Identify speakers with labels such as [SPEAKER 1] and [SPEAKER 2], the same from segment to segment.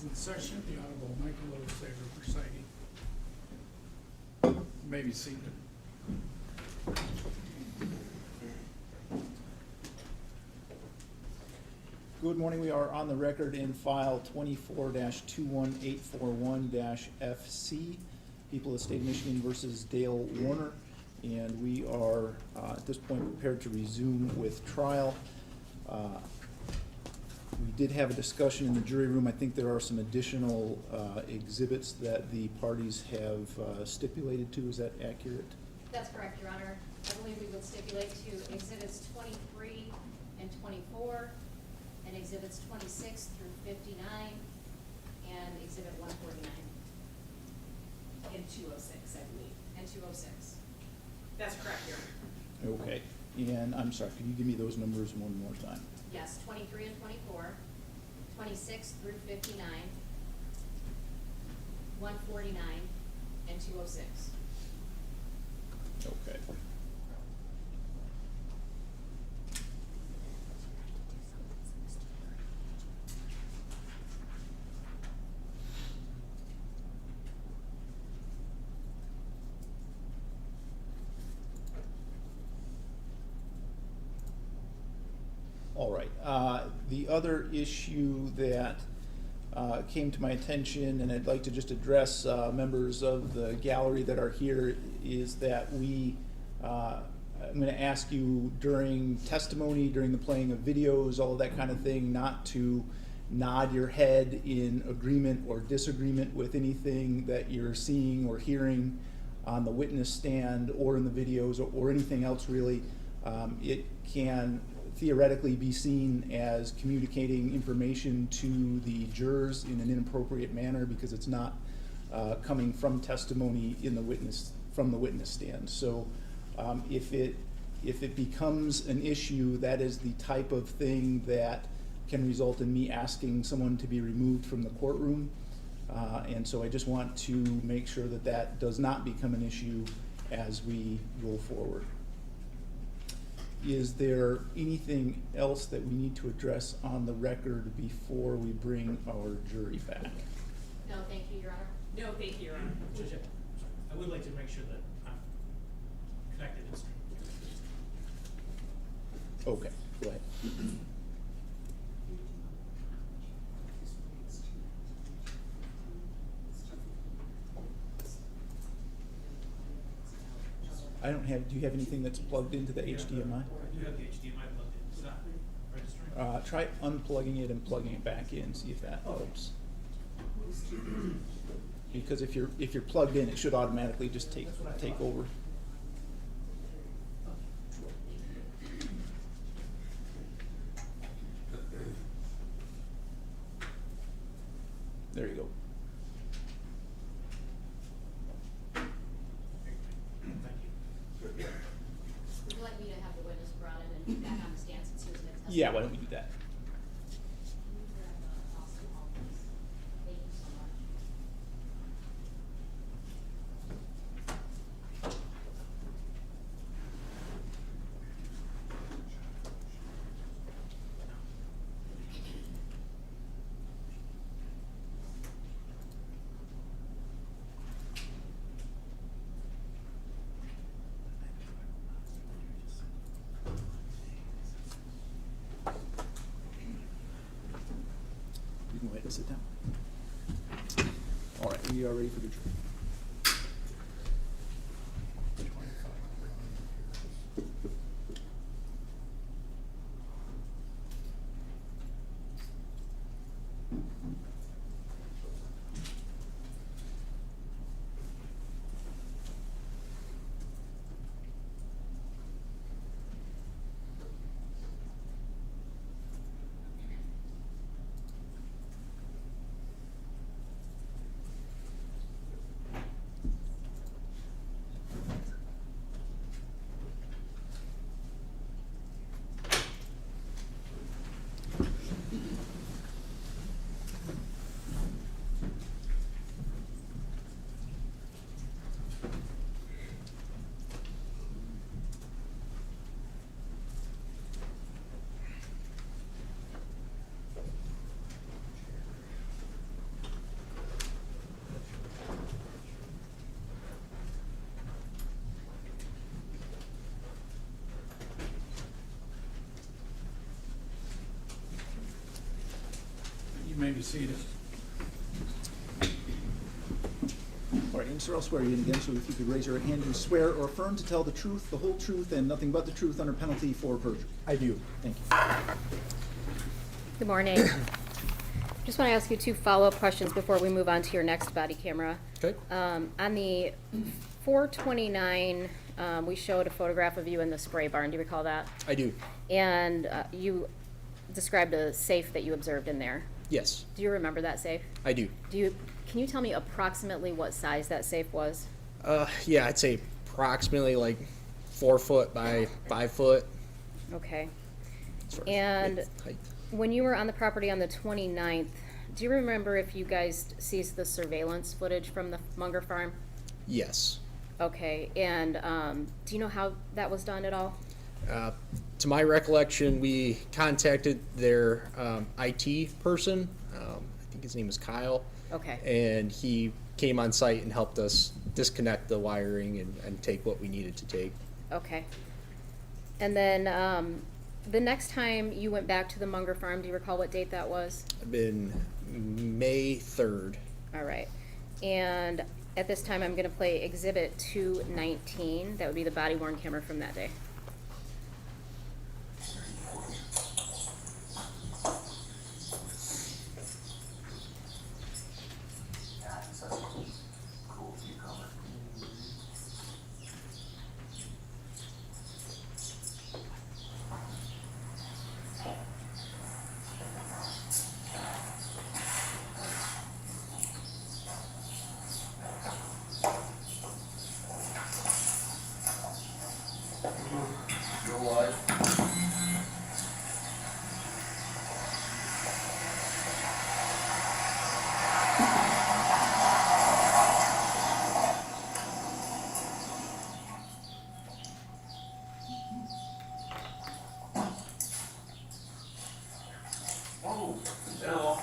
[SPEAKER 1] is in session. The Honorable Michael Saver presiding. You may be seated.
[SPEAKER 2] Good morning. We are on the record in file 24-21841-FC, People of the State of Michigan versus Dale Warner. And we are at this point prepared to resume with trial. We did have a discussion in the jury room. I think there are some additional exhibits that the parties have stipulated to. Is that accurate?
[SPEAKER 3] That's correct, Your Honor. I believe we would stipulate to exhibits 23 and 24, and exhibits 26 through 59, and exhibit 149.
[SPEAKER 4] And 206, I believe.
[SPEAKER 3] And 206.
[SPEAKER 4] That's correct, Your Honor.
[SPEAKER 2] Okay. And I'm sorry, could you give me those numbers one more time?
[SPEAKER 3] Yes, 23 and 24, 26 through 59, 149, and 206.
[SPEAKER 2] Okay. All right. The other issue that came to my attention, and I'd like to just address members of the gallery that are here, is that I'm going to ask you during testimony, during the playing of videos, all of that kind of thing, not to nod your head in agreement or disagreement with anything that you're seeing or hearing on the witness stand or in the videos or anything else really. It can theoretically be seen as communicating information to the jurors in an inappropriate manner because it's not coming from testimony from the witness stand. So if it becomes an issue, that is the type of thing that can result in me asking someone to be removed from the courtroom. And so I just want to make sure that that does not become an issue as we go forward. Is there anything else that we need to address on the record before we bring our jury back?
[SPEAKER 3] No, thank you, Your Honor.
[SPEAKER 4] No, thank you, Your Honor.
[SPEAKER 5] Judge, I would like to make sure that I'm connected and straight.
[SPEAKER 2] Okay, go ahead. I don't have, do you have anything that's plugged into the HDMI?
[SPEAKER 5] I do have the HDMI plugged in. Is that registering?
[SPEAKER 2] Try unplugging it and plugging it back in, see if that helps. Because if you're plugged in, it should automatically just take over. There you go.
[SPEAKER 5] Thank you.
[SPEAKER 3] Would you like me to have the witness brought in and back on the stand since he was going to testify?
[SPEAKER 2] Yeah, why don't we do that?
[SPEAKER 3] Thank you so much.
[SPEAKER 2] You can go ahead and sit down. All right, we are ready for the jury.
[SPEAKER 1] mind to see it.
[SPEAKER 2] All right, and sir, I'll swear you in again, so if you could raise your hand, you swear or affirm to tell the truth, the whole truth, and nothing but the truth under penalty for perjury.
[SPEAKER 6] I do.
[SPEAKER 2] Thank you.
[SPEAKER 7] Good morning. Just want to ask you 2 follow-up questions before we move on to your next body camera.
[SPEAKER 6] Okay.
[SPEAKER 7] On the 429, we showed a photograph of you in the spray barn. Do you recall that?
[SPEAKER 6] I do.
[SPEAKER 7] And you described a safe that you observed in there.
[SPEAKER 6] Yes,
[SPEAKER 7] Do you remember that safe?
[SPEAKER 6] I do.
[SPEAKER 7] Can you tell me approximately what size that safe was?
[SPEAKER 6] Yeah, I'd say approximately like 4 foot by 5 foot.
[SPEAKER 7] Okay.
[SPEAKER 6] sort of
[SPEAKER 7] And
[SPEAKER 6] width, height.
[SPEAKER 7] when you were on the property on the 29th, do you remember if you guys seized the surveillance footage from the Munger farm?
[SPEAKER 6] Yes.
[SPEAKER 7] Okay, and do you know how that was done at all?
[SPEAKER 6] To my recollection, we contacted their IT person. I think his name is Kyle.
[SPEAKER 7] Okay.
[SPEAKER 6] And he came on site and helped us disconnect the wiring and take what we needed to take.
[SPEAKER 7] Okay. And then the next time you went back to the Munger farm, do you recall what date that was?
[SPEAKER 6] I've been May 3rd.
[SPEAKER 7] All right. And at this time, I'm going to play Exhibit 219. That would be the body-worn camera from that day.
[SPEAKER 8] Oh, hello.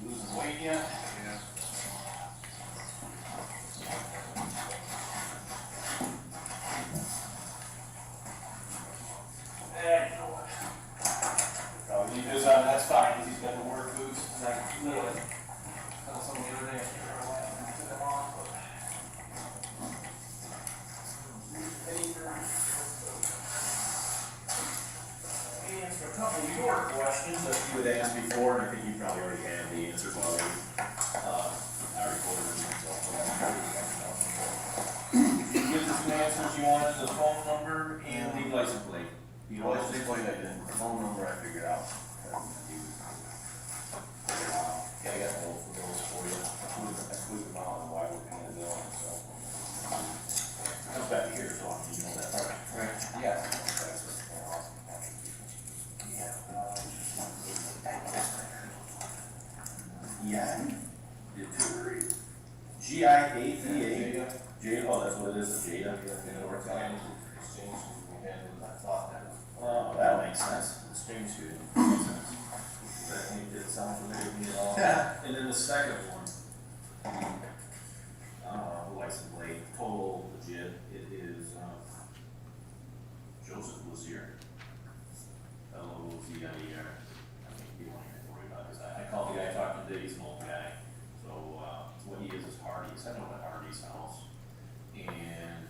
[SPEAKER 8] You losing weight yet? Yeah. Probably leave his on, that's fine, because he's got the work boots, and I literally, tell someone the other day, I took them off, but. Answer a couple of your questions that you had asked before, and I think you probably already had the answers already. I recorded them, so. Did you get the 2 answers you wanted, the phone number and the license plate? The license plate I didn't, the phone number I figured out. Yeah, I got both of those for you. I squeezed them out and why we're paying the bill, so. Comes back here, so you know that. Right. Yeah. Yeah. G-I-A-T-A. Jada, oh, that's what it is, a Jada. Oh, that makes sense. Exchange student. That didn't sound familiar to me at all. And then the second one, license plate, total legit, it is, Joseph Lazier. L-O-Z-I-E-R. I think you won't even worry about this. I called the guy I talked to today, he's an old guy. So, what he is Hardee's. I know at Hardee's house. And,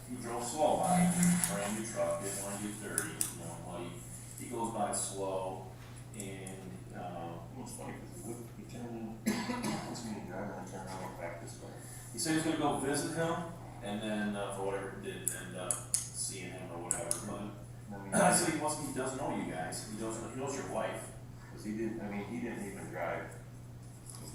[SPEAKER 8] he drove slow by, brand new truck, didn't want to get dirty, you know, muddy. He goes by slow, and, it's funny, because he turned, this meeting driver, and turned around and back this way. He said he's gonna go visit him, and then, for whatever, didn't end up seeing him or whatever, but I said he doesn't know you guys, he knows your wife. Cause he didn't even drive.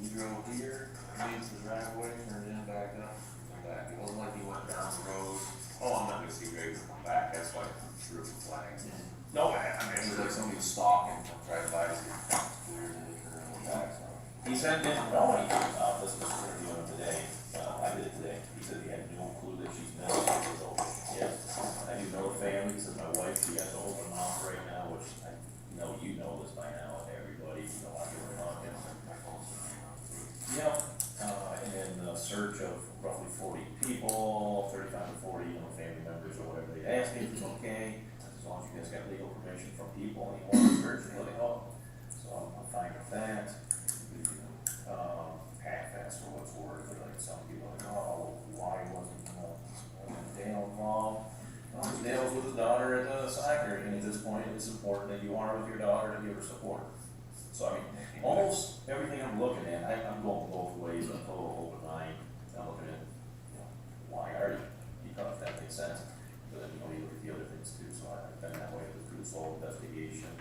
[SPEAKER 8] He drove here, into the driveway, turned in, back up, and back. It wasn't like he went down the road. Oh, I'm not gonna see Greg come back, that's why I threw some flags. No, I mean, it was like somebody was stalking, tried to buy his weird and he turned back, so. He said he didn't know anything about this, was interviewing him today. I did it today. He said he had no clue that she's been over. Yeah, I do know the family. He says my wife, she has an open mouth right now, which I know you know this by now. Everybody, you know, I give her on him. Yep. And then the search of roughly 40 people, 35 to 40, you know, family members or whatever. They asked me if it's okay. I said, as long as you guys got legal permission from people and you want to search, let it go. So I'm fine with that. Half-assed for what's worth, but like some people are like, oh, why wasn't Dale involved? Well, Dale's with his daughter at the soccer, and at this point, it's important that you are with your daughter to give her support. So I mean, almost everything I'm looking at, I'm going both ways, I'm total open mind. I'm looking at, why are you? Because that makes sense. But then, you look at the other things too, so I've been that way with the whole investigation.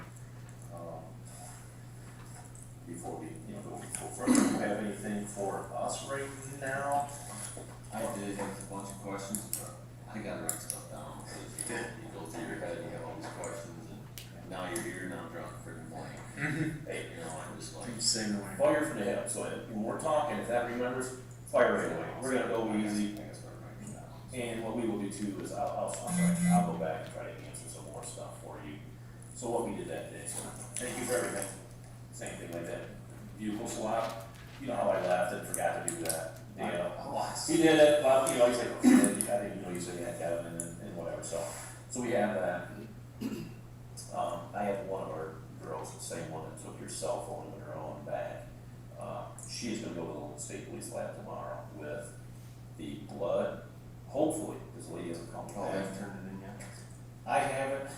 [SPEAKER 8] Before we, go further, do you have anything for us right now?
[SPEAKER 9] I did have a bunch of questions, but I gotta write stuff down, because you go through your head, you have all these questions, and now you're here, now I'm drawing a freaking blank. Hey, I'm just like.
[SPEAKER 2] Same way.
[SPEAKER 8] Fire from the hip, so when we're talking, if that remembers, fire right away. We're gonna go easy.
[SPEAKER 9] I guess we're writing down.
[SPEAKER 8] And what we will do too is I'll go back and try to answer some more stuff for you. So what we did that day, so thank you for everything. Same thing like that vehicle swap, you know how I laughed and forgot to do that. He did it, but he's like, okay, I didn't you said you had Kevin and whatever, so we have that. I have one of our girls, the same one that took your cell phone in her own bag. She's gonna go to the state police lab tomorrow with the blood, hopefully, because the lady hasn't come
[SPEAKER 9] Oh, I
[SPEAKER 8] back.
[SPEAKER 9] haven't turned it in yet?
[SPEAKER 8] I haven't,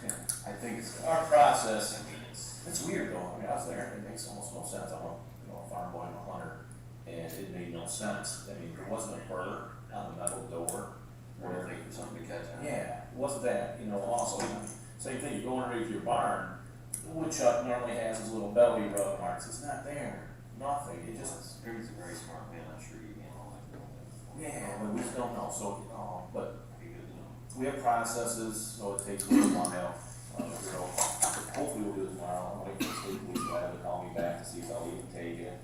[SPEAKER 9] I think it's.
[SPEAKER 8] our process, I mean, it's weird though, I was there, it makes almost no sense, I'm a farm boy, I'm a hunter, and it made no sense, I mean, there wasn't a burr on the metal door.
[SPEAKER 9] We're looking for something to catch on.
[SPEAKER 8] Yeah, wasn't that, also, same thing, you go underneath your barn, the woodchuck normally has his little belly rub marks, it's not there, nothing, it just,
[SPEAKER 9] He's a very smart man, I'm sure you can all that.
[SPEAKER 8] yeah, but we just don't know, so, but
[SPEAKER 9] Be good to know.
[SPEAKER 8] we have processes, so it takes a little while. Hopefully we'll do it tomorrow. I'm waiting for the state police to call me back to see if they'll even take it.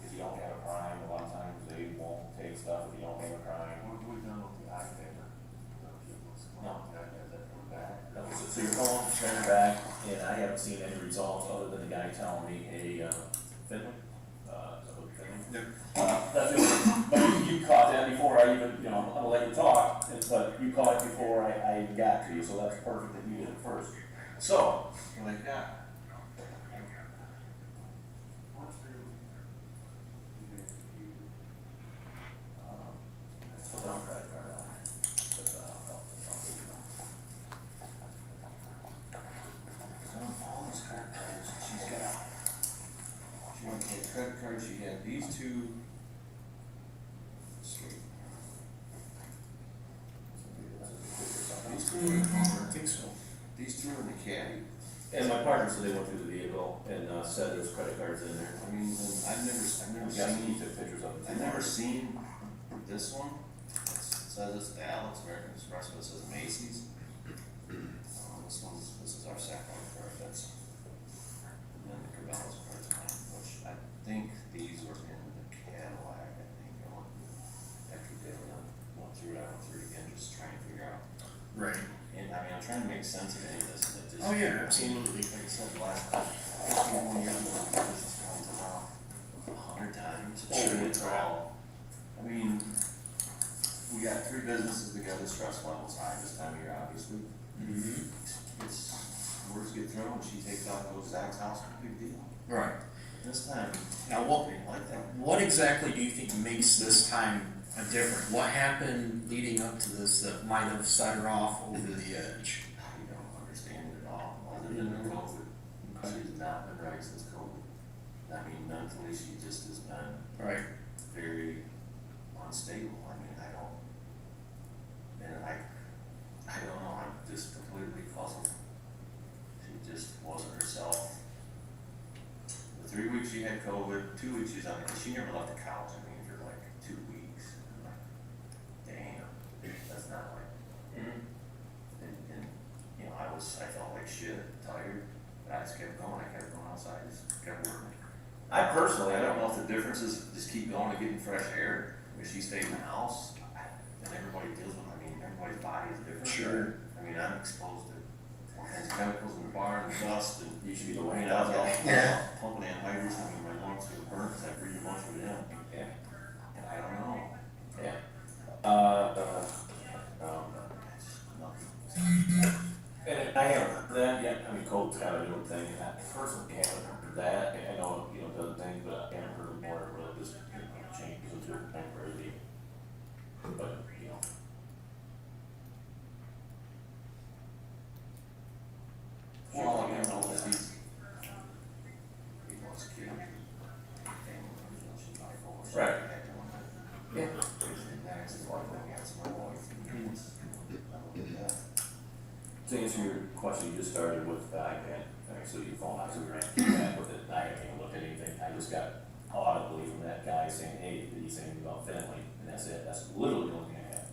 [SPEAKER 8] If you don't have a crime, a lot of times they won't take stuff if you don't have a crime.
[SPEAKER 9] What have we done with the eye paper?
[SPEAKER 8] No.
[SPEAKER 9] The eye paper, that coming back?
[SPEAKER 8] So you're going, turning back, and I haven't seen any results other than the guy telling me, hey, Finley? That's it. But you caught that before I even, I'm gonna let you talk, but you caught it before I even got to you, so that's perfect that you did it first. So,
[SPEAKER 9] What I got?
[SPEAKER 8] put down credit card on.
[SPEAKER 9] All these credit cards she's got. She went to the credit card, she had these two. Sweet. These two are in the
[SPEAKER 2] I think so.
[SPEAKER 9] These two are in the caddy.
[SPEAKER 8] And my partner said they went through the vehicle and said there's credit cards in there.
[SPEAKER 9] I mean, I've never
[SPEAKER 8] I'm guessing he
[SPEAKER 9] seen,
[SPEAKER 8] took pictures of it.
[SPEAKER 9] I've never seen this one. It says it's Dallas, American Express, but it says Macy's. This is our second one card, that's, and then the Cabela's card's mine, which I think these were in the Cadillac, I think, after Dylan went through it, I went through it again, just trying to figure out.
[SPEAKER 2] Right.
[SPEAKER 9] And I mean, I'm trying to make sense of any of this, and it just.
[SPEAKER 2] Oh, yeah, absolutely.
[SPEAKER 9] Like I said last time, 51 years ago, this has come about 100 times.
[SPEAKER 8] Sure.
[SPEAKER 9] It's all, I mean, we got 3 businesses together, stress levels high this time of year, obviously. It's, words get thrown, she takes out goes Zach's house, no big deal.
[SPEAKER 2] Right.
[SPEAKER 9] This time,
[SPEAKER 2] Now,
[SPEAKER 9] like that.
[SPEAKER 2] what exactly do you think makes this time different? What happened leading up to this that might have set her off over the edge?
[SPEAKER 9] I don't understand it at all, other than the COVID. She's not been right since COVID. I mean, mentally, she just has been
[SPEAKER 2] Right.
[SPEAKER 9] very unstable. I mean, I don't know, I'm just completely puzzled. She just wasn't herself. The 3 weeks she had COVID, 2 weeks she was on it, she never left the couch, I mean, for like 2 weeks. I'm like, damn, that's not like, and, I felt like shit, tired, but I just kept going outside, just kept working.
[SPEAKER 8] I personally,
[SPEAKER 9] I don't know if the difference is just keep going and getting fresh air. If she stayed in the house, and everybody deals with, everybody's body is different.
[SPEAKER 2] Sure.
[SPEAKER 9] I mean, I'm exposed to all kinds of chemicals in the bar and dust, and
[SPEAKER 8] You should be the
[SPEAKER 9] I
[SPEAKER 8] one.
[SPEAKER 9] mean, I was all
[SPEAKER 2] Yeah.
[SPEAKER 9] pumping anhydrous, I mean, my lungs were burnt because I breathed a bunch of it in.
[SPEAKER 8] Yeah.
[SPEAKER 9] And I don't know.
[SPEAKER 8] Yeah.
[SPEAKER 9] It's nothing.
[SPEAKER 8] And I have a new thing, and I personally haven't heard that, I know, you know, it does things, but I haven't heard more of really just, you know, changes into a temporary, but, you know.
[SPEAKER 9] Well, you know, he wants to keep family, she's not full.
[SPEAKER 8] Right.
[SPEAKER 9] Yeah. Next is like, I got some more wife and kids.
[SPEAKER 8] To answer your question, you just started with the iPad, so your phone, obviously we ran through that with it, I haven't even looked at anything, I just got audibly from that guy saying, hey, did he say anything about Finley, and that's it, that's literally the only thing I have.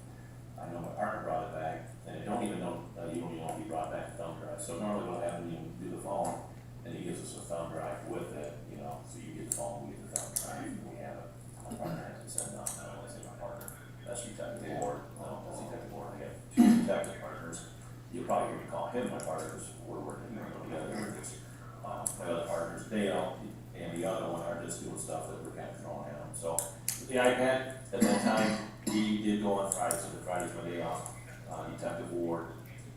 [SPEAKER 8] I know my partner brought it back, and I don't even know, you don't even know if he brought back the thumb drive, so normally what happens, you do the phone, and he gives us a thumb drive with it, you know, so you get the phone, we get the thumb drive, and we have it. My partner hasn't said nothing, I don't want to say my partner, that's Detective Ward, no, that's Detective Ward, I have two detective partners. You'll probably hear me call him my partner, because we're working together. My other partners, Dale and the other one are just doing stuff that we're kind of throwing at them. So the iPad, at that time, he did go on Friday, so the Friday's my day off. Detective Ward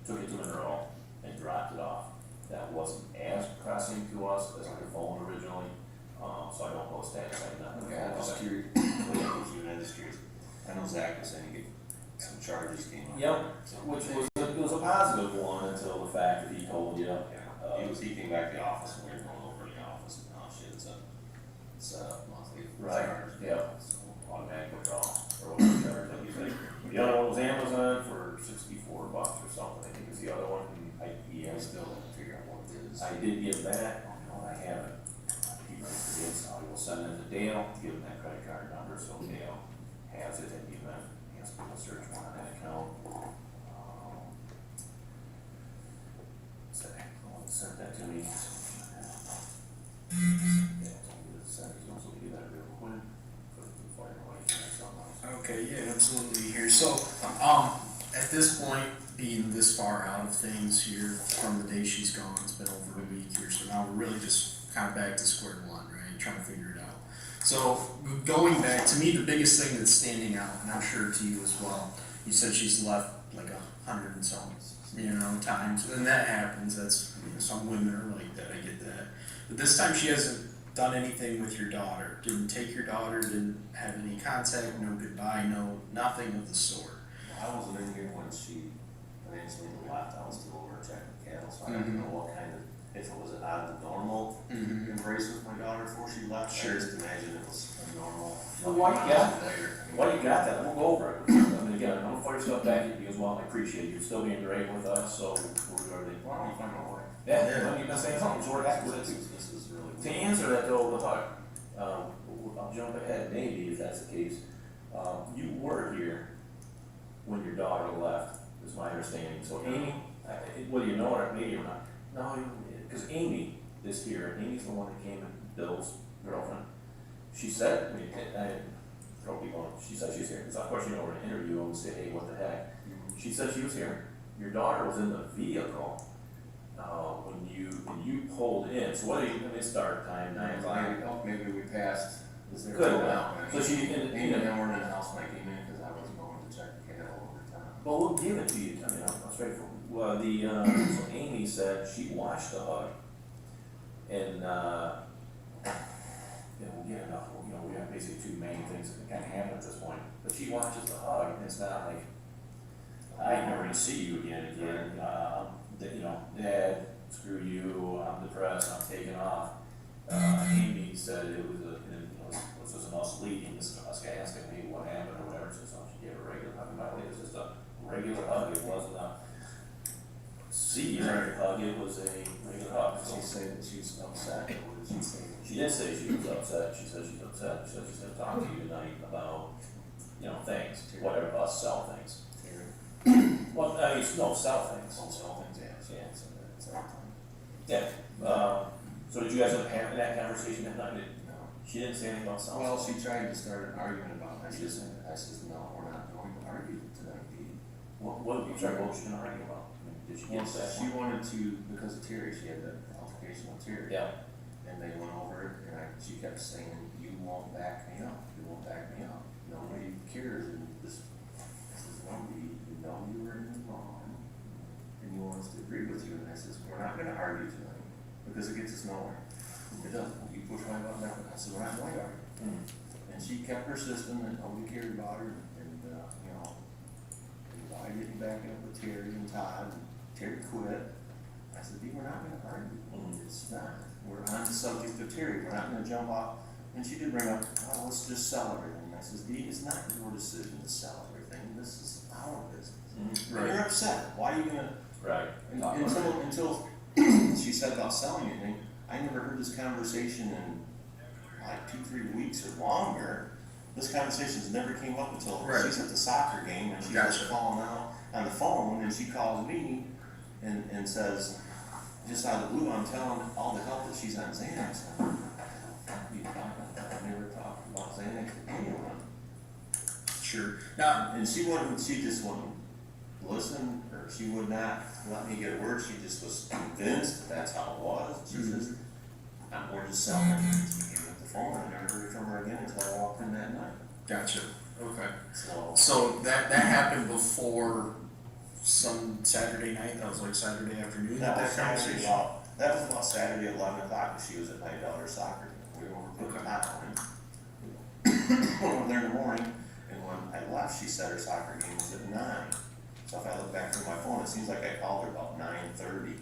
[SPEAKER 8] took it to Monroe and dropped it off. That wasn't as pressing to us as like a phone originally, so I don't know status, I'm not.
[SPEAKER 9] Okay, I'm just curious, I'm just curious. I know Zach was saying he get some charges came up.
[SPEAKER 8] Yep, which was, it was a positive one until the fact that he told you.
[SPEAKER 9] He came back to the office when we were going over to the office, and oh shit, it's a monthly
[SPEAKER 8] Right,
[SPEAKER 9] charge.
[SPEAKER 8] yeah, automatic withdrawal, or whatever charge that you think. The other one was Amazon for $64 or something, I think is the other one, and
[SPEAKER 9] I still don't figure out what it is.
[SPEAKER 8] I did give that, no, I haven't. He forgets, I will send it to Dale, give him that credit card number, so Dale has it in the event, he has to do a search warrant on that account. Sent that to me. Yeah, told me to send it to him, so we do that real quick. Put it in the fire away, something else.
[SPEAKER 10] Okay, yeah, absolutely here. So, at this point, being this far out of things here from the day she's gone, it's been over a week here, so now we're really just kind of back to square one, right? Trying to figure it out. So, going back, to me, the biggest thing that's standing out, and I'm sure to you as well, you said she's left like 100 and some, times, and that happens. That's, some women are like that, I get that. But this time she hasn't done anything with your daughter, didn't take your daughter, didn't have any contact, no goodbye, no, nothing of the sort.
[SPEAKER 9] I wasn't in here when she eventually left, I was still over checking cattle, so I don't know what kind of, if it was out of the normal embrace with my daughter before she left.
[SPEAKER 10] Sure.
[SPEAKER 9] I just imagine it was a normal.
[SPEAKER 8] Well, why you got that? We'll go over it. I mean, again, I'm gonna fire stuff back at you as well. I appreciate you still being great with us, so we're already.
[SPEAKER 9] Why don't you find my way?
[SPEAKER 8] Yeah, you've been saying something, so we're happy with it.
[SPEAKER 9] This is really.
[SPEAKER 8] To answer that though, I'll jump ahead maybe if that's the case. You were here when your daughter left, is my understanding. So Amy, whether you know her, maybe or not, no, because Amy is here. Amy's the one that came and Bill's girlfriend. She said, I didn't throw people on, she said she's here, because of course you know we're in an interview and say, hey, what the heck? She said she was here. Your daughter was in the vehicle when you pulled in. So what do you, start time, 9 o'clock?
[SPEAKER 9] Maybe we passed. Is there
[SPEAKER 8] Good.
[SPEAKER 9] a
[SPEAKER 8] So she,
[SPEAKER 9] Amy and I weren't in the house when I came in, because I was going to check the cattle over time.
[SPEAKER 8] well, we'll give it to you. I mean, I'm straightforward. Well, so Amy said she watched the hug, and we'll get enough. We have basically two main things that can kind of happen at this point. But she watches the hug, and it's not like I'm never gonna see you again. Dad, screw you. I'm depressed. I'm taking off. Amy said it was just an us leading. This is us asking me what happened or whatever. So she gave a regular hug. By the way, it was just a regular hug. It wasn't a hug. It was a regular hug.
[SPEAKER 9] Did she say that she's upset, or did she say?
[SPEAKER 8] She did say she was upset. She said she's upset. She said she's gonna talk to you tonight about, things, whatever, us sell things. Well, no, sell things.
[SPEAKER 9] Sell things, yeah. It's everything.
[SPEAKER 8] Yeah. So did you guys have that conversation that night?
[SPEAKER 9] No.
[SPEAKER 8] She didn't say anything about selling.
[SPEAKER 9] Well, she tried to start an argument about it. I said, no, we're not going to argue tonight, Dee.
[SPEAKER 8] What was she gonna argue about? I mean, did she
[SPEAKER 9] Well,
[SPEAKER 8] get that?
[SPEAKER 9] she wanted to, because of Terry, she had that altercation with Terry.
[SPEAKER 8] Yeah.
[SPEAKER 9] And they went over it, and she kept saying, you won't back me up, you won't back me up. Nobody cares, and this is nobody, you know you were in the wrong, and you want us to agree with you, and I says, we're not gonna argue tonight. because it gets us nowhere. It doesn't, you push my button, I said, we're not in my yard. And she kept persistent and nobody cared about her, and, you know, why didn't you back up with Terry and Todd, and Terry quit. I said, Dee, we're not gonna argue, it's not, we're on the subject of Terry, we're not gonna jump off. And she did bring up, oh, let's just sell everything. I says, Dee, it's not your decision to sell everything, this is our business. And
[SPEAKER 8] Right.
[SPEAKER 9] you're upset, why are you gonna,
[SPEAKER 8] Right.
[SPEAKER 9] until she said about selling anything, I never heard this conversation in like 2-3 weeks or longer. This conversation's never came up until
[SPEAKER 10] Right.
[SPEAKER 9] she's at the soccer game and she's
[SPEAKER 10] Gotcha.
[SPEAKER 9] calling out on the phone, and she calls me and says, just out of the blue, I'm telling all the help that she's on Xanax. What are you talking about? I never talked about Xanax to anyone.
[SPEAKER 10] Sure. Now,
[SPEAKER 9] And she just wouldn't listen, or she would not let me get a word. She just was convinced that that's how it was. She says, we're just selling it. She gave up the phone, and I never heard from her again until I walked in that night.
[SPEAKER 10] gotcha. Okay.
[SPEAKER 9] So,
[SPEAKER 10] So that happened before some Saturday night. That was like Saturday afternoon.
[SPEAKER 9] that was
[SPEAKER 10] conversation.
[SPEAKER 9] That was about Saturday at 11 o'clock, and she was at my daughter's soccer game. We were over putting town, and we were there in the morning, and when I left, she said her soccer game was at 9. So if I look back through my phone, it seems like I called her about 9:30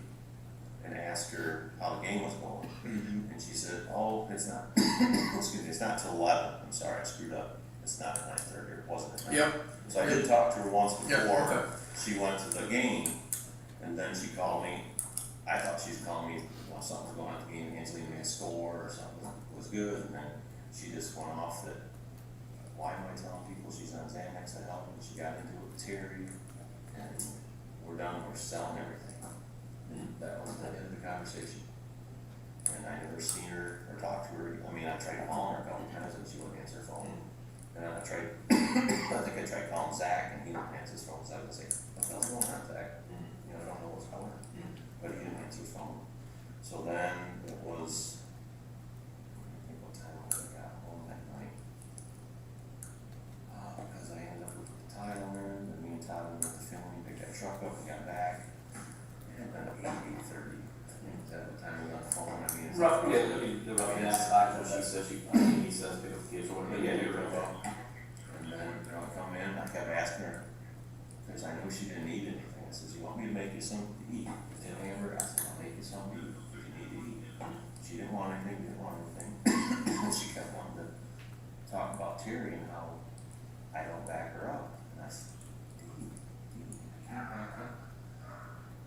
[SPEAKER 9] and asked her how the game was going.
[SPEAKER 10] Mm-hmm.
[SPEAKER 9] And she said, oh, it's not, excuse me, it's not till 11. I'm sorry, I screwed up. It's not at 9:30, or it wasn't at 9.
[SPEAKER 10] Yep.
[SPEAKER 9] So I did talk to her once
[SPEAKER 10] Yep,
[SPEAKER 9] before
[SPEAKER 10] okay.
[SPEAKER 9] she went to the game, and then she called me. I thought she was calling me, well, something was going on at the game, against leaving me a score or something was good, and then she just went off that, why am I telling people she's on Xanax to help, and she got into it with Terry, and we're done, we're selling everything. And that was the end of the conversation. And I never seen her or talked to her. I mean, I tried calling her a couple times and she wouldn't answer her phone. And then I think I tried calling Zach and he wouldn't answer his phone. So I was like, what the hell's going on, Zach? You know, I don't know what's going on. But he didn't answer his phone. So then it was, I think what time was I got home that night? Because I ended up with the title in, and me and Todd went to film, picked that truck up, we got back. And then 8:30. Is that what time we got the phone? I mean, it's
[SPEAKER 8] Roughly, yeah, the roughly aspect, she said he says pick up the kids or whatever.
[SPEAKER 9] Yeah, you're right. And then, you know, I come in, I kept asking her, because I knew she didn't eat anything. I says, you want me to make you something to eat? She didn't hamburger. I said, I'll make you something to eat if you need to eat. She didn't want anything, didn't want anything. And she kept wanting to talk about Terry and how I don't back her up. And I said, Dee, I can't back up.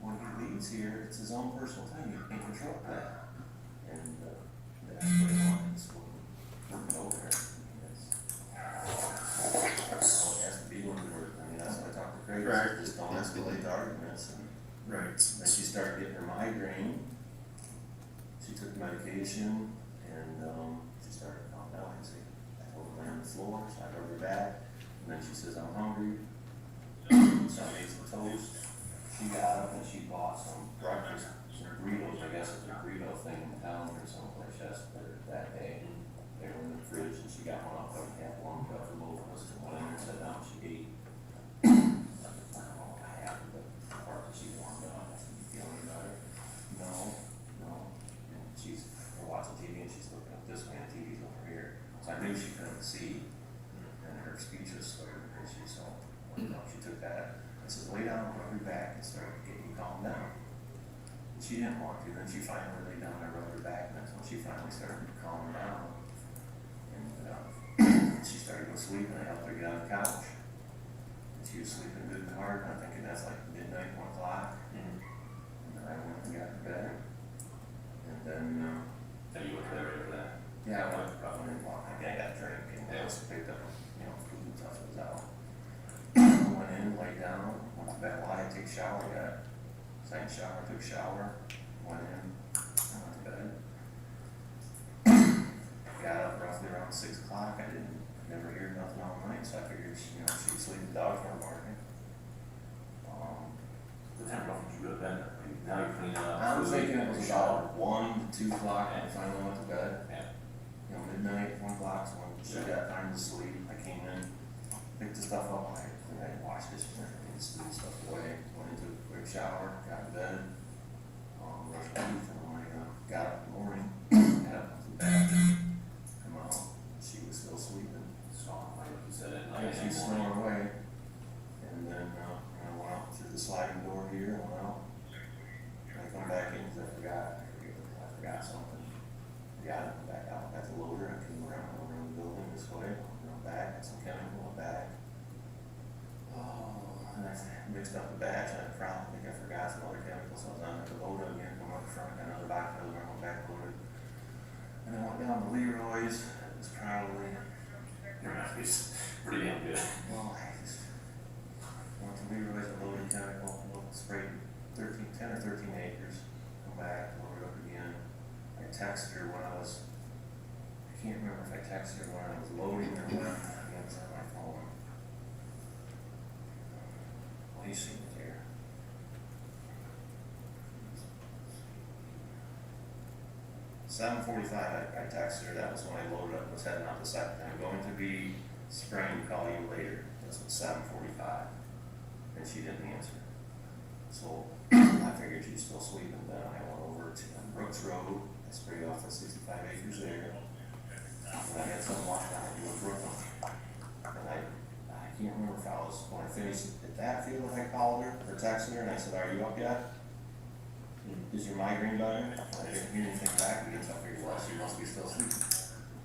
[SPEAKER 9] When he leaves here, it's his own personal time, you can't control that. And that's what he wants, wouldn't go there. So it has to be when we're, I mean, that's when I talk to Craig,
[SPEAKER 10] Right.
[SPEAKER 9] just don't escalate the arguments. And
[SPEAKER 10] Right.
[SPEAKER 9] then she started getting her migraine. She took medication and she started to calm down. I said, I told her to lay on the floor, so I rubbed her back. And then she says, I'm hungry. So I made some toast. She got up and she bought some breakfast, some burritos, I guess it's a burrito thing in town or someplace that day. They were in the fridge and she got one off, like half warmed up for both of us, and went in and sat down, she ate. I don't know what happened, but the part that she warmed up, I said, you feeling better? No. And we're watching TV and she's looking up this way and TV's over here. So I knew she couldn't see, and her speech was slurred, and she took that. I said, lay down, rub your back, and start getting calmed down. And she didn't want to. Then she finally laid down, I rubbed her back, and that's when she finally started calming down. And she started to go to sleep, and I helped her get on the couch. And she was sleeping good and hard, and I'm thinking that's like midnight, 1 o'clock. And then I went and got to bed. And then,
[SPEAKER 8] And you went there right after that?
[SPEAKER 9] yeah, I went probably and walked. I got a drink, and I also picked up, food and stuff that was out. Went in, laid down, went to bed. Well, I had to take a shower yet. So I took a shower, went in, went to bed. Got up roughly around 6 o'clock. I never hear nothing all night, so I figured, she'd sleep, the dogs weren't barking.
[SPEAKER 8] What time roughly did you go to bed? Now you're cleaning up.
[SPEAKER 9] I was thinking it was about 1 to 2 o'clock when I finally went to bed.
[SPEAKER 8] Yeah.
[SPEAKER 9] Midnight, 1 o'clock, so when she got time to sleep, I came in, picked the stuff up, I washed dishes and everything, threw the stuff away, went into a quick shower, got to bed, brushed my teeth, and when I got up in the morning, got up to the bathroom, come out, she was still sleeping.
[SPEAKER 8] So, like you said, at
[SPEAKER 9] Yeah,
[SPEAKER 8] night.
[SPEAKER 9] she's snoring away. And then, I went out through the sliding door here, went out. And I come back in because I forgot something. Got it, back out, got the loader, I came around the building this way, went back, got some chemical, went back. Oh, and I mixed up the batch, I probably think I forgot some other chemicals, so I was on the loader again, come up front, got another back loader, went back loaded. And I went down to Leroy's, it was probably,
[SPEAKER 8] Your math is pretty damn good.
[SPEAKER 9] well, I just went to Leroy's, I loaded chemical, sprayed 10 or 13 acres, come back, loaded up again. I texted her when I can't remember if I texted her when I was loading or when I answered my phone. Well, you see it here. 7:45, I texted her, that was when I loaded up, was heading out the second. I'm going to be spraying, call you later. This was 7:45, and she didn't answer. So I figured she's still sleeping. Then I went over to Brooks Road, I sprayed off the 65 acres there. And I had some washed out in Brooklyn. And I can't remember if I was, when I finished at that field, I called her or texted her and I said, are you up yet? Is your migraine better? And I didn't hear anything back again, so I figured, well, she must be still sleeping.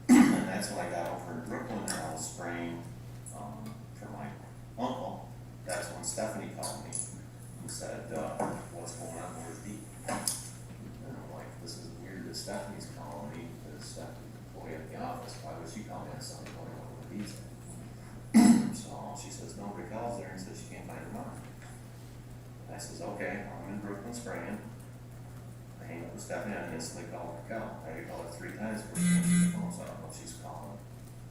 [SPEAKER 9] And that's when I got over in Brooklyn and I was spraying, for my uncle. That's when Stephanie called me and said, what's going on with Dee? And I'm like, this is weird that Stephanie's calling me, because Stephanie's employee at the office, why would she call me on Sunday morning over with Dee's? So she says, nobody calls there and says she can't find her mom. I says, okay, I'm in Brooklyn spraying. I hang up with Stephanie and I instantly call Raquel. I had to call her 3 times before she answered the phone, so I don't know if she's calling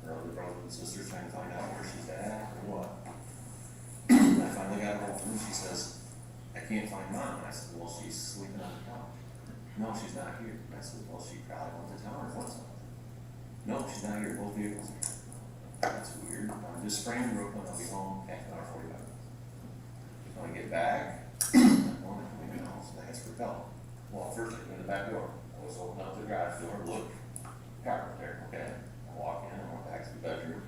[SPEAKER 9] her other brothers and sisters trying to find out where she's at or what. And I finally got hold of her and she says, I can't find mom. And I said, well, she's sleeping on the couch. No, she's not here. And I said, well, she probably went to town or what's something. No, she's not here. Both vehicles are here. That's weird. I'm just spraying Brooklyn. I'll be home half an hour, 45 minutes. When I get back, I'm going to the house and I asked for help. Well, first I came in the back door. I was opening up the garage door, look, car right there, okay. I walk in, I went back to the bedroom,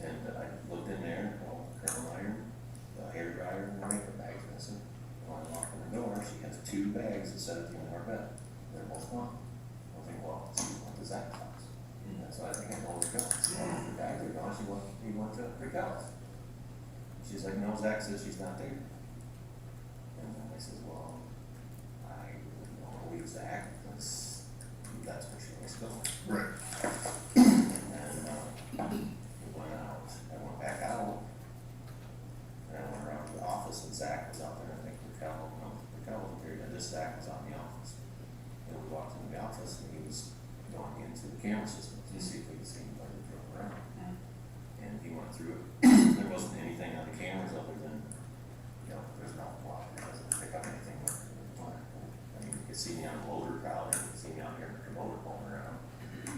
[SPEAKER 9] and I looked in there, curling iron, the hair dryer, and the makeup bag's missing. When I walked in the door, she has 2 bags that set at the end of our bed. They're both gone. I think, well, what does that cost? And that's why I think I told her, the bags are gone, he went to Raquel's. She's like, no, Zach says she's not there. And then I says, well, I don't believe Zach, that's where she was going.
[SPEAKER 10] Right.
[SPEAKER 9] And then, we went out, I went back out, and I went around to the office, and Zach was out there, I think Raquel wasn't there yet, this Zach was out in the office. And we walked into the office, and he was going into the camera system to see if we could see anybody drove around. And he went through it, there wasn't anything on the cameras other than, there's not a lot, it doesn't pick up anything. I mean, you could see me on the loader crowd, you could see me out here in the motor pulling around,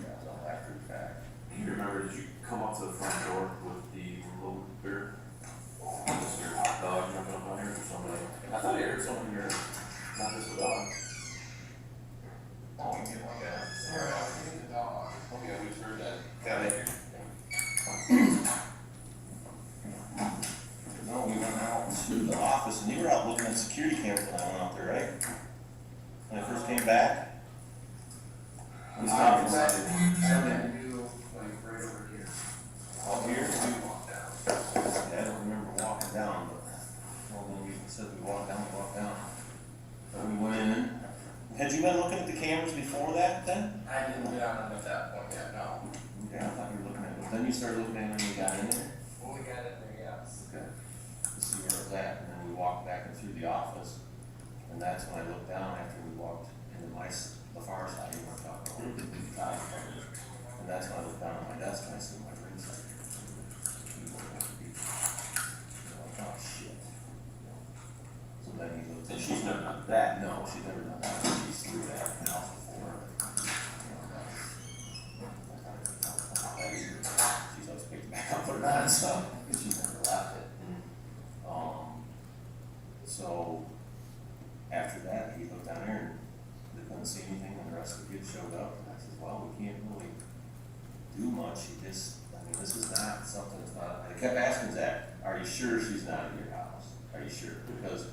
[SPEAKER 9] that was all after the fact.
[SPEAKER 8] You remember, did you come up to the front door with the little beer? Was your hot dog jumping up on here or somebody? I thought I heard something here, not just a dog. Oh, you like that? Okay, we just heard that. Got it.
[SPEAKER 9] No, we went out to the office, and you were out looking at security cameras when I went out there, right? When I first came back? I was talking about out here? Yeah, I don't remember walking down, but, well, then we said we walked down. But we went in. Had you been looking at the cameras before that then?
[SPEAKER 10] I didn't get on them at that point yet, no.
[SPEAKER 9] Yeah, I thought you were looking at it, but then you started looking at it when you got in there?
[SPEAKER 10] When we got in there, yes.
[SPEAKER 9] Okay. To see where it was at, and then we walked back in through the office, and that's when I looked down after we walked into the far side, you weren't talking about and that's when I looked down at my desk and I see my ring sight. Oh, shit. So then he looked.
[SPEAKER 8] And she's never done
[SPEAKER 9] that? No, she's never done that. She's through that house before. She's always picked it back up, put it on, so, because she's never left it. So, after that, he looked down there and they couldn't see anything, and the rest
[SPEAKER 8] kept asking Zach, are you sure she's not in your house? Are you sure? Because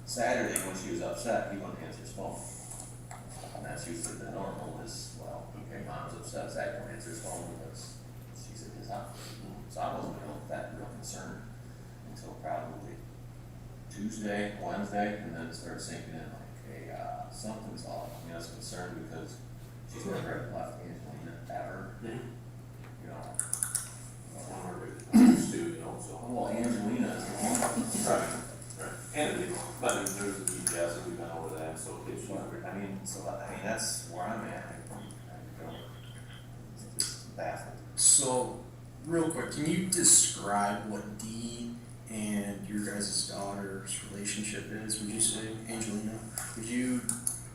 [SPEAKER 8] Saturday, when she was upset, he wouldn't answer his phone. And that's usually the normal is, well, okay, mom's upset, Zach won't answer his phone because she's at his house. So I wasn't that real concerned until probably Tuesday, Wednesday, and then it started sinking in like, hey, something's off. I mean, I was concerned because she's never left Angelina ever. You know. Well, Angelina is the one.
[SPEAKER 9] Right, right. And but I mean, there's the GPS, and we've been over that, so it's,
[SPEAKER 8] I mean, that's where I'm at. I don't, it's just baffled.
[SPEAKER 10] So, real quick, can you describe what Dee and your guys' daughter's relationship is, would you say, Angelina? Would you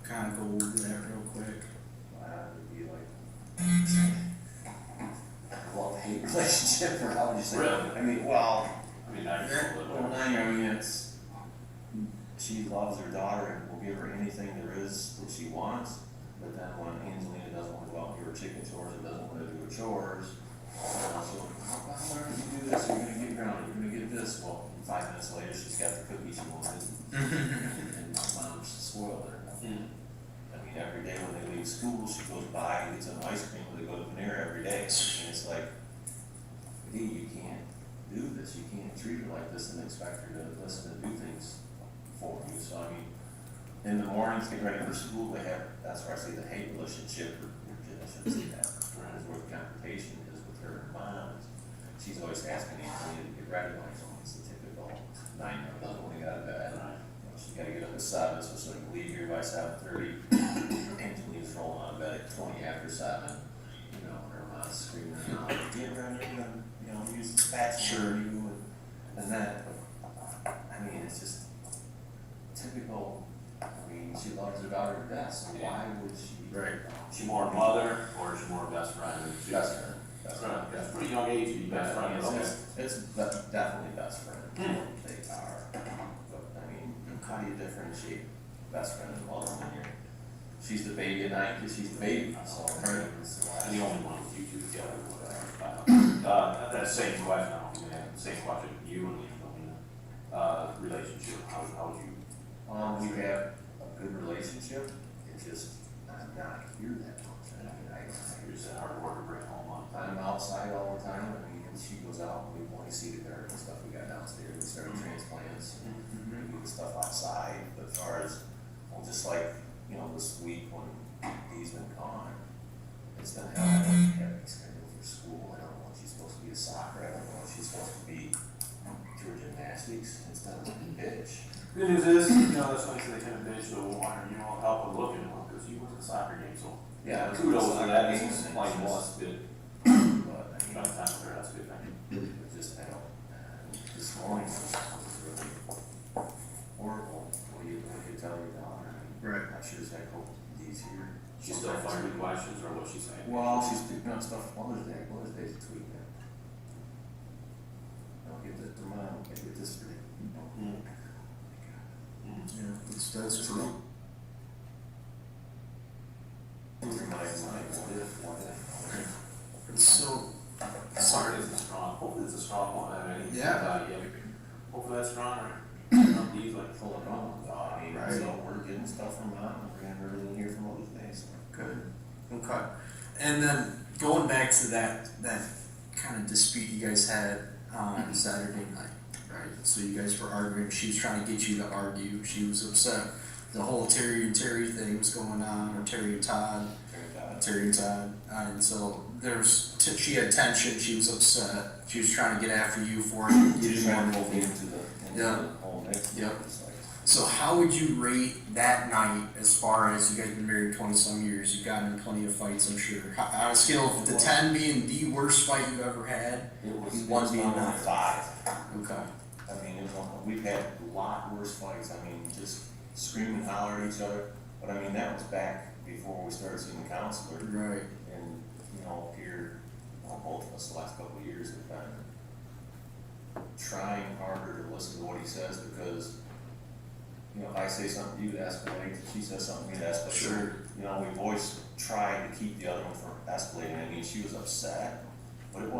[SPEAKER 10] kind of go over that real quick?
[SPEAKER 8] It'd be like a love-hate relationship, or how would you say?
[SPEAKER 9] Really?
[SPEAKER 8] I mean, well,
[SPEAKER 9] I mean, I
[SPEAKER 8] it's, she loves her daughter and will give her anything there is that she wants, but then when Angelina doesn't want to go out and do her chicken chores and doesn't want to do her chores, she'll, why don't you do this, you're gonna get grounded, you're gonna get this, well, 5 minutes later, she's got the cookie she wanted, and mom's spoiled her. I mean, every day when they leave school, she goes by and gets some ice cream when they go to Panera every day, and it's like, Dee, you can't do this, you can't treat her like this and expect her to listen and do things for you. So I mean, in the mornings, get ready for school, they have, that's where I say the hate relationship, or I shouldn't say that, is where the confrontation is with her and mom. She's always asking Angelina to get ready, like, so it's the typical 9-year-old when they got out of bed. You know, she gotta get up at 7, so she can leave here by 7:30. Angelina's rolling out of bed at 20 after 7. You know, her mom's screaming, get ready, you know, use the spatula, and that. I mean, it's just typical. I mean, she loves her daughter to death, so why would she?
[SPEAKER 10] Right.
[SPEAKER 9] She more mother, or is she more best friend?
[SPEAKER 8] Best friend.
[SPEAKER 9] Best friend. That's a pretty young age to be best friend.
[SPEAKER 8] It's definitely best friend. They are. But I mean, how do you differentiate best friend and mother when you're? She's the baby at night because she's the baby. So her is
[SPEAKER 9] And the only one with you two together. That same question, I'm gonna have the same question, you and Angelina, relationship, how would you?
[SPEAKER 8] We have a good relationship. It's just I'm not here that much. I mean,
[SPEAKER 9] You're just a hard worker, bring home on time.
[SPEAKER 8] I'm outside all the time. I mean, when she goes out, we want to see the garden and stuff we got downstairs. We started transplants. We do the stuff outside. But as far as, well, just like, you know, this week when Dee's been gone, it's been hell. I don't have any schedule for school. I don't know if she's supposed to be a soccer. I don't know if she's supposed to be through gymnastics. It's been a bitch.
[SPEAKER 9] Good news is, you know, that's nice they kind of bitch, so why don't you all help with looking at one, because you went to the soccer game, so.
[SPEAKER 8] Yeah,
[SPEAKER 9] Kudos to that,
[SPEAKER 8] it's
[SPEAKER 9] it's like, well, that's good.
[SPEAKER 8] But I mean,
[SPEAKER 9] About time with her, that's a good thing.
[SPEAKER 8] It just, I don't, this morning was really horrible. What do you tell your daughter? I mean,
[SPEAKER 10] Right.
[SPEAKER 8] I sure as heck hope Dee's here.
[SPEAKER 9] She's still firing questions, or what's she saying?
[SPEAKER 8] Well, she's picking up stuff for Mother's Day. Mother's Day's this weekend. I'll get this for mom, I'll get this for you.
[SPEAKER 10] Yeah, that's true.
[SPEAKER 8] Those are my what if.
[SPEAKER 10] So,
[SPEAKER 9] Sorry, it's a strong, hopefully it's a strong one, I mean.
[SPEAKER 10] Yeah.
[SPEAKER 9] Hopefully that's strong, or, these like
[SPEAKER 8] Full of wrong. I mean,
[SPEAKER 10] Right.
[SPEAKER 8] so we're getting stuff from mom, and we're gonna everything here for Mother's Day, so.
[SPEAKER 10] good. Okay. And then going back to that kind of dispute you guys had on Saturday night, right? So you guys were arguing. She was trying to get you to argue. She was upset. The whole Terry and Terry thing was going on, or Terry and Todd. And so she had tension. She was upset. She was trying to get after you for it. You
[SPEAKER 8] Just
[SPEAKER 10] didn't
[SPEAKER 8] trying
[SPEAKER 10] want
[SPEAKER 8] to
[SPEAKER 10] to.
[SPEAKER 8] go into the
[SPEAKER 10] Yeah.
[SPEAKER 8] whole mix.
[SPEAKER 10] Yep.
[SPEAKER 8] It's like,
[SPEAKER 10] So how would you rate that night as far as you guys been married 20-some years? You've gotten in plenty of fights, I'm sure. On a scale of the 10 being the worst fight you've ever had,
[SPEAKER 8] it was
[SPEAKER 10] one being
[SPEAKER 8] on
[SPEAKER 10] nine.
[SPEAKER 8] 5.
[SPEAKER 10] Okay.
[SPEAKER 8] I mean, we've had a lot worse fights. I mean, just scream and holler at each other. But I mean, that was back before we started seeing the counselor.
[SPEAKER 10] Right.
[SPEAKER 8] And, you know, here, well, both of us the last couple of years have been trying harder to listen to what he says because, you know, if I say something, you escalate. If she says something, you escalate.
[SPEAKER 10] Sure.
[SPEAKER 8] You know, we've always tried to keep the other one from escalating. I mean, she was upset, but it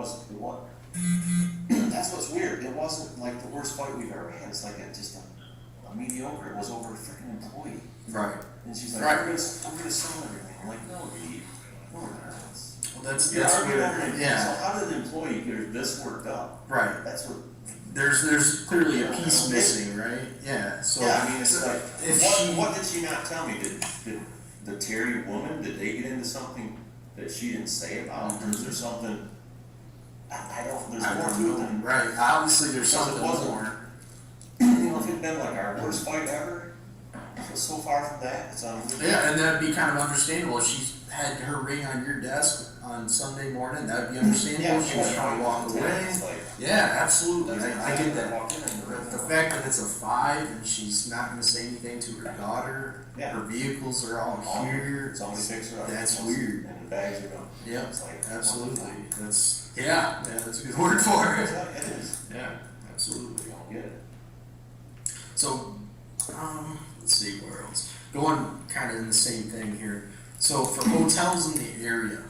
[SPEAKER 9] That's what's weird. It wasn't like the worst fight we've ever had. It's like just a mediocre. It was over a freaking employee.
[SPEAKER 10] Right.
[SPEAKER 9] And she's like,
[SPEAKER 10] Right.
[SPEAKER 9] we're gonna sell everything. I'm like, no, Dee. No, we're not.
[SPEAKER 10] Well, that's
[SPEAKER 9] You're arguing
[SPEAKER 10] where,
[SPEAKER 9] over it.
[SPEAKER 10] yeah,
[SPEAKER 9] So how did the employee get this worked up?
[SPEAKER 10] right.
[SPEAKER 9] That's what.
[SPEAKER 10] There's clearly a piece missing, right? Yeah, so.
[SPEAKER 9] Yeah, I mean, it's like,
[SPEAKER 10] if
[SPEAKER 9] what did she not tell me? Did the Terry woman, did they get into something that she didn't say about it? Or is there something, I don't, there's
[SPEAKER 10] I
[SPEAKER 9] more
[SPEAKER 10] don't
[SPEAKER 9] to it
[SPEAKER 10] know,
[SPEAKER 9] than.
[SPEAKER 10] right, obviously there's
[SPEAKER 9] Because
[SPEAKER 10] something
[SPEAKER 9] it wasn't-
[SPEAKER 10] more.
[SPEAKER 9] You know, if it'd been like our worst fight ever, it's so far from that, it's
[SPEAKER 10] Yeah, and that'd be kind of understandable. If she had her ring on your desk on Sunday morning, that'd be understandable. If she was trying to walk away.
[SPEAKER 9] It's like,
[SPEAKER 10] Yeah, absolutely, I get that.
[SPEAKER 9] Walk in and the ring-
[SPEAKER 10] The fact that it's a 5 and she's not gonna say anything to her daughter,
[SPEAKER 9] Yeah.
[SPEAKER 10] her vehicles are all here.
[SPEAKER 9] Somebody picks her up.
[SPEAKER 10] That's weird.
[SPEAKER 9] And the bags are gone.
[SPEAKER 10] Yep,
[SPEAKER 9] It's like,
[SPEAKER 10] absolutely. That's, yeah, that's a good word for it.
[SPEAKER 9] Yeah, it is.
[SPEAKER 10] Yeah, absolutely.
[SPEAKER 9] We don't get it.
[SPEAKER 10] So, let's see, where else? Going kind of in the same thing here. So for hotels in the area,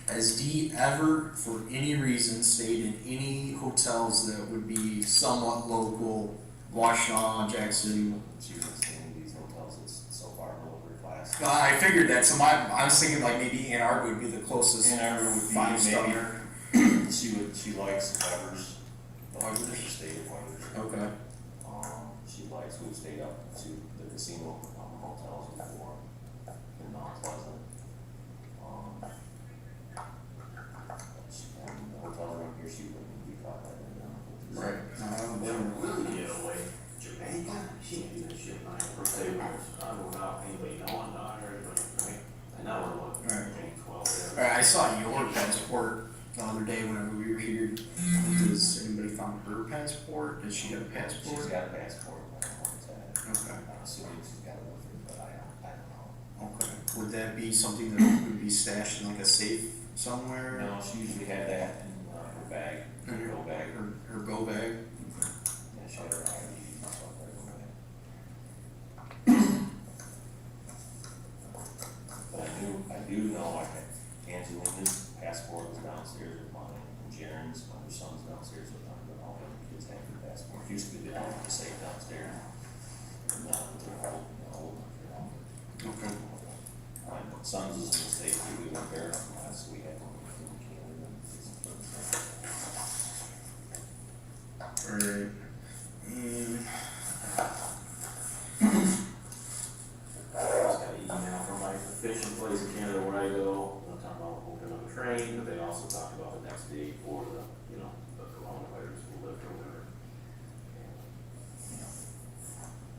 [SPEAKER 10] has Dee ever, for any reason, stayed in any hotels that would be somewhat local, Washtenaw, Jackson?
[SPEAKER 9] She was staying in these hotels, it's so far below her class.
[SPEAKER 10] I figured that, so I was thinking like maybe Ann Arbor would be the closest.
[SPEAKER 9] Ann Arbor would be
[SPEAKER 10] 5-star.
[SPEAKER 9] maybe, she likes Weber's, she stayed at Weber's.
[SPEAKER 10] Okay.
[SPEAKER 9] We've stayed up to the casino hotels before in Mount Pleasant. And the hotels around here, she wouldn't be caught that in them.
[SPEAKER 10] Right.
[SPEAKER 8] Really get away. Jamaica, she ain't even shit my first day was, I don't know about anybody knowing about her, right? I know what,
[SPEAKER 10] Right.
[SPEAKER 8] 12
[SPEAKER 10] Alright, I saw your passport the other day whenever we were here. Does anybody found her passport? Does she have a passport?
[SPEAKER 9] She's got a passport. I don't know what's at.
[SPEAKER 10] Okay.
[SPEAKER 9] I'm assuming she's got it with her, but I don't know.
[SPEAKER 10] Okay. Would that be something that would be stashed in like a safe somewhere?
[SPEAKER 9] No, she usually had that in her bag, her go bag.
[SPEAKER 10] Her go bag?
[SPEAKER 9] Yeah, she had her ID and stuff like that. But I do know, Angelina's passport was downstairs with mine, and Jaren's, my other son's downstairs with mine, but all the other kids have their passports. Used to be down at the safe downstairs. And now they're old.
[SPEAKER 10] Okay.
[SPEAKER 9] My son's is a mistake, we went there last week, I don't know if we can.
[SPEAKER 10] Alright.
[SPEAKER 8] I just got an email from my fishing place in Canada where I go, they're talking about opening up a train, but they also talked about the next day for the, the coronavirus will lift or whatever.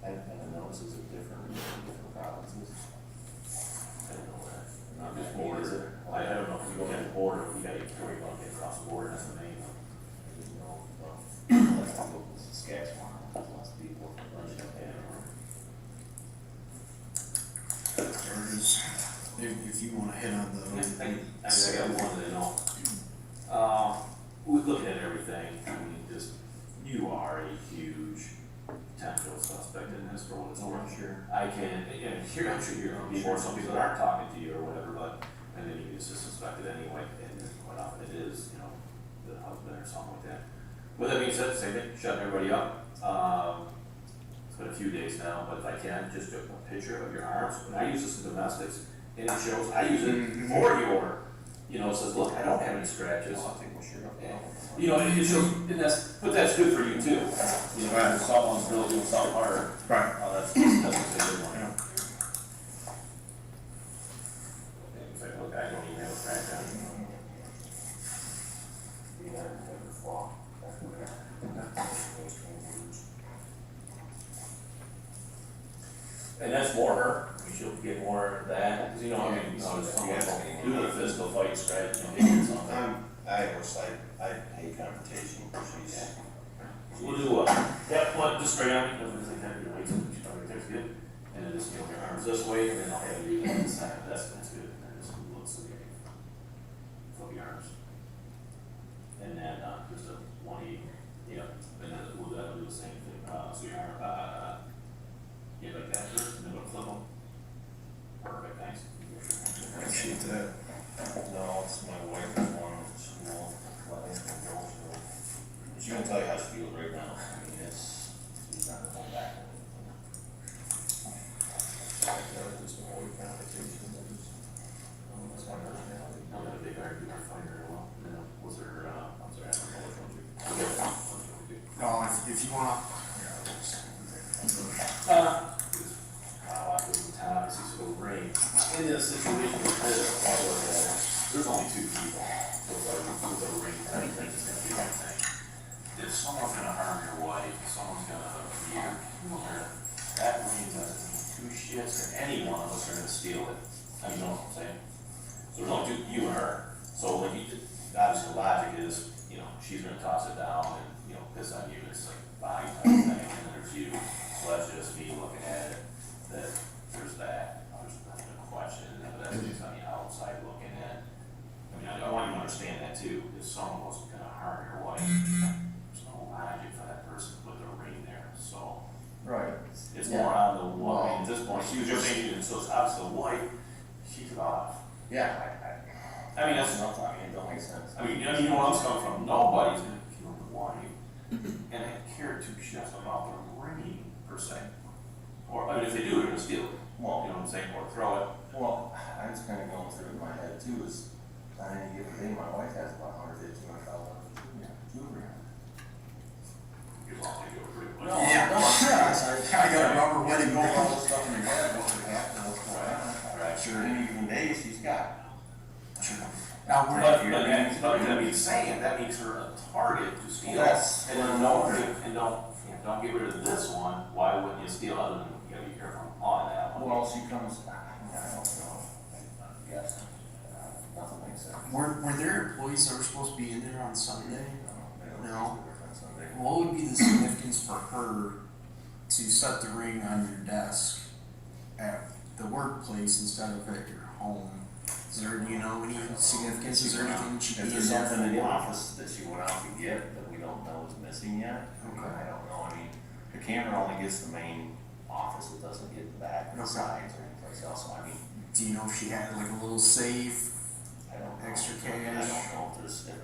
[SPEAKER 9] And notices are different in different provinces.
[SPEAKER 8] I didn't know that. Not just border. I don't know if you go to the border, you gotta worry about getting across the border, that's the main one.
[SPEAKER 9] You know, like I go to Saskatchewan, there's lots of people from Russia.
[SPEAKER 10] If you wanna hit on
[SPEAKER 8] I
[SPEAKER 10] the.
[SPEAKER 8] got one that I know. We look at everything, I mean, just, you are a huge potential suspect in this for what it's worth.
[SPEAKER 9] Sure.
[SPEAKER 8] I can, and here, I'm sure you're gonna be more, some people that aren't talking to you or whatever, but, and then you just suspect it anyway, and quite often it is, the husband or something like that. With that being said, same thing, shutting everybody up. It's been a few days now, but if I can, just a picture of your arms, and I use this in domestics, and it shows, I use it for your, it says, look, I don't have any scratches.
[SPEAKER 9] I'll take my shirt off.
[SPEAKER 8] And it shows, but that's good for you too. If someone's really doing something hard.
[SPEAKER 10] Right.
[SPEAKER 8] That's a good one.
[SPEAKER 10] Yeah.
[SPEAKER 8] In fact, look, I don't even have a crack on it. And that's more her, she'll get more of that, because someone do the physical fight, scratch, hit something.
[SPEAKER 9] I hate confrontation, she's.
[SPEAKER 8] We'll do just straight on me, doesn't think that, she probably takes good, and then just, your arms this way, and then I'll have you on the side, that's good, and then just looks at flip your arms. And then, just a 180, and then we'll do the same thing, so your arm, like that first, and then we'll flip them. Perfect, thanks.
[SPEAKER 10] Appreciate that.
[SPEAKER 9] No, it's my wife's one, she won't let anything go, she tell you how she feels right now. I mean, she's not going back. Just avoid confrontation. That's my personality. I'm not a big argument fighter at all. Was there, I'm sorry, I don't know which one to do.
[SPEAKER 10] Oh, if you wanna,
[SPEAKER 8] Obviously, so rain. In a situation like this, there's only two people. With a ring, I don't think it's gonna be one thing. If someone's gonna harm your wife, someone's gonna beat her, that ring doesn't mean two shits, and any one of us are gonna steal it. I mean, you know what I'm saying? So there's only two, you and her. So like, obviously the logic is, she's gonna toss it down and, piss on you, it's like body type thing, and then there's you. So that's just me looking at it, that there's that, there's nothing to question, but that's just on the outside looking in. I mean, I want you to understand that too, if someone was gonna harm your wife, there's no logic for that person to put their ring there, so.
[SPEAKER 9] Right.
[SPEAKER 8] It's more on the woman, at this point, she was just saying, so it's obviously the wife, she's off.
[SPEAKER 9] Yeah,
[SPEAKER 8] I mean, that's,
[SPEAKER 9] I mean, it don't make sense.
[SPEAKER 8] I mean, you know where I'm coming from, nobody's gonna kill the wife, and I care two shits about the ring, per se. Or, I mean, if they do, they're gonna steal it,
[SPEAKER 9] Well,
[SPEAKER 8] you know what I'm saying, or throw it.
[SPEAKER 9] Well, I was kind of going through in my head too, is on any given day, my wife has about $150,000 jewelry on.
[SPEAKER 8] You're all gonna go pretty much.
[SPEAKER 10] Yeah.
[SPEAKER 9] No, I'm serious.
[SPEAKER 10] I got a rubber wedding
[SPEAKER 9] Go
[SPEAKER 10] ring.
[SPEAKER 9] all this stuff in your head, what's gonna happen, what's going on.
[SPEAKER 8] Right.
[SPEAKER 9] Sure, any given day, she's got.
[SPEAKER 10] Now, we're,
[SPEAKER 8] But that means saying, that makes her a target to steal.
[SPEAKER 9] Yes.
[SPEAKER 8] And then don't get rid of this one, why wouldn't you steal other than, you gotta be careful on that one.
[SPEAKER 9] Well, she comes, I don't know, yes, nothing makes sense.
[SPEAKER 10] were there employees that were supposed to be in there on Sunday?
[SPEAKER 9] They don't
[SPEAKER 10] No.
[SPEAKER 9] do it on Sunday.
[SPEAKER 10] What would be the significance for her to set the ring on your desk at the workplace instead of at your home? Is there, any significance? Is there anything she
[SPEAKER 9] If
[SPEAKER 10] be
[SPEAKER 9] there's
[SPEAKER 10] in there
[SPEAKER 9] something in the
[SPEAKER 10] for?
[SPEAKER 9] office that she went out to get that we don't know is missing yet,
[SPEAKER 10] Okay.
[SPEAKER 9] I don't know, I mean, the camera only gets the main office, it doesn't get the back and the
[SPEAKER 10] Okay.
[SPEAKER 9] sides or anyplace else, so I mean,
[SPEAKER 10] Do you know if she had like a little safe?
[SPEAKER 9] I don't know.
[SPEAKER 10] Extra
[SPEAKER 9] I don't
[SPEAKER 10] cash.
[SPEAKER 9] know I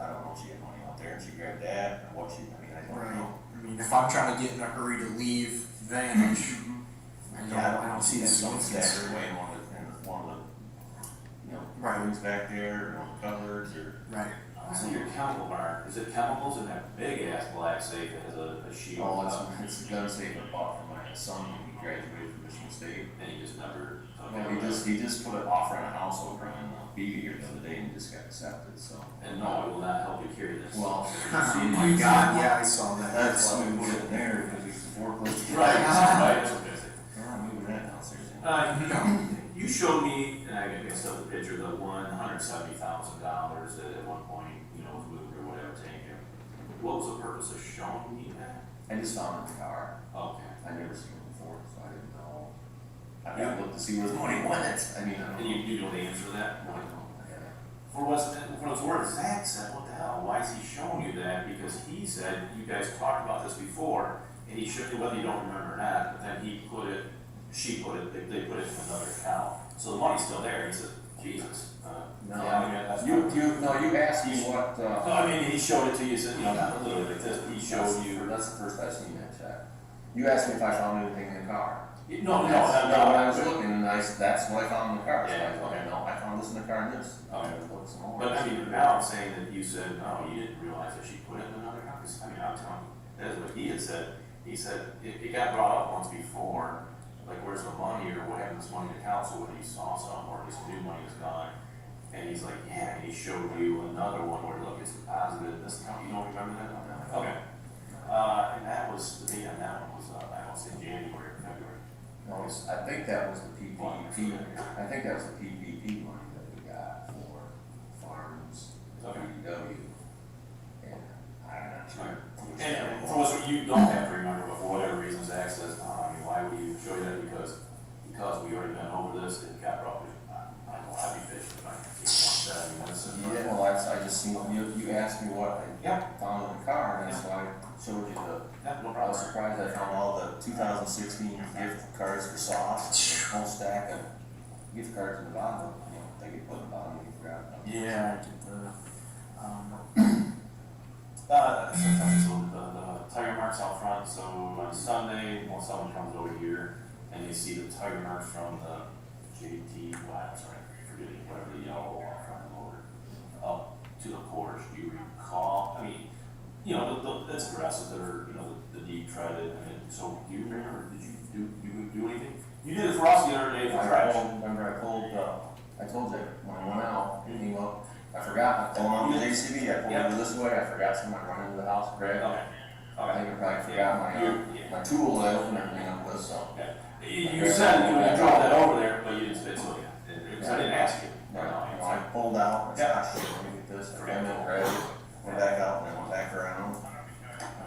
[SPEAKER 9] don't know if she had money out there and she grabbed that, or what she, I mean, I don't
[SPEAKER 10] Right.
[SPEAKER 9] know.
[SPEAKER 10] I mean, if I'm trying to get in a hurry to leave Vantage, I don't see the
[SPEAKER 9] Some
[SPEAKER 10] significance.
[SPEAKER 9] staggered away in one of the,
[SPEAKER 10] Right.
[SPEAKER 9] rooms back there, cupboards, or.
[SPEAKER 10] Right.
[SPEAKER 8] So your chemical bar, is it chemicals in that big ass black safe that has a shield?
[SPEAKER 9] Oh, it's a gun safe I bought for my son when he graduated from Michigan State.
[SPEAKER 8] And he just never.
[SPEAKER 9] Well, he just put an offer on a house over in Beebe here the other day and just got accepted, so.
[SPEAKER 8] And no, it will not help you carry this.
[SPEAKER 9] Well,
[SPEAKER 10] Oh my God, yeah, I saw that.
[SPEAKER 9] that's why we put it in there, because it's the forklift.
[SPEAKER 8] Right, right, that's what I'm saying.
[SPEAKER 9] Yeah, I'm moving that downstairs.
[SPEAKER 8] You showed me, and I guess up the picture, the $170,000 that at one point, was moved or whatever, taken. What was the purpose of showing me that?
[SPEAKER 9] I just found it in the car.
[SPEAKER 8] Okay.
[SPEAKER 9] I'd never seen it before, so I didn't know. I gotta look to see where the money went, I mean, I don't
[SPEAKER 8] And
[SPEAKER 9] know.
[SPEAKER 8] you know the answer to that? Why not?
[SPEAKER 9] Yeah.
[SPEAKER 8] For what's worth, Zach said, what the hell, why is he showing you that? Because he said, you guys talked about this before, and he showed you, whether you don't remember or not, but then she put it, they put it in another account. So the money's still there, he said, Jesus.
[SPEAKER 9] No,
[SPEAKER 8] Yeah, I mean, that's
[SPEAKER 9] you asked me what,
[SPEAKER 8] No, I mean, he showed it to you, he said, not literally like this, but he showed you.
[SPEAKER 9] that's the first I've seen that check. You asked me if I found anything in the car.
[SPEAKER 8] No,
[SPEAKER 9] When I was looking, and that's what I found in the car, so
[SPEAKER 8] Yeah,
[SPEAKER 9] I thought,
[SPEAKER 8] okay.
[SPEAKER 9] no, I found this in the car and this.
[SPEAKER 8] Okay.
[SPEAKER 9] I looked some more.
[SPEAKER 8] But I mean, now I'm saying that you said, no, you didn't realize that she put it in another account, 'cause, I mean, I'm telling you, that's what he had said. He said, it got brought up once before, like, where's the money, or what happened to this money in the council, when he saw some, or his new money is gone. And he's like, yeah, and he showed you another one where, look, it's deposited in this account, you don't remember that? Okay. And that was, the date on that one was, I don't say January or February.
[SPEAKER 9] No, I think that was the PPP, I think that was the PPP money that we got for farms, WW. And I'm not sure.
[SPEAKER 8] And for what you don't have to remember, but for whatever reason, Zach says, I mean, why would you show you that? Because we already been over this, and got brought up. I know I'd be fishing if I want that, I mean, that's.
[SPEAKER 9] Yeah, well, I just seen, you asked me what
[SPEAKER 8] Yeah.
[SPEAKER 9] I found in the car, and that's why I showed you the,
[SPEAKER 8] Yeah, no
[SPEAKER 9] I was
[SPEAKER 8] problem.
[SPEAKER 9] surprised I found all the 2016 gift cards for sauce, a whole stack of gift cards in the bottom, they get put in the bottom, you can grab them.
[SPEAKER 10] Yeah, I get the,
[SPEAKER 8] Sometimes, so the tire marks out front, so on Sunday, when someone comes over here and they see the tire marks from the JT, well, I'm sorry, forgetting whatever the yellow out front of the motor, up to the porch, do you recall, I mean, you know, that's aggressive, that are, you know, the deep treaded, and so do you remember, did you do anything? You did it for us the other day for trash.
[SPEAKER 9] Remember I told you, when I went out, he came up, I forgot, I told him on the JCB, I pulled over this way, I forgot someone running into the house, Greg.
[SPEAKER 8] Okay.
[SPEAKER 9] I think I probably forgot my tool that I opened everything up with, so.
[SPEAKER 8] Yeah. You said you dropped that over there, but you didn't say so, yeah, because I didn't ask you.
[SPEAKER 9] Right, you know, I pulled out, I said, ah, shit, let me get this, I got it ready, went back out, and then went back around. I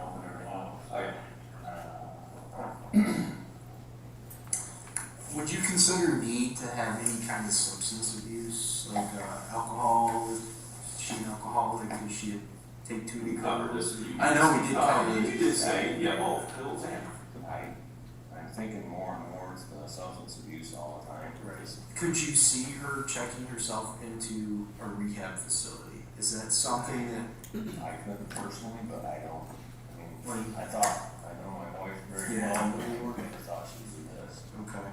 [SPEAKER 9] opened everything up.
[SPEAKER 8] Okay.
[SPEAKER 10] Would you consider me to have any kind of substance abuse, like alcohol? Is she an alcoholic? Does she take two
[SPEAKER 8] We
[SPEAKER 10] to
[SPEAKER 8] covered this.
[SPEAKER 10] I know we did cover it.
[SPEAKER 8] You did say, yeah, both, pills and.
[SPEAKER 9] I'm thinking more and more it's the substance abuse all the time.
[SPEAKER 10] Right. Could you see her checking herself into a rehab facility? Is that something that?
[SPEAKER 9] I couldn't personally, but I don't, I mean,
[SPEAKER 10] Like-
[SPEAKER 9] I know my wife very
[SPEAKER 10] Yeah.
[SPEAKER 9] well, but I never thought she'd do this.
[SPEAKER 10] Okay.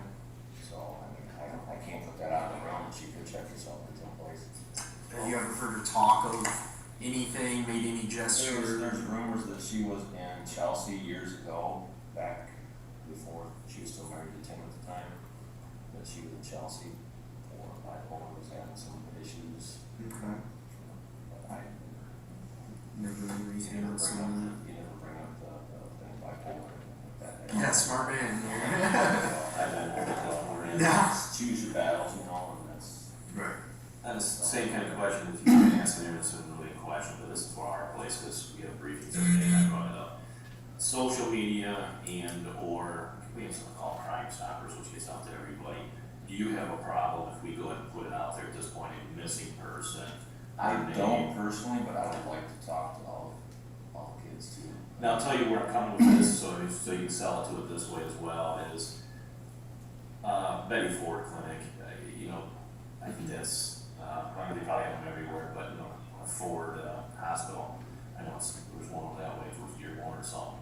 [SPEAKER 9] So, I mean, I can't put that out in the realm that she could check herself in some place.
[SPEAKER 10] Have you ever heard her talk of anything, made any gestures?
[SPEAKER 9] There's rumors that she was in Chelsea years ago, back before she was still married to Tim at the time, that she was in Chelsea for bipolar, was having some issues.
[SPEAKER 10] Okay.
[SPEAKER 9] But I
[SPEAKER 10] Never really
[SPEAKER 9] you never
[SPEAKER 10] seen
[SPEAKER 9] bring
[SPEAKER 10] that.
[SPEAKER 9] up, you never bring up the thing bipolar.
[SPEAKER 10] Yeah, smart man.
[SPEAKER 8] I've been over that.
[SPEAKER 10] Yeah.
[SPEAKER 8] Choose your battles, you know, and that's.
[SPEAKER 10] Right.
[SPEAKER 8] And it's the same kind of question that you've been asking him, it's a really a question, but this is for our place, because we have briefings every day, and I brought it up. Social media and or, we have something called Crime Stoppers, which gets out to everybody. Do you have a problem if we go ahead and put it out there at this point, a missing person?
[SPEAKER 9] I
[SPEAKER 8] their
[SPEAKER 9] don't
[SPEAKER 8] name?
[SPEAKER 9] personally, but I would like to talk to all the kids too.
[SPEAKER 8] Now, I'll tell you where I'm coming with this, so you can sell it to it this way as well, is, Betty Ford Clinic, you know, I think that's, I mean, they probably have them everywhere, but, you know, Ford, Hospital, I know there's one over that way towards Dee Warner or something.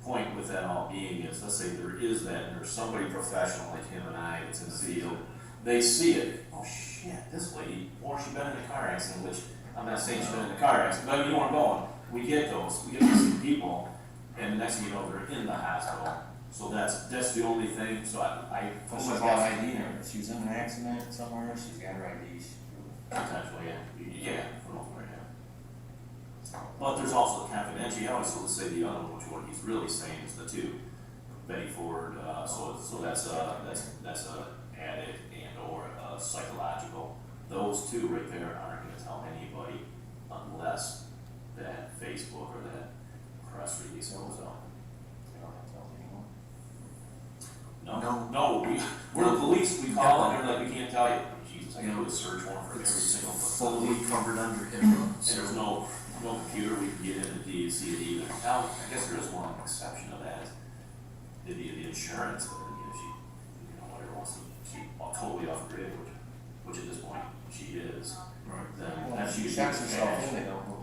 [SPEAKER 8] Point with that all being is, let's say there is that, and there's somebody professional like him and I that's in the field, they see it, oh shit, this lady, or she been in a car accident, which, I'm not saying she's been in a car accident, but you know where I'm going. We get these people, and the next thing you know, they're in the hospital. So that's the only thing, so I.
[SPEAKER 9] She's got ID number, if she's in an accident somewhere, she's got her ID.
[SPEAKER 8] Potentially, yeah, for the most part, yeah. But there's also the confidentiality, so let's say the other one, which what he's really saying is the two, Betty Ford, so that's a addict and or psychological. Those two right there aren't gonna tell anybody unless that Facebook or that press release goes out.
[SPEAKER 9] They don't have to tell anyone.
[SPEAKER 8] No, we're the police, we call them, they're like, we can't tell you. Jesus, I gotta do a search warrant for every
[SPEAKER 10] It's
[SPEAKER 8] single.
[SPEAKER 10] fully covered under HIPAA.
[SPEAKER 8] And there's no computer we can get in to see it either. Now, I guess there is one exception to that. The insurance, but you know, she, whatever wants to, she totally off grid, which at this point she is.
[SPEAKER 10] Right.
[SPEAKER 8] Then
[SPEAKER 9] Well,
[SPEAKER 8] that's
[SPEAKER 9] if she
[SPEAKER 8] usually
[SPEAKER 9] checks
[SPEAKER 8] the
[SPEAKER 9] herself
[SPEAKER 8] cash.
[SPEAKER 9] in,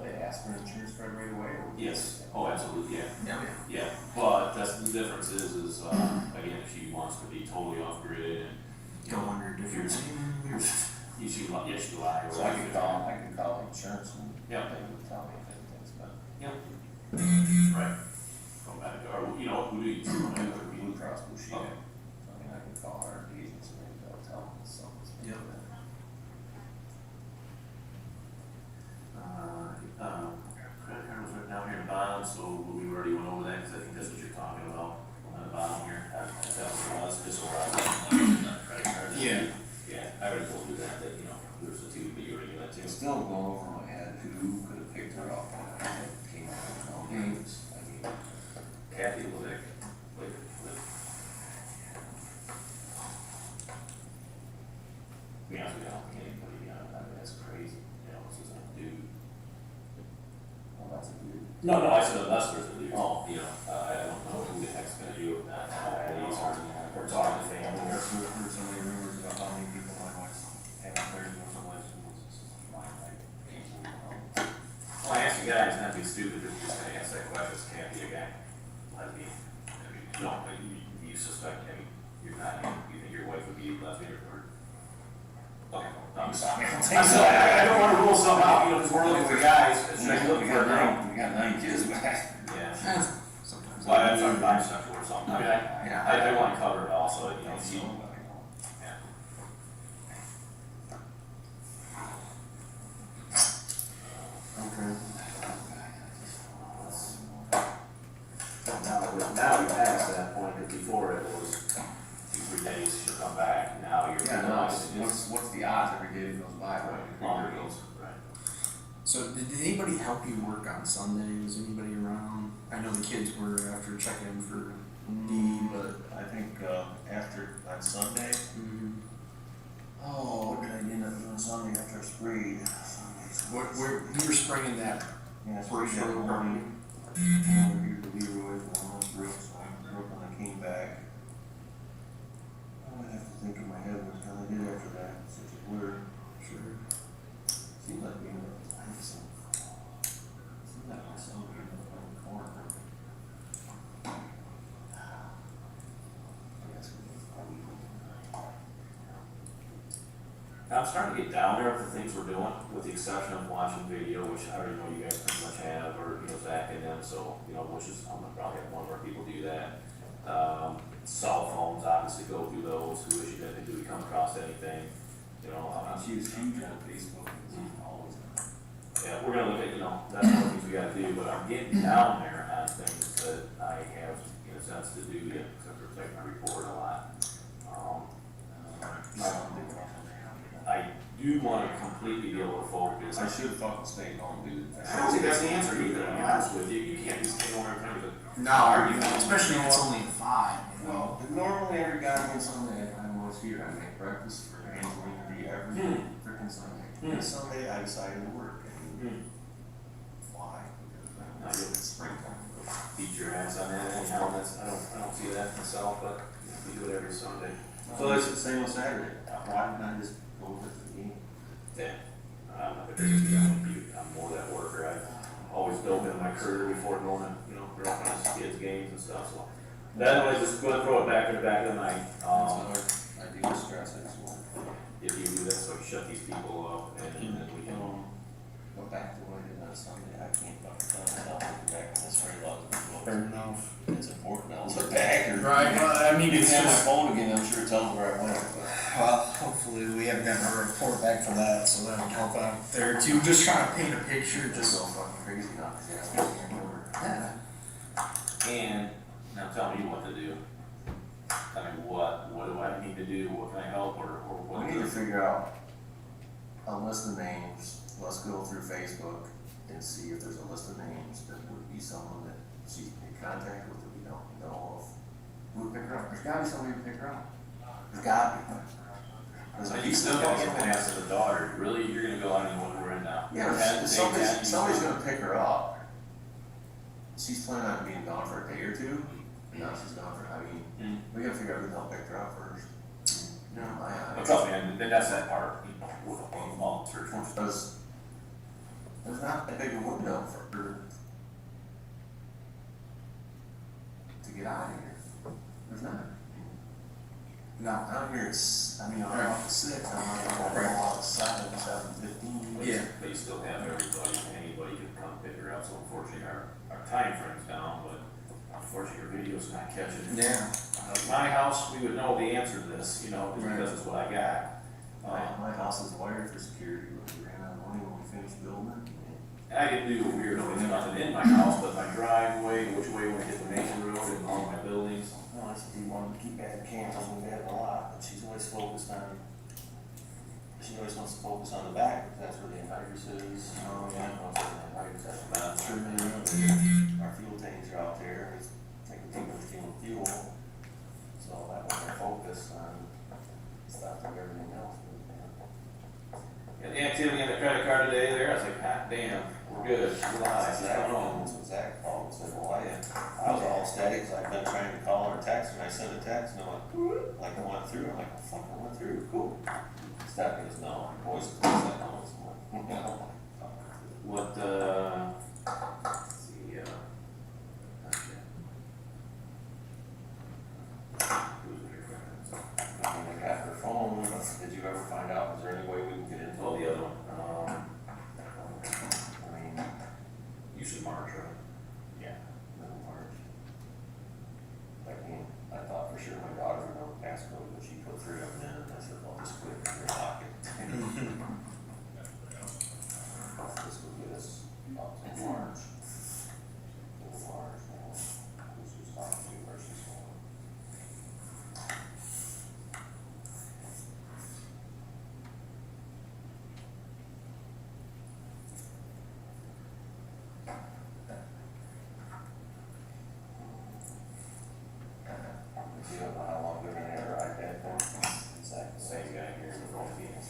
[SPEAKER 9] they ask for insurance card right away, or?
[SPEAKER 8] Yes, oh, absolutely, yeah.
[SPEAKER 10] Yeah,
[SPEAKER 8] Yeah, but that's the difference is, again, if she wants to be totally off grid and.
[SPEAKER 10] Go under different.
[SPEAKER 8] You should, yeah, she lie.
[SPEAKER 9] So I can call the insurance and
[SPEAKER 8] Yeah.
[SPEAKER 9] they would tell me if anything's, but.
[SPEAKER 8] Yep. Right. Go back, or, who do you?
[SPEAKER 9] Blue Cross Blue Shield.
[SPEAKER 8] Okay.
[SPEAKER 9] I mean, I can call our agents and maybe they'll tell me something.
[SPEAKER 10] Yep.
[SPEAKER 8] Credit card was written down here in the bottom, so we already went over that, because I think that's what you're talking about on the bottom here. That was just so credit card.
[SPEAKER 10] Yeah.
[SPEAKER 8] Yeah, I already told you that, there's the two, but you already knew that too.
[SPEAKER 9] It's still going over my head, who could have picked her up on that came out of no games, I mean.
[SPEAKER 8] Kathy was like, be honest with you, I don't think anybody, I mean, that's crazy, this is a dude.
[SPEAKER 9] Well, that's a dude.
[SPEAKER 8] No, I said unless there's a dude, I don't know who the heck's gonna do with that, or talking to family,
[SPEAKER 9] I've heard so many rumors about how many people my wife's having affairs with, so I can't.
[SPEAKER 8] Well, I asked you guys not to be stupid, if No, you suspect him, you're not, you think your wife would be lesbian or? Okay, I'm sorry. I don't wanna rule something out, you know, because we're looking for guys, it's like looking for a girl.
[SPEAKER 9] We got 9 kids back.
[SPEAKER 8] Yeah.
[SPEAKER 9] Sometimes.
[SPEAKER 8] Well, that's our bisexual or something, I mean, I wanna cover it also, you know, see. Yeah.
[SPEAKER 9] Okay.
[SPEAKER 8] Now we passed that point, because before it was 2-3 days, she'll come back, now you're.
[SPEAKER 9] Yeah, no, what's the odds every day that goes by?
[SPEAKER 8] Longer goes, right.
[SPEAKER 10] So did anybody help you work on Sunday? Was anybody around? I know the kids were after checking for Dee, but.
[SPEAKER 9] I think, after, on Sunday, oh, what did I end up doing Sunday after I sprayed?
[SPEAKER 10] Where you were spraying that?
[SPEAKER 9] Yeah, I
[SPEAKER 10] First
[SPEAKER 9] sprayed that
[SPEAKER 10] row.
[SPEAKER 9] morning. Here to Leroy, almost broke, so I broke when I came back. I have to think in my head what the hell I did after that, such a blur.
[SPEAKER 10] Sure.
[SPEAKER 9] Seemed like we ended up, I had some, seemed like my son was in the corner. I guess we was probably.
[SPEAKER 8] I'm starting to get down there with the things we're doing, with the exception of watching video, which I already know you guys pretty much have, or, you know, Zach and them, so, you know, which is, I'm gonna probably have one of our people do that. Cell phones, obviously go through those, who is you, do we come across anything, you know,
[SPEAKER 9] She was huge on Facebook, always.
[SPEAKER 8] yeah, we're gonna look at, you know, that's one of the things we gotta do, but I'm getting down there on things that I have, in a sense, to do yet, except for taking my report a lot. I do wanna completely be able to focus.
[SPEAKER 9] I should fucking stay home, dude.
[SPEAKER 8] I don't think that's the answer either, to be honest with you, you can't just stay home every time,
[SPEAKER 10] No, especially if it's only 5.
[SPEAKER 9] Well, normally every goddamn Sunday I'm always here. I make breakfast for Angelina Dee every freaking Sunday. This Sunday I decided to work. And why? Because it's springtime.
[SPEAKER 8] beat your ass on that anyhow, that's, I don't see that myself, but we do it every Sunday.
[SPEAKER 9] So it's the same on Saturday. Why didn't I just go with the game?
[SPEAKER 8] Yeah, I'm not the biggest guy with you, I'm more that worker, I always built in my career before going to, you know, growing up on kids' games and stuff, so. That was just gonna throw it back in the back of the night,
[SPEAKER 9] I do stress it. So
[SPEAKER 8] if you do that, so you shut these people up, and then we can.
[SPEAKER 9] go back to what I did on Sunday. I can't fucking tell myself to go back in this very long.
[SPEAKER 10] Fair enough.
[SPEAKER 9] It's important. I was a back or.
[SPEAKER 10] Right, well, I mean,
[SPEAKER 9] You
[SPEAKER 10] it's
[SPEAKER 9] can have my
[SPEAKER 10] just,
[SPEAKER 9] phone again. I'm sure it tells me where I went. But.
[SPEAKER 10] well, hopefully we haven't gotten a report back from that, so that would help out there too. Just trying to paint a picture,
[SPEAKER 9] Just
[SPEAKER 10] just.
[SPEAKER 9] so fucking crazy now. Yeah, I can't remember.
[SPEAKER 10] Yeah.
[SPEAKER 8] And now tell me what to do. I mean, what do I need to do? What can I help or what?
[SPEAKER 9] We need to figure out a list of names. Let's go through Facebook and see if there's a list of names that would be someone that she's in contact with that we don't know of. Who would pick her up? There's gotta be somebody to pick her up. There's gotta be.
[SPEAKER 8] So you still gotta get past the daughter. Really, you're gonna go out and what we're in now?
[SPEAKER 9] Yeah, but somebody's gonna pick her up. She's planning on being gone for a day or two. Now she's gone for, I mean, we gotta figure out who the hell picked her up first. You know, my
[SPEAKER 8] But trust me, and that's that part. With a long search warrant.
[SPEAKER 9] Because there's not that big a window for her to get out of here. There's not.
[SPEAKER 10] No.
[SPEAKER 9] Out here it's, I mean, I'm off at 6, I'm like, outside at 7:15.
[SPEAKER 10] Yeah.
[SPEAKER 8] But you still have anybody can come pick her up, so unfortunately our time frame's down, but unfortunately your video's not catching it.
[SPEAKER 10] Yeah.
[SPEAKER 8] My house, we would know the answer to this, you know, just because it's what I got.
[SPEAKER 9] My house is wired for security, we ran out of money when we finished building it.
[SPEAKER 8] I didn't do a weird, there's nothing in my house, but my driveway, which way when I hit the main road and all my buildings.
[SPEAKER 9] No, I said, we wanted to keep adding cameras when we had a lot, but she's always focused on, she always wants to focus on the back, because that's where the anhydrous is. Oh, yeah. That's true. Our fuel tanks are out there, we take too much fuel, so that was our focus on stuff like everything else.
[SPEAKER 8] And the activity on the credit card today there, I was like, hot damn, we're good, we're live, what's going on?
[SPEAKER 9] That's what Zach called and said, well, I was all static, because I've been trying to call her text, and I sent a text, and I went, like I went through, I'm like, oh, fuck, I went through, cool. Stephanie goes, no, voice is that knows.
[SPEAKER 8] What, let's see, okay.
[SPEAKER 9] You don't know how long they're gonna have their iPad for? Exactly. Same guy here in the phone meetings.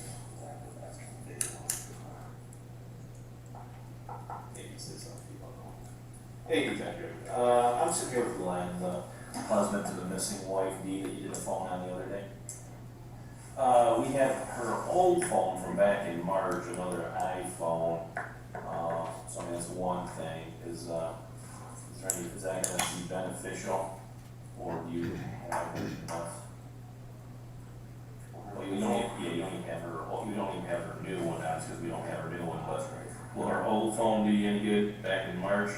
[SPEAKER 9] Maybe say something about that. Hey, Detective, I'm sitting here with Glenn, the husband to the missing wife, Dee, that you did a phone on the other day. We have her old phone from back in March, another iPhone. So I mean, that's one thing. Is that gonna be beneficial? Or do you have enough? Well, you don't even have her new one now, because we don't have her new one, but will her old phone do you any good back in March?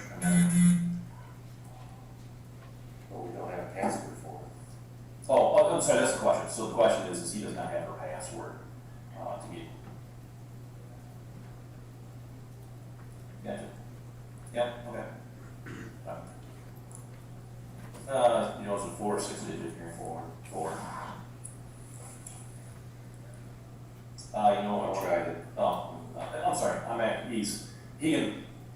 [SPEAKER 9] Well, we don't have a password for it. Oh, I'm sorry, that's the question. So the question is he does not have her password, to get. Gotcha. Yep, okay. It's a 4 or 6 digit here. Four. I tried it. I'm sorry, he can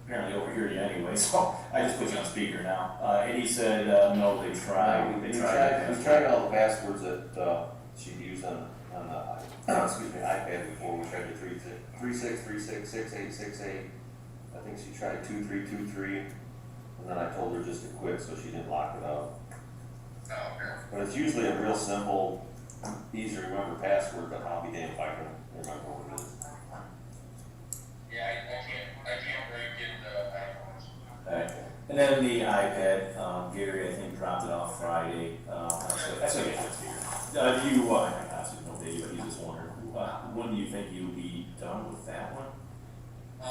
[SPEAKER 9] apparently overhear you anyway, so I just put you on speaker now. And he said, no, they tried. We tried all the passwords that, she'd used on the, iPad before. We tried the 36366868. I think she tried 2323, and then I told her just to quit so she didn't lock it up. But it's usually a real simple, easy to remember password, but I'll be damned if I can remember what it is.
[SPEAKER 11] Yeah, I can't really get the passwords.
[SPEAKER 8] Alright, and then the iPad, Gary, I think, dropped it off Friday. That's what I get here. Do you, I obviously no date, but he's just wondering, when do you think you'll be done with that one?
[SPEAKER 11] I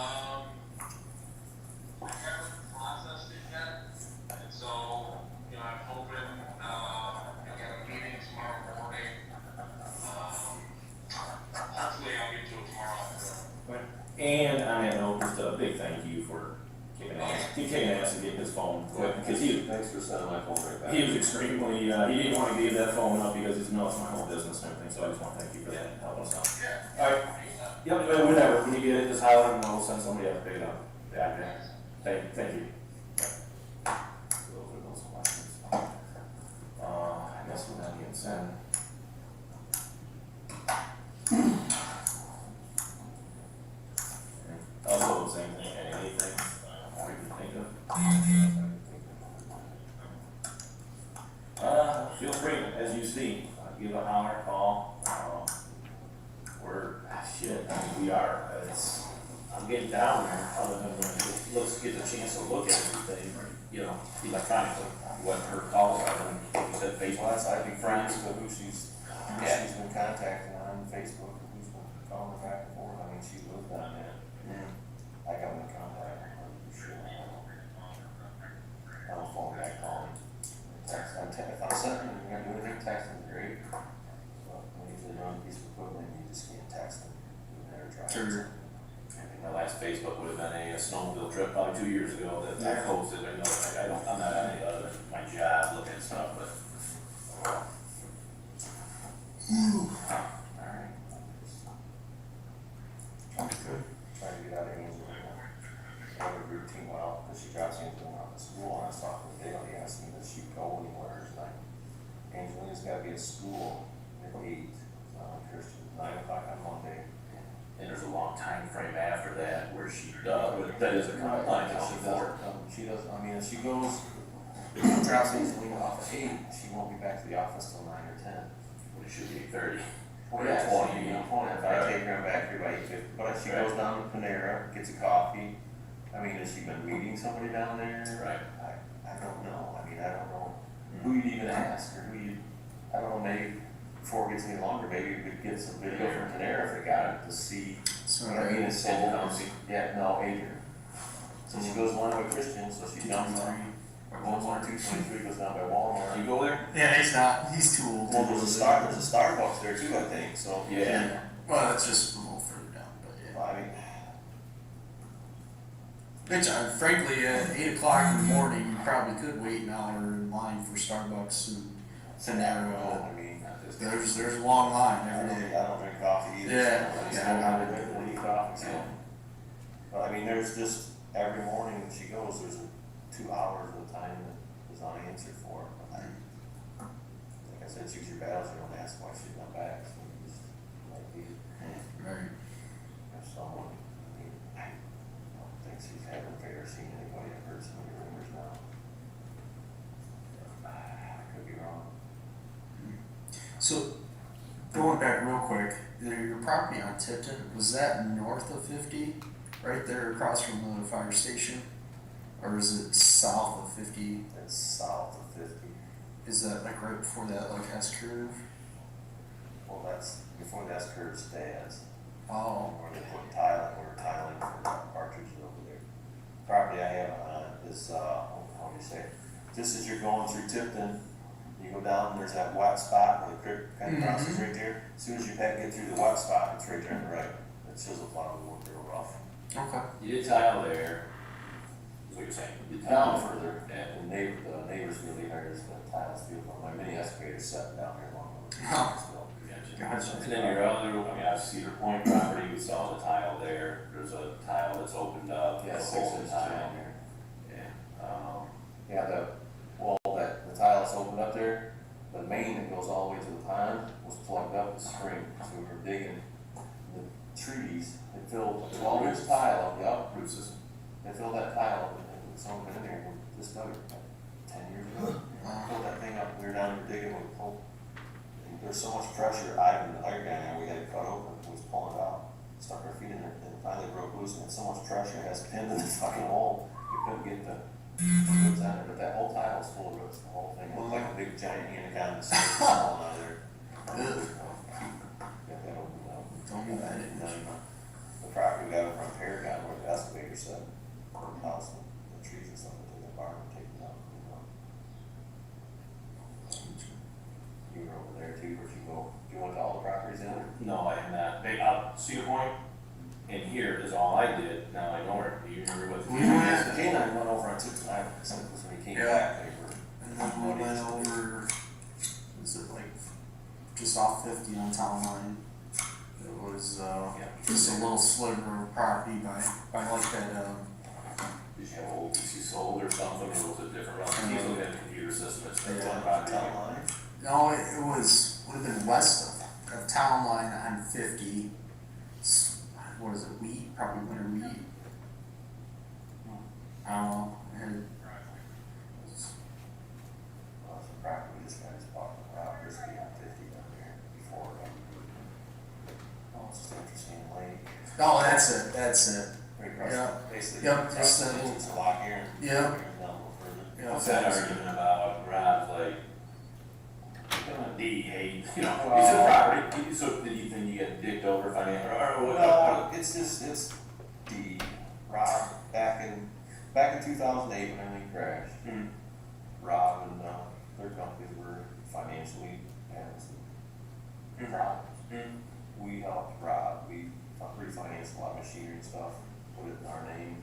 [SPEAKER 11] haven't processed it yet, and so, I'm hoping, I got a meeting tomorrow morning. Hopefully I'll get to it tomorrow.
[SPEAKER 8] And on that note, just a big thank you for kicking ass and getting his phone quick, because
[SPEAKER 9] Thanks for sending my phone right back.
[SPEAKER 8] he was extremely, he didn't want to give that phone up because it's no, it's my whole business and everything, so I just want to thank you for that and helping us out.
[SPEAKER 11] Yeah.
[SPEAKER 8] Alright, yep, whatever, when you get it, just holler and we'll send somebody else to pick it up. Yeah, thank you. Those are those questions. I guess we're not getting sent. Also, same thing, anything we can think of. Feel free, as you see, give a holler, call. We are. I'm getting down there, other than let's get a chance to look at everything, electronically. What her calls are, and you said Facebook.
[SPEAKER 9] I'd be friends with who she's been contacting on Facebook, who's been calling her back and forth. I mean, she lived down there. I got in contact with her, for sure. I'll phone back, call me. Text, if I'm sending, you're gonna do anything, texting is great. But when you usually run a piece of equipment, you just can't text them. You never try.
[SPEAKER 8] Sure. My last Facebook would have been a snowmobile trip probably 2 years ago that I posted. I'm not on any other my job looking at stuff, but. Alright. Good.
[SPEAKER 9] Trying to get out of Angel. Another routine, well, because she drops Angelina off at school, and I was talking to Dale, he asked me, does she go anywhere tonight? Angelina's gotta be at school at 8, Christian, 9 o'clock on Monday.
[SPEAKER 8] And there's a long time frame after that where she does, that is a complaint.
[SPEAKER 9] She does, I mean, if she goes, drops Angelina off at 8, she won't be back to the office till 9 or 10.
[SPEAKER 8] Well, it should be 8:30.
[SPEAKER 9] Well, yeah, 20, if I take her back here by 8:50, but if she goes down to Panera, gets a coffee, I mean, has she been meeting somebody down there?
[SPEAKER 8] Right.
[SPEAKER 9] I don't know, I don't know who you'd even ask, or I don't know, maybe before it gets any longer, maybe we could get some video from Panera if they got it to see. What I mean, it's so, yeah, no, Adrian. So she goes Lenawee Christian, so she jumps on 223, goes down by Walmart.
[SPEAKER 8] You go there?
[SPEAKER 10] Yeah, he's too old.
[SPEAKER 9] Well, there's a Starbucks there too, I think, so.
[SPEAKER 8] Yeah.
[SPEAKER 10] Well, that's just a little further down, but yeah.
[SPEAKER 9] I mean,
[SPEAKER 10] Which, frankly, at 8 o'clock in the morning, you probably could wait an hour in line for Starbucks and Panera.
[SPEAKER 9] I mean,
[SPEAKER 10] There's a long line every day.
[SPEAKER 9] I don't drink coffee either.
[SPEAKER 10] Yeah,
[SPEAKER 9] So I don't drink any coffee, so. But I mean, there's just, every morning when she goes, there's 2 hours of the time that is unanswered for. I said, choose your battles, you don't ask why she's not back, so you just, like,
[SPEAKER 10] Right.
[SPEAKER 9] if someone, I mean, I don't think she's had an affair, seen anybody, I've heard some of the rumors now. I could be wrong.
[SPEAKER 10] So, going back real quick, your property on Tipton, was that north of 50? Right there across from the fire station? Or is it south of 50?
[SPEAKER 9] It's south of 50.
[SPEAKER 10] Is that like right before that like S curve?
[SPEAKER 9] Well, that's before the S-curve stands.
[SPEAKER 10] Oh.
[SPEAKER 9] Where they put tiling, we're tiling for partridges over there. Property I have on is, how do you say it? Just as you're going through Tipton, you go down and there's that wet spot where the creek kind of crosses right there. As soon as you get through the wet spot, it's right there on the right. It chisels a lot of wood real rough.
[SPEAKER 10] Okay.
[SPEAKER 8] You did tile there, is what you're saying, you did
[SPEAKER 9] Down
[SPEAKER 8] tile
[SPEAKER 9] further,
[SPEAKER 8] and
[SPEAKER 9] and the neighbors really hurt us, but tiles field, my mini excavator's sitting down here along with the
[SPEAKER 10] Oh.
[SPEAKER 9] still.
[SPEAKER 10] Gotcha.
[SPEAKER 8] And then your other, I mean, I Cedar Point property, we saw the tile there, there's a tile that's opened up,
[SPEAKER 9] Yeah,
[SPEAKER 8] a
[SPEAKER 9] 6
[SPEAKER 8] hole in
[SPEAKER 9] inches
[SPEAKER 8] tile.
[SPEAKER 9] down here.
[SPEAKER 8] Yeah,
[SPEAKER 9] Yeah, the wall that, the tile that's opened up there, the main that goes all the way to the pond was plugged up with spring, so we were digging the trees, it filled a 12-inch tile, yup,
[SPEAKER 8] root system.
[SPEAKER 9] they filled that tile, and someone been in there, we just dug it like 10 years ago. Pulled that thing up, we were down there digging with a pole. And there's so much pressure, Ivan, the other guy now, we had it cut open, it was pulling it out, stuck our feet in there, and it finally broke loose, and it's so much pressure, it has pinned in the fucking hole, we couldn't get the roots out of it, but that whole tile was full of roots, the whole thing, it looked like a big giant anaconda snake falling out of there. Got that opened up.
[SPEAKER 10] Don't do that.
[SPEAKER 9] And then the property we got in front of Paragon, where the excavator said, house, and the trees and stuff, that the barn were taken out, you know. You were over there too, where'd you go? You went to all the properties in there?
[SPEAKER 8] No, I have not, they, Cedar Point, and here is all I did, now I know it, do you remember what?
[SPEAKER 10] We went-
[SPEAKER 9] The canine went over on Tipton Island, because it was when he came
[SPEAKER 10] Yeah.
[SPEAKER 9] back, they were.
[SPEAKER 10] And then we went over, was it like just off 50 on town line? It was just a little sliver of property by like that.
[SPEAKER 8] Did you have old PC sold or something, or was it different, he's looking at the computer system, it's
[SPEAKER 9] They
[SPEAKER 8] like
[SPEAKER 9] went
[SPEAKER 8] about
[SPEAKER 9] on town line.
[SPEAKER 10] No, it would have been west of town line on 50. What is it? Wheat, probably winter wheat. I don't know. And
[SPEAKER 9] Well, it's a property, this guy's bought the property, it's on 50 down there before. Oh, it's just an interesting lake.
[SPEAKER 10] oh, that's it. That's it.
[SPEAKER 9] Right across,
[SPEAKER 10] Yeah.
[SPEAKER 9] basically.
[SPEAKER 10] Yep,
[SPEAKER 9] across
[SPEAKER 10] just
[SPEAKER 9] the
[SPEAKER 10] that
[SPEAKER 9] ditch, it's a lock here. and
[SPEAKER 10] Yeah.
[SPEAKER 9] down a little further.
[SPEAKER 10] Yeah.
[SPEAKER 8] What's that argument about Rob's like, D, hey, you know,
[SPEAKER 9] Well-
[SPEAKER 8] it's your property, so did you think you get dicked over financially, or what?
[SPEAKER 9] No, it's just, it's the Rob, back in 2008 when everything crashed.
[SPEAKER 8] Hmm.
[SPEAKER 9] Rob and, their companies were financially having some problems.
[SPEAKER 8] Hmm.
[SPEAKER 9] We helped Rob, we refinanced a lot of machinery and stuff, put it in our name.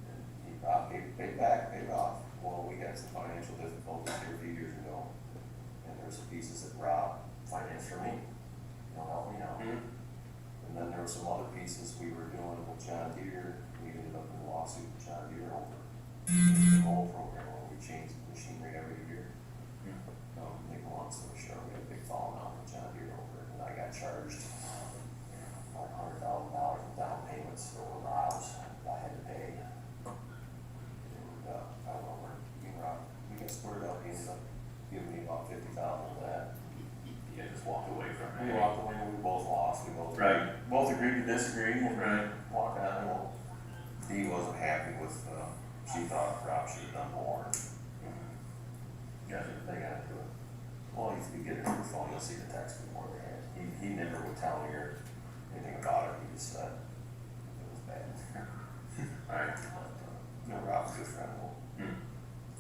[SPEAKER 9] And Rob paid it off. Well, we had some financial difficulties here a few years ago, and there's some pieces that Rob financed for me, help me out.
[SPEAKER 8] Hmm.
[SPEAKER 9] And then there were some other pieces we were doing with John Deere, we ended up in a lawsuit with John Deere over the whole program where we changed the machinery every year. Make a long story short, we had a big falling out with John Deere over it, and I got charged like $100,000 in down payments for Rob's I had to pay. And, I don't know where, we got squared up, he ended up giving me about 50,000 of that.
[SPEAKER 8] Yeah, just walked away from it.
[SPEAKER 9] We walked away, we both lost, we both.
[SPEAKER 8] Right.
[SPEAKER 9] Both agreed to disagree, and
[SPEAKER 8] Right.
[SPEAKER 9] walked out, well, Dee wasn't happy with, she thought Rob should have done more.
[SPEAKER 8] Gotcha.
[SPEAKER 9] They got into it. Well, if you get it on your phone, you'll see the text before they had. He never would tell me or anything about it, he just said it was bad.
[SPEAKER 8] Alright.
[SPEAKER 9] No, Rob's a good friend, well,
[SPEAKER 8] Hmm.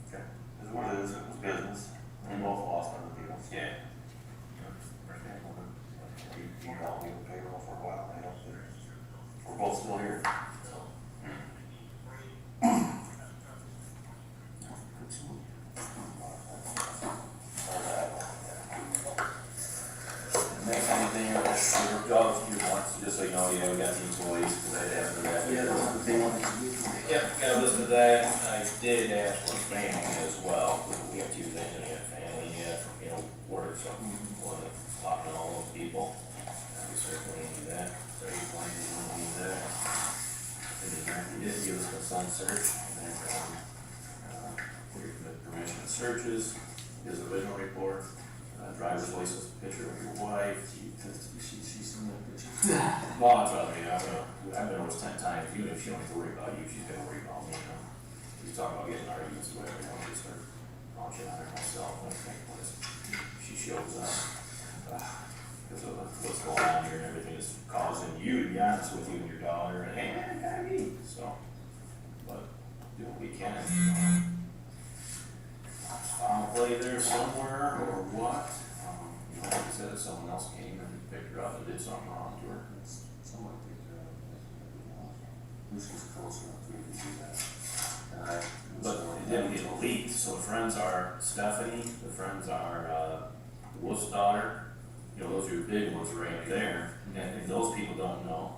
[SPEAKER 9] okay, it is what it is, it was business, we both lost on the deal.
[SPEAKER 8] Yeah.
[SPEAKER 9] He helped me with payroll for a while, I helped him. We're both still here, so.
[SPEAKER 8] Next anything or just jobs you want, just so you know, yeah, we got the employees, because I asked for that.
[SPEAKER 9] Yeah, that's what they wanted to do.
[SPEAKER 8] Yep, gotta listen to that. I did ask for family as well. We have two things in here, family, you know, search, and then, where you commit permission to searches, his original report, driver's license, picture of your wife, she's seen that picture. Well, that's what I mean, I've been almost 10 times, even if she don't have to worry about you, she's gonna worry about me, you know? She's talking about getting arguments, or whatever, you know, just start launching on her myself, and I think, when she shows up, because of what's going on here and everything is causing you, to be honest with you and your daughter, and hey, man, it gotta be, so, but do what we can. Foul play there somewhere, or what? You know, like I said, if someone else came and picked her up and did something wrong to her.
[SPEAKER 9] Someone picked her up, who's just close enough for you to see that. And
[SPEAKER 8] But it didn't get leaked, so the friends are Stephanie, the friends are, Wolf's daughter, you know, those are your big ones right there, and if those people don't know.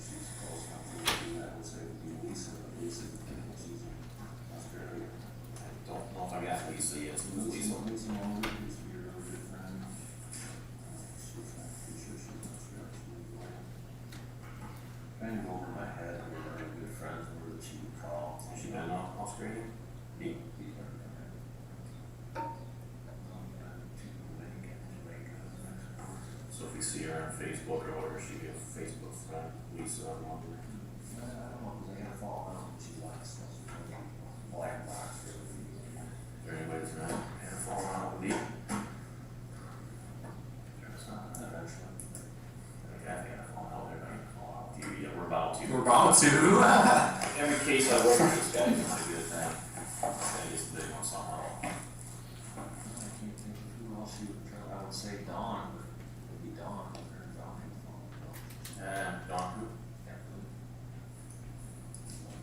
[SPEAKER 9] she's close enough for you to do that, I would say it would be Lisa, but Lisa, she's in Australia.
[SPEAKER 8] I don't know if I got Lisa yet, it's Lisa.
[SPEAKER 9] Lisa Mullen used to be a really good friend. She's not pretty sure she's in Australia, she's in kind of over my head, we were really good friends, and where she would call.
[SPEAKER 8] Has she been in Australia? Me. So if we see her on Facebook or whatever, she'd be a Facebook friend, Lisa, I wonder.
[SPEAKER 9] I don't know, because I gotta fall out, she likes those black box.
[SPEAKER 8] Is there anybody that's not had a falling out with you?
[SPEAKER 9] Eventually.
[SPEAKER 8] Kathy had a falling out, they're gonna fall out with you, yeah, we're about to.
[SPEAKER 10] We're about to.
[SPEAKER 8] Every case I work with this guy is a good thing. That is the big one somehow.
[SPEAKER 9] I can't think of who else she would try, I would say Dawn, but it'd be Dawn, or Dawn had fallen out.
[SPEAKER 8] And Don, who?
[SPEAKER 9] Yeah.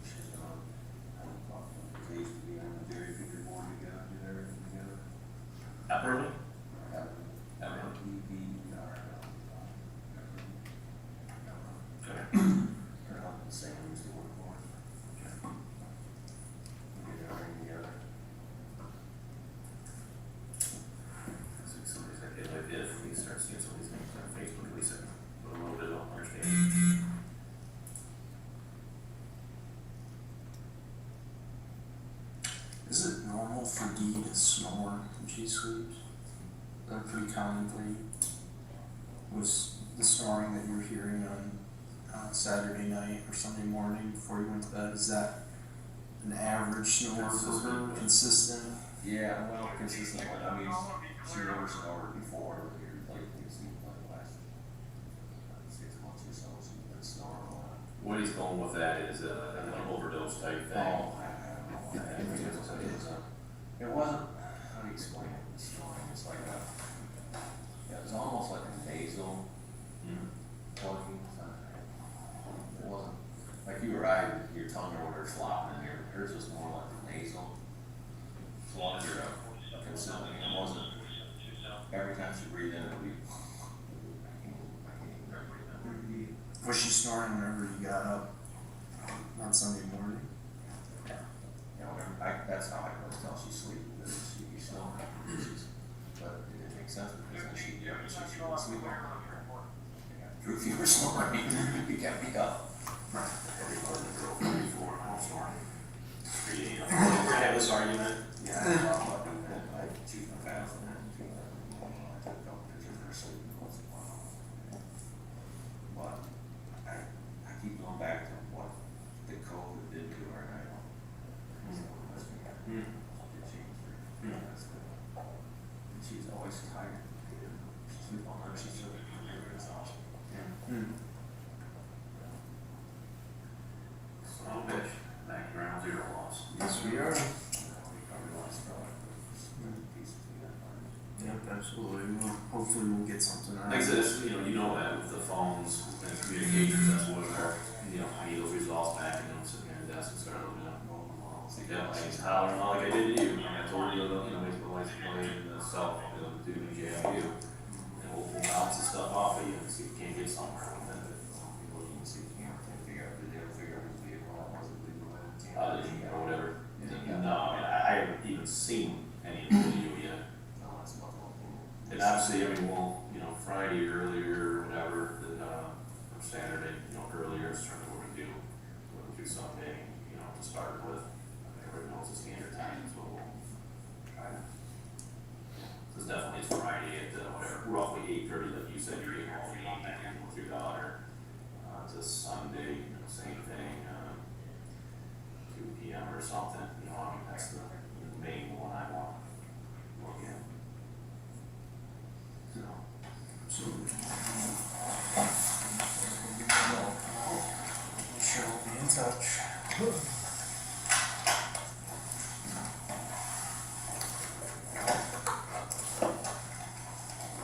[SPEAKER 9] She's on, I don't know, they used to be on the dairy figure board together, did everything together.
[SPEAKER 8] Epperly? Okay.
[SPEAKER 9] Or not the same, used to work for. We did everything together.
[SPEAKER 8] Somebody's like, if we start seeing some of these things on Facebook, at least a little bit of understanding.
[SPEAKER 10] Is it normal for Dee to snore when she sleeps? Is that a pretty common thing? Was the snoring that you were hearing on Saturday night or Sunday morning before you went to bed, is that an average snore for her, consistent?
[SPEAKER 9] Yeah, well, consistently, I mean, she never snored before, here lately, it seems like the last 6 months or so, she's been snoring a lot.
[SPEAKER 8] What he's going with that is an overdose type thing.
[SPEAKER 9] Oh, I don't know what that is. It wasn't, how do you explain it, the snoring, it's like a, yeah, it was almost like a nasal plugging, it wasn't, like you or I, your tongue or whatever flopping in there, hers was more like a nasal. As long as you're consistent, it wasn't, every time she breathed in, it would be, I can't even breathe.
[SPEAKER 10] Was she snoring whenever you got up on Sunday morning?
[SPEAKER 9] Yeah, you know, that's how I could tell she's sleeping, that she'd be snoring, but it didn't make sense, because then she'd get up and she wouldn't sleep. If you were snoring, you can't be up.
[SPEAKER 8] Every part of the girl, before, I'm snoring. You know, we're gonna have this argument.
[SPEAKER 9] Yeah, I thought about doing that, I cheat my fast and then do that. I took a couple pictures of her sleeping once in a while. But I keep going back to what the COVID did to her, and I don't. It changed her. That's good. And she's always tired. She's sleeping all night, she's really exhausted.
[SPEAKER 8] Son of a bitch, back ground zero loss.
[SPEAKER 10] Yes, we are.
[SPEAKER 9] We probably lost pieces of that.
[SPEAKER 10] Yep, absolutely. Well, hopefully we'll get something out of
[SPEAKER 8] Like I
[SPEAKER 10] it.
[SPEAKER 8] said, it's, you know that with the phones and communications, that's what we're, I need those results back, and I'm sitting there at the desk and start looking up. Yeah, I just hollering like I did to you, I told you, baseball license plate and stuff, do the JMU. And we'll bounce the stuff off of you and see if we can't get somewhere with it. Or whatever. No, I haven't even seen any video yet. And obviously, we'll, Friday earlier, or whatever,
[SPEAKER 9] or something, you know, I mean, that's the main one I want to look at. So.
[SPEAKER 10] Sure, we'll be in touch.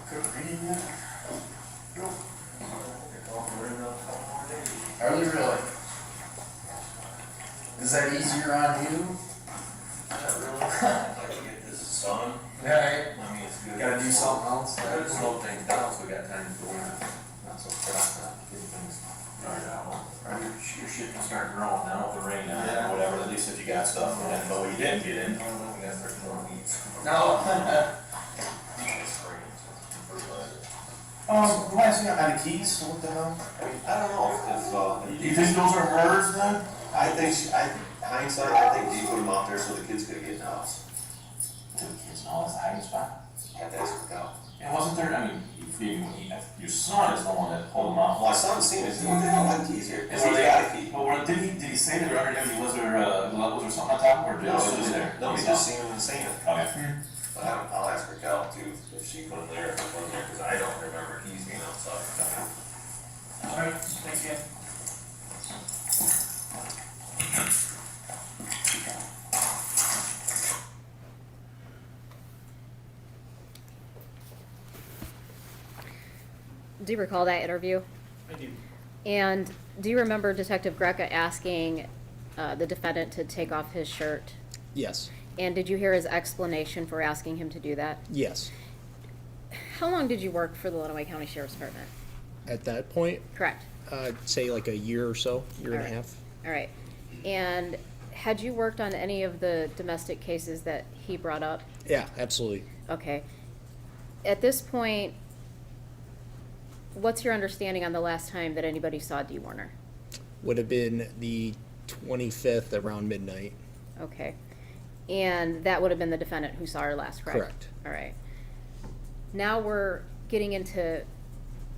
[SPEAKER 10] Good reading yet? Nope. Are they really? Is that easier on you?
[SPEAKER 9] Not really. I can get this sun.
[SPEAKER 10] Right.
[SPEAKER 9] I mean, it's good.
[SPEAKER 10] Gotta do something else.
[SPEAKER 9] Gotta slow things down so we got time to go in. Not so fast, getting things started out. Your shit can start growing now with the rain on it
[SPEAKER 10] Yeah.
[SPEAKER 9] or whatever, at least if you got stuff in it, but what you didn't get in. I don't know, we gotta start growing weeds.
[SPEAKER 10] No. Reminds me of the keys, so what the hell?
[SPEAKER 9] I don't know if,
[SPEAKER 10] Do you think those are hers then?
[SPEAKER 9] I think, hindsight, I think Dee put them out there so the kids could get in the house.
[SPEAKER 10] The kids know that's the hiding spot.
[SPEAKER 9] Have to ask the cow.
[SPEAKER 8] And wasn't there, I mean, your son is the one that pulled them out.
[SPEAKER 9] My son's seen it, what the hell, my keys here?
[SPEAKER 8] And
[SPEAKER 9] He's got a key.
[SPEAKER 8] But did he say that, or was there something on top, or
[SPEAKER 9] No,
[SPEAKER 8] just
[SPEAKER 9] it's just
[SPEAKER 8] there?
[SPEAKER 9] there. No, he's just seen them in the sand.
[SPEAKER 8] Okay.
[SPEAKER 9] But I'll ask her Cal too, if she put them there, if she put them there, because I don't remember keys being outside.
[SPEAKER 10] Alright, thank you.
[SPEAKER 7] Do you recall that interview?
[SPEAKER 5] I do.
[SPEAKER 7] And do you remember Detective Greca asking the defendant to take off his shirt?
[SPEAKER 6] Yes.
[SPEAKER 7] And did you hear his explanation for asking him to do that?
[SPEAKER 6] Yes.
[SPEAKER 7] How long did you work for the Lenawee County Sheriff's Department?
[SPEAKER 6] At that point,
[SPEAKER 7] Correct.
[SPEAKER 6] I'd say like a year or so, year and a
[SPEAKER 7] Alright.
[SPEAKER 6] half.
[SPEAKER 7] All right. And had you worked on any of the domestic cases that he brought up?
[SPEAKER 6] Yeah, absolutely.
[SPEAKER 7] Okay. At this point, what's your understanding on the last time that anybody saw Dee Warner?
[SPEAKER 6] Would have been the 25th around midnight.
[SPEAKER 7] Okay. And that would have been the defendant who saw her last, correct?
[SPEAKER 6] Correct.
[SPEAKER 7] All right. Now we're getting into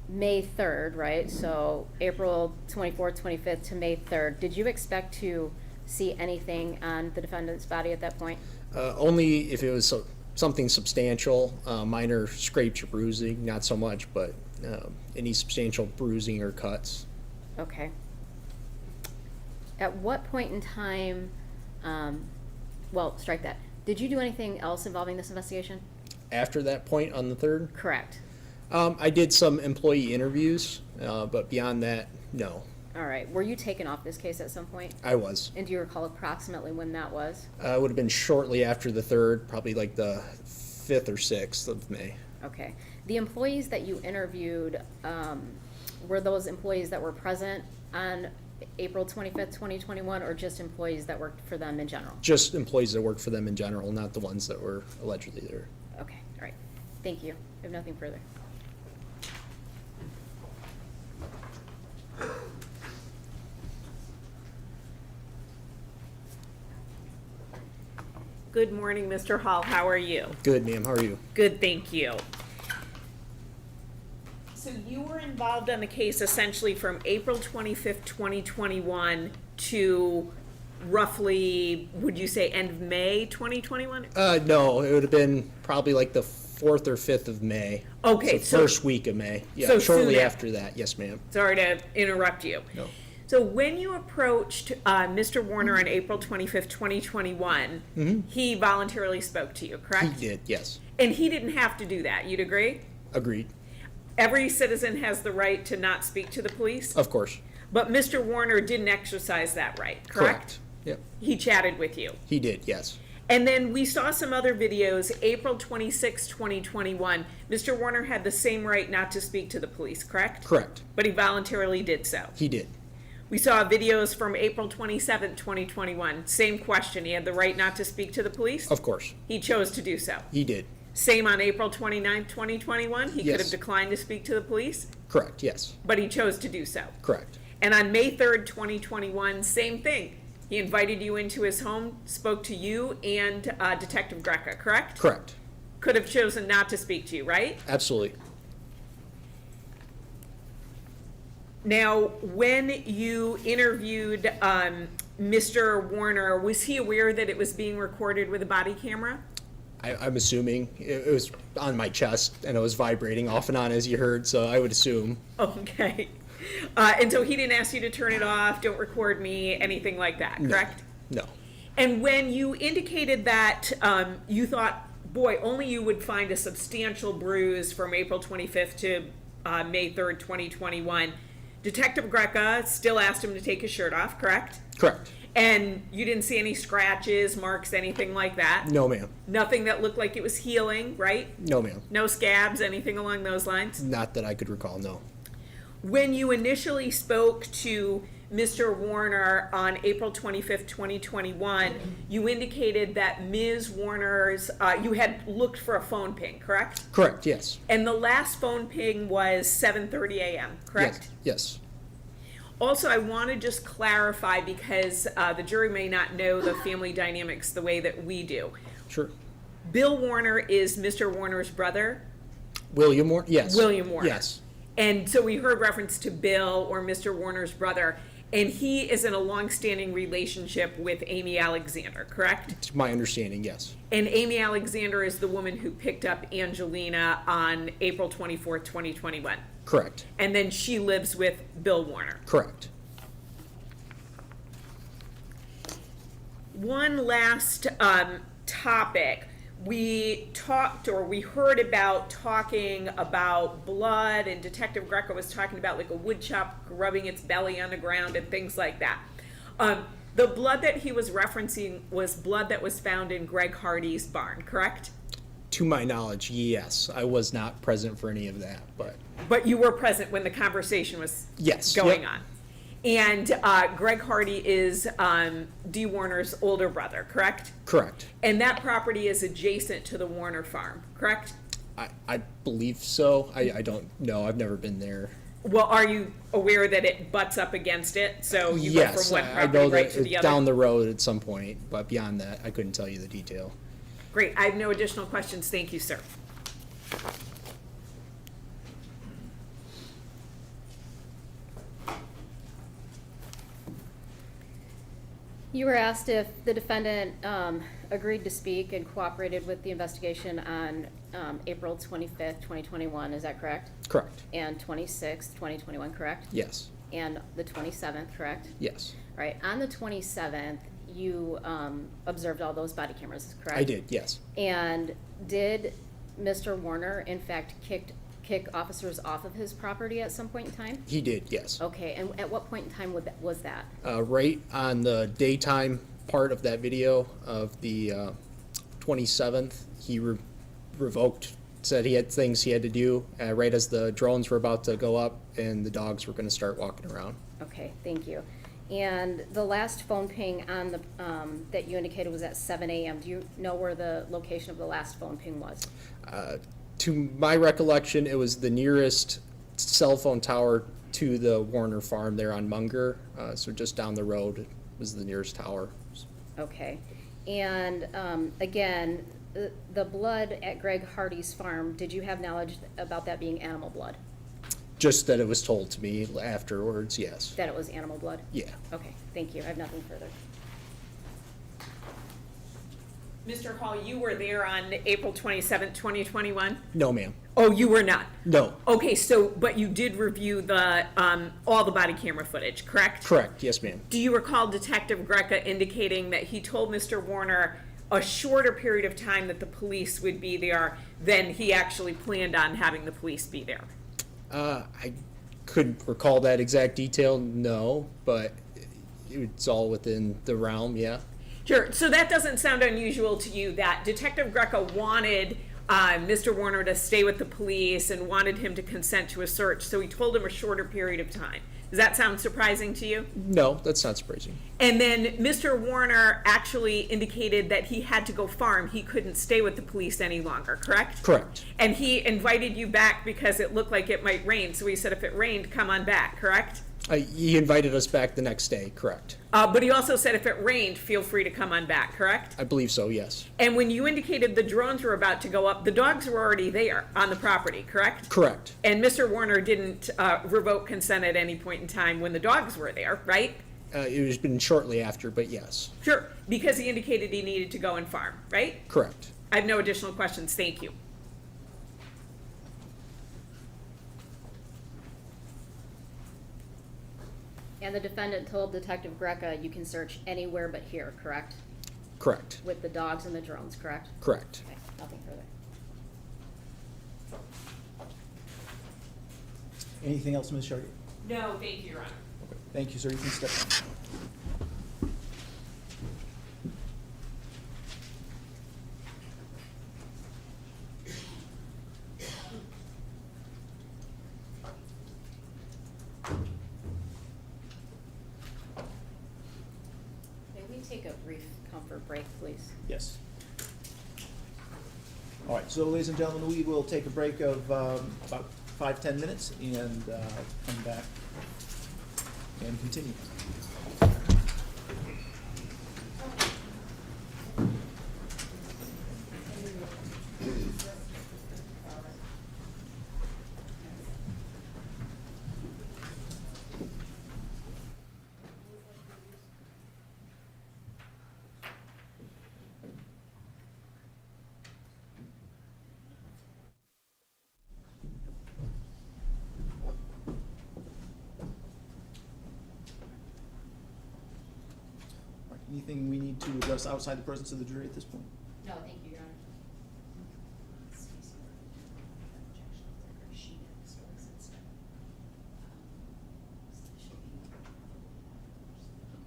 [SPEAKER 7] May 3rd, right? So April 24th, 25th to May 3rd. Did you expect to see anything on the defendant's body at that point?
[SPEAKER 6] Only if it was something substantial, minor scrapes or bruising, not so much, but any substantial bruising or cuts.
[SPEAKER 7] Okay. At what point in time, well, strike that. Did you do anything else involving this investigation?
[SPEAKER 6] After that point on the 3rd,
[SPEAKER 7] Correct.
[SPEAKER 6] I did some employee interviews, but beyond that, no.
[SPEAKER 7] All right. Were you taken off this case at some point?
[SPEAKER 6] I was.
[SPEAKER 7] And do you recall approximately when that was?
[SPEAKER 6] It would have been shortly after the 3rd, probably like the 5th or 6th of May.
[SPEAKER 7] Okay. The employees that you interviewed, were those employees that were present on April 25th, 2021, or just employees that worked for them in general?
[SPEAKER 6] Just employees that worked for them in general, not the ones that were allegedly there.
[SPEAKER 7] Okay, all right. Thank you. I have nothing further.
[SPEAKER 4] Good morning, Mr. Hall. How are you?
[SPEAKER 6] Good, ma'am. How are you?
[SPEAKER 4] Good, thank you. So you were involved on the case essentially from April 25th, 2021 to roughly, would you say, end of May 2021?
[SPEAKER 6] No, it would have been probably like the 4th or 5th of May.
[SPEAKER 4] Okay,
[SPEAKER 6] so first week of May. Yeah,
[SPEAKER 4] so
[SPEAKER 6] shortly
[SPEAKER 4] soon
[SPEAKER 6] after that. Yes, ma'am.
[SPEAKER 4] Sorry to interrupt you.
[SPEAKER 6] No.
[SPEAKER 4] So when you approached Mr. Warner on April 25th, 2021, he voluntarily spoke to you, correct?
[SPEAKER 6] He did, yes.
[SPEAKER 4] And he didn't have to do that, you'd agree?
[SPEAKER 6] Agreed.
[SPEAKER 4] Every citizen has the right to not speak to the police,
[SPEAKER 6] Of course.
[SPEAKER 4] but Mr. Warner didn't exercise that right, correct?
[SPEAKER 6] Yep.
[SPEAKER 4] He chatted with you.
[SPEAKER 6] He did, yes.
[SPEAKER 4] And then we saw some other videos, April 26, 2021. Mr. Warner had the same right not to speak to the police, correct?
[SPEAKER 6] Correct.
[SPEAKER 4] But he voluntarily did so.
[SPEAKER 6] He did.
[SPEAKER 4] We saw videos from April 27, 2021. Same question. He had the right not to speak to the police?
[SPEAKER 6] Of course.
[SPEAKER 4] He chose to do so.
[SPEAKER 6] He did.
[SPEAKER 4] Same on April 29, 2021. He could
[SPEAKER 6] Yes.
[SPEAKER 4] have declined to speak to the police,
[SPEAKER 6] Correct, yes.
[SPEAKER 4] but he chose to do so.
[SPEAKER 6] Correct.
[SPEAKER 4] And on May 3rd, 2021, same thing. He invited you into his home, spoke to you and Detective Greca, correct?
[SPEAKER 6] Correct.
[SPEAKER 4] Could have chosen not to speak to you, right?
[SPEAKER 6] Absolutely.
[SPEAKER 4] Now, when you interviewed Mr. Warner, was he aware that it was being recorded with a body camera?
[SPEAKER 6] I'm assuming it was on my chest and it was vibrating off and on, as you heard, so I would assume.
[SPEAKER 4] Okay. And so he didn't ask you to turn it off, don't record me, anything like that, correct?
[SPEAKER 6] No.
[SPEAKER 4] And when you indicated that you thought, boy, only you would find a substantial bruise from April 25th to May 3rd, 2021, Detective Greca still asked him to take his shirt off, correct?
[SPEAKER 6] Correct.
[SPEAKER 4] And you didn't see any scratches, marks, anything like that?
[SPEAKER 6] No, ma'am.
[SPEAKER 4] Nothing that looked like it was healing, right?
[SPEAKER 6] No, ma'am.
[SPEAKER 4] No scabs, anything along those lines?
[SPEAKER 6] Not that I could recall, no.
[SPEAKER 4] When you initially spoke to Mr. Warner on April 25th, 2021, you indicated that Ms. Warner's, you had looked for a phone ping, correct?
[SPEAKER 6] Correct, yes.
[SPEAKER 4] And the last phone ping was 7:30 a.m., correct?
[SPEAKER 6] Yes.
[SPEAKER 4] Also, I want to just clarify, because the jury may not know the family dynamics the way that we do.
[SPEAKER 6] Sure.
[SPEAKER 4] Bill Warner is Mr. Warner's brother?
[SPEAKER 6] William Warner? Yes.
[SPEAKER 4] William Warner.
[SPEAKER 6] Yes.
[SPEAKER 4] And so we heard reference to Bill, or Mr. Warner's brother, and he is in a long-standing relationship with Amy Alexander, correct?
[SPEAKER 6] To my understanding, yes.
[SPEAKER 4] And Amy Alexander is the woman who picked up Angelina on April 24th, 2021.
[SPEAKER 6] Correct.
[SPEAKER 4] And then she lives with Bill Warner.
[SPEAKER 6] Correct.
[SPEAKER 4] One last topic. We heard about talking about blood, and Detective Greco was talking about like a wood chop rubbing its belly on the ground and things like that. The blood that he was referencing was blood that was found in Greg Hardy's barn, correct?
[SPEAKER 6] To my knowledge, yes. I was not present for any of that, but...
[SPEAKER 4] But you were present when the conversation was going on. And Greg Hardy is Dee Warner's older brother, correct?
[SPEAKER 6] Correct.
[SPEAKER 4] And that property is adjacent to the Warner farm, correct?
[SPEAKER 6] I believe so. I don't know. I've never been there.
[SPEAKER 4] Well, are you aware that it butts up against it? So you go
[SPEAKER 6] Yes,
[SPEAKER 4] from one
[SPEAKER 6] I
[SPEAKER 4] property
[SPEAKER 6] know
[SPEAKER 4] right
[SPEAKER 6] that
[SPEAKER 4] to the
[SPEAKER 6] it's
[SPEAKER 4] other?
[SPEAKER 6] down the road at some point, but beyond that, I couldn't tell you the detail.
[SPEAKER 4] Great. I have no additional questions. Thank you, sir.
[SPEAKER 7] You were asked if the defendant agreed to speak and cooperated with the investigation on April 25th, 2021, is that correct?
[SPEAKER 6] Correct.
[SPEAKER 7] And 26th, 2021, correct?
[SPEAKER 6] Yes.
[SPEAKER 7] And the 27th, correct?
[SPEAKER 6] Yes.
[SPEAKER 7] All right, on the 27th, you observed all those body cameras, correct?
[SPEAKER 6] I did, yes.
[SPEAKER 7] And did Mr. Warner, in fact, kick officers off of his property at some point in time?
[SPEAKER 6] He did, yes.
[SPEAKER 7] Okay, and at what point in time was that?
[SPEAKER 6] Right on the daytime part of that video of the 27th, he revoked, said he had things he had to do right as the drones were about to go up and the dogs were going to start walking around.
[SPEAKER 7] Okay, thank you. And the last phone ping on the that you indicated was at 7 a.m. Do you know where the location of the last phone ping was?
[SPEAKER 6] To my recollection, it was the nearest cell phone tower to the Warner farm there on Munger, so just down the road was the nearest tower.
[SPEAKER 7] Okay, and again, the blood at Greg Hardy's farm, did you have knowledge about that being animal blood?
[SPEAKER 6] Just that it was told to me afterwards, yes.
[SPEAKER 7] That it was animal blood?
[SPEAKER 6] Yeah.
[SPEAKER 7] Okay, thank you. I have nothing further.
[SPEAKER 4] Mr. Hall, you were there on April 27th, 2021?
[SPEAKER 6] No, ma'am.
[SPEAKER 4] Oh, you were not?
[SPEAKER 6] No.
[SPEAKER 4] Okay, so, but you did review the, all the body camera footage, correct?
[SPEAKER 6] Correct, yes, ma'am.
[SPEAKER 4] Do you recall Detective Greca indicating that he told Mr. Warner a shorter period of time that the police would be there than he actually planned on having the police be there?
[SPEAKER 6] I couldn't recall that exact detail, no, but it's all within the realm, yeah.
[SPEAKER 4] Sure, so that doesn't sound unusual to you, that Detective Greca wanted Mr. Warner to stay with the police and wanted him to consent to a search, so he told him a shorter period of time. Does that sound surprising to you?
[SPEAKER 6] No, that's not surprising.
[SPEAKER 4] And then Mr. Warner actually indicated that he had to go farm. He couldn't stay with the police any longer, correct?
[SPEAKER 6] Correct.
[SPEAKER 4] And he invited you back because it looked like it might rain, so he said if it rained, come on back, correct?
[SPEAKER 6] He invited us back the next day, correct.
[SPEAKER 4] But he also said if it rained, feel free to come on back, correct?
[SPEAKER 6] I believe so, yes.
[SPEAKER 4] And when you indicated the drones were about to go up, the dogs were already there on the property, correct?
[SPEAKER 6] Correct.
[SPEAKER 4] And Mr. Warner didn't revoke consent at any point in time when the dogs were there, right?
[SPEAKER 6] It was been shortly after, but yes,
[SPEAKER 4] Sure, because he indicated he needed to go and farm, right?
[SPEAKER 6] correct.
[SPEAKER 4] I have no additional questions, thank you.
[SPEAKER 7] And the defendant told Detective Greca you can search anywhere but here, correct?
[SPEAKER 6] Correct.
[SPEAKER 7] With the dogs and the drones, correct?
[SPEAKER 6] Correct.
[SPEAKER 7] Okay, nothing further.
[SPEAKER 2] Anything else, Ms. Sharkey?
[SPEAKER 4] No, thank you, Your Honor.
[SPEAKER 2] Okay. Thank you, sir. You can step down.
[SPEAKER 7] May we take a brief comfort break, please?
[SPEAKER 2] Yes. All right, so ladies and gentlemen, we will take a break of about 5-10 minutes and come back and continue. All right, anything we need to address outside the presence of the jury at this point?
[SPEAKER 3] No, thank you, Your Honor.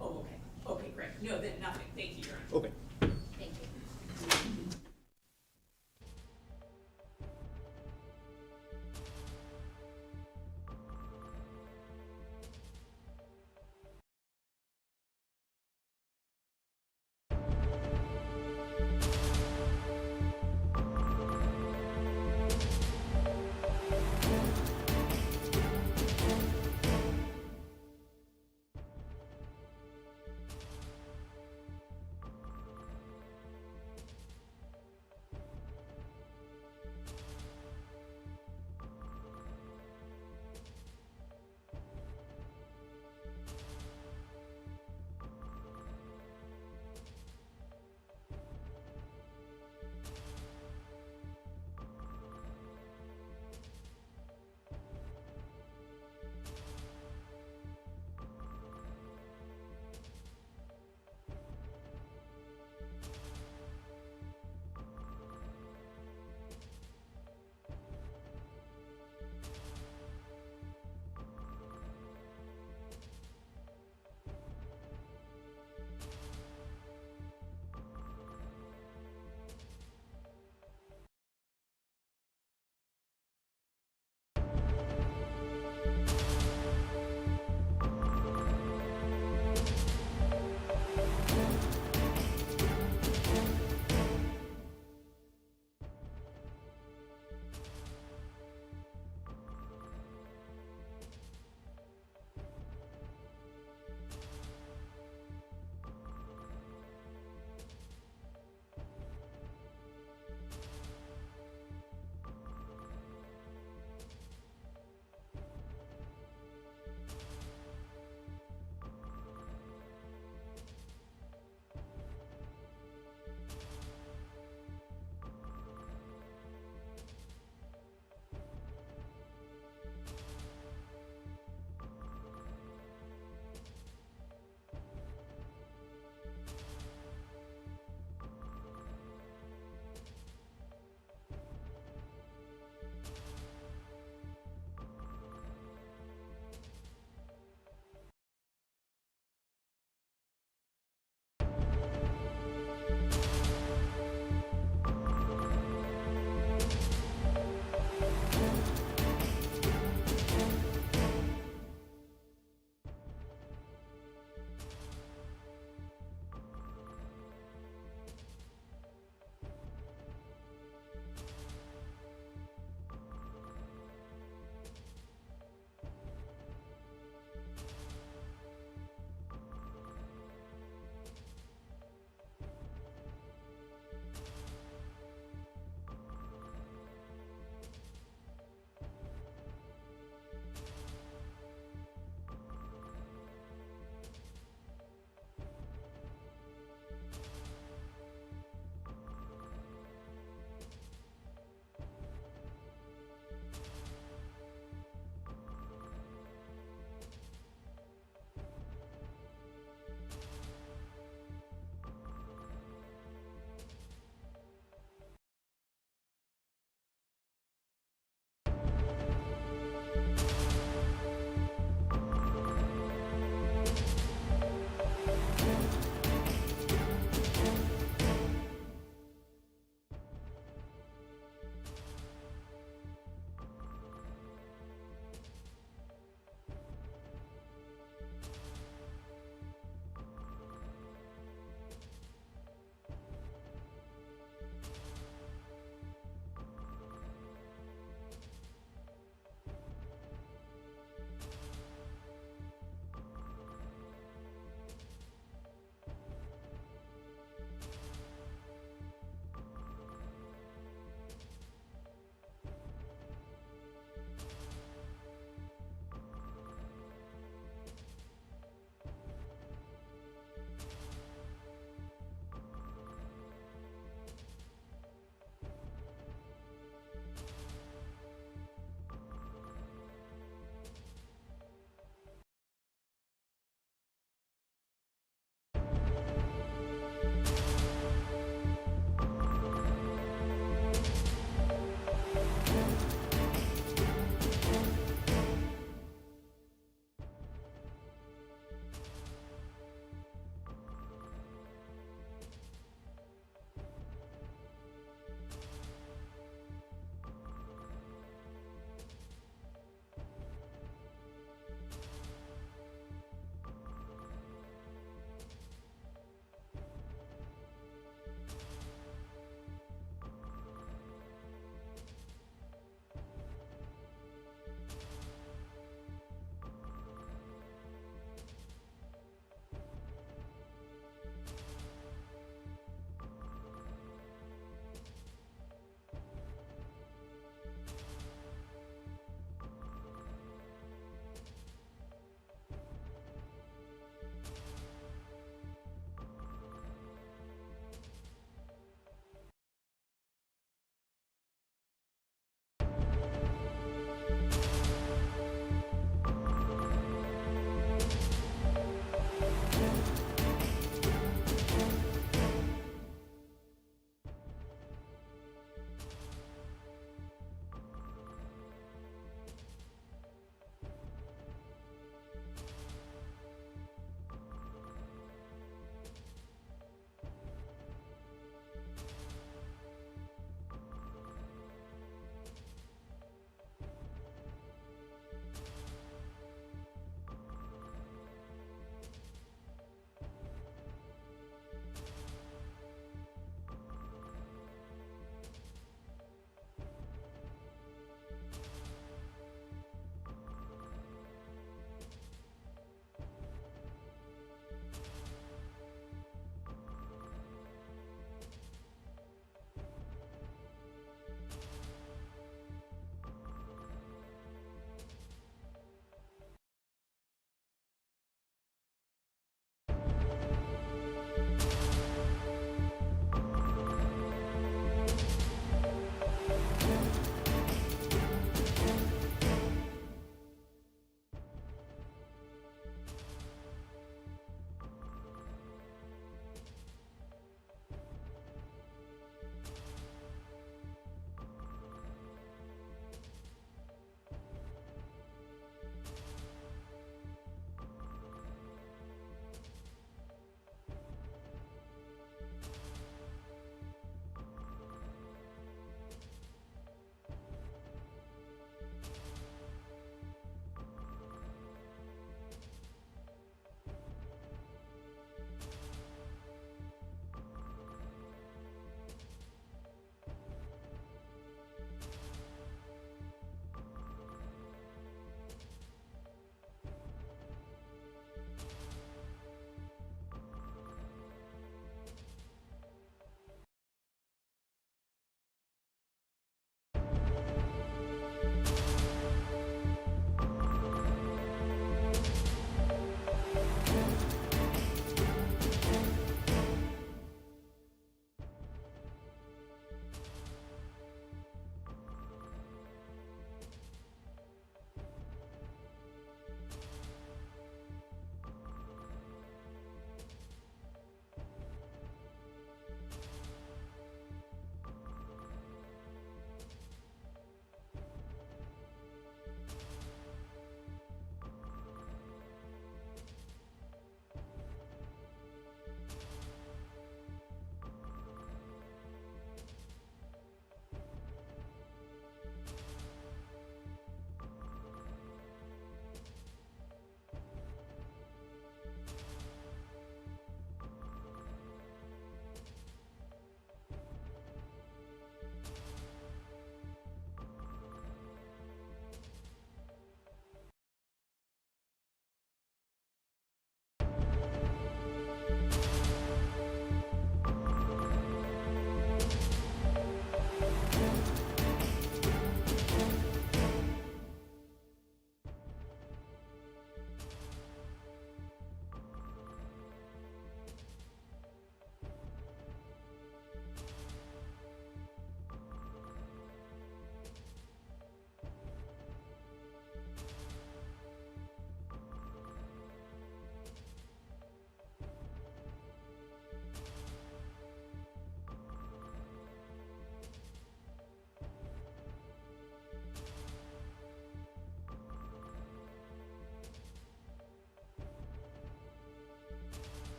[SPEAKER 4] Oh, okay, okay, great, no, then nothing, thank you, Your Honor.
[SPEAKER 2] Okay.
[SPEAKER 3] Thank you.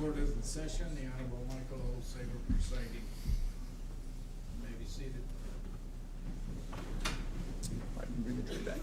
[SPEAKER 1] Court is in session. The Honorable Michael O. Saber presiding. You may be seated.
[SPEAKER 2] I can bring the jury back.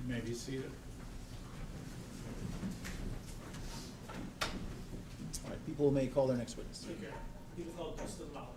[SPEAKER 1] You may be seated.
[SPEAKER 2] All right, people may call their next witness.
[SPEAKER 5] Take care. People call Justin Lowry.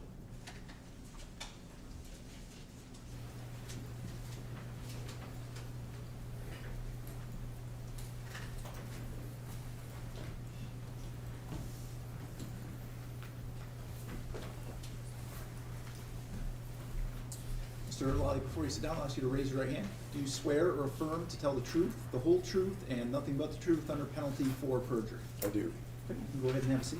[SPEAKER 2] Mr. Lally, before you sit down, I'll ask you to raise your right hand. Do you swear or affirm to tell the truth, the whole truth, and nothing but the truth under penalty for perjury?
[SPEAKER 12] I do.
[SPEAKER 2] Okay, you can go ahead and have a seat.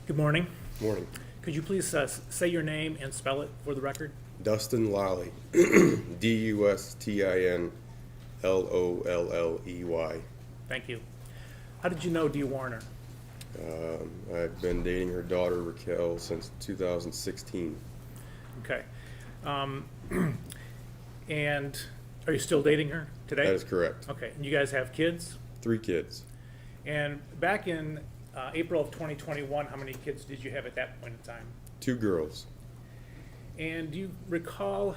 [SPEAKER 5] Good morning.
[SPEAKER 12] Morning.
[SPEAKER 5] Could you please say your name and spell it for the record?
[SPEAKER 12] Dustin Lally. DUSTINLOLLEY.
[SPEAKER 5] Thank you. How did you know Dee Warner?
[SPEAKER 12] I've been dating her daughter Raquel since 2016.
[SPEAKER 5] Okay. And are you still dating her today?
[SPEAKER 12] That is correct.
[SPEAKER 5] Okay. And you guys have kids?
[SPEAKER 12] 3 kids.
[SPEAKER 5] And back in April of 2021, how many kids did you have at that point in time?
[SPEAKER 12] 2 girls.
[SPEAKER 5] And do you recall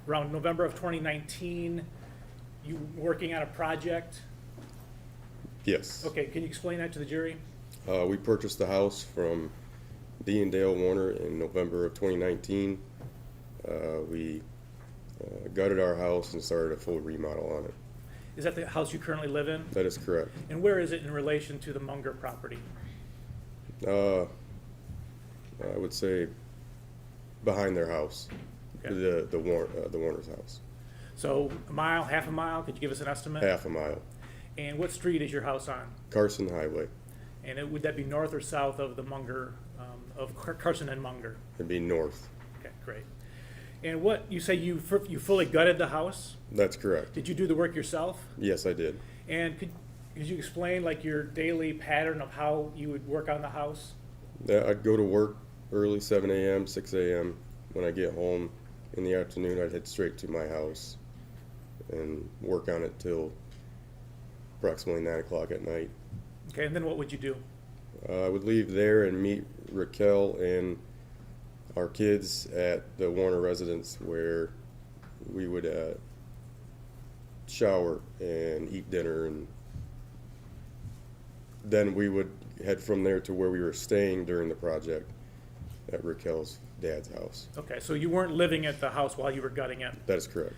[SPEAKER 5] around November of 2019, you working on a project?
[SPEAKER 12] Yes.
[SPEAKER 5] Okay, can you explain that to the jury?
[SPEAKER 12] We purchased the house from Dee and Dale Warner in November of 2019. We gutted our house and started a full remodel on it.
[SPEAKER 5] Is that the house you currently live in?
[SPEAKER 12] That is correct.
[SPEAKER 5] And where is it in relation to the Munger property?
[SPEAKER 12] I would say behind their house,
[SPEAKER 5] Okay.
[SPEAKER 12] the Warner's house.
[SPEAKER 5] So a mile, half a mile? Could you give us an estimate?
[SPEAKER 12] Half a mile.
[SPEAKER 5] And what street is your house on?
[SPEAKER 12] Carson Highway.
[SPEAKER 5] And would that be north or south of the Munger, of Carson and Munger?
[SPEAKER 12] It'd be north.
[SPEAKER 5] Okay, great. And what, you say you fully gutted the house?
[SPEAKER 12] That's correct.
[SPEAKER 5] Did you do the work yourself?
[SPEAKER 12] Yes, I did.
[SPEAKER 5] And could you explain like your daily pattern of how you would work on the house?
[SPEAKER 12] I'd go to work early, 7 a.m., 6 a.m. When I get home in the afternoon, I'd head straight to my house and work on it till approximately 9 o'clock at night.
[SPEAKER 5] Okay, and then what would you do?
[SPEAKER 12] I would leave there and meet Raquel and our kids at the Warner residence, where we would shower and eat dinner, and then we would head from there to where we were staying during the project at Raquel's dad's house.
[SPEAKER 5] Okay, so you weren't living at the house while you were gutting it.
[SPEAKER 12] That is correct.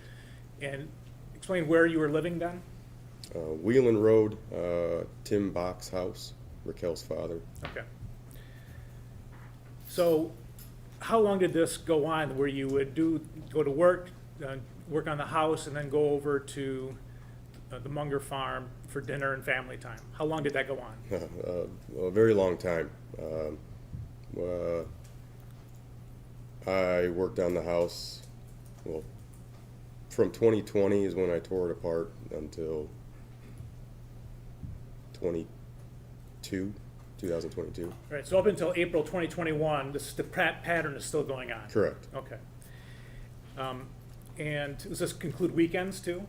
[SPEAKER 5] And explain where you were living then?
[SPEAKER 12] Wheelan Road, Tim Bach's house, Raquel's father.
[SPEAKER 5] Okay. So how long did this go on, where you would go to work, work on the house, and then go over to the Munger farm for dinner and family time? How long did that go on?
[SPEAKER 12] A very long time. I worked on the house, well, from 2020 is when I tore it apart until 2022.
[SPEAKER 5] All right, so up until April 2021, the pattern is still going on?
[SPEAKER 12] Correct.
[SPEAKER 5] Okay. And does this conclude weekends too?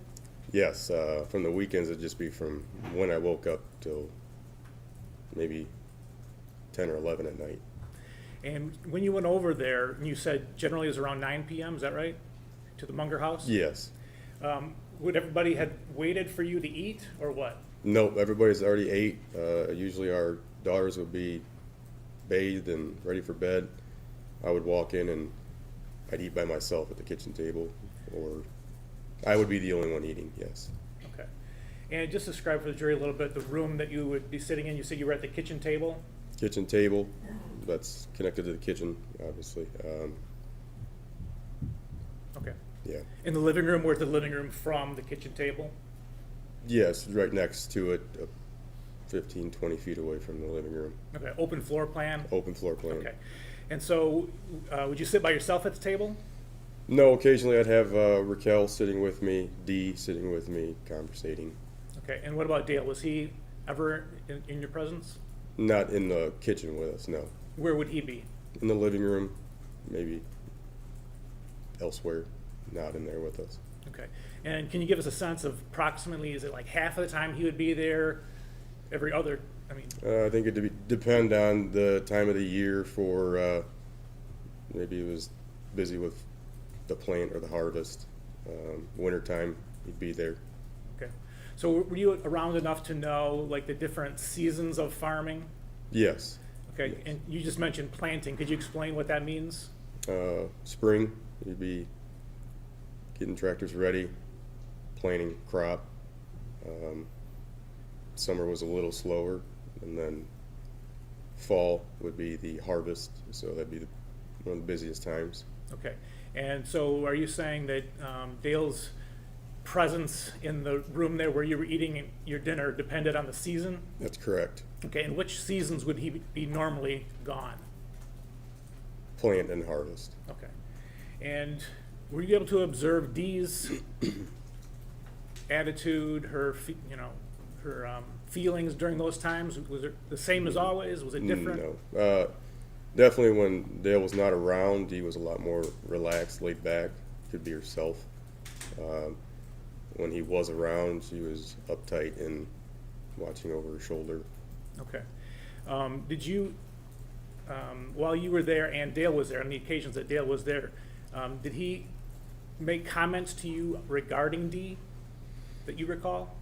[SPEAKER 12] Yes, from the weekends it'd just be from when I woke up till maybe 10 or 11 at night.
[SPEAKER 5] And when you went over there, you said generally it was around 9 p.m., is that right? To the Munger house?
[SPEAKER 12] Yes.
[SPEAKER 5] Would everybody had waited for you to eat, or what?
[SPEAKER 12] Nope, everybody's already ate. Usually our daughters would be bathed and ready for bed. I would walk in and I'd eat by myself at the kitchen table, or I would be the only one eating, yes.
[SPEAKER 5] Okay. And just describe for the jury a little bit the room that you would be sitting in. You said you were at the kitchen table?
[SPEAKER 12] Kitchen table, that's connected to the kitchen, obviously.
[SPEAKER 5] Okay.
[SPEAKER 12] Yeah.
[SPEAKER 5] In the living room, where's the living room from the kitchen table?
[SPEAKER 12] Yes, right next to it, 15, 20 feet away from the living room.
[SPEAKER 5] Okay, open floor plan?
[SPEAKER 12] Open floor plan.
[SPEAKER 5] Okay. And so, would you sit by yourself at the table?
[SPEAKER 12] No, occasionally I'd have Raquel sitting with me, Dee sitting with me, conversating.
[SPEAKER 5] Okay, and what about Dale? Was he ever in your presence?
[SPEAKER 12] Not in the kitchen with us, no.
[SPEAKER 5] Where would he be?
[SPEAKER 12] In the living room, maybe elsewhere, not in there with us.
[SPEAKER 5] Okay. And can you give us a sense of approximately, is it like half of the time he would be there, every other, I mean?
[SPEAKER 12] I think it would depend on the time of the year for, maybe he was busy with the plant or the harvest. Wintertime, he'd be there.
[SPEAKER 5] Okay. So were you around enough to know like the different seasons of farming?
[SPEAKER 12] Yes.
[SPEAKER 5] Okay,
[SPEAKER 12] Yes.
[SPEAKER 5] and you just mentioned planting. Could you explain what that means?
[SPEAKER 12] Spring, he'd be getting tractors ready, planting crop. Summer was a little slower, and then fall would be the harvest, so that'd be one of the busiest times.
[SPEAKER 5] Okay, and so are you saying that Dale's presence in the room there where you were eating your dinner depended on the season?
[SPEAKER 12] That's correct.
[SPEAKER 5] Okay, and which seasons would he be normally gone?
[SPEAKER 12] Plant and harvest.
[SPEAKER 5] Okay, and were you able to observe Dee's attitude, her feelings during those times? Was it the same as always? Was it different?
[SPEAKER 12] No. Definitely when Dale was not around, Dee was a lot more relaxed, laid back, could be herself. When he was around, she was uptight and watching over her shoulder.
[SPEAKER 5] Okay. Did you, while you were there and Dale was there, on the occasions that Dale was there, did he make comments to you regarding Dee that you recall?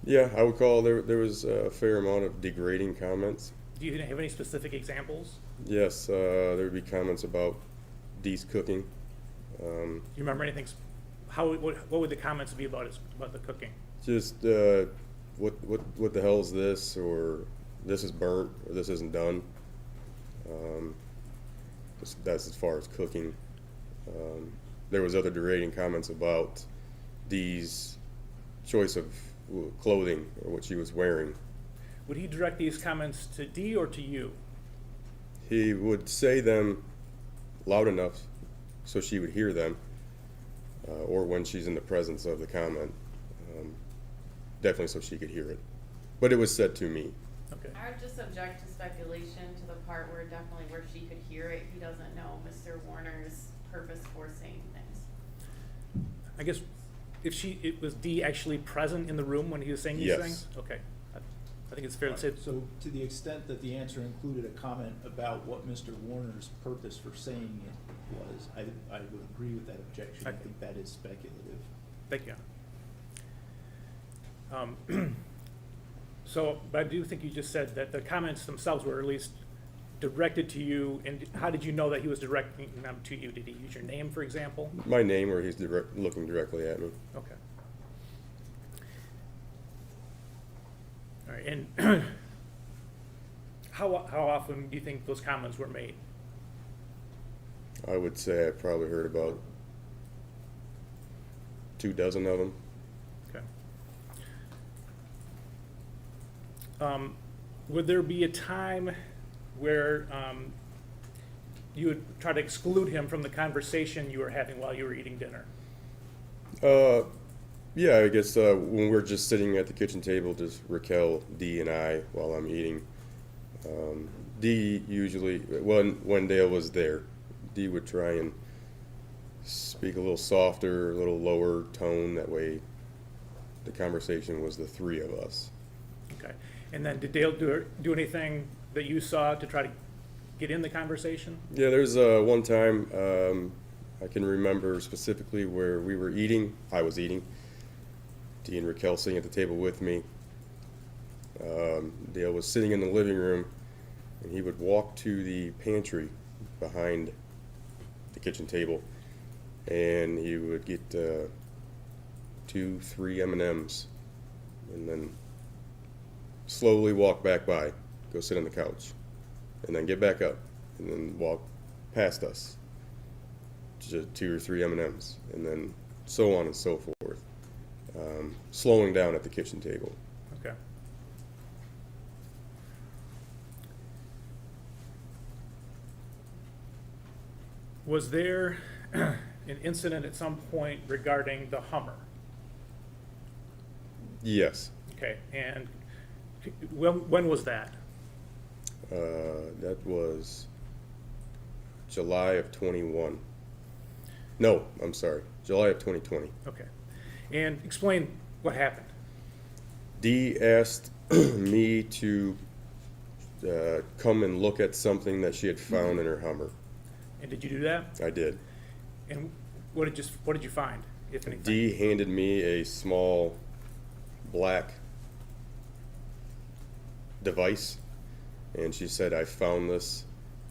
[SPEAKER 12] Yeah, I would call there was a fair amount of degrading comments.
[SPEAKER 5] Do you have any specific examples?
[SPEAKER 12] Yes, there would be comments about Dee's cooking.
[SPEAKER 5] Do you remember anything? What would the comments be about the cooking?
[SPEAKER 12] Just what the hell is this, or this is burnt, or this isn't done. That's as far as cooking. There was other degrading comments about Dee's choice of clothing or what she was wearing.
[SPEAKER 5] Would he direct these comments to Dee or to you?
[SPEAKER 12] He would say them loud enough so she would hear them, or when she's in the presence of the comment, definitely so she could hear it. But it was said to me.
[SPEAKER 5] Okay.
[SPEAKER 13] I would just object to speculation to the part where definitely where she could hear it. He doesn't know Mr. Warner's purpose for saying things.
[SPEAKER 5] I guess if was Dee actually present in the room when he was saying these
[SPEAKER 12] Yes.
[SPEAKER 5] things? Okay. I think it's fair to say.
[SPEAKER 2] So to the extent that the answer included a comment about what Mr. Warner's purpose for saying it was, I would agree with that objection. I
[SPEAKER 5] Okay.
[SPEAKER 2] think that is speculative.
[SPEAKER 5] Thank you. So, but I do think you just said that the comments themselves were at least directed to you, and how did you know that he was directing them to you? Did he use your name, for example?
[SPEAKER 12] My name, or he's looking directly at me.
[SPEAKER 5] Okay. All right, and how often do you think those comments were made?
[SPEAKER 12] I would say I probably heard about 24 of them.
[SPEAKER 5] Okay. Would there be a time where you would try to exclude him from the conversation you were having while you were eating dinner?
[SPEAKER 12] Yeah, I guess when we're just sitting at the kitchen table, just Raquel, Dee, and I, while I'm eating. Dee usually, when Dale was there, Dee would try and speak a little softer, a little lower tone. That way, the conversation was the three of us.
[SPEAKER 5] Okay. And then did Dale do anything that you saw to try to get in the conversation?
[SPEAKER 12] Yeah, there's one time I can remember specifically where we were eating. I was eating. Dee and Raquel sitting at the table with me. Dale was sitting in the living room, and he would walk to the pantry behind the kitchen table, and he would get 2, 3 M&Ms, and then slowly walk back by, go sit on the couch, and then get back up, and then walk past us, just 2 or 3 M&Ms, and then so on and so forth, slowing down at the kitchen table.
[SPEAKER 5] Okay. Was there an incident at some point regarding the Hummer?
[SPEAKER 12] Yes.
[SPEAKER 5] Okay, and when was that?
[SPEAKER 12] That was July of 21. No, I'm sorry, July of 2020.
[SPEAKER 5] Okay, and explain what happened.
[SPEAKER 12] Dee asked me to come and look at something that she had found in her Hummer.
[SPEAKER 5] And did you do that?
[SPEAKER 12] I did.
[SPEAKER 5] And what did you find, if anything?
[SPEAKER 12] Dee handed me a small black device, and she said, "I found this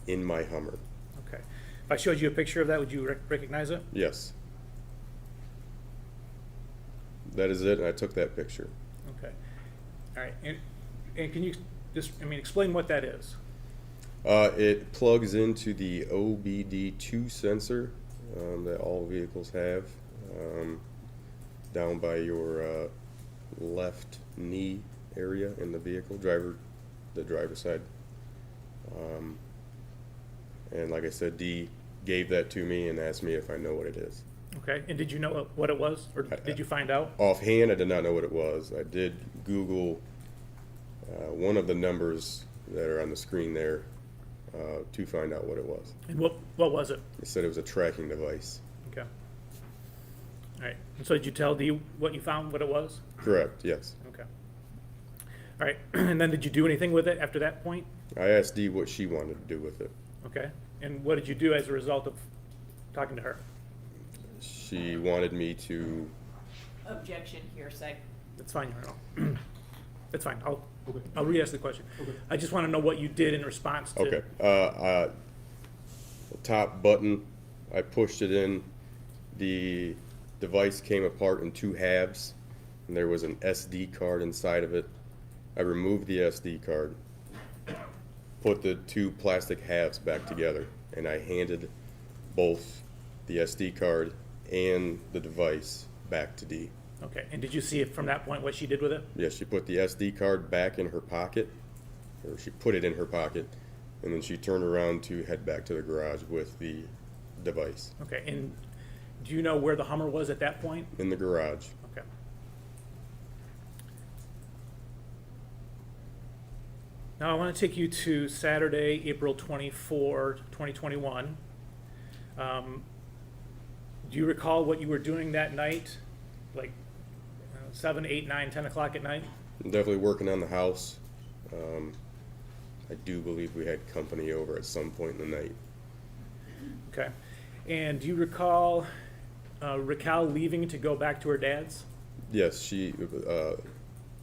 [SPEAKER 12] in my Hummer."
[SPEAKER 5] Okay. If I showed you a picture of that, would you recognize it?
[SPEAKER 12] Yes. That is it, and I took that picture.
[SPEAKER 5] Okay. All right. And can you just, explain what that is?
[SPEAKER 12] It plugs into the OBD2 sensor that all vehicles have, down by your left knee area in the vehicle, the driver's side. And like I said, Dee gave that to me and asked me if I know what it is.
[SPEAKER 5] Okay. And did you know what it was, or did you find out?
[SPEAKER 12] Offhand, I did not know what it was. I did Google one of the numbers that are on the screen there to find out what it was.
[SPEAKER 5] And what was it?
[SPEAKER 12] It said it was a tracking device.
[SPEAKER 5] Okay. All right. And so did you tell Dee what you found, what it was?
[SPEAKER 12] Correct, yes.
[SPEAKER 5] Okay. All right. And then did you do anything with it after that point?
[SPEAKER 12] I asked Dee what she wanted to do with it.
[SPEAKER 5] Okay. And what did you do as a result of talking to her?
[SPEAKER 12] She wanted me to,
[SPEAKER 4] Objection, hearsay.
[SPEAKER 5] That's fine, Your Honor. That's fine. I'll re-ask the question. I just want to know what you did in response to.
[SPEAKER 12] okay, the top button, I pushed it in. The device came apart in 2 halves, and there was an SD card inside of it. I removed the SD card, put the 2 plastic halves back together, and I handed both the SD card and the device back to Dee.
[SPEAKER 5] Okay. And did you see it from that point what she did with it?
[SPEAKER 12] Yes, she put the SD card back in her pocket, or she put it in her pocket, and then she turned around to head back to the garage with the device.
[SPEAKER 5] Okay. And do you know where the Hummer was at that point?
[SPEAKER 12] In the garage.
[SPEAKER 5] Okay. Now I want to take you to Saturday, April 24, 2021. Do you recall what you were doing that night? Like 7, 8, 9, 10 o'clock at night?
[SPEAKER 12] I'm definitely working on the house. I do believe we had company over at some point in the night.
[SPEAKER 5] Okay. And do you recall Raquel leaving to go back to her dad's?
[SPEAKER 12] Yes,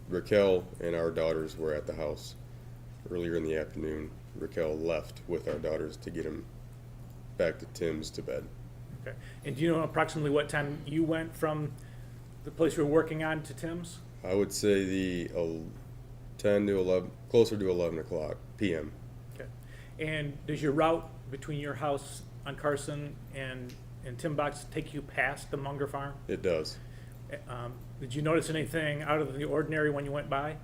[SPEAKER 12] Raquel and our daughters were at the house earlier in the afternoon. Raquel left with our daughters to get them back to Tim's to bed.
[SPEAKER 5] Okay. And do you know approximately what time you went from the place you were working on to Tim's?
[SPEAKER 12] I would say the 10 to 11, closer to 11 o'clock p.m.
[SPEAKER 5] Okay. And does your route between your house on Carson and Tim Box take you past the Munger farm?
[SPEAKER 12] It does.
[SPEAKER 5] Did you notice anything out of the ordinary when you went by?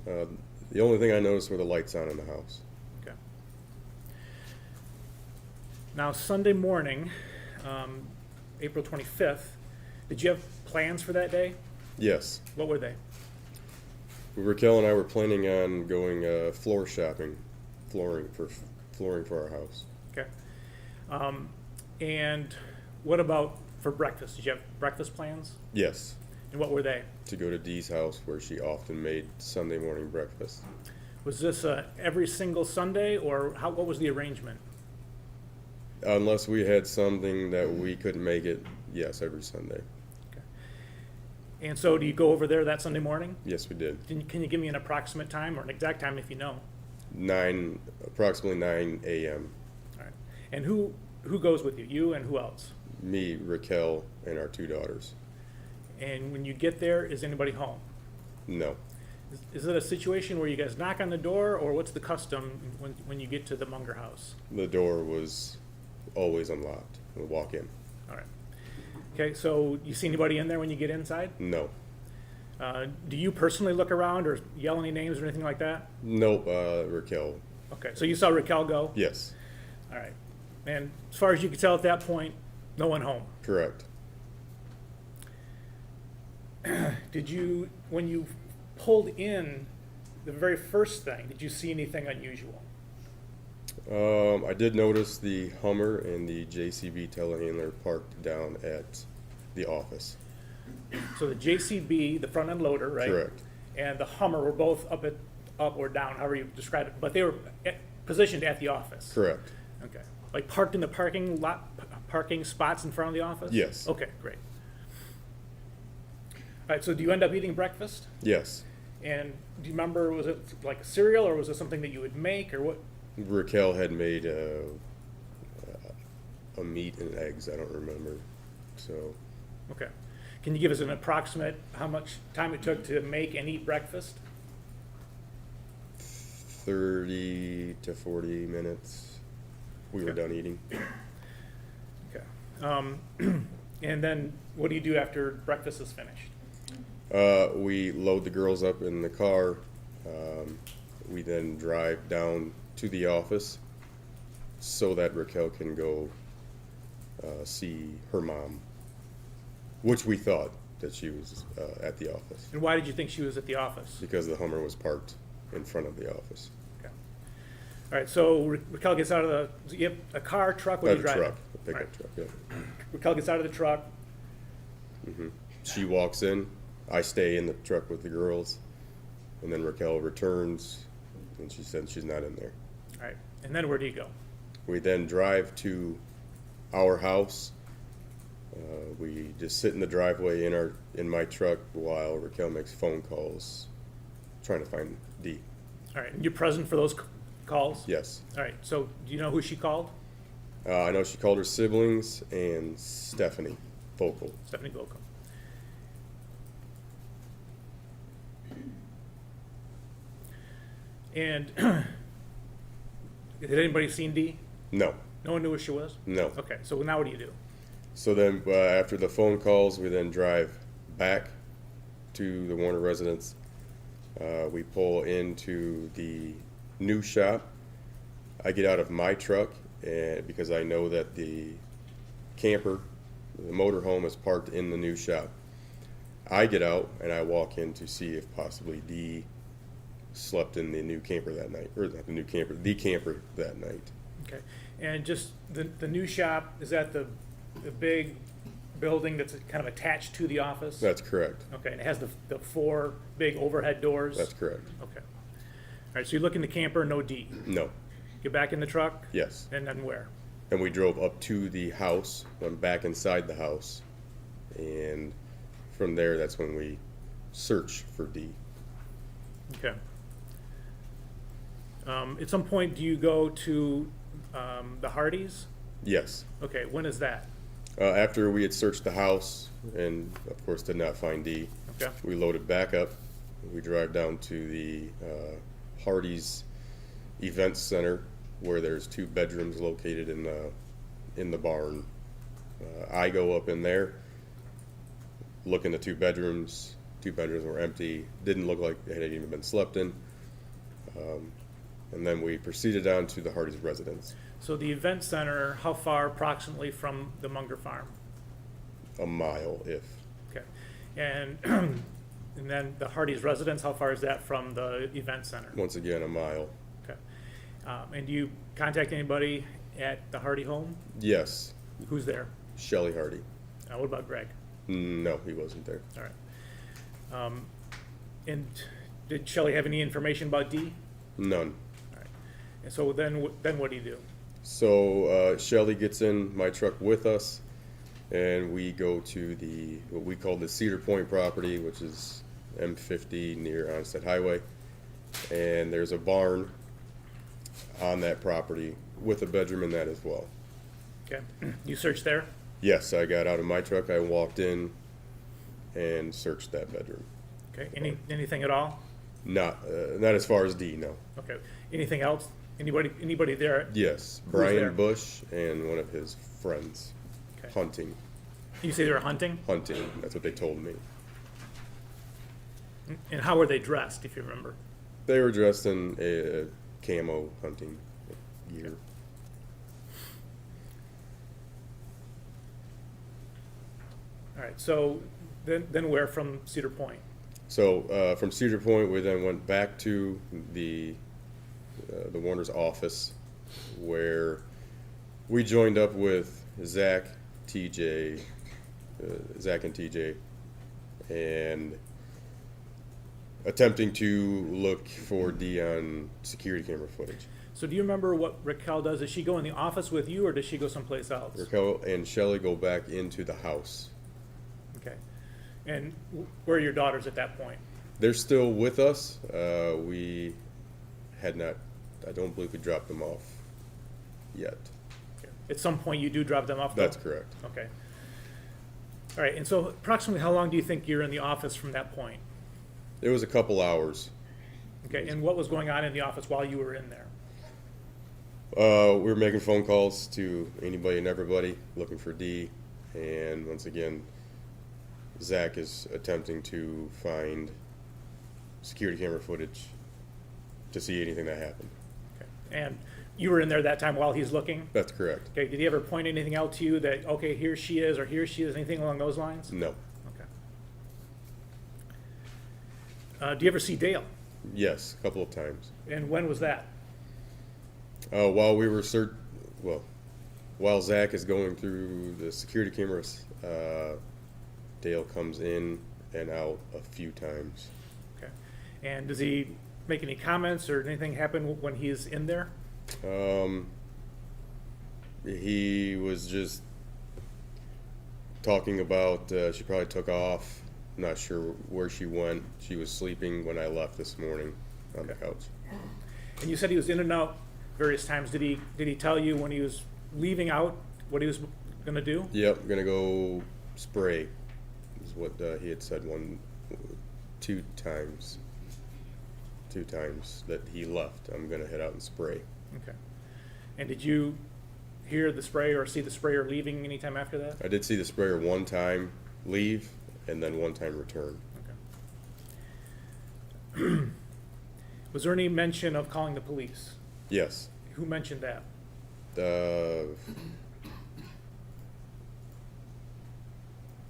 [SPEAKER 12] The only thing I noticed were the lights on in the house.
[SPEAKER 5] Okay. Now, Sunday morning, April 25th, did you have plans for that day?
[SPEAKER 12] Yes.
[SPEAKER 5] What were they?
[SPEAKER 12] Raquel and I were planning on going floor shopping, flooring for our house.
[SPEAKER 5] Okay. And what about for breakfast? Did you have breakfast plans?
[SPEAKER 12] Yes.
[SPEAKER 5] And what were they?
[SPEAKER 12] to go to Dee's house where she often made Sunday morning breakfast.
[SPEAKER 5] Was this every single Sunday, or what was the arrangement?
[SPEAKER 12] Unless we had something that we couldn't make it, yes, every Sunday.
[SPEAKER 5] And so do you go over there that Sunday morning?
[SPEAKER 12] Yes, we did.
[SPEAKER 5] Can you give me an approximate time or an exact time if you know?
[SPEAKER 12] Approximately 9 a.m.
[SPEAKER 5] All right. And who goes with you? You and who else?
[SPEAKER 12] Me, Raquel, and our 2 daughters.
[SPEAKER 5] And when you get there, is anybody home?
[SPEAKER 12] No.
[SPEAKER 5] Is it a situation where you guys knock on the door, or what's the custom when you get to the Munger house?
[SPEAKER 12] The door was always unlocked. We walk in.
[SPEAKER 5] All right. Okay, so you see anybody in there when you get inside?
[SPEAKER 12] No.
[SPEAKER 5] Do you personally look around or yell any names or anything like that?
[SPEAKER 12] Nope, Raquel.
[SPEAKER 5] Okay, so you saw Raquel go?
[SPEAKER 12] Yes,
[SPEAKER 5] All right. And as far as you could tell at that point, no one home.
[SPEAKER 12] correct.
[SPEAKER 5] Did you, when you pulled in, the very first thing, did you see anything unusual?
[SPEAKER 12] I did notice the Hummer and the JCB telehandler parked down at the office.
[SPEAKER 5] So the JCB, the front end loader, right?
[SPEAKER 12] Correct.
[SPEAKER 5] And the Hummer were both up or down, however you describe it, but they were positioned at the office.
[SPEAKER 12] Correct.
[SPEAKER 5] Okay. Like parked in the parking lot, parking spots in front of the office?
[SPEAKER 12] Yes.
[SPEAKER 5] Okay, great. All right, so do you end up eating breakfast?
[SPEAKER 12] Yes.
[SPEAKER 5] And do you remember, was it like a cereal, or was it something that you would make, or what?
[SPEAKER 12] Raquel had made a meat and eggs. I don't remember. So
[SPEAKER 5] Okay. Can you give us an approximate how much time it took to make and eat breakfast?
[SPEAKER 12] 30 to 40 minutes. We were
[SPEAKER 5] Okay.
[SPEAKER 12] done eating.
[SPEAKER 5] Okay. And then what do you do after breakfast is finished?
[SPEAKER 12] We load the girls up in the car. We then drive down to the office so that Raquel can go see her mom, which we thought that she was at the office
[SPEAKER 5] And why did you think she was at the office?
[SPEAKER 12] because the Hummer was parked in front of the office.
[SPEAKER 5] Okay. All right, so Raquel gets out of the, you have a car, truck, what are you
[SPEAKER 12] A
[SPEAKER 5] driving?
[SPEAKER 12] truck, a pickup
[SPEAKER 5] Right.
[SPEAKER 12] truck, yeah.
[SPEAKER 5] Raquel gets out of the truck,
[SPEAKER 12] She walks in, I stay in the truck with the girls, and then Raquel returns, and she said she's not in there.
[SPEAKER 5] all right, and then where do you go?
[SPEAKER 12] We then drive to our house. We just sit in the driveway in my truck while Raquel makes phone calls, trying to find Dee.
[SPEAKER 5] All right, and you're present for those calls?
[SPEAKER 12] Yes.
[SPEAKER 5] All right, so do you know who she called?
[SPEAKER 12] I know she called her siblings and Stephanie Focal.
[SPEAKER 5] Stephanie Volcom. And did anybody seen Dee?
[SPEAKER 12] No,
[SPEAKER 5] No one knew where she was?
[SPEAKER 12] no.
[SPEAKER 5] Okay, so now what do you do?
[SPEAKER 12] So then, after the phone calls, we then drive back to the Warner residence. We pull into the new shop. I get out of my truck because I know that the camper, the motorhome, is parked in the new shop. I get out and I walk in to see if possibly Dee slept in the new camper that night, or not the new camper, the camper that night.
[SPEAKER 5] Okay, and just the new shop, is that the big building that's kind of attached to the office?
[SPEAKER 12] That's correct.
[SPEAKER 5] Okay, and it has the 4 big overhead doors?
[SPEAKER 12] That's correct.
[SPEAKER 5] Okay. All right, so you look in the camper, no Dee.
[SPEAKER 12] No.
[SPEAKER 5] Get back in the truck?
[SPEAKER 12] Yes.
[SPEAKER 5] And then where?
[SPEAKER 12] And we drove up to the house, went back inside the house, and from there, that's when we search for Dee.
[SPEAKER 5] Okay. At some point, do you go to the Hardys?
[SPEAKER 12] Yes.
[SPEAKER 5] Okay, when is that?
[SPEAKER 12] After we had searched the house and, of course, did not find Dee,
[SPEAKER 5] Okay.
[SPEAKER 12] we loaded back up. We drive down to the Hardee's Event Center, where there's 2 bedrooms located in the barn. I go up in there, look in the 2 bedrooms. 2 bedrooms were empty. Didn't look like they had even been slept in. And then we proceeded on to the Hardee's residence.
[SPEAKER 5] So the event center, how far approximately from the Munger farm?
[SPEAKER 12] A mile, if.
[SPEAKER 5] Okay. And and then the Hardee's residence, how far is that from the event center?
[SPEAKER 12] Once again, a mile.
[SPEAKER 5] Okay. And do you contact anybody at the Hardee home?
[SPEAKER 12] Yes.
[SPEAKER 5] Who's there?
[SPEAKER 12] Shelley Hardee.
[SPEAKER 5] What about Greg?
[SPEAKER 12] No, he wasn't there.
[SPEAKER 5] All right. And did Shelley have any information about Dee?
[SPEAKER 12] None.
[SPEAKER 5] And so then what do you do?
[SPEAKER 12] So Shelly gets in my truck with us, and we go to what we call the Cedar Point property, which is M50 near Onstead Highway. And there's a barn on that property with a bedroom in that as well.
[SPEAKER 5] Okay. You searched there?
[SPEAKER 12] Yes, I got out of my truck, I walked in and searched that bedroom.
[SPEAKER 5] Okay. Anything at all?
[SPEAKER 12] Not as far as D, no.
[SPEAKER 5] Okay. Anything else? Anybody there?
[SPEAKER 12] Yes,
[SPEAKER 5] Who was there?
[SPEAKER 12] Brian Bush and one of his friends,
[SPEAKER 5] Okay.
[SPEAKER 12] hunting.
[SPEAKER 5] You say they were hunting?
[SPEAKER 12] Hunting, that's what they told me.
[SPEAKER 5] And how were they dressed, if you remember?
[SPEAKER 12] They were dressed in a camo hunting gear.
[SPEAKER 5] All right. So then where from Cedar Point?
[SPEAKER 12] So from Cedar Point, we then went back to the Warner's office, where we joined up with Zach and TJ, and attempting to look for Dee on security camera footage.
[SPEAKER 5] So do you remember what Raquel does? Does she go in the office with you, or does she go someplace else?
[SPEAKER 12] Raquel and Shelley go back into the house.
[SPEAKER 5] Okay. And where are your daughters at that point?
[SPEAKER 12] They're still with us. We had not, I don't believe we dropped them off yet.
[SPEAKER 5] Okay. At some point you do drop them off, though?
[SPEAKER 12] That's correct.
[SPEAKER 5] Okay. All right. And so approximately how long do you think you're in the office from that point?
[SPEAKER 12] It was a couple hours.
[SPEAKER 5] Okay. And what was going on in the office while you were in there?
[SPEAKER 12] We were making phone calls to anybody and everybody looking for Dee, and once again, Zach is attempting to find security camera footage to see anything that happened.
[SPEAKER 5] Okay. And you were in there that time while he's looking?
[SPEAKER 12] That's correct.
[SPEAKER 5] Okay. Did he ever point anything out to you that, okay, here she is, or here she is, anything along those lines?
[SPEAKER 12] No.
[SPEAKER 5] Okay. Do you ever see Dale?
[SPEAKER 12] Yes, a couple of times.
[SPEAKER 5] And when was that?
[SPEAKER 12] While we were while Zach is going through the security cameras, Dale comes in and out a few times.
[SPEAKER 5] Okay. And does he make any comments or anything happen when he's in there?
[SPEAKER 12] He was just talking about she probably took off. Not sure where she went. She was sleeping when I left this morning on the couch.
[SPEAKER 5] And you said he was in and out various times. Did he tell you when he was leaving out what he was going to do?
[SPEAKER 12] Yep, gonna go spray. Is what he had said two times that he left. I'm gonna head out and spray.
[SPEAKER 5] Okay. And did you hear the spray or see the sprayer leaving anytime after that?
[SPEAKER 12] I did see the sprayer one time leave and then one time return.
[SPEAKER 5] Okay. Was there any mention of calling the police?
[SPEAKER 12] Yes.
[SPEAKER 5] Who mentioned that?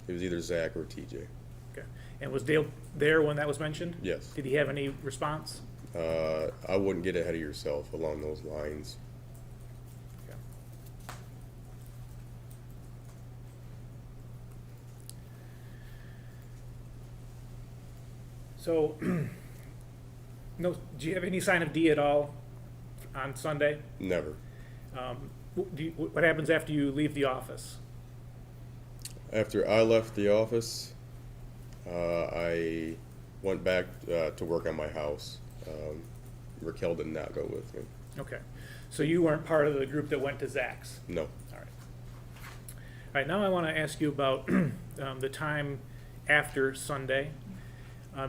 [SPEAKER 12] It was either Zach or TJ.
[SPEAKER 5] Okay. And was Dale there when that was mentioned?
[SPEAKER 12] Yes.
[SPEAKER 5] Did he have any response?
[SPEAKER 12] I wouldn't get ahead of yourself along those lines.
[SPEAKER 5] Okay. So, no, do you have any sign of Dee at all on Sunday?
[SPEAKER 12] Never.
[SPEAKER 5] What happens after you leave the office?
[SPEAKER 12] After I left the office, I went back to work on my house. Raquel did not go with me.
[SPEAKER 5] Okay. So you weren't part of the group that went to Zach's?
[SPEAKER 12] No.
[SPEAKER 5] All right. All right, now I want to ask you about the time after Sunday.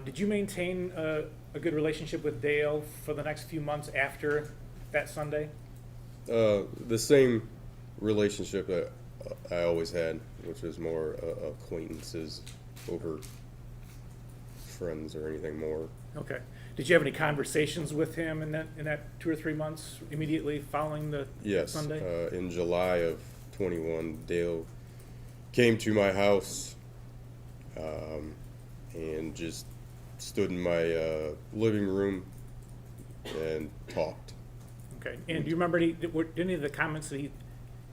[SPEAKER 5] Did you maintain a good relationship with Dale for the next few months after that Sunday?
[SPEAKER 12] The same relationship that I always had, which was more acquaintances over friends or anything more.
[SPEAKER 5] Okay. Did you have any conversations with him in that 2 or 3 months immediately following the
[SPEAKER 12] Yes.
[SPEAKER 5] Sunday?
[SPEAKER 12] In July of 21, Dale came to my house and just stood in my living room and talked.
[SPEAKER 5] Okay. And do you remember did any of the comments that he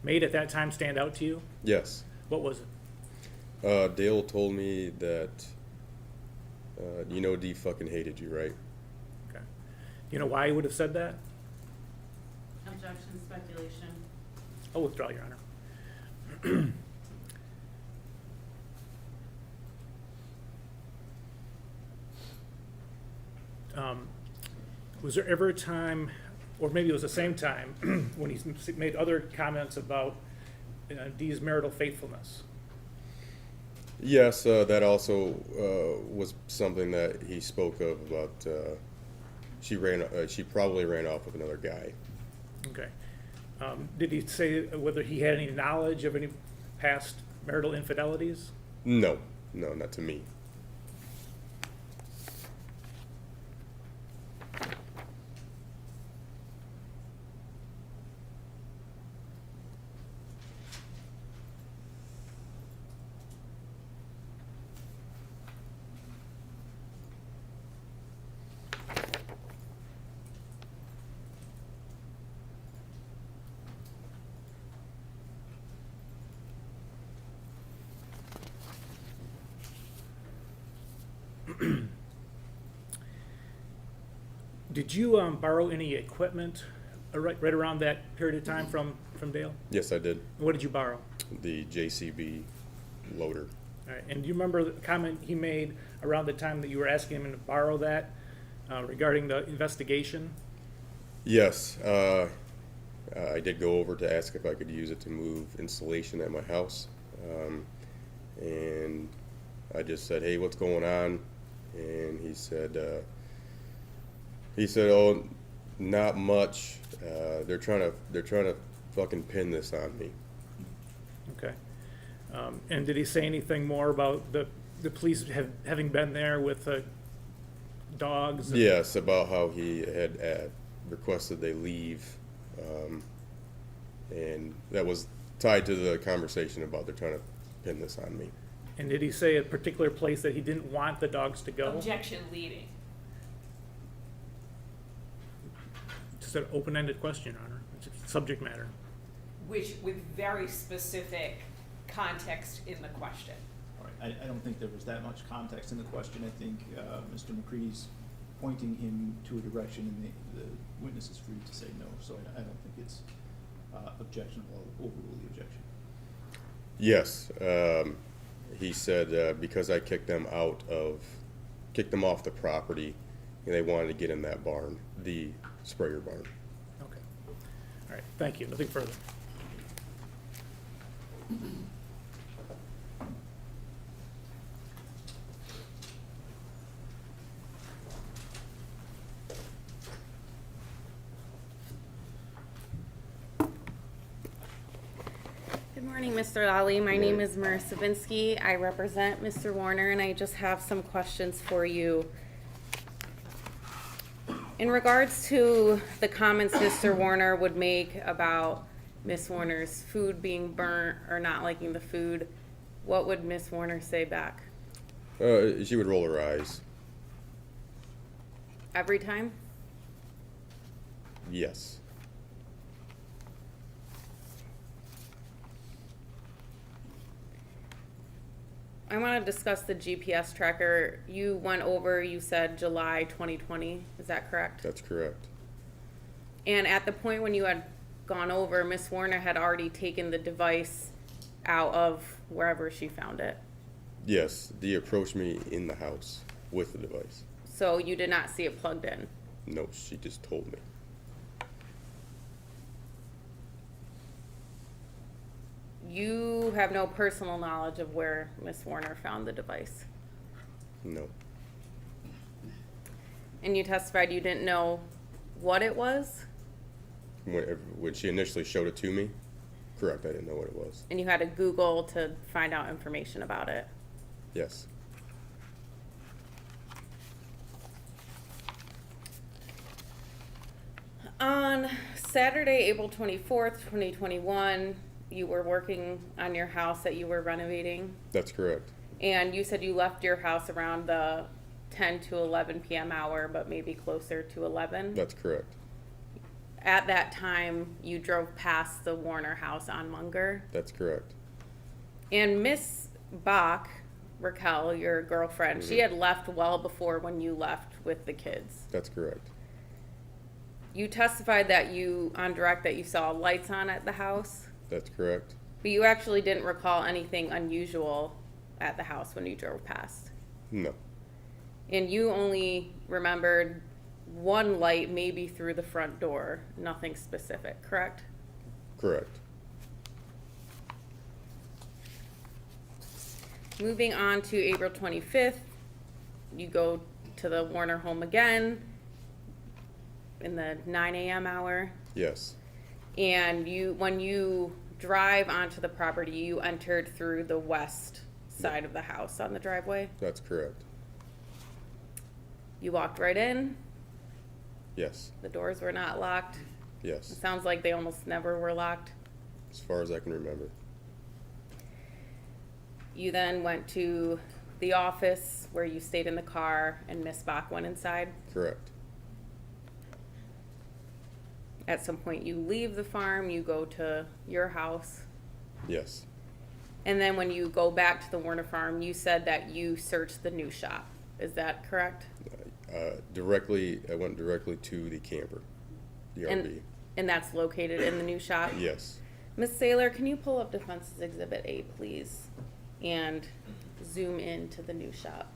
[SPEAKER 5] made at that time stand out to you?
[SPEAKER 12] Yes.
[SPEAKER 5] What was it?
[SPEAKER 12] Dale told me that You know Dee fucking hated you, right?
[SPEAKER 5] Okay. You know why he would have said that?
[SPEAKER 13] Objection, speculation.
[SPEAKER 5] I'll withdraw, Your Honor. Was there ever a time, or maybe it was the same time, when he made other comments about Dee's marital faithfulness?
[SPEAKER 12] Yes, that also was something that he spoke of about. She probably ran off with another guy.
[SPEAKER 5] Okay. Did he say whether he had any knowledge of any past marital infidelities?
[SPEAKER 12] No, not to me.
[SPEAKER 5] Did you borrow any equipment right around that period of time from Dale?
[SPEAKER 12] Yes, I did.
[SPEAKER 5] What did you borrow?
[SPEAKER 12] The JCB loader.
[SPEAKER 5] All right. And do you remember the comment he made around the time that you were asking him to borrow that regarding the investigation?
[SPEAKER 12] Yes, I did go over to ask if I could use it to move insulation at my house, and I just said, "Hey, what's going on?" And he said, "Oh, not much. They're trying to fucking pin this on me."
[SPEAKER 5] Okay. And did he say anything more about the police having been there with dogs?
[SPEAKER 12] Yes, about how he had requested they leave, and that was tied to the conversation about they're trying to pin this on me.
[SPEAKER 5] And did he say a particular place that he didn't want the dogs to go?
[SPEAKER 4] Objection leading.
[SPEAKER 5] Just an open-ended question, Your Honor. It's a subject matter.
[SPEAKER 4] Which with very specific context in the question.
[SPEAKER 2] All right, I don't think there was that much context in the question. I think Mr. McCready's pointing him to a direction, and the witness is free to say no. So I don't think it's objectionable or overrule the objection.
[SPEAKER 12] Yes, he said because I kicked them off the property, and they wanted to get in that barn, the sprayer barn.
[SPEAKER 5] Okay. All right. Thank you. Nothing further.
[SPEAKER 13] Good morning, Mr. Lally. My name is Marissa Vinsky. I represent Mr. Warner, and I just have some questions for you. In regards to the comments Mr. Warner would make about Miss Warner's food being burnt or not liking the food, what would Miss Warner say back?
[SPEAKER 12] She would roll her eyes.
[SPEAKER 13] Every time?
[SPEAKER 12] Yes.
[SPEAKER 13] I want to discuss the GPS tracker. You went over, you said July 2020. Is that correct?
[SPEAKER 12] That's correct.
[SPEAKER 13] And at the point when you had gone over, Miss Warner had already taken the device out of wherever she found it.
[SPEAKER 12] Yes, Dee approached me in the house with the device.
[SPEAKER 13] So you did not see it plugged in?
[SPEAKER 12] No, she just told me.
[SPEAKER 13] You have no personal knowledge of where Miss Warner found the device?
[SPEAKER 12] No.
[SPEAKER 13] And you testified you didn't know what it was?
[SPEAKER 12] When she initially showed it to me, correct, I didn't know what it was.
[SPEAKER 13] And you had to Google to find out information about it?
[SPEAKER 12] Yes.
[SPEAKER 13] On Saturday, April 24th, 2021, you were working on your house that you were renovating,
[SPEAKER 12] That's correct.
[SPEAKER 13] and you said you left your house around the 10 to 11 p.m. hour, but maybe closer to 11?
[SPEAKER 12] That's correct.
[SPEAKER 13] At that time, you drove past the Warner house on Munger,
[SPEAKER 12] That's correct.
[SPEAKER 13] and Miss Bach Raquel, your girlfriend, she had left well before when you left with the kids.
[SPEAKER 12] That's correct.
[SPEAKER 13] You testified that on direct that you saw lights on at the house,
[SPEAKER 12] That's correct.
[SPEAKER 13] but you actually didn't recall anything unusual at the house when you drove past.
[SPEAKER 12] No.
[SPEAKER 13] And you only remembered one light maybe through the front door, nothing specific, correct?
[SPEAKER 12] Correct.
[SPEAKER 13] Moving on to April 25th, you go to the Warner home again in the 9 a.m. hour.
[SPEAKER 12] Yes.
[SPEAKER 13] And when you drive onto the property, you entered through the west side of the house on the driveway.
[SPEAKER 12] That's correct.
[SPEAKER 13] You walked right in.
[SPEAKER 12] Yes.
[SPEAKER 13] The doors were not locked. It
[SPEAKER 12] Yes.
[SPEAKER 13] sounds like they almost never were locked.
[SPEAKER 12] As far as I can remember.
[SPEAKER 13] You then went to the office where you stayed in the car and Miss Bach went inside.
[SPEAKER 12] Correct.
[SPEAKER 13] At some point you leave the farm, you go to your house.
[SPEAKER 12] Yes.
[SPEAKER 13] And then when you go back to the Warner farm, you said that you searched the new shop. Is that correct?
[SPEAKER 12] I went directly to the camper, the RV.
[SPEAKER 13] And that's located in the new shop?
[SPEAKER 12] Yes.
[SPEAKER 13] Miss Saylor, can you pull up Defense's Exhibit A, please? And zoom in to the new shop.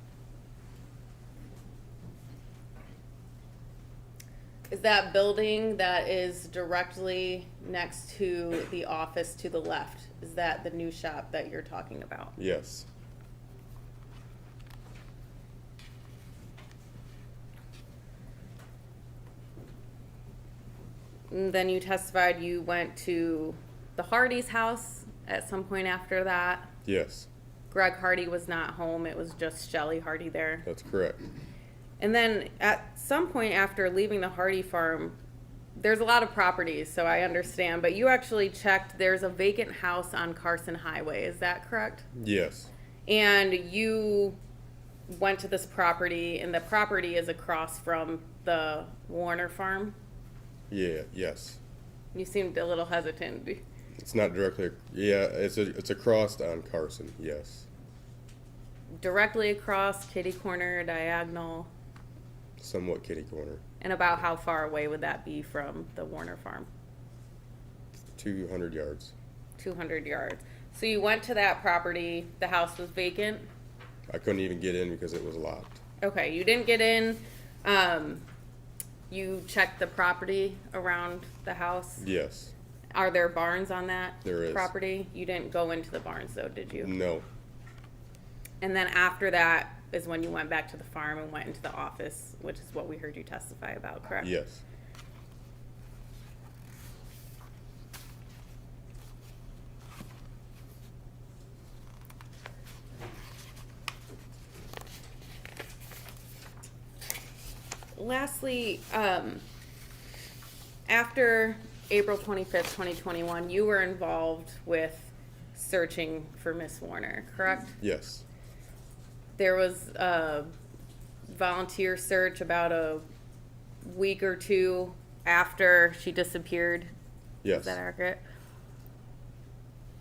[SPEAKER 13] Is that building that is directly next to the office to the left, is that the new shop that you're talking about?
[SPEAKER 12] Yes.
[SPEAKER 13] And then you testified you went to the Hardy's house at some point after that.
[SPEAKER 12] Yes.
[SPEAKER 13] Greg Hardy was not home, it was just Shelley Hardy there.
[SPEAKER 12] That's correct.
[SPEAKER 13] And then at some point after leaving the Hardy farm, there's a lot of properties, so I understand, but you actually checked, there's a vacant house on Carson Highway, is that correct?
[SPEAKER 12] Yes.
[SPEAKER 13] And you went to this property, and the property is across from the Warner farm?
[SPEAKER 12] Yeah. Yes.
[SPEAKER 13] You seemed a little hesitant.
[SPEAKER 12] It's not directly. Yeah. It's across on Carson. Yes.
[SPEAKER 13] Directly across, kitty corner, diagonal,
[SPEAKER 12] Somewhat kitty corner.
[SPEAKER 13] and about how far away would that be from the Warner farm?
[SPEAKER 12] 200 yards.
[SPEAKER 13] 200 yards. So you went to that property, the house was vacant?
[SPEAKER 12] I couldn't even get in because it was locked.
[SPEAKER 13] Okay, you didn't get in. You checked the property around the house?
[SPEAKER 12] Yes.
[SPEAKER 13] Are there barns on that
[SPEAKER 12] There is.
[SPEAKER 13] property? You didn't go into the barns though, did you?
[SPEAKER 12] No.
[SPEAKER 13] And then after that is when you went back to the farm and went into the office, which is what we heard you testify about, correct?
[SPEAKER 12] Yes.
[SPEAKER 13] Lastly, after April 25th, 2021, you were involved with searching for Miss Warner, correct?
[SPEAKER 12] Yes.
[SPEAKER 13] There was a volunteer search about a week or two after she disappeared.
[SPEAKER 12] Yes.
[SPEAKER 13] Is that accurate?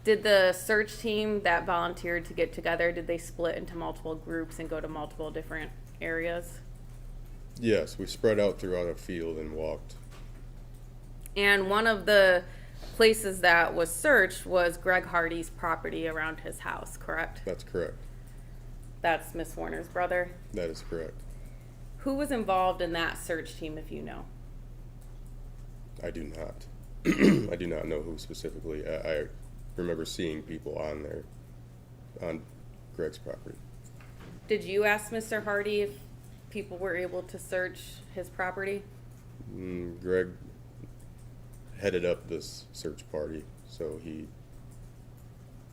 [SPEAKER 13] Did the search team that volunteered to get together, did they split into multiple groups and go to multiple different areas?
[SPEAKER 12] Yes. We spread out throughout a field and walked.
[SPEAKER 13] And one of the places that was searched was Greg Hardy's property around his house, correct?
[SPEAKER 12] That's correct.
[SPEAKER 13] That's Miss Warner's brother.
[SPEAKER 12] That is correct.
[SPEAKER 13] Who was involved in that search team, if you know?
[SPEAKER 12] I do not. I do not know who specifically. I remember seeing people on there, on Greg's property.
[SPEAKER 13] Did you ask Mr. Hardy if people were able to search his property?
[SPEAKER 12] Greg headed up this search party, so he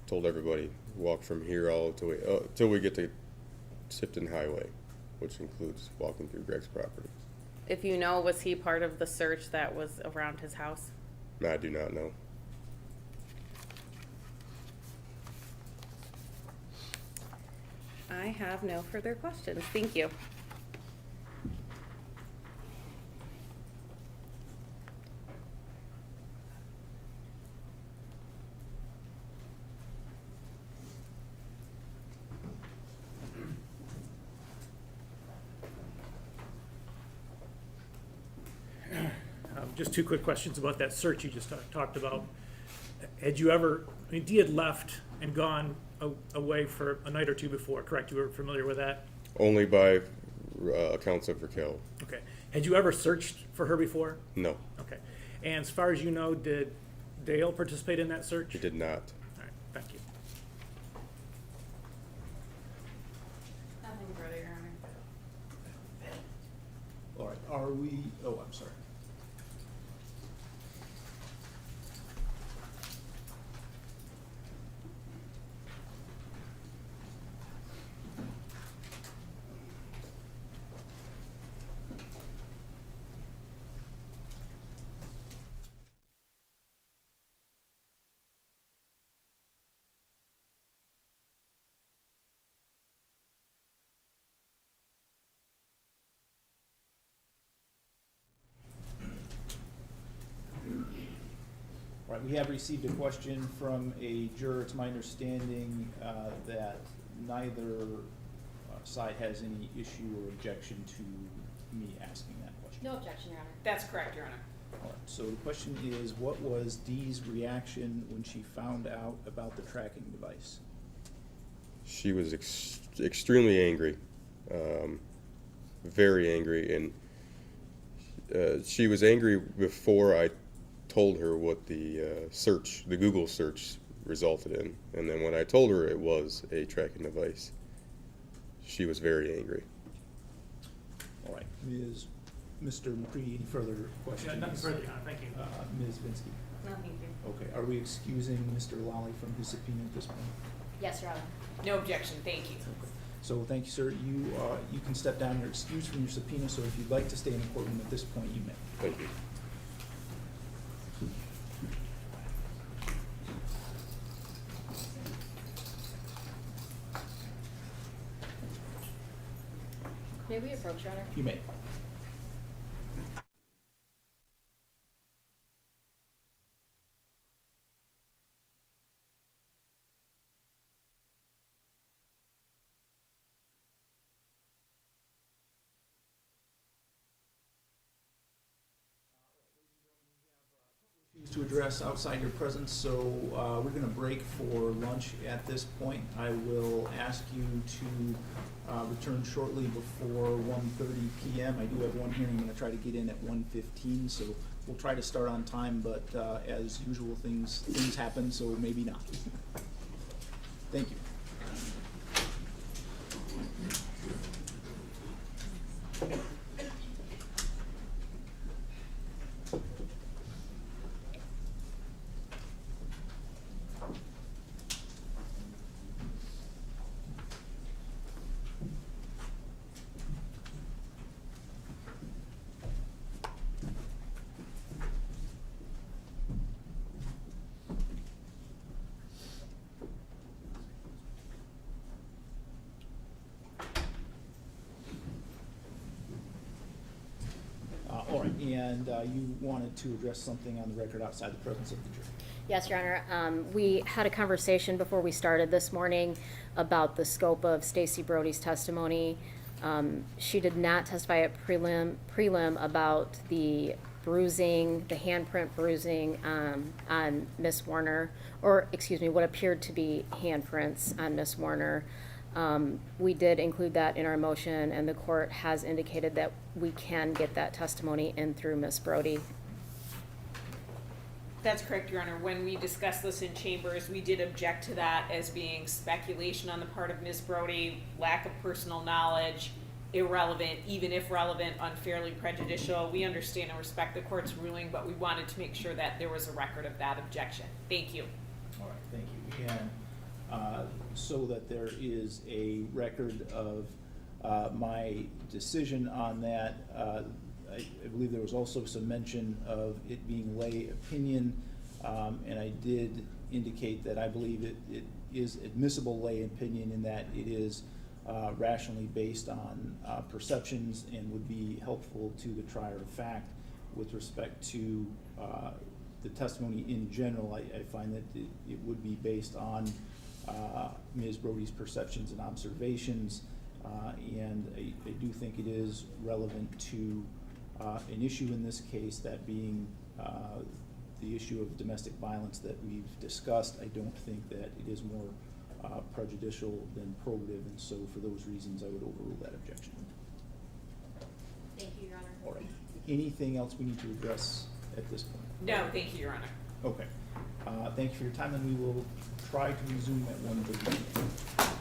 [SPEAKER 12] told everybody, walk from here all till we get to Tipton Highway, which includes walking through Greg's property.
[SPEAKER 13] If you know, was he part of the search that was around his house?
[SPEAKER 12] I do not know.
[SPEAKER 13] I have no further questions. Thank you.
[SPEAKER 5] just two quick questions about that search you just talked about. Had you ever, I mean, Dee had left and gone away for a night or two before, correct? You were familiar with that?
[SPEAKER 12] Only by accounts of Raquel.
[SPEAKER 5] Okay. Had you ever searched for her before?
[SPEAKER 12] No,
[SPEAKER 5] Okay. And as far as you know, did Dale participate in that search?
[SPEAKER 12] he did not.
[SPEAKER 5] All right, thank you.
[SPEAKER 13] Nothing further, Your Honor.
[SPEAKER 2] All right, are we, oh, I'm sorry. Right, we have received a question from a juror. It's my understanding that neither side has any issue or objection to me asking that question.
[SPEAKER 3] No objection, Your Honor.
[SPEAKER 4] That's correct, Your Honor.
[SPEAKER 2] All right, so the question is, what was Dee's reaction when she found out about the tracking device?
[SPEAKER 12] She was extremely angry, very angry, and she was angry before I told her what the the Google search resulted in, and then when I told her it was a tracking device, she was very angry.
[SPEAKER 2] All right, Mr. McCready, any further questions?
[SPEAKER 5] Yeah, nothing further, Your Honor, thank you.
[SPEAKER 2] Ms. Vinsky?
[SPEAKER 13] No, thank you.
[SPEAKER 2] Okay, are we excusing Mr. Lally from his subpoena at this point?
[SPEAKER 3] Yes, Your Honor.
[SPEAKER 4] No objection, thank you.
[SPEAKER 2] Okay. So thank you, sir. You can step down. You're excused from your subpoena, so if you'd like to stay in the courtroom at this point, you may.
[SPEAKER 12] Thank you.
[SPEAKER 3] May we approach, Your Honor?
[SPEAKER 2] You may. To address outside your presence, so we're going to break for lunch at this point. I will ask you to return shortly before 1:30 p.m. I do have one hearing I'm going to try to get in at 1:15, so we'll try to start on time, but as usual, things happen, so maybe not. Thank you. All right, and you wanted to address something on the record outside the presence of the jury.
[SPEAKER 7] Yes, Your Honor. We had a conversation before we started this morning about the scope of Stacy Brody's testimony. She did not testify at prelim about the bruising, the handprint bruising on Miss Warner, or excuse me, what appeared to be handprints on Miss Warner. We did include that in our motion, and the court has indicated that we can get that testimony in through Miss Brody.
[SPEAKER 4] That's correct, Your Honor. When we discussed this in chambers, we did object to that as being speculation on the part of Ms. Brody, lack of personal knowledge, irrelevant, even if relevant, unfairly prejudicial. We understand and respect the court's ruling, but we wanted to make sure that there was a record of that objection. Thank you.
[SPEAKER 2] All right, thank you. And so that there is a record of my decision on that, I believe there was also some mention of it being lay opinion, and I did indicate that I believe it is admissible lay opinion in that it is rationally based on perceptions and would be helpful to the trier of fact. With respect to the testimony in general, I find that it would be based on Ms. Brody's perceptions and observations, and I do think it is relevant to an issue in this case, that being the issue of domestic violence that we've discussed. I don't think that it is more prejudicial than probative, and so for those reasons, I would overrule that objection.
[SPEAKER 3] Thank you, Your Honor.
[SPEAKER 2] All right. Anything else we need to address at this point?
[SPEAKER 4] No, thank you, Your Honor.
[SPEAKER 2] Okay. Thank you for your time, and we will try to resume at 1:30.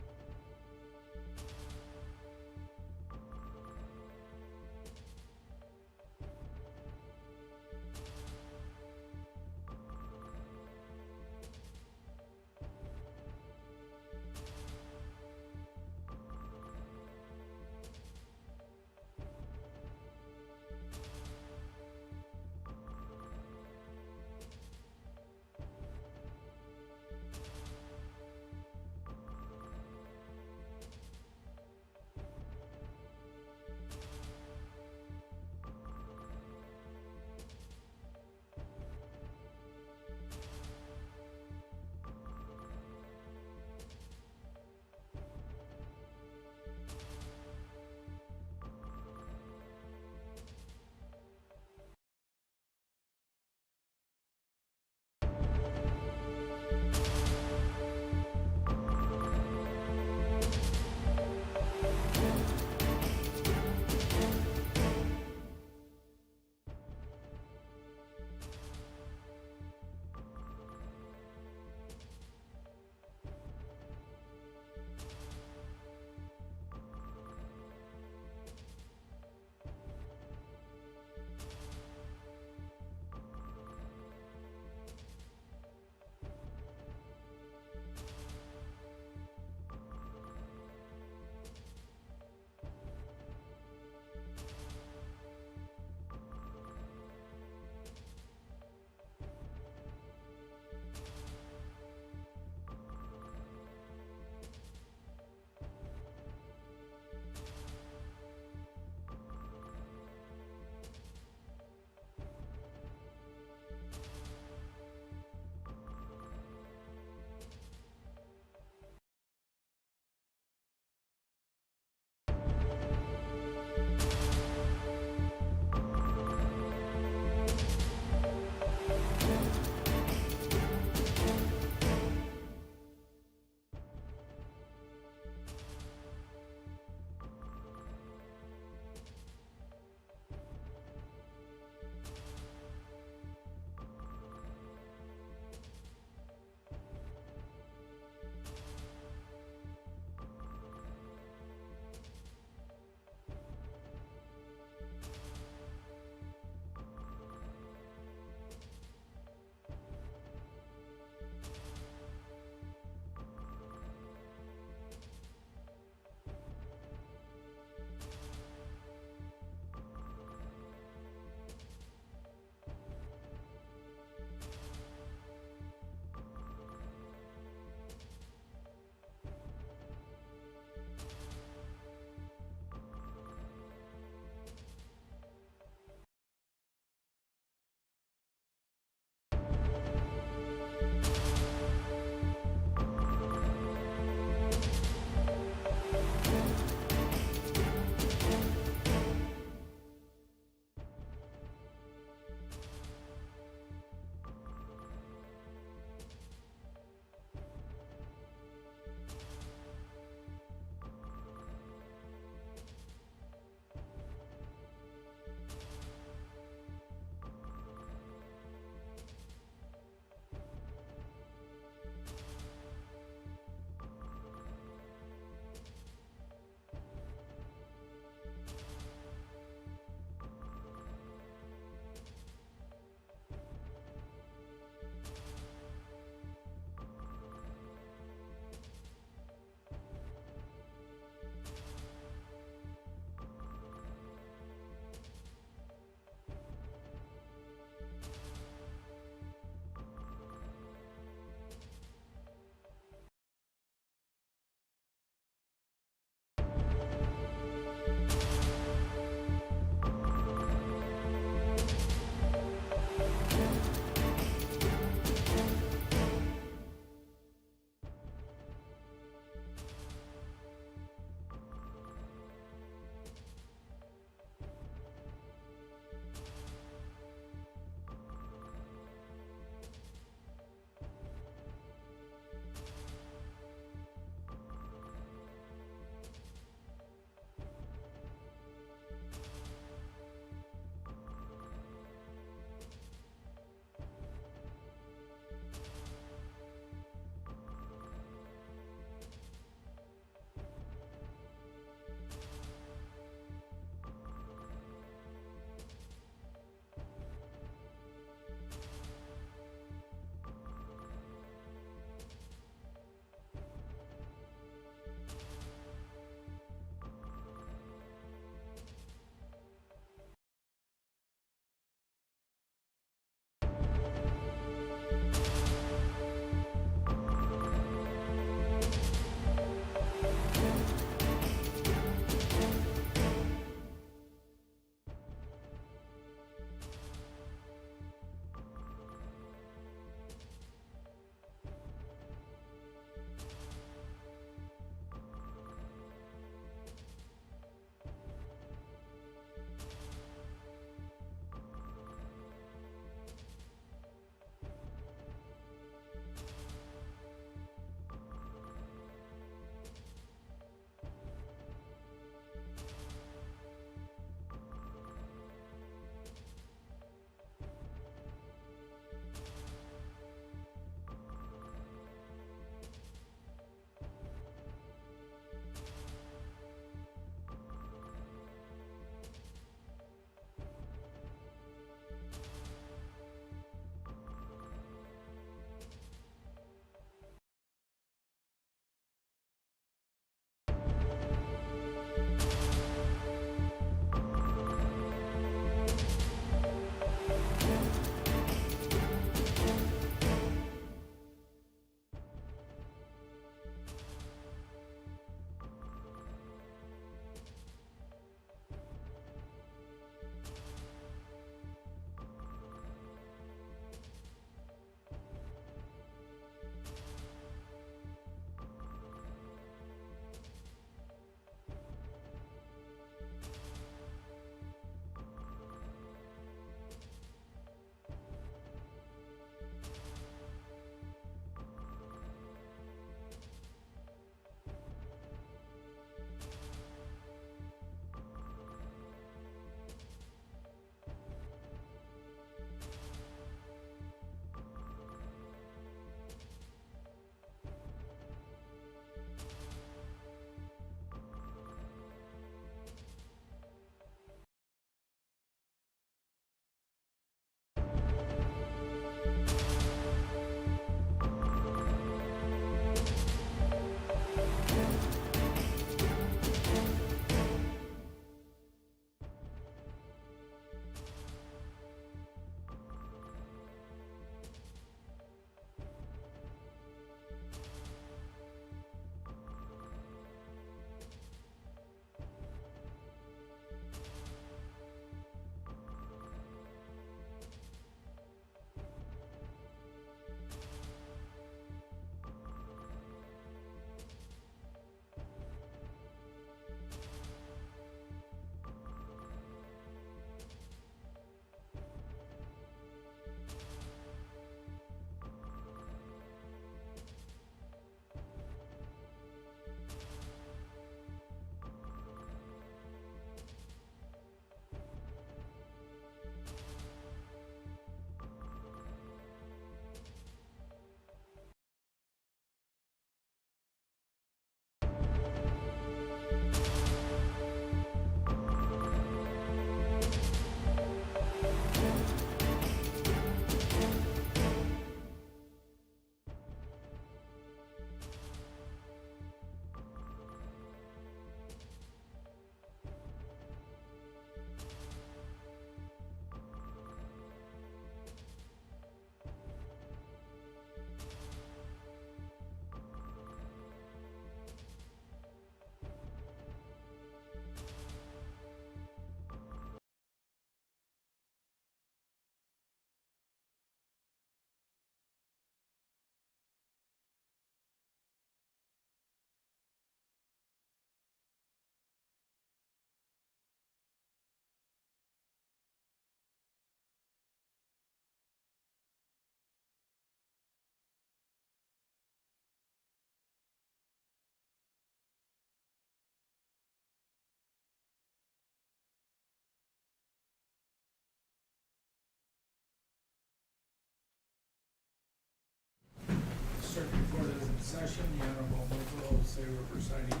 [SPEAKER 1] session, the Honorable Michael O. Saber presiding.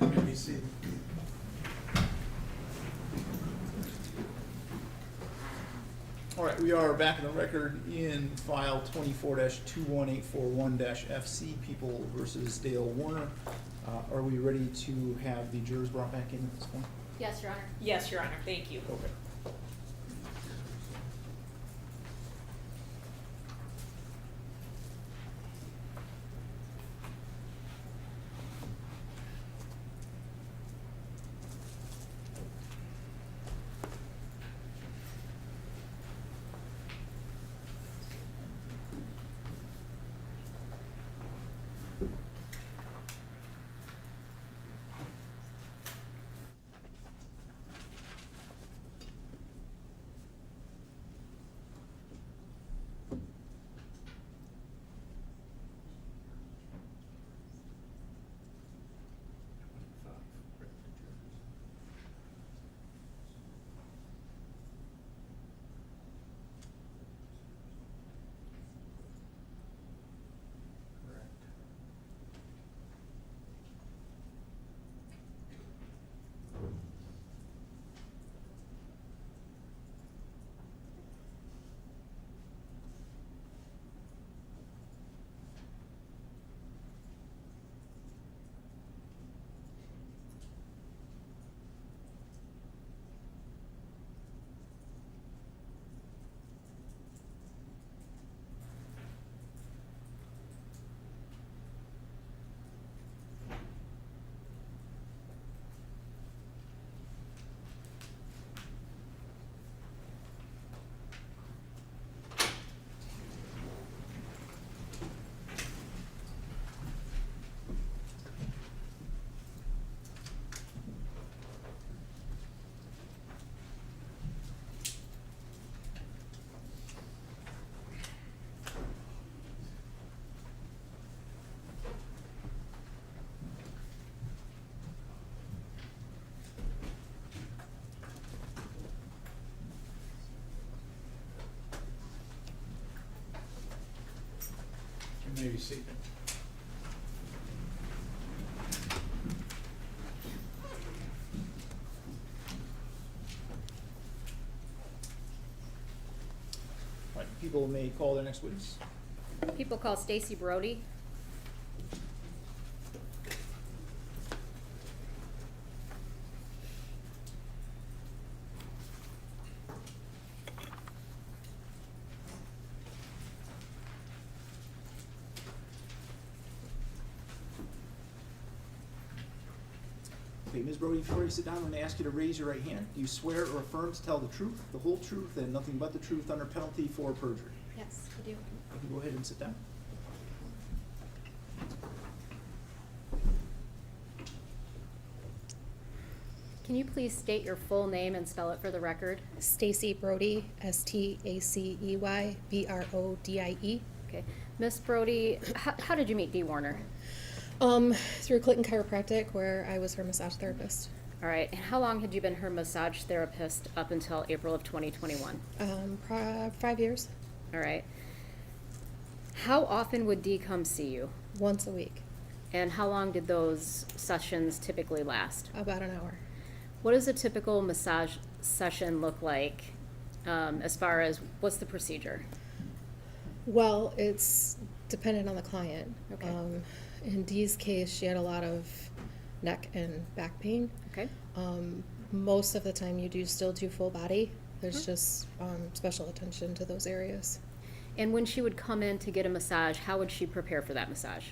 [SPEAKER 1] You may be seated.
[SPEAKER 2] All right, we are back in the record in file 24-21841-FC, People versus Dale Warner. Are we ready to have the jurors brought back in at this point?
[SPEAKER 3] Yes, Your Honor.
[SPEAKER 4] Yes, Your Honor, thank you.
[SPEAKER 2] Okay.
[SPEAKER 1] You may be seated.
[SPEAKER 2] All right, people may call their next witness.
[SPEAKER 7] People call Stacy Brody.
[SPEAKER 2] Okay, Ms. Brody, before you sit down, I'm going to ask you to raise your right hand. Do you swear or affirm to tell the truth, the whole truth, and nothing but the truth under penalty for perjury?
[SPEAKER 7] Yes, I do.
[SPEAKER 2] You can go ahead and sit down.
[SPEAKER 7] Can you please state your full name and spell it for the record?
[SPEAKER 14] Stacy Brody, Stacey Brodie.
[SPEAKER 7] Okay. Miss Brody, how did you meet Dee Warner?
[SPEAKER 14] Through Clinton Chiropractic, where I was her massage therapist.
[SPEAKER 7] All right. And how long had you been her massage therapist up until April of 2021?
[SPEAKER 14] 5 years.
[SPEAKER 7] All right. How often would Dee come see you?
[SPEAKER 14] Once a week.
[SPEAKER 7] And how long did those sessions typically last?
[SPEAKER 14] About an hour.
[SPEAKER 7] What does a typical massage session look like as far as what's the procedure?
[SPEAKER 14] Well, it's dependent on the client.
[SPEAKER 7] Okay.
[SPEAKER 14] In Dee's case, she had a lot of neck and back pain.
[SPEAKER 7] Okay.
[SPEAKER 14] Most of the time you do still do full body. There's
[SPEAKER 7] Mm-hmm.
[SPEAKER 14] just special attention to those areas.
[SPEAKER 7] And when she would come in to get a massage, how would she prepare for that massage?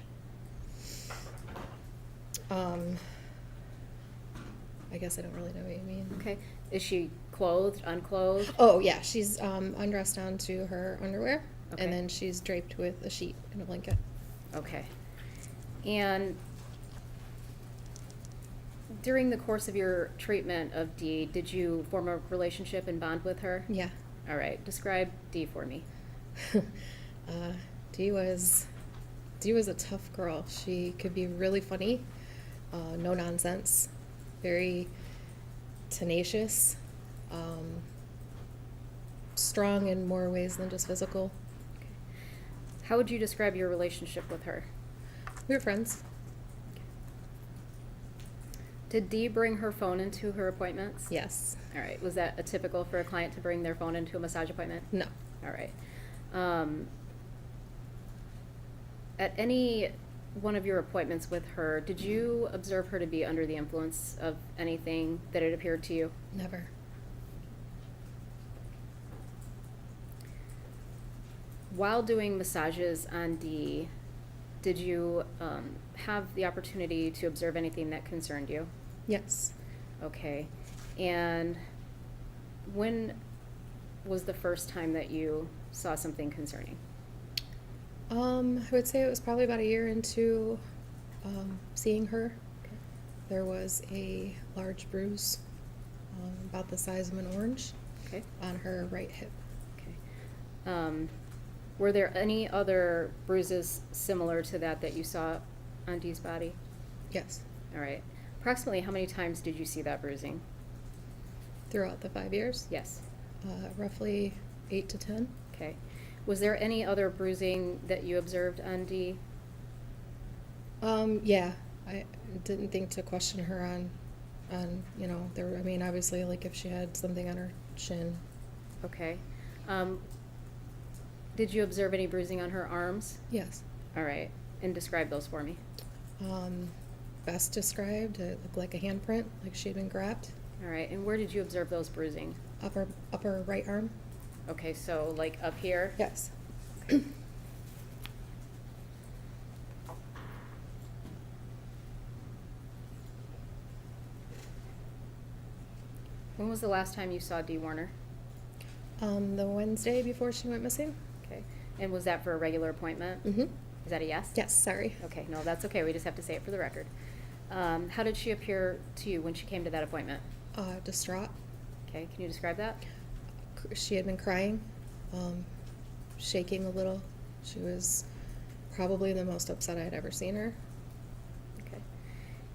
[SPEAKER 14] I guess I don't really know what you mean.
[SPEAKER 7] Okay. Is she clothed, unclothed?
[SPEAKER 14] Oh, yeah, she's undressed down to her underwear,
[SPEAKER 7] Okay.
[SPEAKER 14] and then she's draped with a sheet and a blanket.
[SPEAKER 7] Okay. And during the course of your treatment of Dee, did you form a relationship and bond with her?
[SPEAKER 14] Yeah.
[SPEAKER 7] All right. Describe Dee for me.
[SPEAKER 14] Dee was a tough girl. She could be really funny, no nonsense, very tenacious, strong in more ways than just physical.
[SPEAKER 7] How would you describe your relationship with her?
[SPEAKER 14] We were friends.
[SPEAKER 7] Did Dee bring her phone into her appointments?
[SPEAKER 14] Yes.
[SPEAKER 7] All right. Was that a typical for a client to bring their phone into a massage appointment?
[SPEAKER 14] No.
[SPEAKER 7] All right. At any one of your appointments with her, did you observe her to be under the influence of anything that it appeared to you?
[SPEAKER 14] Never.
[SPEAKER 7] While doing massages on Dee, did you have the opportunity to observe anything that concerned you?
[SPEAKER 14] Yes.
[SPEAKER 7] Okay. And when was the first time that you saw something concerning?
[SPEAKER 14] I would say it was probably about a year into seeing her.
[SPEAKER 7] Okay.
[SPEAKER 14] There was a large bruise about the size of an orange
[SPEAKER 7] Okay.
[SPEAKER 14] on her right hip.
[SPEAKER 7] Okay. Were there any other bruises similar to that you saw on Dee's body?
[SPEAKER 14] Yes.
[SPEAKER 7] All right. Approximately how many times did you see that bruising?
[SPEAKER 14] Throughout the 5 years?
[SPEAKER 7] Yes.
[SPEAKER 14] Roughly 8 to 10.
[SPEAKER 7] Okay. Was there any other bruising that you observed on Dee?
[SPEAKER 14] Yeah. I didn't think to question her on there. I mean, obviously, like if she had something on her chin.
[SPEAKER 7] Okay. Did you observe any bruising on her arms?
[SPEAKER 14] Yes.
[SPEAKER 7] All right. And describe those for me.
[SPEAKER 14] Best described, it looked like a handprint, like she'd been grabbed.
[SPEAKER 7] All right. And where did you observe those bruising?
[SPEAKER 14] Upper right arm.
[SPEAKER 7] Okay, so like up here?
[SPEAKER 14] Yes.
[SPEAKER 7] Okay. When was the last time you saw Dee Warner?
[SPEAKER 14] The Wednesday before she went missing.
[SPEAKER 7] Okay. And was that for a regular appointment?
[SPEAKER 14] Mm-hmm.
[SPEAKER 7] Is that a yes?
[SPEAKER 14] Yes, sorry.
[SPEAKER 7] Okay, no, that's okay. We just have to say it for the record. How did she appear to you when she came to that appointment?
[SPEAKER 14] Distraught.
[SPEAKER 7] Okay, can you describe that?
[SPEAKER 14] She had been crying, shaking a little. She was probably the most upset I had ever seen her.
[SPEAKER 7] Okay.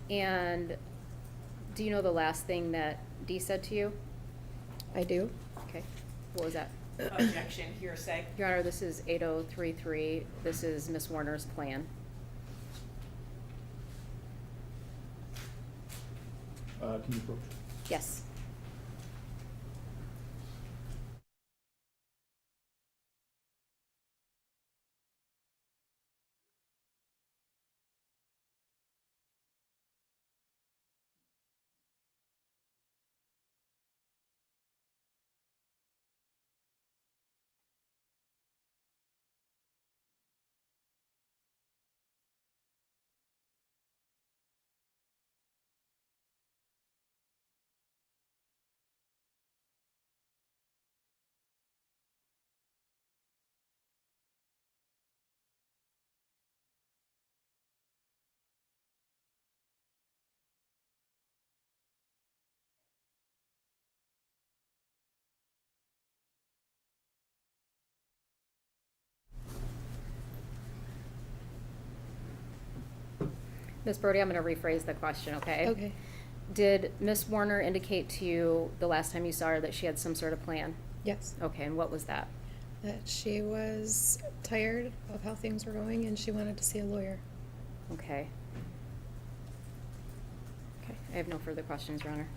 [SPEAKER 7] And do you know the last thing that Dee said to you?
[SPEAKER 14] I do.
[SPEAKER 7] Okay. What was that?
[SPEAKER 4] Objection, hearsay.
[SPEAKER 7] Your Honor, this is 8033. This is Miss Warner's plan.
[SPEAKER 2] Can you approach?
[SPEAKER 7] Yes. Ms. Brody, I'm going to rephrase the question, okay?
[SPEAKER 14] Okay.
[SPEAKER 7] Did Miss Warner indicate to you the last time you saw her that she had some sort of plan?
[SPEAKER 14] Yes.
[SPEAKER 7] Okay, and what was that?
[SPEAKER 14] That she was tired of how things were going and she wanted to see a lawyer.
[SPEAKER 7] Okay. Okay, I have no further questions, Your Honor.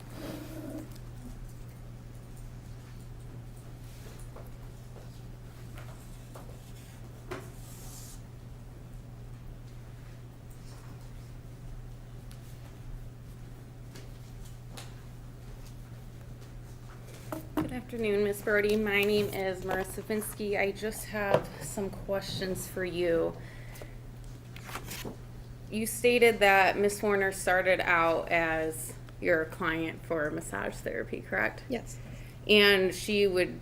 [SPEAKER 13] Good afternoon, Ms. Brody. My name is Marissa Finsky. I just have some questions for you. You stated that Ms. Warner started out as your client for massage therapy, correct?
[SPEAKER 14] Yes.
[SPEAKER 13] And she would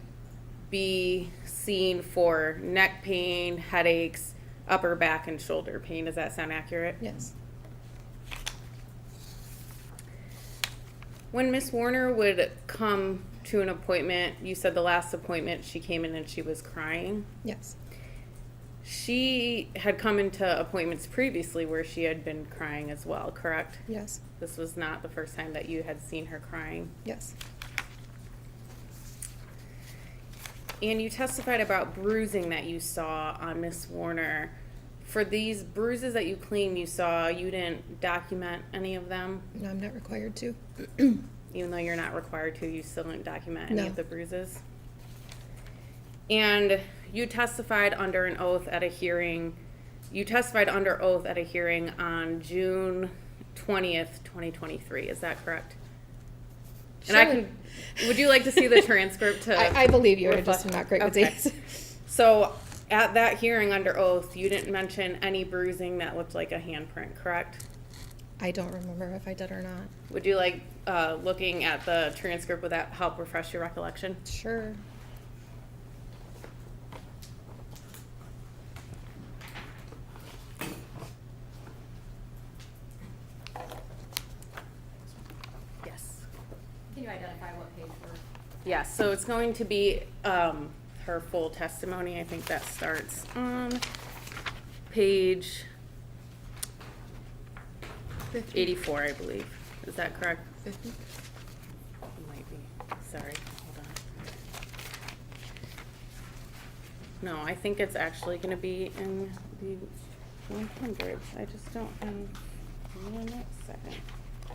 [SPEAKER 13] be seen for neck pain, headaches, upper back and shoulder pain. Does that sound accurate?
[SPEAKER 14] Yes.
[SPEAKER 13] When Ms. Warner would come to an appointment, you said the last appointment she came in and she was crying.
[SPEAKER 14] Yes.
[SPEAKER 13] She had come into appointments previously where she had been crying as well, correct?
[SPEAKER 14] Yes.
[SPEAKER 13] This was not the first time that you had seen her crying.
[SPEAKER 14] Yes.
[SPEAKER 13] And you testified about bruising that you saw on Miss Warner For these bruises that you claim you saw, you didn't document any of them?
[SPEAKER 14] No, I'm not required to.
[SPEAKER 13] Even though you're not required to, you still didn't document any
[SPEAKER 14] No.
[SPEAKER 13] of the bruises? And you testified under an oath at a hearing. You testified under oath at a hearing on June 20th, 2023. Is that correct? And I
[SPEAKER 14] Sure.
[SPEAKER 13] can. Would you like to see the transcript? To
[SPEAKER 14] I believe you. I
[SPEAKER 13] reflect-
[SPEAKER 14] just am not great with
[SPEAKER 13] Okay.
[SPEAKER 14] dates.
[SPEAKER 13] So at that hearing under oath, you didn't mention any bruising that looked like a handprint, correct?
[SPEAKER 14] I don't remember if I did or not.
[SPEAKER 13] Would you like looking at the transcript? Would that help refresh your recollection?
[SPEAKER 14] Sure.
[SPEAKER 13] Yes.
[SPEAKER 3] Can you identify what page we're?
[SPEAKER 13] Yes, so it's going to be her full testimony. I think that starts on page 84, I believe. Is that correct?
[SPEAKER 14] 50.
[SPEAKER 13] It might be. Sorry, hold on. No, I think it's actually going to be in the 100s. I just don't have. One second.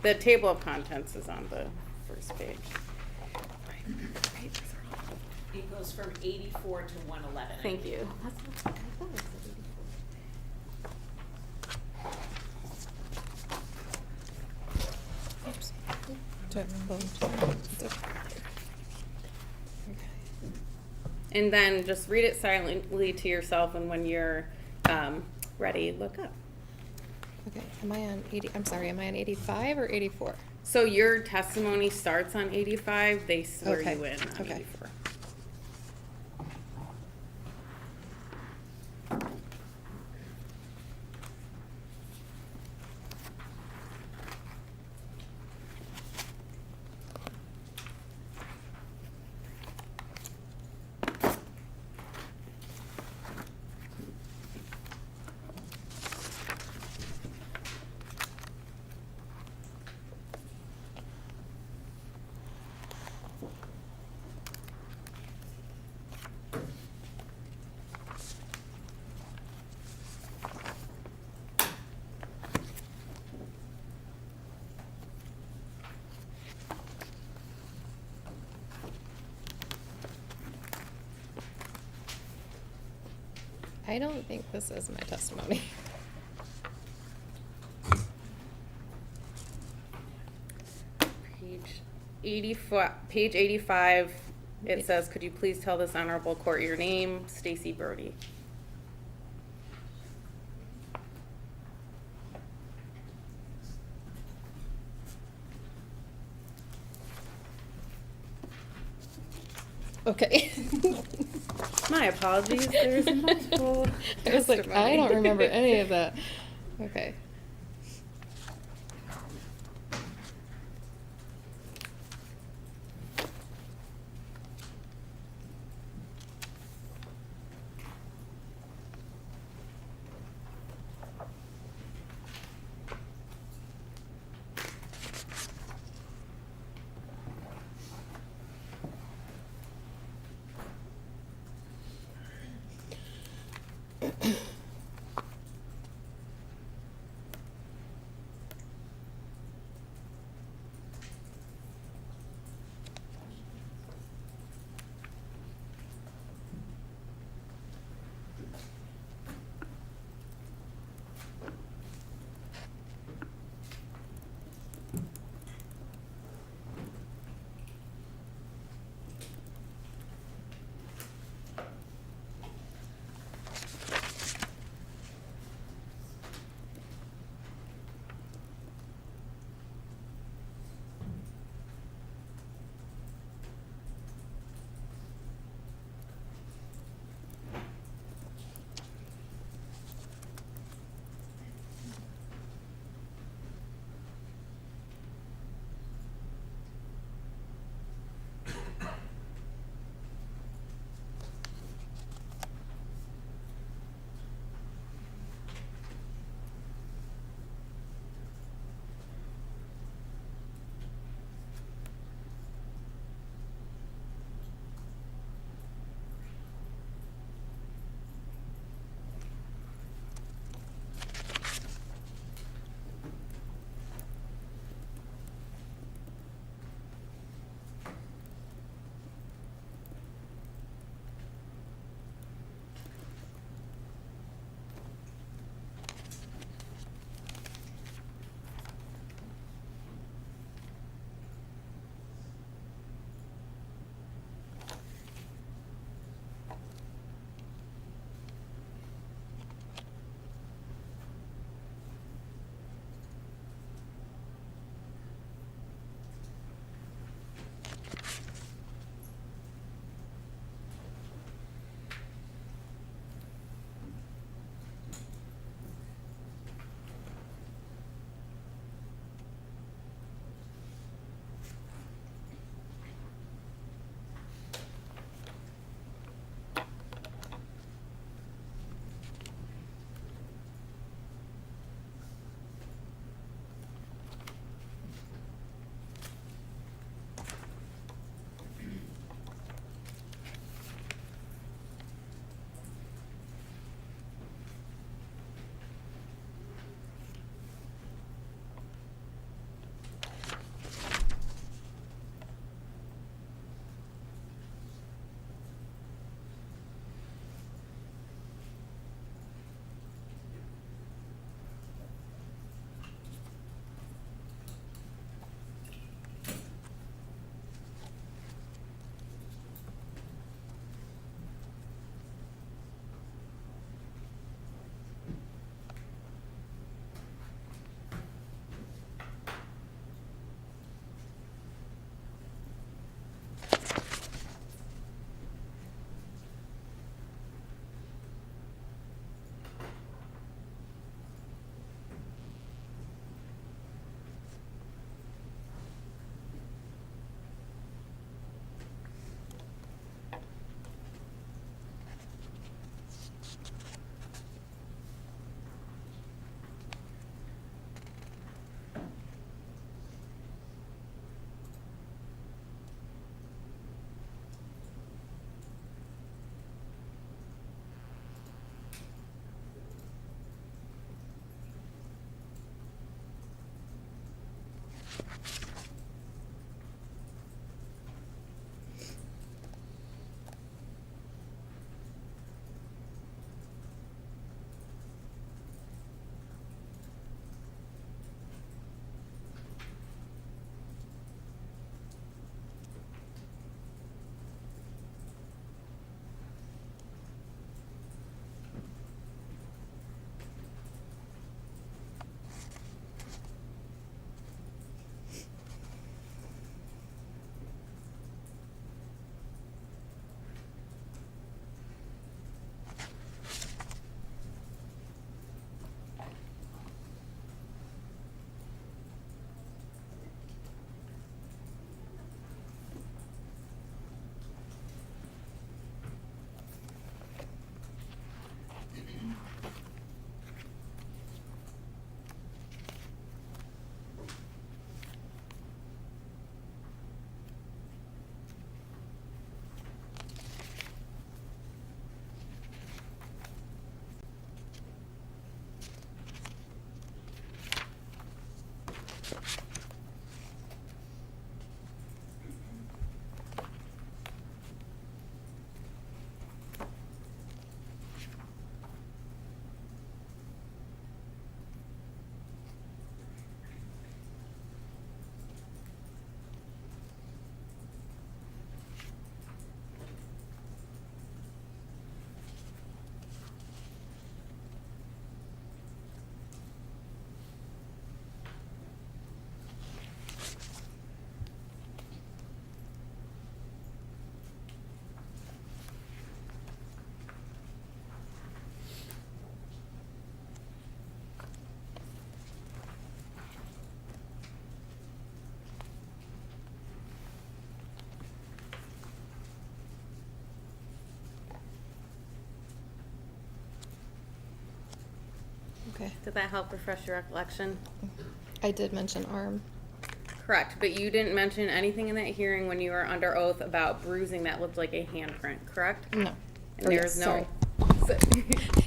[SPEAKER 13] The table of contents is on the first page.
[SPEAKER 4] It goes from 84 to 111.
[SPEAKER 13] Thank you.
[SPEAKER 14] Oops. Do I have my phone? It's okay.
[SPEAKER 13] And then just read it silently to yourself, and when you're ready, look up.
[SPEAKER 14] Okay. Am I on 80? I'm sorry. Am I on 85 or 84?
[SPEAKER 13] So your testimony starts on 85. They swear
[SPEAKER 14] Okay.
[SPEAKER 13] you in on
[SPEAKER 14] Okay.
[SPEAKER 13] 84.
[SPEAKER 14] I don't think this is my testimony.
[SPEAKER 13] Page 85, it says, could you please tell this honorable court your name? Stacy Brody.
[SPEAKER 14] Okay.
[SPEAKER 13] My apologies. There's multiple.
[SPEAKER 14] I was like, I
[SPEAKER 13] testimony.
[SPEAKER 14] don't remember any of that. Okay. Okay.
[SPEAKER 13] Did that help refresh your recollection?
[SPEAKER 14] I did mention arm.
[SPEAKER 13] Correct, but you didn't mention anything in that hearing when you were under oath about bruising that looked like a handprint, correct?
[SPEAKER 14] No.
[SPEAKER 13] And
[SPEAKER 14] Or
[SPEAKER 13] there's
[SPEAKER 14] yes,
[SPEAKER 13] no.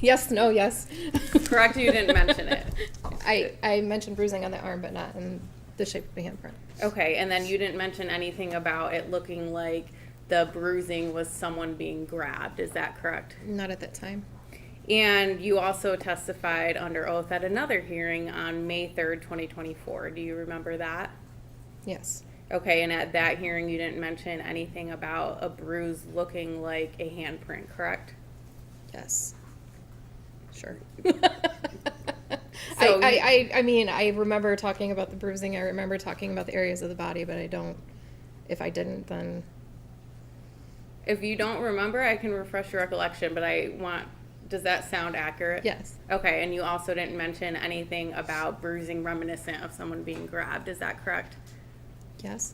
[SPEAKER 14] Yes, no, yes.
[SPEAKER 13] Correct, you didn't mention it.
[SPEAKER 14] I mentioned bruising on the arm, but not in the shape of a handprint.
[SPEAKER 13] Okay, and then you didn't mention anything about it looking like the bruising was someone being grabbed, is that correct?
[SPEAKER 14] Not at that time.
[SPEAKER 13] And you also testified under oath at another hearing on May 3rd, 2024. Do you remember that?
[SPEAKER 14] Yes.
[SPEAKER 13] Okay, and at that hearing, you didn't mention anything about a bruise looking like a handprint, correct?
[SPEAKER 14] Yes. Sure.
[SPEAKER 13] So
[SPEAKER 14] I mean, I remember talking about the bruising. I remember talking about the areas of the body, but I don't, if I didn't, then.
[SPEAKER 13] If you don't remember, I can refresh your recollection, but does that sound accurate?
[SPEAKER 14] Yes.
[SPEAKER 13] Okay, and you also didn't mention anything about bruising reminiscent of someone being grabbed, is that correct?
[SPEAKER 14] Yes.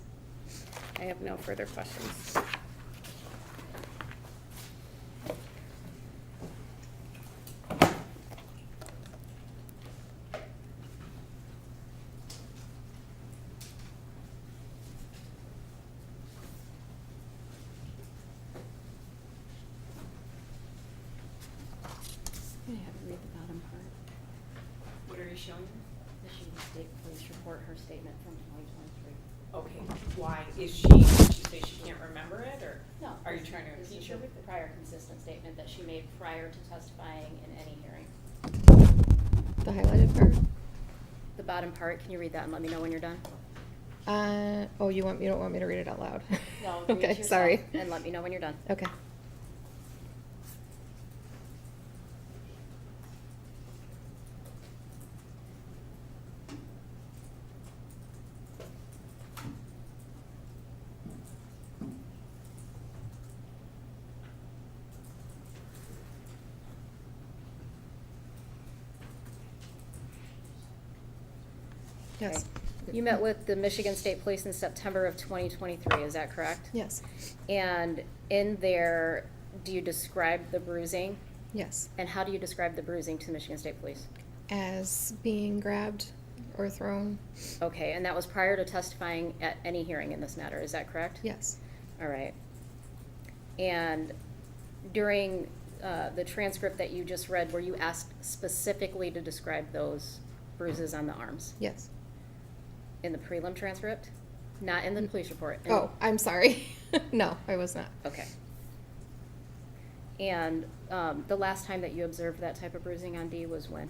[SPEAKER 13] I have no further questions.
[SPEAKER 7] I'm gonna have you read the bottom part.
[SPEAKER 3] What are you showing?
[SPEAKER 7] Michigan State Police Report, her statement from 2023.
[SPEAKER 4] Okay, why is did she say she can't remember it, or
[SPEAKER 3] No.
[SPEAKER 4] are you trying to
[SPEAKER 3] This
[SPEAKER 4] impeach
[SPEAKER 3] is
[SPEAKER 4] her?
[SPEAKER 3] the prior consistent statement that she made prior to testifying in any hearing.
[SPEAKER 14] The highlighted part?
[SPEAKER 7] The bottom part, can you read that and let me know when you're done?
[SPEAKER 14] Oh, you don't want me to read it out loud?
[SPEAKER 7] No, read it to
[SPEAKER 14] Okay,
[SPEAKER 7] yourself
[SPEAKER 14] sorry.
[SPEAKER 7] and let me know when you're done.
[SPEAKER 14] Okay. Yes.
[SPEAKER 7] You met with the Michigan State Police in September of 2023, is that correct?
[SPEAKER 14] Yes.
[SPEAKER 7] And in there, do you describe the bruising?
[SPEAKER 14] Yes.
[SPEAKER 7] And how do you describe the bruising to the Michigan State Police?
[SPEAKER 14] As being grabbed or thrown?
[SPEAKER 7] Okay, and that was prior to testifying at any hearing in this matter, is that correct?
[SPEAKER 14] Yes.
[SPEAKER 7] All right. And during the transcript that you just read, were you asked specifically to describe those bruises on the arms?
[SPEAKER 14] Yes.
[SPEAKER 7] In the prelim transcript? Not in the police report? In-
[SPEAKER 14] Oh, I'm sorry. No, I was not.
[SPEAKER 7] Okay. And the last time that you observed that type of bruising on Dee was when?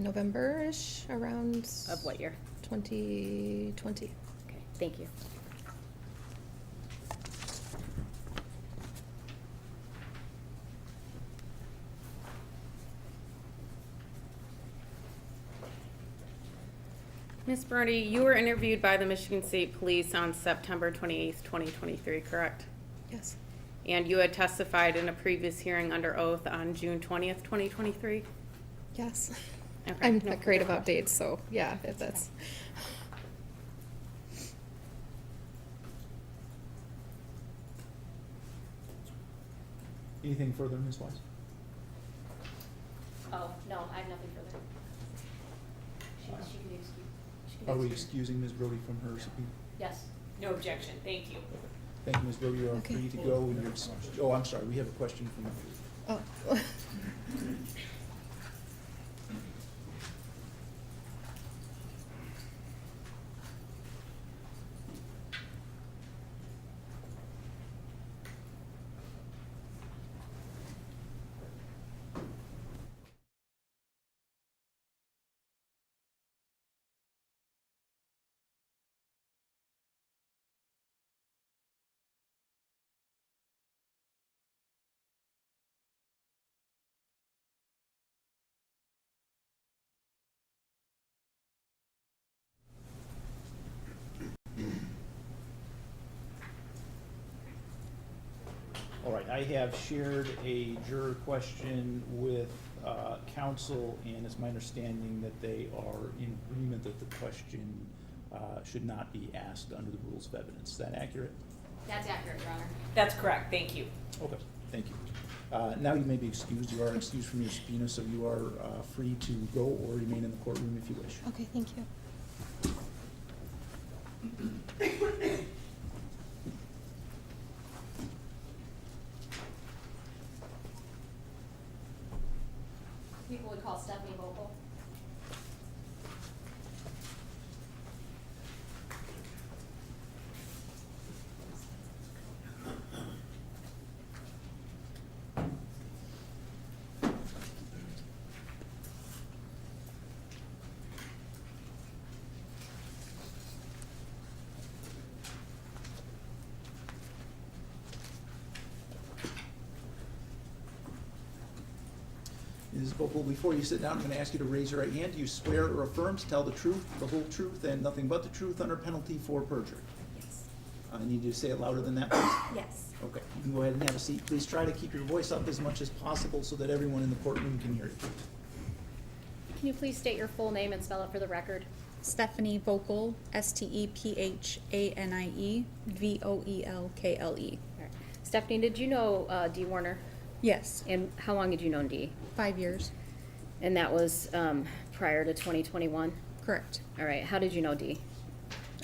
[SPEAKER 14] November-ish, around.
[SPEAKER 7] Of what year?
[SPEAKER 14] 2020.
[SPEAKER 7] Okay, thank you.
[SPEAKER 13] Ms. Brody, you were interviewed by the Michigan State Police on September 28th, 2023, correct?
[SPEAKER 14] Yes.
[SPEAKER 13] And you had testified in a previous hearing under oath on June 20th, 2023?
[SPEAKER 14] Yes.
[SPEAKER 13] Okay.
[SPEAKER 14] I'm
[SPEAKER 13] No
[SPEAKER 14] not great
[SPEAKER 13] further
[SPEAKER 14] about dates, so yeah, if that's.
[SPEAKER 2] Anything further, Ms. Wise?
[SPEAKER 3] Oh, no, I have nothing further. She can be excused. She can be
[SPEAKER 2] Are we
[SPEAKER 3] excused.
[SPEAKER 2] excusing Ms. Brody from her subpoena?
[SPEAKER 3] Yes.
[SPEAKER 4] No objection, thank you.
[SPEAKER 2] Thank you, Ms. Brody, you are
[SPEAKER 14] Okay.
[SPEAKER 2] free to go. And oh, I'm sorry, we have a question from
[SPEAKER 14] Oh.
[SPEAKER 2] All right, I have shared a juror question with counsel, and it's my understanding that they are in agreement that the question should not be asked under the rules of evidence. Is that accurate?
[SPEAKER 3] That's accurate, Your Honor.
[SPEAKER 4] That's correct, thank you.
[SPEAKER 2] Okay, thank you. Now you may be excused. You are excused from your subpoena, so you are free to go or remain in the courtroom if you wish.
[SPEAKER 14] Okay, thank you.
[SPEAKER 3] People would call Stephanie Vogel.
[SPEAKER 2] Ms. Vogel, before you sit down, I'm going to ask you to raise your right hand. Do you swear or affirm to tell the truth, the whole truth, and nothing but the truth under penalty for perjury?
[SPEAKER 15] Yes.
[SPEAKER 2] I need you to say it louder than that, please.
[SPEAKER 15] Yes.
[SPEAKER 2] Okay, you can go ahead and have a seat. Please try to keep your voice up as much as possible so that everyone in the courtroom can hear you.
[SPEAKER 3] Can you please state your full name and spell it for the record?
[SPEAKER 15] Stephanie Vokel, Stephanie Voelkle.
[SPEAKER 3] All right. Stephanie, did you know Dee Warner?
[SPEAKER 15] Yes,
[SPEAKER 3] And how long had you known Dee?
[SPEAKER 15] 5 years.
[SPEAKER 3] And that was prior to 2021?
[SPEAKER 15] Correct.
[SPEAKER 3] All right, how did you know Dee?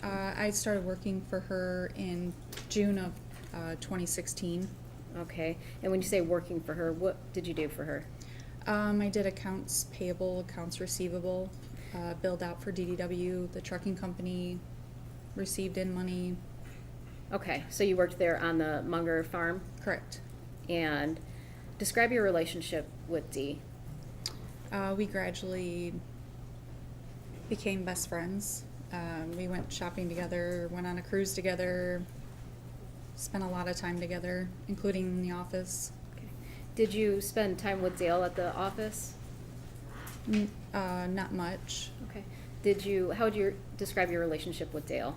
[SPEAKER 15] I started working for her in June of 2016.
[SPEAKER 3] Okay, and when you say working for her, what did you do for her?
[SPEAKER 15] I did accounts payable, accounts receivable, billed out for DDW, the trucking company, received in money.
[SPEAKER 3] Okay, so you worked there on the Munger farm?
[SPEAKER 15] Correct.
[SPEAKER 3] And describe your relationship with Dee.
[SPEAKER 15] We gradually became best friends. We went shopping together, went on a cruise together, spent a lot of time together, including in the office.
[SPEAKER 3] Okay. Did you spend time with Dale at the office?
[SPEAKER 15] Not much.
[SPEAKER 3] Okay. How would you describe your relationship with Dale?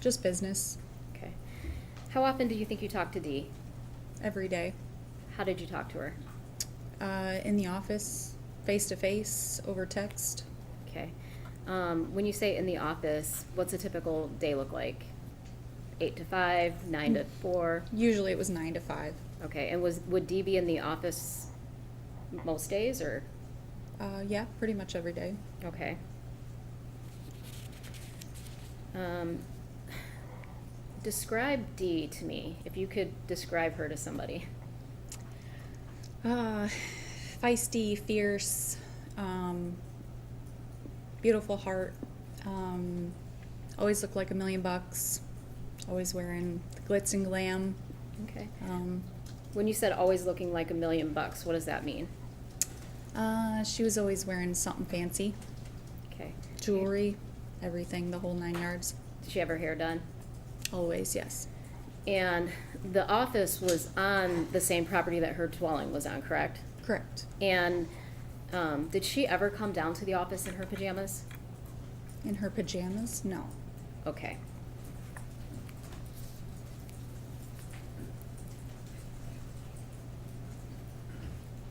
[SPEAKER 15] Just business.
[SPEAKER 3] Okay. How often do you think you talked to Dee?
[SPEAKER 15] Every day.
[SPEAKER 3] How did you talk to her?
[SPEAKER 15] In the office, face to face, over text.
[SPEAKER 3] Okay. When you say in the office, what's a typical day look like? 8 to 5, 9 to 4?
[SPEAKER 15] Usually it was 9 to 5.
[SPEAKER 3] Okay, and would Dee be in the office most days, or?
[SPEAKER 15] Yeah, pretty much every day.
[SPEAKER 3] Okay. Describe Dee to me, if you could describe her to somebody.
[SPEAKER 15] Feisty, fierce, beautiful heart, always looked like $1 million, always wearing glitz and glam.
[SPEAKER 3] Okay. When you said always looking like $1 million, what does that mean?
[SPEAKER 15] She was always wearing something fancy.
[SPEAKER 3] Okay.
[SPEAKER 15] Jewelry, everything, the whole 9 yards.
[SPEAKER 3] Did she have her hair done?
[SPEAKER 15] Always, yes.
[SPEAKER 3] And the office was on the same property that her dwelling was on, correct?
[SPEAKER 15] Correct.
[SPEAKER 3] And did she ever come down to the office in her pajamas?
[SPEAKER 15] In her pajamas? No.
[SPEAKER 3] Okay.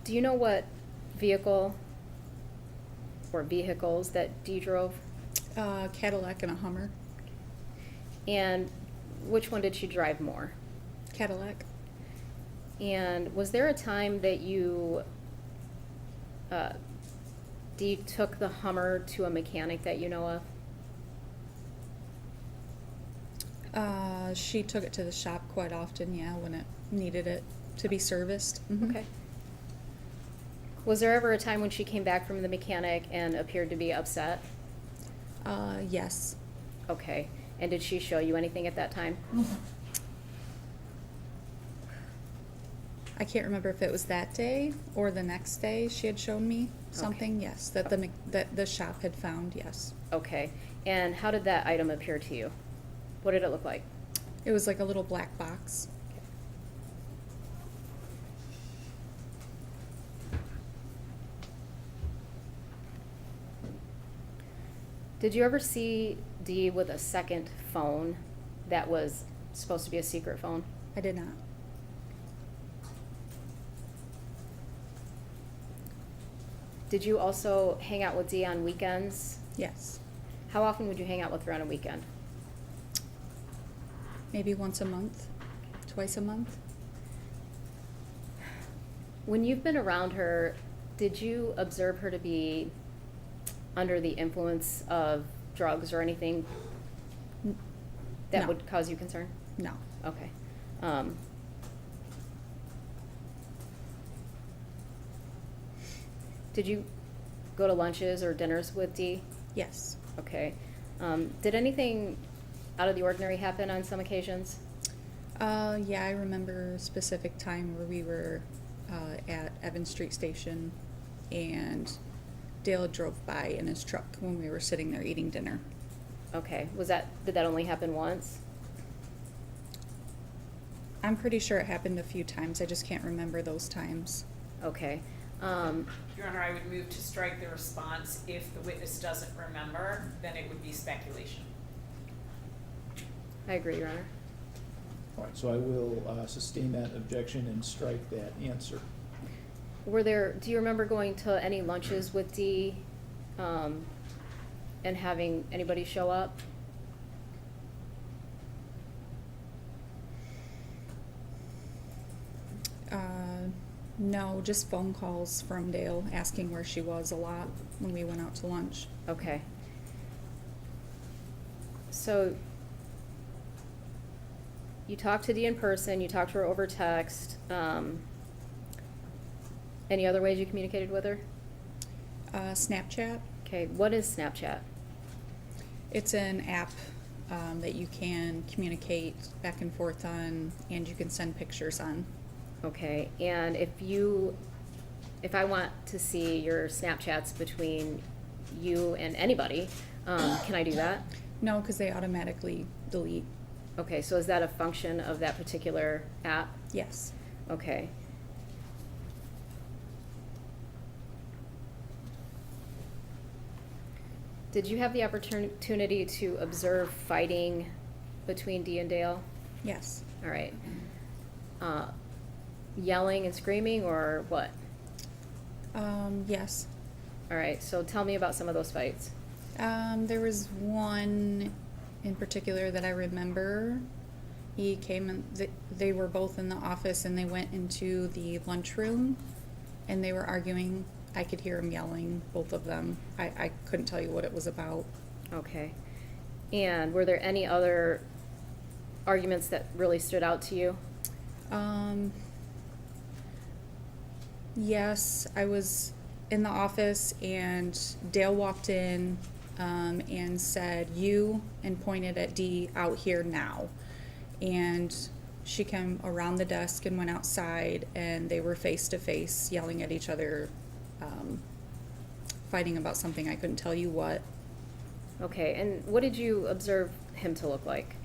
[SPEAKER 3] Do you know what vehicle or vehicles that Dee drove?
[SPEAKER 15] Cadillac and a Hummer.
[SPEAKER 3] And which one did she drive more?
[SPEAKER 15] Cadillac.
[SPEAKER 3] And was there a time that you, Dee took the Hummer to a mechanic that you know
[SPEAKER 15] of? She took it to the shop quite often, yeah, when it needed it to be serviced. Mhm.
[SPEAKER 3] Okay. Was there ever a time when she came back from the mechanic and appeared to be upset?
[SPEAKER 15] Yes.
[SPEAKER 3] Okay. And did she show you anything at that time?
[SPEAKER 15] I can't remember if it was that day or the next day she had shown me something, yes, that the shop had found, yes.
[SPEAKER 3] Okay. And how did that item appear to you? What did it look like?
[SPEAKER 15] It was like a little black box.
[SPEAKER 3] Did you ever see Dee with a second phone that was supposed to be a secret phone?
[SPEAKER 15] I did not.
[SPEAKER 3] Did you also hang out with Dee on weekends?
[SPEAKER 15] Yes.
[SPEAKER 3] How often would you hang out with her on a weekend?
[SPEAKER 15] Maybe once a month, twice a month.
[SPEAKER 7] When you've been around her, did you observe her to be under the influence of drugs or anything that
[SPEAKER 15] No.
[SPEAKER 7] would cause you concern?
[SPEAKER 15] No.
[SPEAKER 7] Okay. Did you go to lunches or dinners with Dee?
[SPEAKER 15] Yes.
[SPEAKER 7] Okay. Did anything out of the ordinary happen on some occasions?
[SPEAKER 15] Yeah, I remember a specific time where we were at Evans Street Station, and Dale drove by in his truck when we were sitting there eating dinner.
[SPEAKER 7] Okay. Did that only happen once?
[SPEAKER 15] I'm pretty sure it happened a few times. I just can't remember those times.
[SPEAKER 7] Okay.
[SPEAKER 4] Your Honor, I would move to strike the response. If the witness doesn't remember, then it would be speculation.
[SPEAKER 7] I agree, Your Honor.
[SPEAKER 2] All right, so I will sustain that objection and strike that answer.
[SPEAKER 7] Do you remember going to any lunches with Dee, and having anybody show up?
[SPEAKER 15] No, just phone calls from Dale asking where she was a lot when we went out to lunch.
[SPEAKER 7] Okay. So, you talked to Dee in person, you talked to her over text. Any other ways you communicated with her?
[SPEAKER 15] Snapchat.
[SPEAKER 7] Okay, what is Snapchat?
[SPEAKER 15] It's an app that you can communicate back and forth on, and you can send pictures on.
[SPEAKER 7] Okay, and if I want to see your Snapchats between you and anybody, can I do that?
[SPEAKER 15] No, because they automatically delete.
[SPEAKER 7] Okay, so is that a function of that particular app?
[SPEAKER 15] Yes.
[SPEAKER 7] Okay. Did you have the opportunity to observe fighting between Dee and Dale?
[SPEAKER 15] Yes.
[SPEAKER 7] All right. Yelling and screaming, or what?
[SPEAKER 15] Yes.
[SPEAKER 7] All right, so tell me about some of those fights.
[SPEAKER 15] There was one in particular that I remember. He came and they were both in the office, and they went into the lunchroom, and they were arguing. I could hear them yelling, both of them. I couldn't tell you what it was about.
[SPEAKER 7] Okay. And were there any other arguments that really stood out to you?
[SPEAKER 15] Yes, I was in the office, and Dale walked in and said, "You," and pointed at Dee, "out here now." And she came around the desk and went outside, and they were face to face, yelling at each other, fighting about something. I couldn't tell you what.
[SPEAKER 7] Okay, and what did you observe him to look like?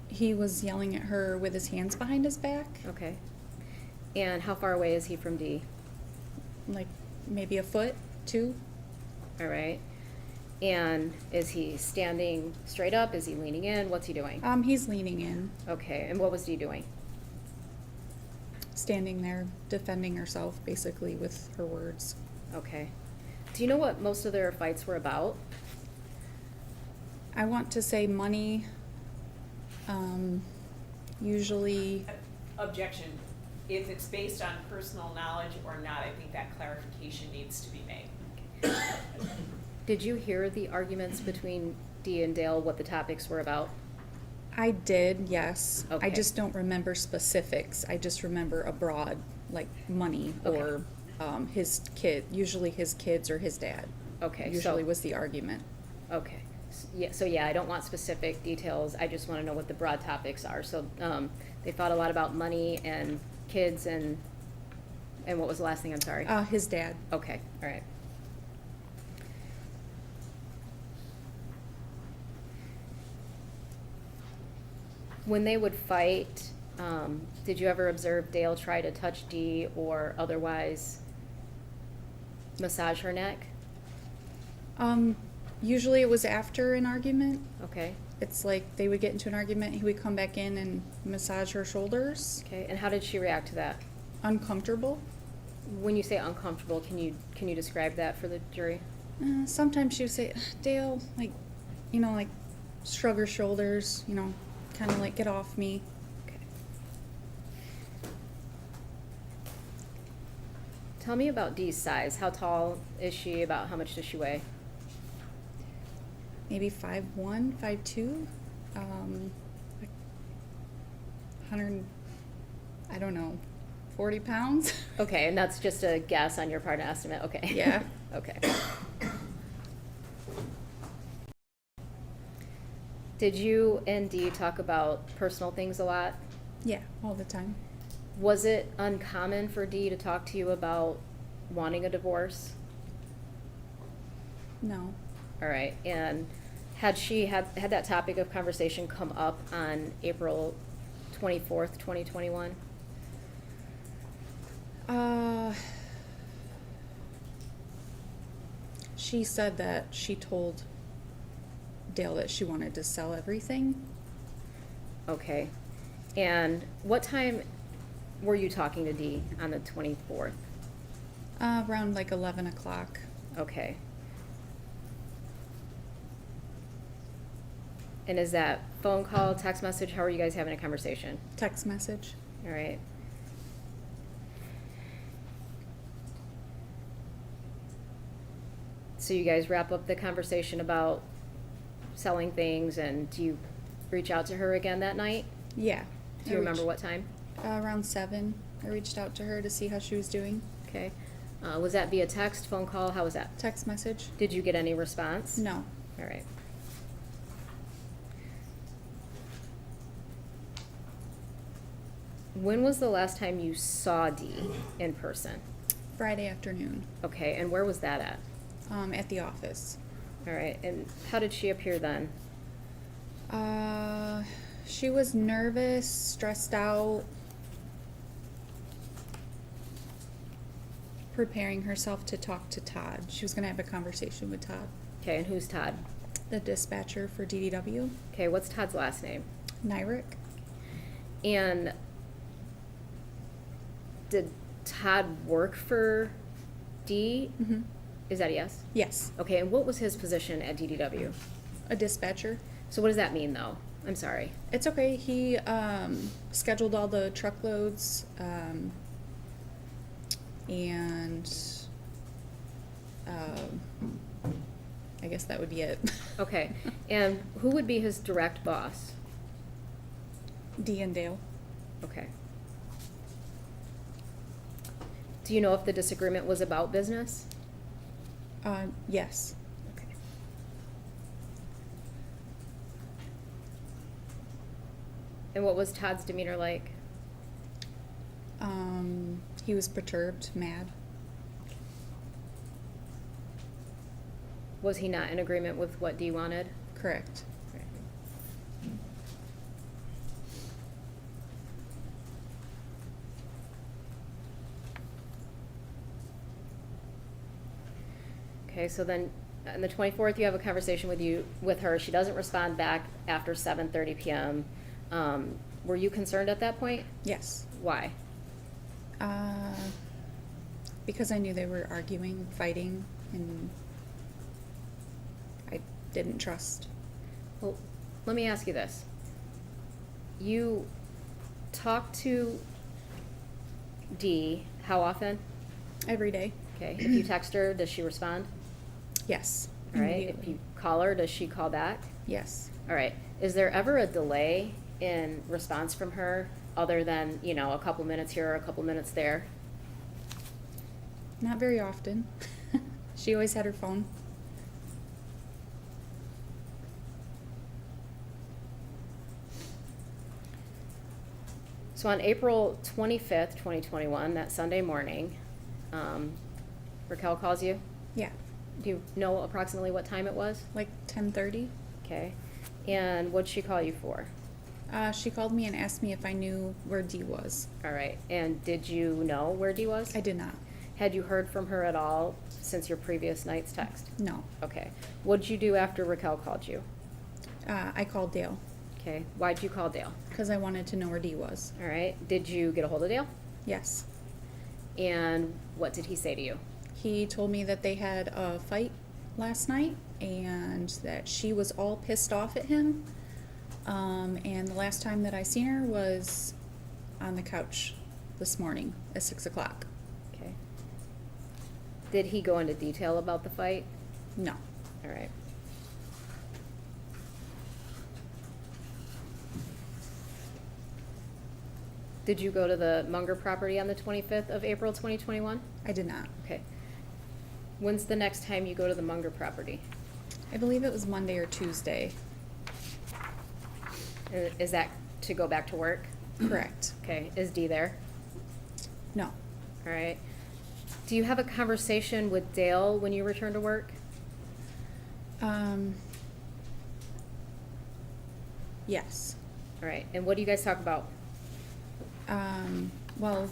[SPEAKER 15] He was yelling at her with his hands behind his back.
[SPEAKER 7] Okay. And how far away is he from Dee?
[SPEAKER 15] Like maybe a foot, 2.
[SPEAKER 7] All right. And is he standing straight up? Is he leaning in? What's he doing?
[SPEAKER 15] He's leaning in.
[SPEAKER 7] Okay, and what was Dee doing?
[SPEAKER 15] Standing there, defending herself, basically, with her words.
[SPEAKER 7] Okay. Do you know what most of their fights were about?
[SPEAKER 15] I want to say money. Usually.
[SPEAKER 4] Objection. If it's based on personal knowledge or not, I think that clarification needs to be made.
[SPEAKER 7] Did you hear the arguments between Dee and Dale, what the topics were about?
[SPEAKER 15] I did, yes.
[SPEAKER 7] Okay.
[SPEAKER 15] I just don't remember specifics. I just remember a broad, like money or his kid, usually his kids or his dad.
[SPEAKER 7] Okay.
[SPEAKER 15] Usually was the argument.
[SPEAKER 7] Okay. So yeah, I don't want specific details. I just want to know what the broad topics are. So they fought a lot about money and kids and what was the last thing? I'm sorry.
[SPEAKER 15] His dad.
[SPEAKER 7] Okay. All right. When they would fight, did you ever observe Dale try to touch Dee or otherwise massage her neck?
[SPEAKER 15] Usually it was after an argument.
[SPEAKER 7] Okay.
[SPEAKER 15] It's like they would get into an argument, he would come back in and massage her shoulders.
[SPEAKER 7] Okay. And how did she react to that?
[SPEAKER 15] Uncomfortable.
[SPEAKER 7] When you say uncomfortable, can you describe that for the jury?
[SPEAKER 15] Sometimes she would say, "Dale, like, like shrug her shoulders, kind of like get off me."
[SPEAKER 7] Okay. Tell me about Dee's size. How tall is she? About how much does she weigh?
[SPEAKER 15] Maybe 5'1", 5'2", 100, I don't know, 40 pounds.
[SPEAKER 7] Okay, and that's just a guess on your part, an estimate. Okay.
[SPEAKER 15] Yeah.
[SPEAKER 7] Okay. Did you and Dee talk about personal things a lot?
[SPEAKER 15] Yeah, all the time.
[SPEAKER 7] Was it uncommon for Dee to talk to you about wanting a divorce?
[SPEAKER 15] No.
[SPEAKER 7] All right, and had she had that topic of conversation come up on April 24th, 2021?
[SPEAKER 15] She said that she told Dale that she wanted to sell everything.
[SPEAKER 7] Okay, and what time were you talking to Dee on the 24th?
[SPEAKER 15] Around like 11 o'clock.
[SPEAKER 7] Okay. And is that phone call, text message? How are you guys having a conversation?
[SPEAKER 15] Text message.
[SPEAKER 7] All right. So you guys wrap up the conversation about selling things, and do you reach out to her again that night?
[SPEAKER 15] Yeah.
[SPEAKER 7] Do you remember what time?
[SPEAKER 15] Around 7. I reached out to her to see how she was doing.
[SPEAKER 7] Okay. Was that via text, phone call? How was that?
[SPEAKER 15] Text message.
[SPEAKER 7] Did you get any response?
[SPEAKER 15] No.
[SPEAKER 7] All right. When was the last time you saw Dee in person?
[SPEAKER 15] Friday afternoon.
[SPEAKER 7] Okay, and where was that at?
[SPEAKER 15] At the office.
[SPEAKER 7] All right, and how did she appear then?
[SPEAKER 15] She was nervous, stressed out, preparing herself to talk to Todd. She was going to have a conversation with Todd.
[SPEAKER 7] Okay, and who's Todd?
[SPEAKER 15] The dispatcher for DDW.
[SPEAKER 7] Okay, what's Todd's last name?
[SPEAKER 15] Nyrick.
[SPEAKER 7] And did Todd work for Dee?
[SPEAKER 15] Mm-hmm.
[SPEAKER 7] Is that a yes?
[SPEAKER 15] Yes.
[SPEAKER 7] Okay, and what was his position at DDW?
[SPEAKER 15] A dispatcher.
[SPEAKER 7] So what does that mean, though? I'm sorry.
[SPEAKER 15] It's okay. He scheduled all the truckloads, and I guess that would be it.
[SPEAKER 7] Okay, and who would be his direct boss?
[SPEAKER 15] Dee and Dale.
[SPEAKER 7] Okay. Do you know if the disagreement was about business?
[SPEAKER 15] Yes.
[SPEAKER 7] Okay. And what was Todd's demeanor like?
[SPEAKER 15] He was perturbed, mad.
[SPEAKER 7] Was he not in agreement with what Dee wanted?
[SPEAKER 15] Correct.
[SPEAKER 7] Okay, so then on the 24th, you have a conversation with her. She doesn't respond back after 7:30 p.m. Were you concerned at that point?
[SPEAKER 15] Yes.
[SPEAKER 7] Why?
[SPEAKER 15] Because I knew they were arguing, fighting, and I didn't trust.
[SPEAKER 7] Well, let me ask you this. You talk to Dee how often?
[SPEAKER 15] Every day.
[SPEAKER 7] Okay. If you text her, does she respond?
[SPEAKER 15] Yes.
[SPEAKER 7] All right. If
[SPEAKER 15] Immediately.
[SPEAKER 7] you call her, does she call back?
[SPEAKER 15] Yes.
[SPEAKER 7] All right. Is there ever a delay in response from her other than, a couple minutes here or a couple minutes there?
[SPEAKER 15] Not very often. She always had her phone.
[SPEAKER 7] So on April 25th, 2021, that Sunday morning, Raquel calls you?
[SPEAKER 15] Yeah.
[SPEAKER 7] Do you know approximately what time it was?
[SPEAKER 15] Like 10:30.
[SPEAKER 7] Okay. And what'd she call you for?
[SPEAKER 15] She called me and asked me if I knew where Dee was.
[SPEAKER 7] All right. And did you know where Dee was?
[SPEAKER 15] I did not.
[SPEAKER 7] Had you heard from her at all since your previous night's text?
[SPEAKER 15] No.
[SPEAKER 7] Okay. What'd you do after Raquel called you?
[SPEAKER 15] I called Dale.
[SPEAKER 7] Okay. Why'd you call Dale?
[SPEAKER 15] Because I wanted to know where Dee was.
[SPEAKER 7] All right. Did you get a hold of Dale?
[SPEAKER 15] Yes.
[SPEAKER 7] And what did he say to you?
[SPEAKER 15] He told me that they had a fight last night and that she was all pissed off at him. And the last time that I seen her was on the couch this morning at 6 o'clock.
[SPEAKER 7] Okay. Did he go into detail about the fight?
[SPEAKER 15] No.
[SPEAKER 7] All right. Did you go to the Munger property on the 25th of April 2021?
[SPEAKER 15] I did not.
[SPEAKER 7] Okay. When's the next time you go to the Munger property?
[SPEAKER 15] I believe it was Monday or Tuesday.
[SPEAKER 7] Is that to go back to work?
[SPEAKER 15] Correct.
[SPEAKER 7] Okay. Is Dee there?
[SPEAKER 15] No.
[SPEAKER 7] All right. Do you have a conversation with Dale when you return to work?
[SPEAKER 15] Yes.
[SPEAKER 7] All right. And what do you guys talk about?
[SPEAKER 15] Well,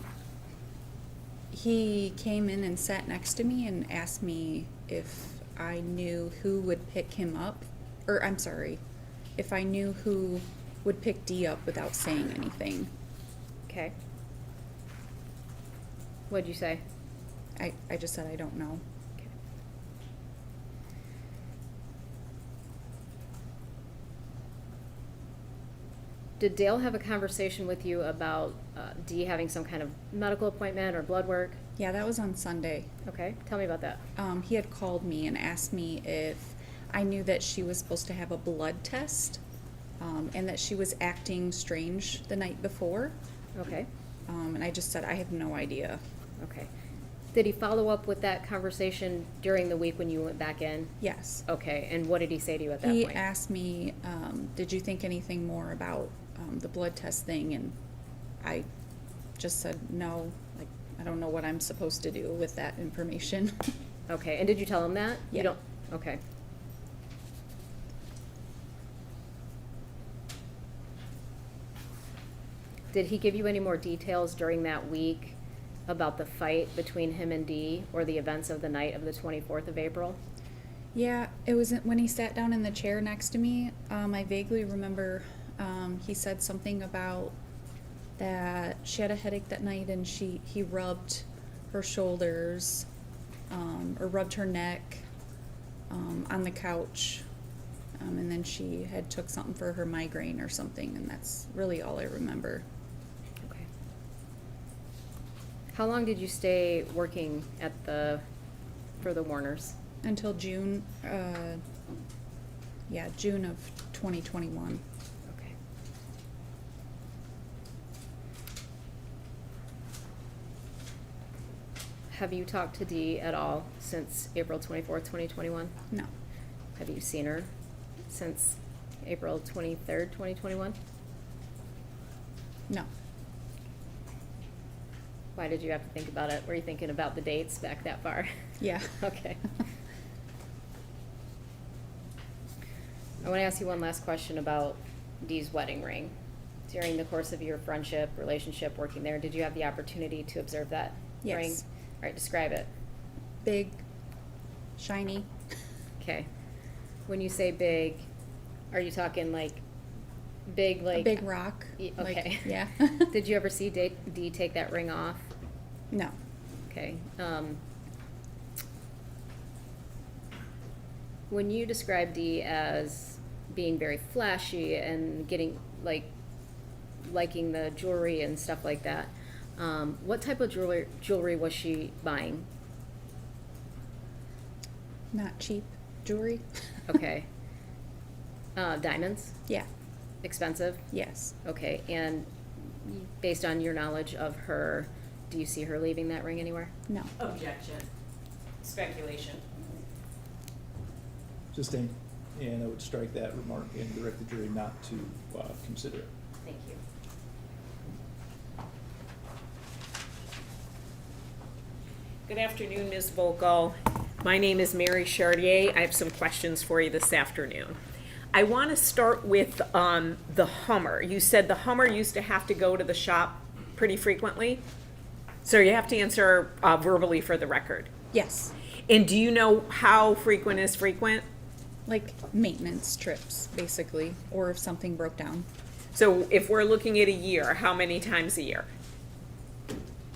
[SPEAKER 15] he came in and sat next to me and asked me if I knew who would pick him up, or I'm sorry, if I knew who would pick Dee up without saying anything.
[SPEAKER 7] Okay. What'd you say?
[SPEAKER 15] I just said I don't know.
[SPEAKER 7] Okay. Did Dale have a conversation with you about Dee having some kind of medical appointment or blood work?
[SPEAKER 15] Yeah, that was on Sunday.
[SPEAKER 7] Okay, tell me about that.
[SPEAKER 15] He had called me and asked me if I knew that she was supposed to have a blood test, and that she was acting strange the night before.
[SPEAKER 7] Okay.
[SPEAKER 15] And I just said, I have no idea.
[SPEAKER 7] Okay. Did he follow up with that conversation during the week when you went back in?
[SPEAKER 15] Yes.
[SPEAKER 7] Okay, and what did he say to you at that
[SPEAKER 15] He
[SPEAKER 7] point?
[SPEAKER 15] asked me, did you think anything more about the blood test thing? And I just said, no, like, I don't know what I'm supposed to do with that information.
[SPEAKER 7] Okay, and did you tell him that?
[SPEAKER 15] Yeah.
[SPEAKER 7] You don't, okay. Did he give you any more details during that week about the fight between him and Dee or the events of the night of the 24th of April?
[SPEAKER 15] Yeah, it was when he sat down in the chair next to me. I vaguely remember he said something about that she had a headache that night and he rubbed her shoulders or rubbed her neck on the couch. And then she had took something for her migraine or something, and that's really all I remember.
[SPEAKER 7] Okay. How long did you stay working at for the Warners?
[SPEAKER 15] Until June, June of 2021.
[SPEAKER 7] Okay. Have you talked to Dee at all since April 24th, 2021?
[SPEAKER 15] No.
[SPEAKER 7] Have you seen her since April 23rd, 2021?
[SPEAKER 15] No.
[SPEAKER 7] Why did you have to think about it? Were you thinking about the dates back that far?
[SPEAKER 15] Yeah.
[SPEAKER 7] Okay. I want to ask you one last question about Dee's wedding ring. During the course of your friendship, relationship, working there, did you have the opportunity to observe that
[SPEAKER 15] Yes.
[SPEAKER 7] ring? All right, describe it.
[SPEAKER 15] Big, shiny.
[SPEAKER 7] Okay. When you say big, are you talking like big, like
[SPEAKER 15] A big rock.
[SPEAKER 7] Okay.
[SPEAKER 15] Like, yeah.
[SPEAKER 7] Did you ever see Dee take that ring off?
[SPEAKER 15] No.
[SPEAKER 7] Okay. When you describe Dee as being very flashy and getting liking the jewelry and stuff like that, what type of jewelry was she buying?
[SPEAKER 15] Not cheap jewelry.
[SPEAKER 7] Okay. Diamonds?
[SPEAKER 15] Yeah.
[SPEAKER 7] Expensive?
[SPEAKER 15] Yes.
[SPEAKER 7] Okay, and based on your knowledge of her, do you see her leaving that ring anywhere?
[SPEAKER 15] No.
[SPEAKER 4] Objection. Speculation.
[SPEAKER 2] Sustained. And I would strike that remark and direct the jury not to consider it.
[SPEAKER 7] Thank you.
[SPEAKER 4] Good afternoon, Ms. Vogel. My name is Mary Chartier. I have some questions for you this afternoon. I want to start with the Hummer. You said the Hummer used to have to go to the shop pretty frequently? So you have to answer verbally for the record.
[SPEAKER 15] Yes.
[SPEAKER 4] And do you know how frequent is frequent?
[SPEAKER 15] Like maintenance trips, basically, or if something broke down.
[SPEAKER 4] So if we're looking at a year, how many times a year?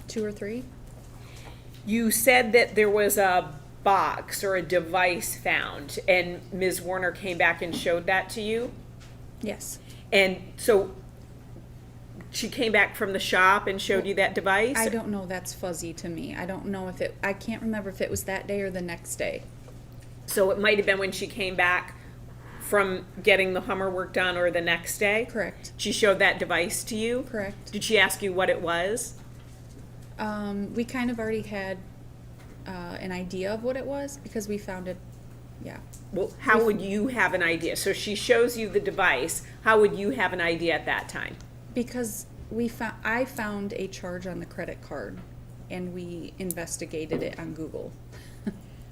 [SPEAKER 15] 2 or 3.
[SPEAKER 4] You said that there was a box or a device found, and Ms. Warner came back and showed that to you?
[SPEAKER 15] Yes.
[SPEAKER 4] And so she came back from the shop and showed you that device?
[SPEAKER 15] I don't know, that's fuzzy to me. I don't know if I can't remember if it was that day or the next day.
[SPEAKER 4] So it might have been when she came back from getting the Hummer work done, or the next day?
[SPEAKER 15] Correct.
[SPEAKER 4] She showed that device to you?
[SPEAKER 15] Correct.
[SPEAKER 4] Did she ask you what it was?
[SPEAKER 15] We kind of already had an idea of what it was because we found it, yeah.
[SPEAKER 4] Well, how would you have an idea? So she shows you the device. How would you have an idea at that time?
[SPEAKER 15] Because I found a charge on the credit card and we investigated it on Google.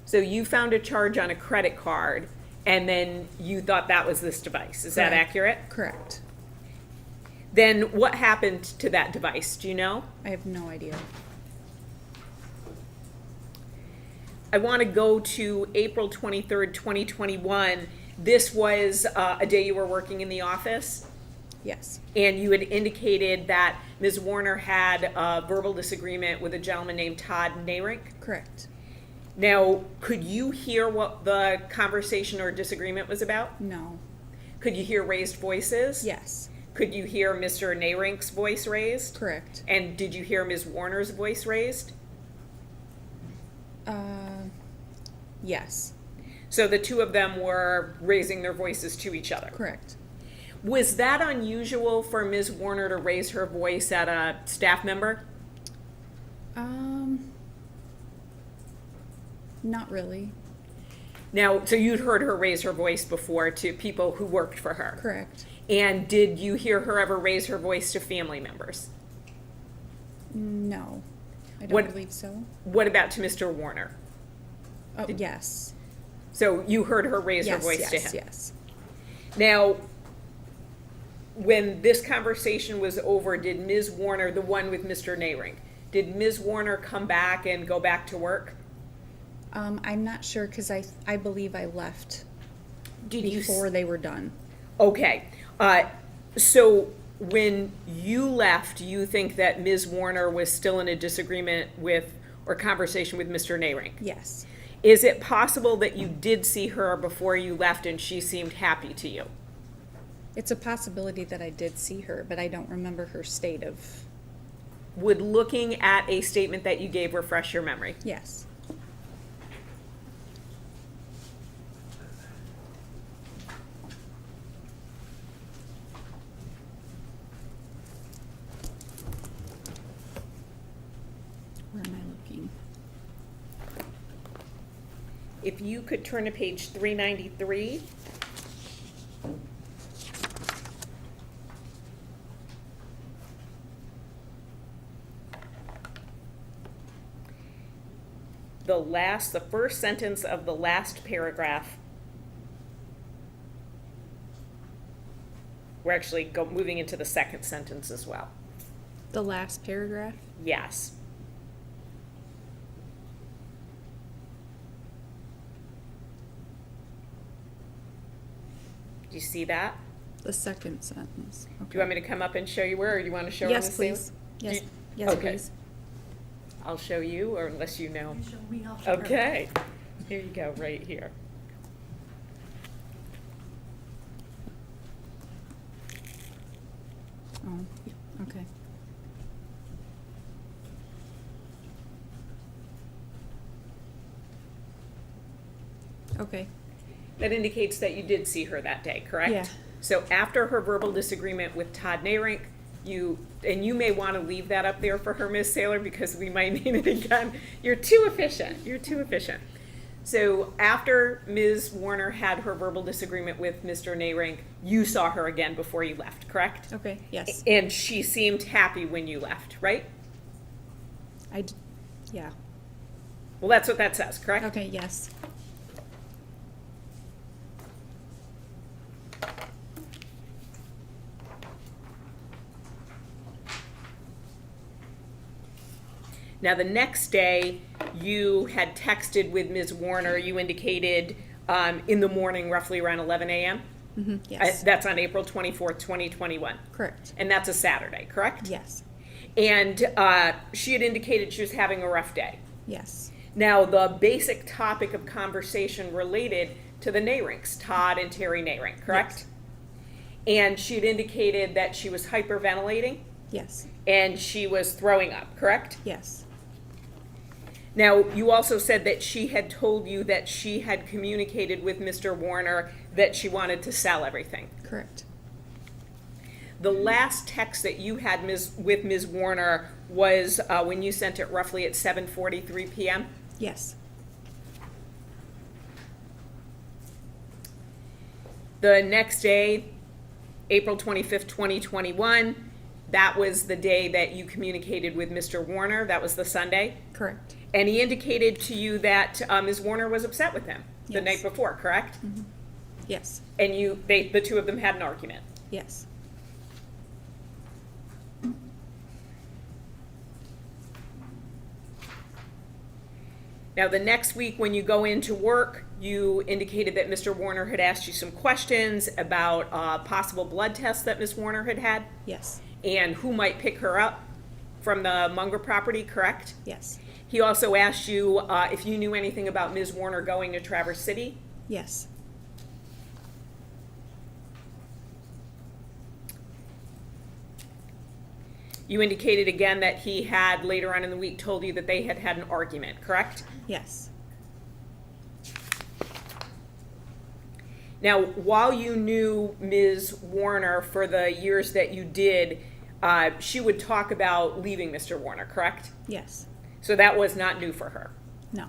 [SPEAKER 4] So you found a charge on a credit card, and then you thought that was this device. Is that
[SPEAKER 15] Correct.
[SPEAKER 4] accurate?
[SPEAKER 15] Correct.
[SPEAKER 4] Then what happened to that device? Do you know?
[SPEAKER 15] I have no idea.
[SPEAKER 4] I want to go to April 23rd, 2021. This was a day you were working in the office,
[SPEAKER 15] Yes.
[SPEAKER 4] and you had indicated that Ms. Warner had a verbal disagreement with a gentleman named Todd Nayrink.
[SPEAKER 15] Correct.
[SPEAKER 4] Now, could you hear what the conversation or disagreement was about?
[SPEAKER 15] No.
[SPEAKER 4] Could you hear raised voices?
[SPEAKER 15] Yes.
[SPEAKER 4] Could you hear Mr. Nayrink's voice raised?
[SPEAKER 15] Correct.
[SPEAKER 4] And did you hear Ms. Warner's voice raised?
[SPEAKER 15] Yes.
[SPEAKER 4] So the two of them were raising their voices to each other.
[SPEAKER 15] Correct.
[SPEAKER 4] Was that unusual for Ms. Warner to raise her voice at a staff member?
[SPEAKER 15] Not really.
[SPEAKER 4] Now, so you'd heard her raise her voice before to people who worked for her.
[SPEAKER 15] Correct.
[SPEAKER 4] And did you hear her ever raise her voice to family members?
[SPEAKER 15] No. I don't
[SPEAKER 4] What-
[SPEAKER 15] believe so.
[SPEAKER 4] What about to Mr. Warner?
[SPEAKER 15] Oh, yes.
[SPEAKER 4] So you heard her raise her
[SPEAKER 15] Yes,
[SPEAKER 4] voice to
[SPEAKER 15] yes,
[SPEAKER 4] him?
[SPEAKER 15] yes.
[SPEAKER 4] Now, when this conversation was over, did Ms. Warner, the one with Mr. Nayrink, did Ms. Warner come back and go back to work?
[SPEAKER 15] I'm not sure because I believe I left
[SPEAKER 4] Did you
[SPEAKER 15] before they were done.
[SPEAKER 4] Okay. So when you left, you think that Ms. Warner was still in a disagreement with or conversation with Mr. Nayrink?
[SPEAKER 15] Yes.
[SPEAKER 4] Is it possible that you did see her before you left and she seemed happy to you?
[SPEAKER 15] It's a possibility that I did see her, but I don't remember her state of.
[SPEAKER 4] Would looking at a statement that you gave refresh your memory?
[SPEAKER 15] Yes. Where am I looking?
[SPEAKER 4] If you could turn to page 393. The first sentence of the last paragraph. We're actually moving into the second sentence as well.
[SPEAKER 15] The last paragraph?
[SPEAKER 4] Yes. Do you see that?
[SPEAKER 15] The second sentence. Okay.
[SPEAKER 4] Do you want me to come up and show you where, or do you want to show on
[SPEAKER 15] Yes,
[SPEAKER 4] the same?
[SPEAKER 15] please. Yes,
[SPEAKER 4] Do you-
[SPEAKER 15] yes,
[SPEAKER 4] okay.
[SPEAKER 15] please.
[SPEAKER 4] I'll show you, or unless you know.
[SPEAKER 3] You show me, I'll show her.
[SPEAKER 4] Okay, here you go, right here.
[SPEAKER 15] Oh, okay. Okay.
[SPEAKER 4] That indicates that you did see her that day, correct?
[SPEAKER 15] Yeah.
[SPEAKER 4] So after her verbal disagreement with Todd Nayrink, and you may want to leave that up there for her, Ms. Saylor, because we might need it again. You're too efficient. You're too efficient. So after Ms. Warner had her verbal disagreement with Mr. Nayrink, you saw her again before you left, correct?
[SPEAKER 15] Okay, yes.
[SPEAKER 4] And she seemed happy when you left, right?
[SPEAKER 15] Yeah.
[SPEAKER 4] Well, that's what that says, correct?
[SPEAKER 15] Okay, yes.
[SPEAKER 4] Now, the next day, you had texted with Ms. Warner. You indicated in the morning, roughly around 11 a.m.?
[SPEAKER 15] Mm-hmm, yes.
[SPEAKER 4] That's on April 24th, 2021.
[SPEAKER 15] Correct.
[SPEAKER 4] And that's a Saturday, correct?
[SPEAKER 15] Yes.
[SPEAKER 4] And she had indicated she was having a rough day.
[SPEAKER 15] Yes.
[SPEAKER 4] Now, the basic topic of conversation related to the Nayrinks, Todd and Terry Nayrink, correct?
[SPEAKER 15] Yes.
[SPEAKER 4] And she had indicated that she was hyperventilating.
[SPEAKER 15] Yes.
[SPEAKER 4] And she was throwing up, correct?
[SPEAKER 15] Yes.
[SPEAKER 4] Now, you also said that she had told you that she had communicated with Mr. Warner that she wanted to sell everything.
[SPEAKER 15] Correct.
[SPEAKER 4] The last text that you had with Ms. Warner was when you sent it roughly at 7:43 p.m.?
[SPEAKER 15] Yes.
[SPEAKER 4] The next day, April 25th, 2021, that was the day that you communicated with Mr. Warner. That was the Sunday?
[SPEAKER 15] Correct.
[SPEAKER 4] And he indicated to you that Ms. Warner was upset with him the
[SPEAKER 15] Yes.
[SPEAKER 4] night before, correct?
[SPEAKER 15] Mm-hmm. Yes.
[SPEAKER 4] And the two of them had an argument.
[SPEAKER 15] Yes.
[SPEAKER 4] Now, the next week when you go into work, you indicated that Mr. Warner had asked you some questions about possible blood tests that Ms. Warner had had
[SPEAKER 15] Yes.
[SPEAKER 4] and who might pick her up from the Munger property, correct?
[SPEAKER 15] Yes.
[SPEAKER 4] He also asked you if you knew anything about Ms. Warner going to Traverse City.
[SPEAKER 15] Yes.
[SPEAKER 4] You indicated again that he had later on in the week told you that they had had an argument, correct?
[SPEAKER 15] Yes.
[SPEAKER 4] Now, while you knew Ms. Warner for the years that you did, she would talk about leaving Mr. Warner, correct?
[SPEAKER 15] Yes.
[SPEAKER 4] So that was not new for her.
[SPEAKER 15] No.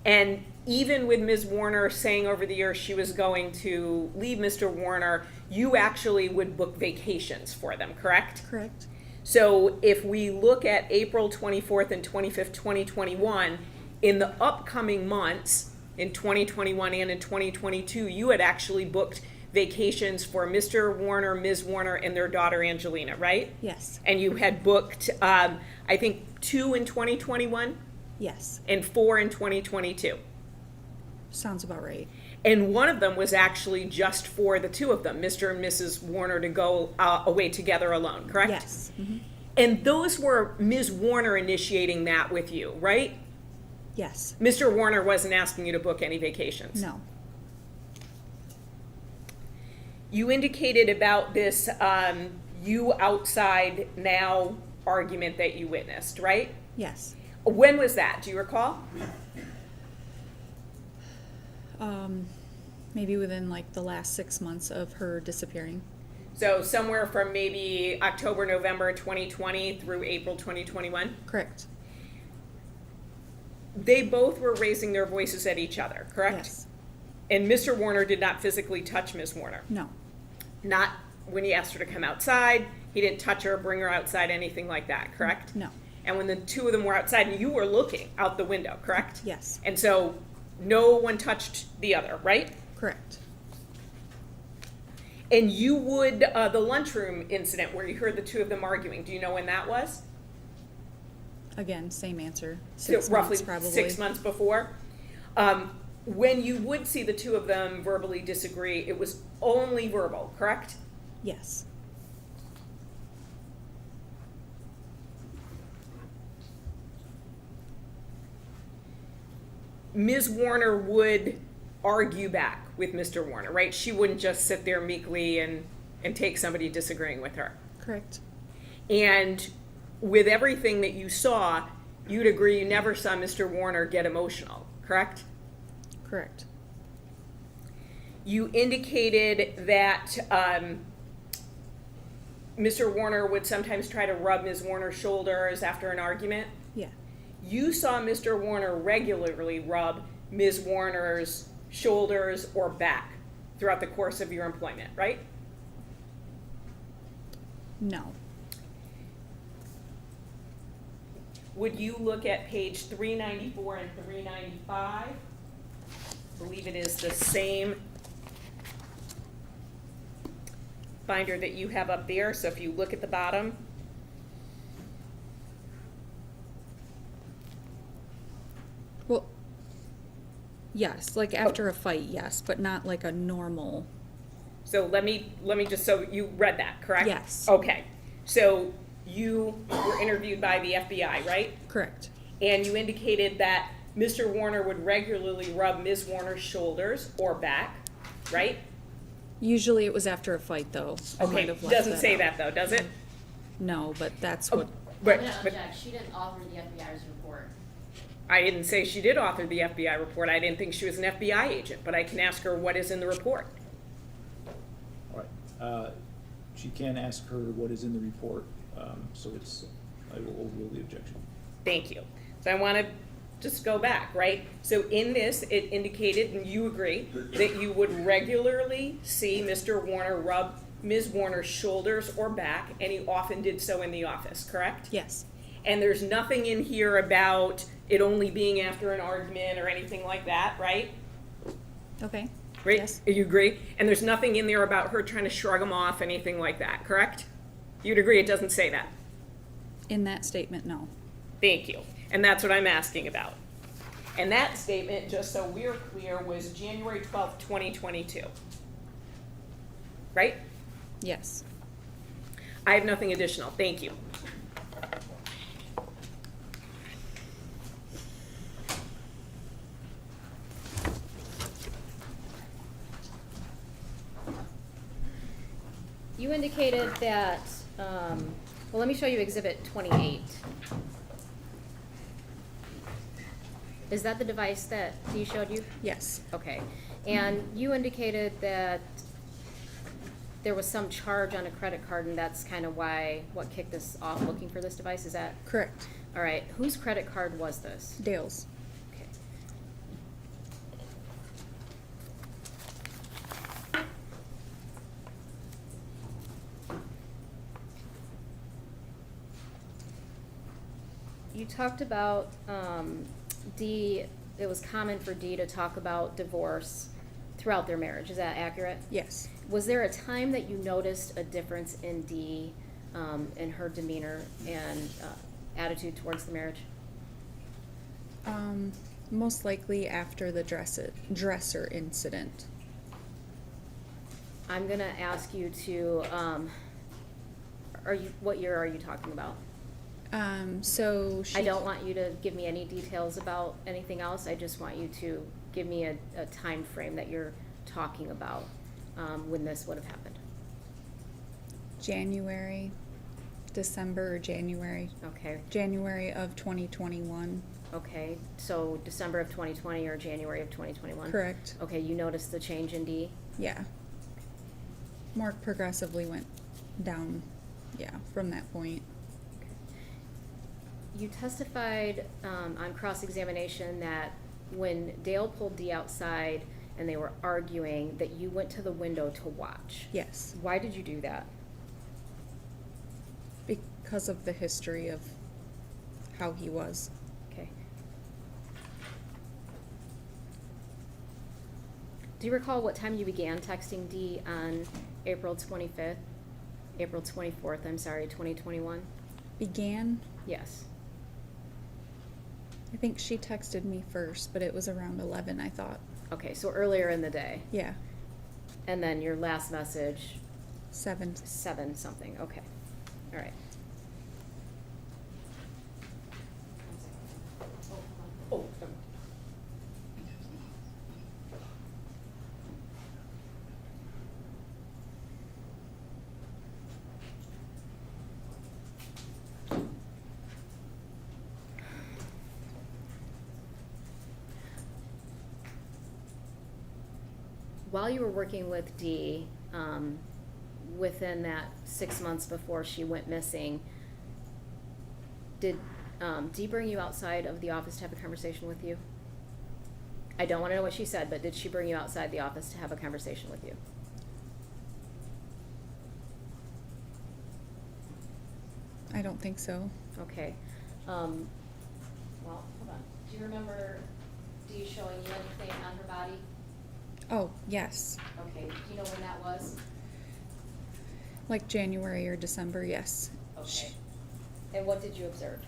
[SPEAKER 4] And even with Ms. Warner saying over the years she was going to leave Mr. Warner, you actually would book vacations for them, correct?
[SPEAKER 15] Correct.
[SPEAKER 4] So if we look at April 24th and 25th, 2021, in the upcoming months, in 2021 and in 2022, you had actually booked vacations for Mr. Warner, Ms. Warner, and their daughter Angelina, right?
[SPEAKER 15] Yes.
[SPEAKER 4] And you had booked, I think, 2 in 2021
[SPEAKER 15] Yes.
[SPEAKER 4] and 4 in 2022.
[SPEAKER 15] Sounds about right.
[SPEAKER 4] And one of them was actually just for the two of them, Mr. and Mrs. Warner, to go away together alone, correct?
[SPEAKER 15] Yes. Mm-hmm.
[SPEAKER 4] And those were Ms. Warner initiating that with you, right?
[SPEAKER 15] Yes.
[SPEAKER 4] Mr. Warner wasn't asking you to book any vacations.
[SPEAKER 15] No.
[SPEAKER 4] You indicated about this you outside now argument that you witnessed, right?
[SPEAKER 15] Yes.
[SPEAKER 4] When was that? Do you recall?
[SPEAKER 15] Maybe within like the last 6 months of her disappearing.
[SPEAKER 4] So somewhere from maybe October, November 2020 through April 2021?
[SPEAKER 15] Correct.
[SPEAKER 4] They both were raising their voices at each other, correct?
[SPEAKER 15] Yes.
[SPEAKER 4] And Mr. Warner did not physically touch Ms. Warner?
[SPEAKER 15] No.
[SPEAKER 4] Not when he asked her to come outside. He didn't touch her, bring her outside, anything like that, correct?
[SPEAKER 15] No.
[SPEAKER 4] And when the two of them were outside, and you were looking out the window, correct?
[SPEAKER 15] Yes.
[SPEAKER 4] And so no one touched the other, right?
[SPEAKER 15] Correct.
[SPEAKER 4] And you would, the lunchroom incident where you heard the two of them arguing, do you know when that was?
[SPEAKER 15] Again, same answer.
[SPEAKER 4] So
[SPEAKER 15] 6
[SPEAKER 4] roughly
[SPEAKER 15] months, probably.
[SPEAKER 4] 6 months before. When you would see the two of them verbally disagree, it was only verbal, correct?
[SPEAKER 15] Yes.
[SPEAKER 4] Ms. Warner would argue back with Mr. Warner, right? She wouldn't just sit there meekly and take somebody disagreeing with her.
[SPEAKER 15] Correct.
[SPEAKER 4] And with everything that you saw, you'd agree you never saw Mr. Warner get emotional, correct?
[SPEAKER 15] Correct.
[SPEAKER 4] You indicated that Mr. Warner would sometimes try to rub Ms. Warner's shoulders after an argument.
[SPEAKER 15] Yeah.
[SPEAKER 4] You saw Mr. Warner regularly rub Ms. Warner's shoulders or back throughout the course of your employment, right?
[SPEAKER 15] No.
[SPEAKER 4] Would you look at page 394 and 395? I believe it is the same binder that you have up there, so if you look at the bottom.
[SPEAKER 15] Well, yes, like after a fight, yes, but not like a normal.
[SPEAKER 4] So let me just, so you read that, correct?
[SPEAKER 15] Yes.
[SPEAKER 4] Okay, so you were interviewed by the FBI, right?
[SPEAKER 15] Correct.
[SPEAKER 4] And you indicated that Mr. Warner would regularly rub Ms. Warner's shoulders or back, right?
[SPEAKER 15] Usually it was after a fight, though. I
[SPEAKER 4] Okay,
[SPEAKER 15] might have left
[SPEAKER 4] doesn't say
[SPEAKER 15] out.
[SPEAKER 4] that though, does it?
[SPEAKER 15] No, but that's
[SPEAKER 4] Oh,
[SPEAKER 15] what,
[SPEAKER 4] but,
[SPEAKER 3] I'm gonna
[SPEAKER 4] but
[SPEAKER 3] object, she didn't author the FBI's report.
[SPEAKER 4] I didn't say she did author the FBI report. I didn't think she was an FBI agent, but I can ask her what is in the report.
[SPEAKER 2] All right. She can ask her what is in the report, so I will overrule the objection.
[SPEAKER 4] Thank you. So I want to just go back, right? So in this, it indicated, and you agree, that you would regularly see Mr. Warner rub Ms. Warner's shoulders or back, and he often did so in the office, correct?
[SPEAKER 15] yes,
[SPEAKER 4] And there's nothing in here about it only being after an argument or anything like that, right?
[SPEAKER 15] okay,
[SPEAKER 4] Right?
[SPEAKER 15] Yes.
[SPEAKER 4] You agree? And there's nothing in there about her trying to shrug him off, anything like that, correct? You'd agree it doesn't say that?
[SPEAKER 15] in that statement, no.
[SPEAKER 4] Thank you. And that's what I'm asking about. And that statement, just so we're clear, was January 12th, 2022. Right?
[SPEAKER 15] Yes.
[SPEAKER 4] I have nothing additional. Thank you.
[SPEAKER 7] You indicated that, well, let me show you Exhibit 28. Is that the device that Dee showed you?
[SPEAKER 15] Yes,
[SPEAKER 7] Okay. And you indicated that there was some charge on a credit card, and that's kind of what kicked us off looking for this device, is that?
[SPEAKER 15] correct.
[SPEAKER 7] All right, whose credit card was this?
[SPEAKER 15] Dale's.
[SPEAKER 7] Okay. You talked about, Dee, it was common for Dee to talk about divorce throughout their marriage, is that accurate?
[SPEAKER 15] Yes.
[SPEAKER 7] Was there a time that you noticed a difference in Dee, in her demeanor and attitude towards the marriage?
[SPEAKER 15] Most likely after the dresser incident.
[SPEAKER 7] I'm gonna ask you to, what year are you talking about?
[SPEAKER 15] So she.
[SPEAKER 7] I don't want you to give me any details about anything else, I just want you to give me a time frame that you're talking about, when this would have happened.
[SPEAKER 15] January, December or January.
[SPEAKER 7] Okay,
[SPEAKER 15] January of 2021.
[SPEAKER 7] okay, so December of 2020 or January of 2021?
[SPEAKER 15] Correct.
[SPEAKER 7] Okay, you noticed the change in Dee?
[SPEAKER 15] Yeah. More progressively went down, yeah, from that point.
[SPEAKER 7] You testified on cross-examination that when Dale pulled Dee outside and they were arguing, that you went to the window to watch.
[SPEAKER 15] Yes,
[SPEAKER 7] Why did you do that?
[SPEAKER 15] because of the history of how he was.
[SPEAKER 7] Okay. Do you recall what time you began texting Dee on April 24th, 2021?
[SPEAKER 15] Began,
[SPEAKER 7] Yes.
[SPEAKER 15] I think she texted me first, but it was around 11, I thought.
[SPEAKER 7] Okay, so earlier in the day.
[SPEAKER 15] Yeah,
[SPEAKER 7] And then your last message,
[SPEAKER 15] 7.
[SPEAKER 7] 7 something, okay. All right.
[SPEAKER 4] Oh,
[SPEAKER 7] While you were working with Dee, within that 6 months before she went missing, did Dee bring you outside of the office to have a conversation with you? I don't want to know what she said, but did she bring you outside the office to have a conversation with you?
[SPEAKER 15] I don't think so.
[SPEAKER 7] Okay. Well, hold on. Do you remember Dee showing you anything on her body?
[SPEAKER 15] Oh, yes.
[SPEAKER 7] Okay. Do you know when that was?
[SPEAKER 15] Like January or December, yes.
[SPEAKER 7] Okay. And what did you observe?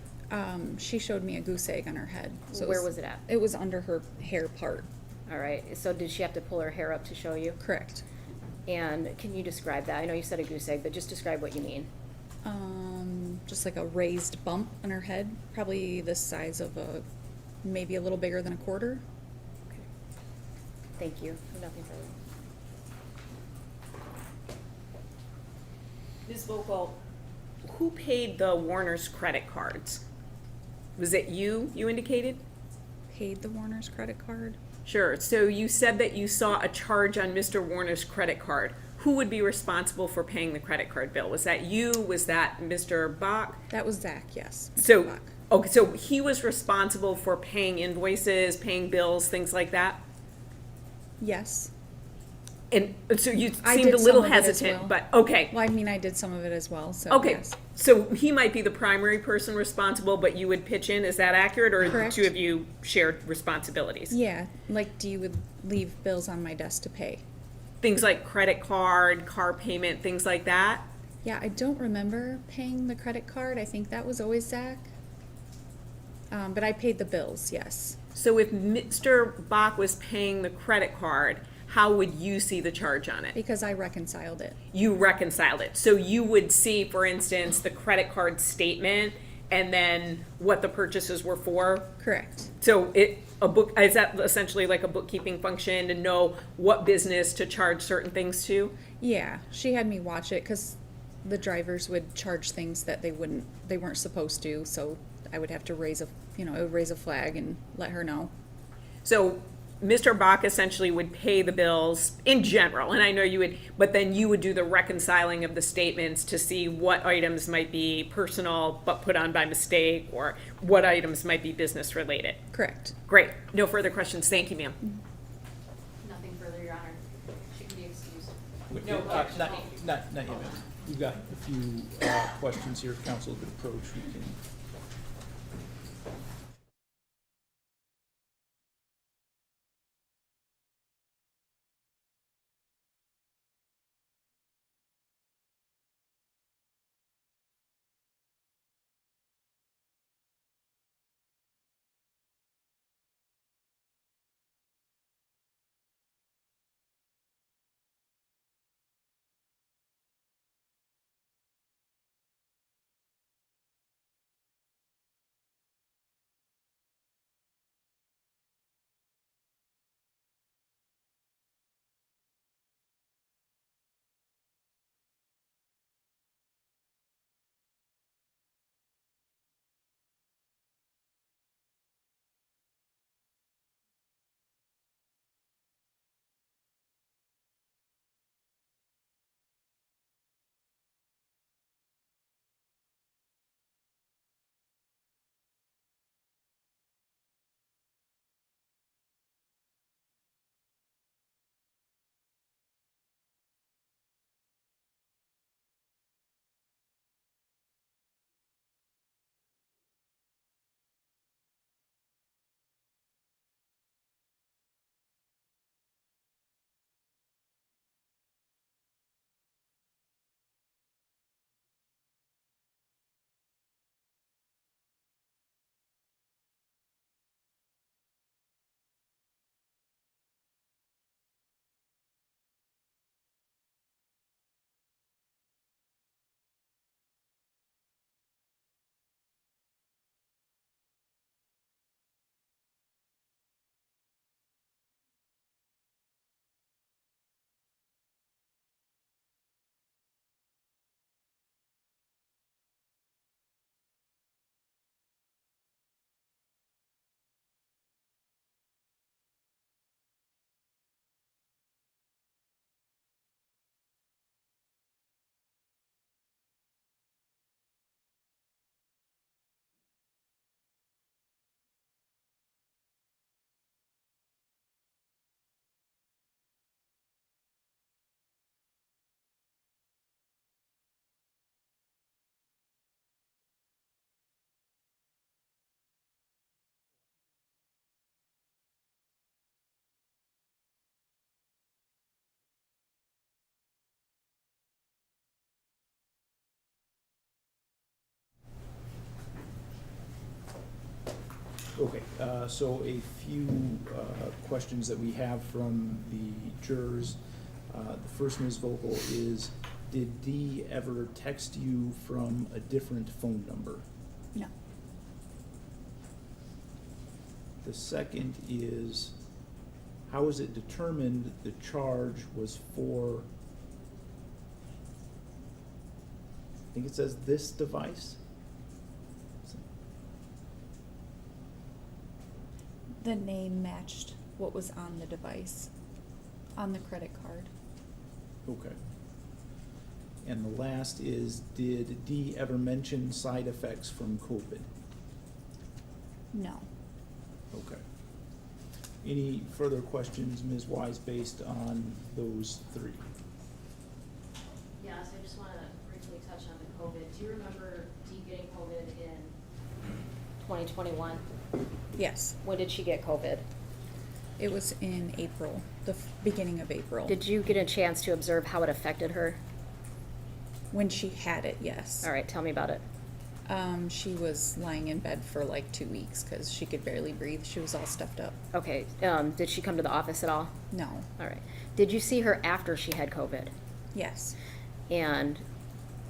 [SPEAKER 15] She showed me a goose egg on her head. So
[SPEAKER 7] Where was it at?
[SPEAKER 15] It was under her hair part.
[SPEAKER 7] All right. So did she have to pull her hair up to show you?
[SPEAKER 15] Correct.
[SPEAKER 7] And can you describe that? I know you said a goose egg, but just describe what you mean.
[SPEAKER 15] Just like a raised bump on her head, probably the size of maybe a little bigger than a quarter.
[SPEAKER 7] Okay. Thank you. Nothing further.
[SPEAKER 4] Ms. Vogel, who paid the Warner's credit cards? Was it you indicated?
[SPEAKER 15] Paid the Warner's credit card?
[SPEAKER 4] Sure. So you said that you saw a charge on Mr. Warner's credit card. Who would be responsible for paying the credit card bill? Was that you? Was that Mr. Bach?
[SPEAKER 15] That was Zach, yes. Mr.
[SPEAKER 4] So,
[SPEAKER 15] Bach.
[SPEAKER 4] okay, so he was responsible for paying invoices, paying bills, things like that?
[SPEAKER 15] Yes.
[SPEAKER 4] And so you
[SPEAKER 15] I
[SPEAKER 4] seemed
[SPEAKER 15] did
[SPEAKER 4] a little
[SPEAKER 15] some of it as
[SPEAKER 4] hesitant,
[SPEAKER 15] well.
[SPEAKER 4] but okay.
[SPEAKER 15] Well, I mean, I did some of it as well, so
[SPEAKER 4] Okay,
[SPEAKER 15] yes.
[SPEAKER 4] so he might be the primary person responsible, but you would pitch in. Is that accurate, or
[SPEAKER 15] Correct.
[SPEAKER 4] the two of you shared responsibilities?
[SPEAKER 15] Yeah, like Dee would leave bills on my desk to pay.
[SPEAKER 4] Things like credit card, car payment, things like that?
[SPEAKER 15] Yeah, I don't remember paying the credit card. I think that was always Zach. But I paid the bills, yes.
[SPEAKER 4] So if Mr. Bach was paying the credit card, how would you see the charge on it?
[SPEAKER 15] Because I reconciled it.
[SPEAKER 4] You reconciled it. So you would see, for instance, the credit card statement and then what the purchases were for?
[SPEAKER 15] Correct.
[SPEAKER 4] So is that essentially like a bookkeeping function to know what business to charge certain things to?
[SPEAKER 15] Yeah, she had me watch it because the drivers would charge things that they weren't supposed to, so I would have to raise a flag and let her know.
[SPEAKER 4] So Mr. Bach essentially would pay the bills in general, and I know you would, but then you would do the reconciling of the statements to see what items might be personal but put on by mistake, or what items might be business related.
[SPEAKER 15] Correct.
[SPEAKER 4] Great. No further questions. Thank you, ma'am.
[SPEAKER 3] Nothing further, Your Honor. She can be excused.
[SPEAKER 2] No, not yet, ma'am. We've got a few questions here. If council would approach, we can. Okay, so a few questions that we have from the jurors. The first, Ms. Vogel, is, did Dee ever text you from a different phone number?
[SPEAKER 15] No.
[SPEAKER 2] The second is, how is it determined the charge was for I think it says this device.
[SPEAKER 15] The name matched what was on the device, on the credit card.
[SPEAKER 2] Okay. And the last is, did Dee ever mention side effects from COVID?
[SPEAKER 15] No.
[SPEAKER 2] Okay. Any further questions, Ms. Wise, based on those three?
[SPEAKER 3] Yes, I just want to briefly touch on the COVID. Do you remember Dee getting COVID in
[SPEAKER 7] 2021?
[SPEAKER 15] Yes,
[SPEAKER 7] When did she get COVID?
[SPEAKER 15] it was in April, the beginning of April.
[SPEAKER 7] Did you get a chance to observe how it affected her?
[SPEAKER 15] When she had it, yes.
[SPEAKER 7] All right, tell me about it.
[SPEAKER 15] She was lying in bed for like 2 weeks because she could barely breathe. She was all stuffed up.
[SPEAKER 7] Okay, did she come to the office at all?
[SPEAKER 15] No.
[SPEAKER 7] All right. Did you see her after she had COVID?
[SPEAKER 15] Yes.
[SPEAKER 7] And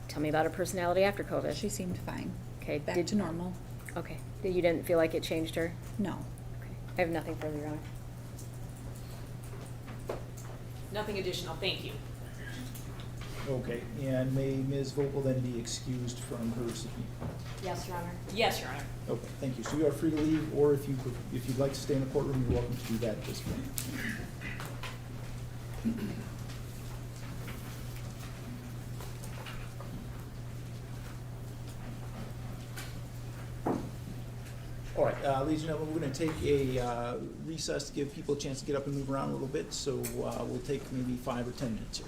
[SPEAKER 7] tell me about her personality after COVID.
[SPEAKER 15] She seemed fine.
[SPEAKER 7] Okay.
[SPEAKER 15] Back to normal.
[SPEAKER 7] Okay. You didn't feel like it changed her?
[SPEAKER 15] No.
[SPEAKER 7] Okay. I have nothing further, Your Honor.
[SPEAKER 4] Nothing additional, thank you.
[SPEAKER 2] Okay, and may Ms. Vogel then be excused from her subpoena?
[SPEAKER 3] Yes, Your Honor.
[SPEAKER 4] Yes, Your Honor.
[SPEAKER 2] Okay, thank you. So you are free to leave, or if you'd like to stay in the courtroom, you're welcome to do that at this point. All right, ladies and gentlemen, we're going to take a recess to give people a chance to get up and move around a little bit, so we'll take maybe 5 or 10 minutes here.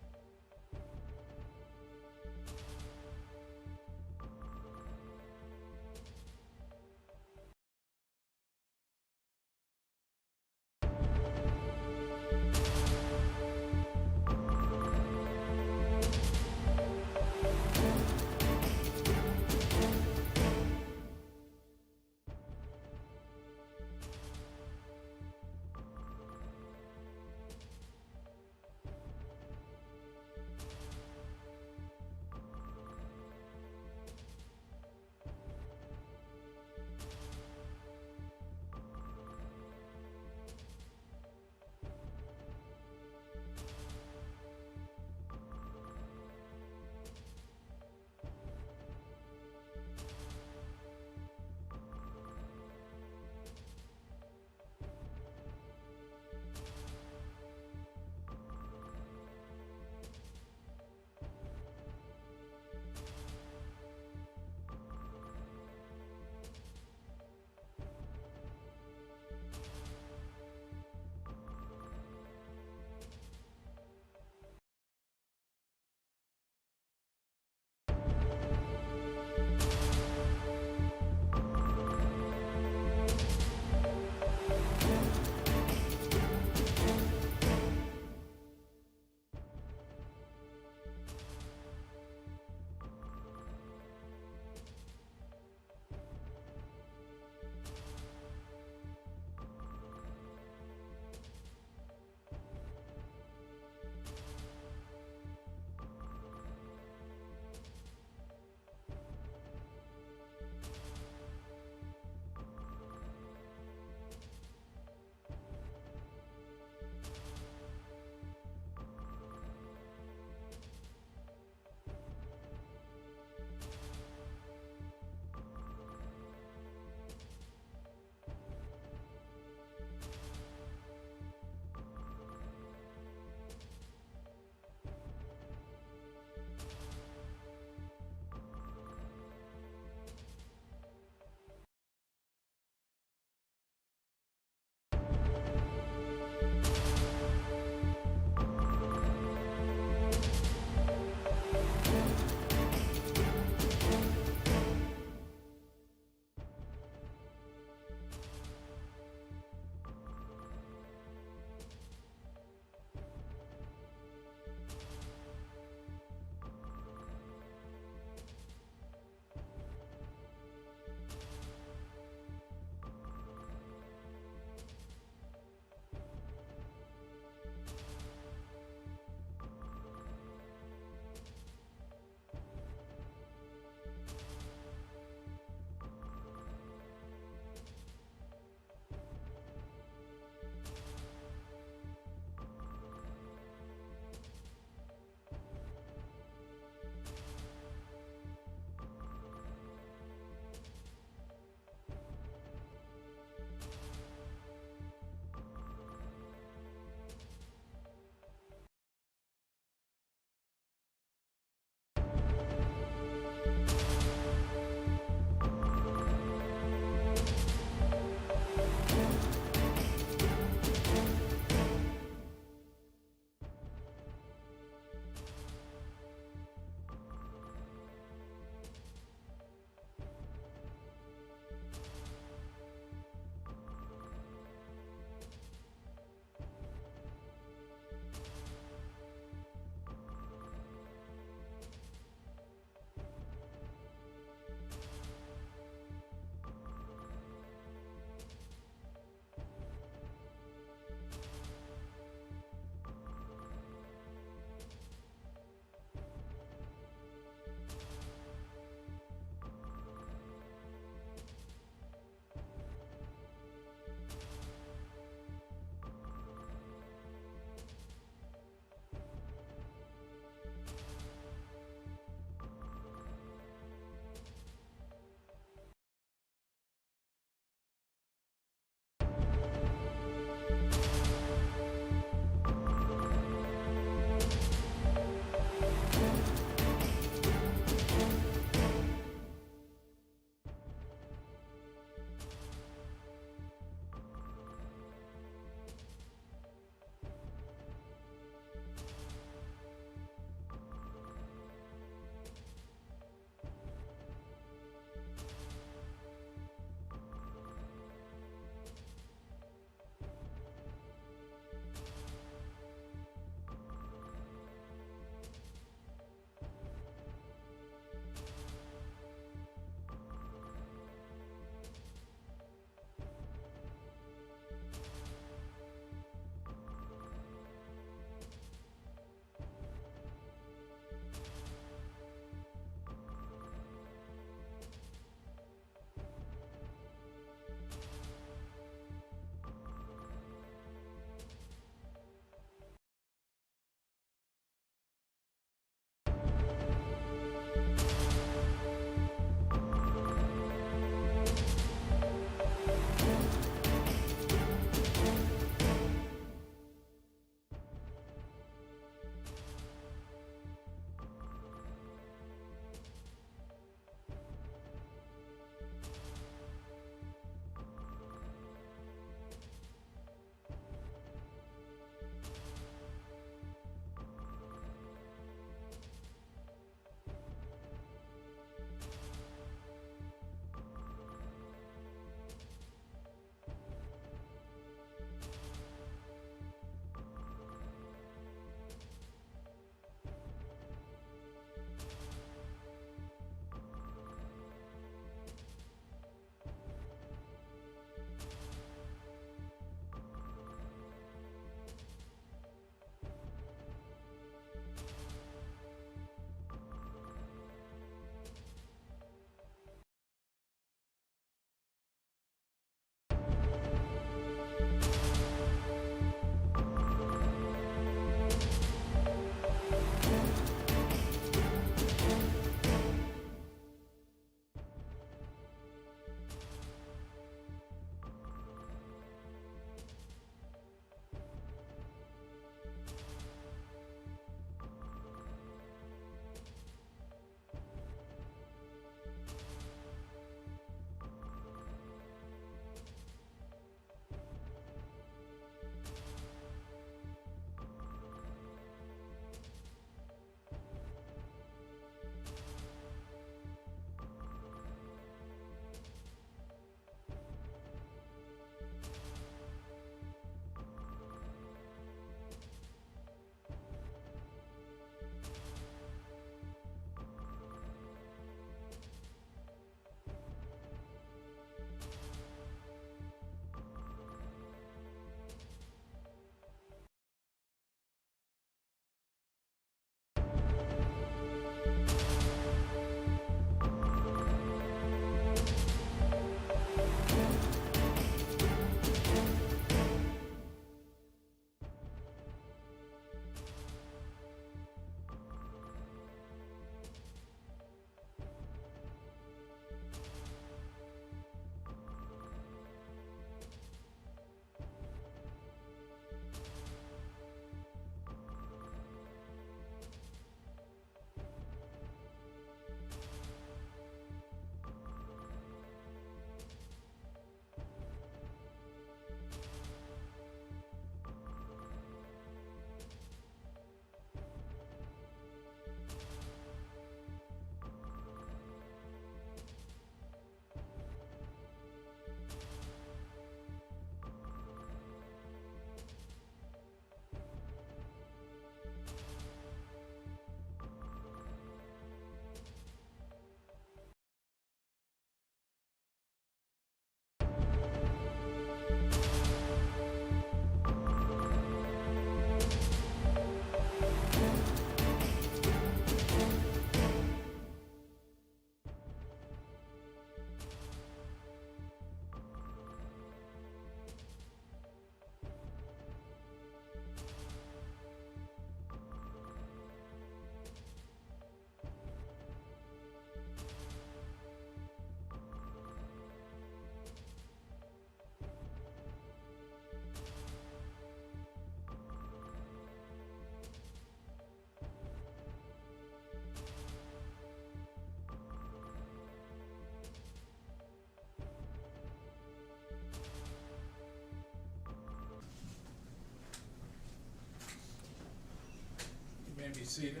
[SPEAKER 1] be seated.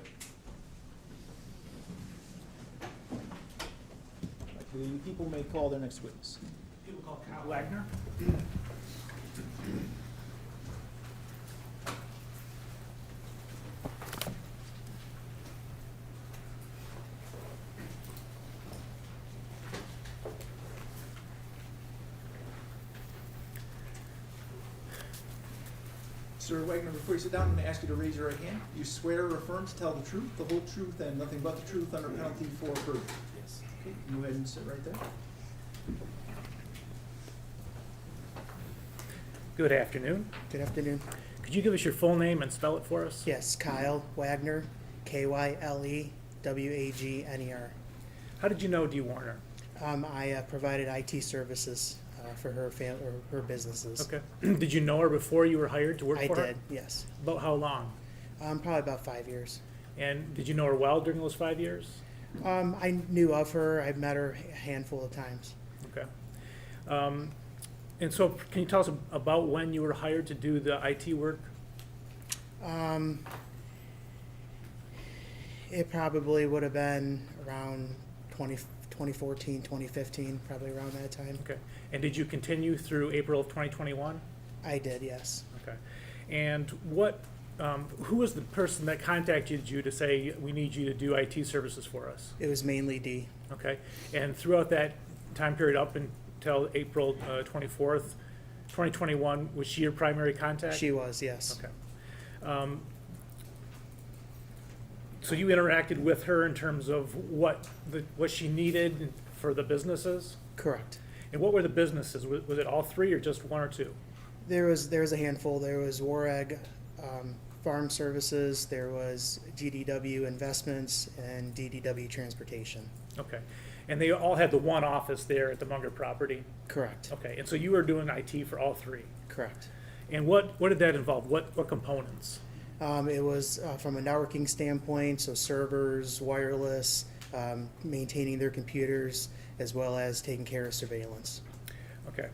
[SPEAKER 2] The people may call their next witness.
[SPEAKER 5] People call Kyle Wagner.
[SPEAKER 2] Sir Wagner, before you sit down, I'm going to ask you to raise your right hand. You swear or affirm to tell the truth, the whole truth, and nothing but the truth under penalty for perjury?
[SPEAKER 5] Yes.
[SPEAKER 2] Okay, go ahead and sit right there.
[SPEAKER 5] Good afternoon.
[SPEAKER 16] Good afternoon.
[SPEAKER 5] Could you give us your full name and spell it for us?
[SPEAKER 16] Yes, Kyle Wagner, Kylewagner.
[SPEAKER 5] How did you know Dee Warner?
[SPEAKER 16] I provided IT services for her her businesses.
[SPEAKER 5] Okay. Did you know her before you were hired to work
[SPEAKER 16] I
[SPEAKER 5] for her?
[SPEAKER 16] did, yes.
[SPEAKER 5] About how long?
[SPEAKER 16] Probably about 5 years.
[SPEAKER 5] And did you know her well during those 5 years?
[SPEAKER 16] I knew of her. I've met her a handful of times.
[SPEAKER 5] Okay. And so can you tell us about when you were hired to do the IT work?
[SPEAKER 16] It probably would have been around 2014, 2015, probably around that time.
[SPEAKER 5] Okay. And did you continue through April of 2021?
[SPEAKER 16] I did, yes.
[SPEAKER 5] Okay. And who was the person that contacted you to say, we need you to do IT services for us?
[SPEAKER 16] It was mainly Dee.
[SPEAKER 5] Okay. And throughout that time period up until April 24th, 2021, was she your primary contact?
[SPEAKER 16] She was, yes.
[SPEAKER 5] Okay. So you interacted with her in terms of what she needed for the businesses?
[SPEAKER 16] Correct.
[SPEAKER 5] And what were the businesses? Was it all three or just one or two?
[SPEAKER 16] There was a handful. There was Wareg Farm Services, there was GDW Investments, and DDW Transportation.
[SPEAKER 5] Okay. And they all had the one office there at the Munger property?
[SPEAKER 16] Correct.
[SPEAKER 5] Okay. And so you were doing IT for all three?
[SPEAKER 16] Correct.
[SPEAKER 5] And what did that involve? What components?
[SPEAKER 16] It was from a networking standpoint, so servers, wireless, maintaining their computers, as well as taking care of surveillance.
[SPEAKER 5] Okay.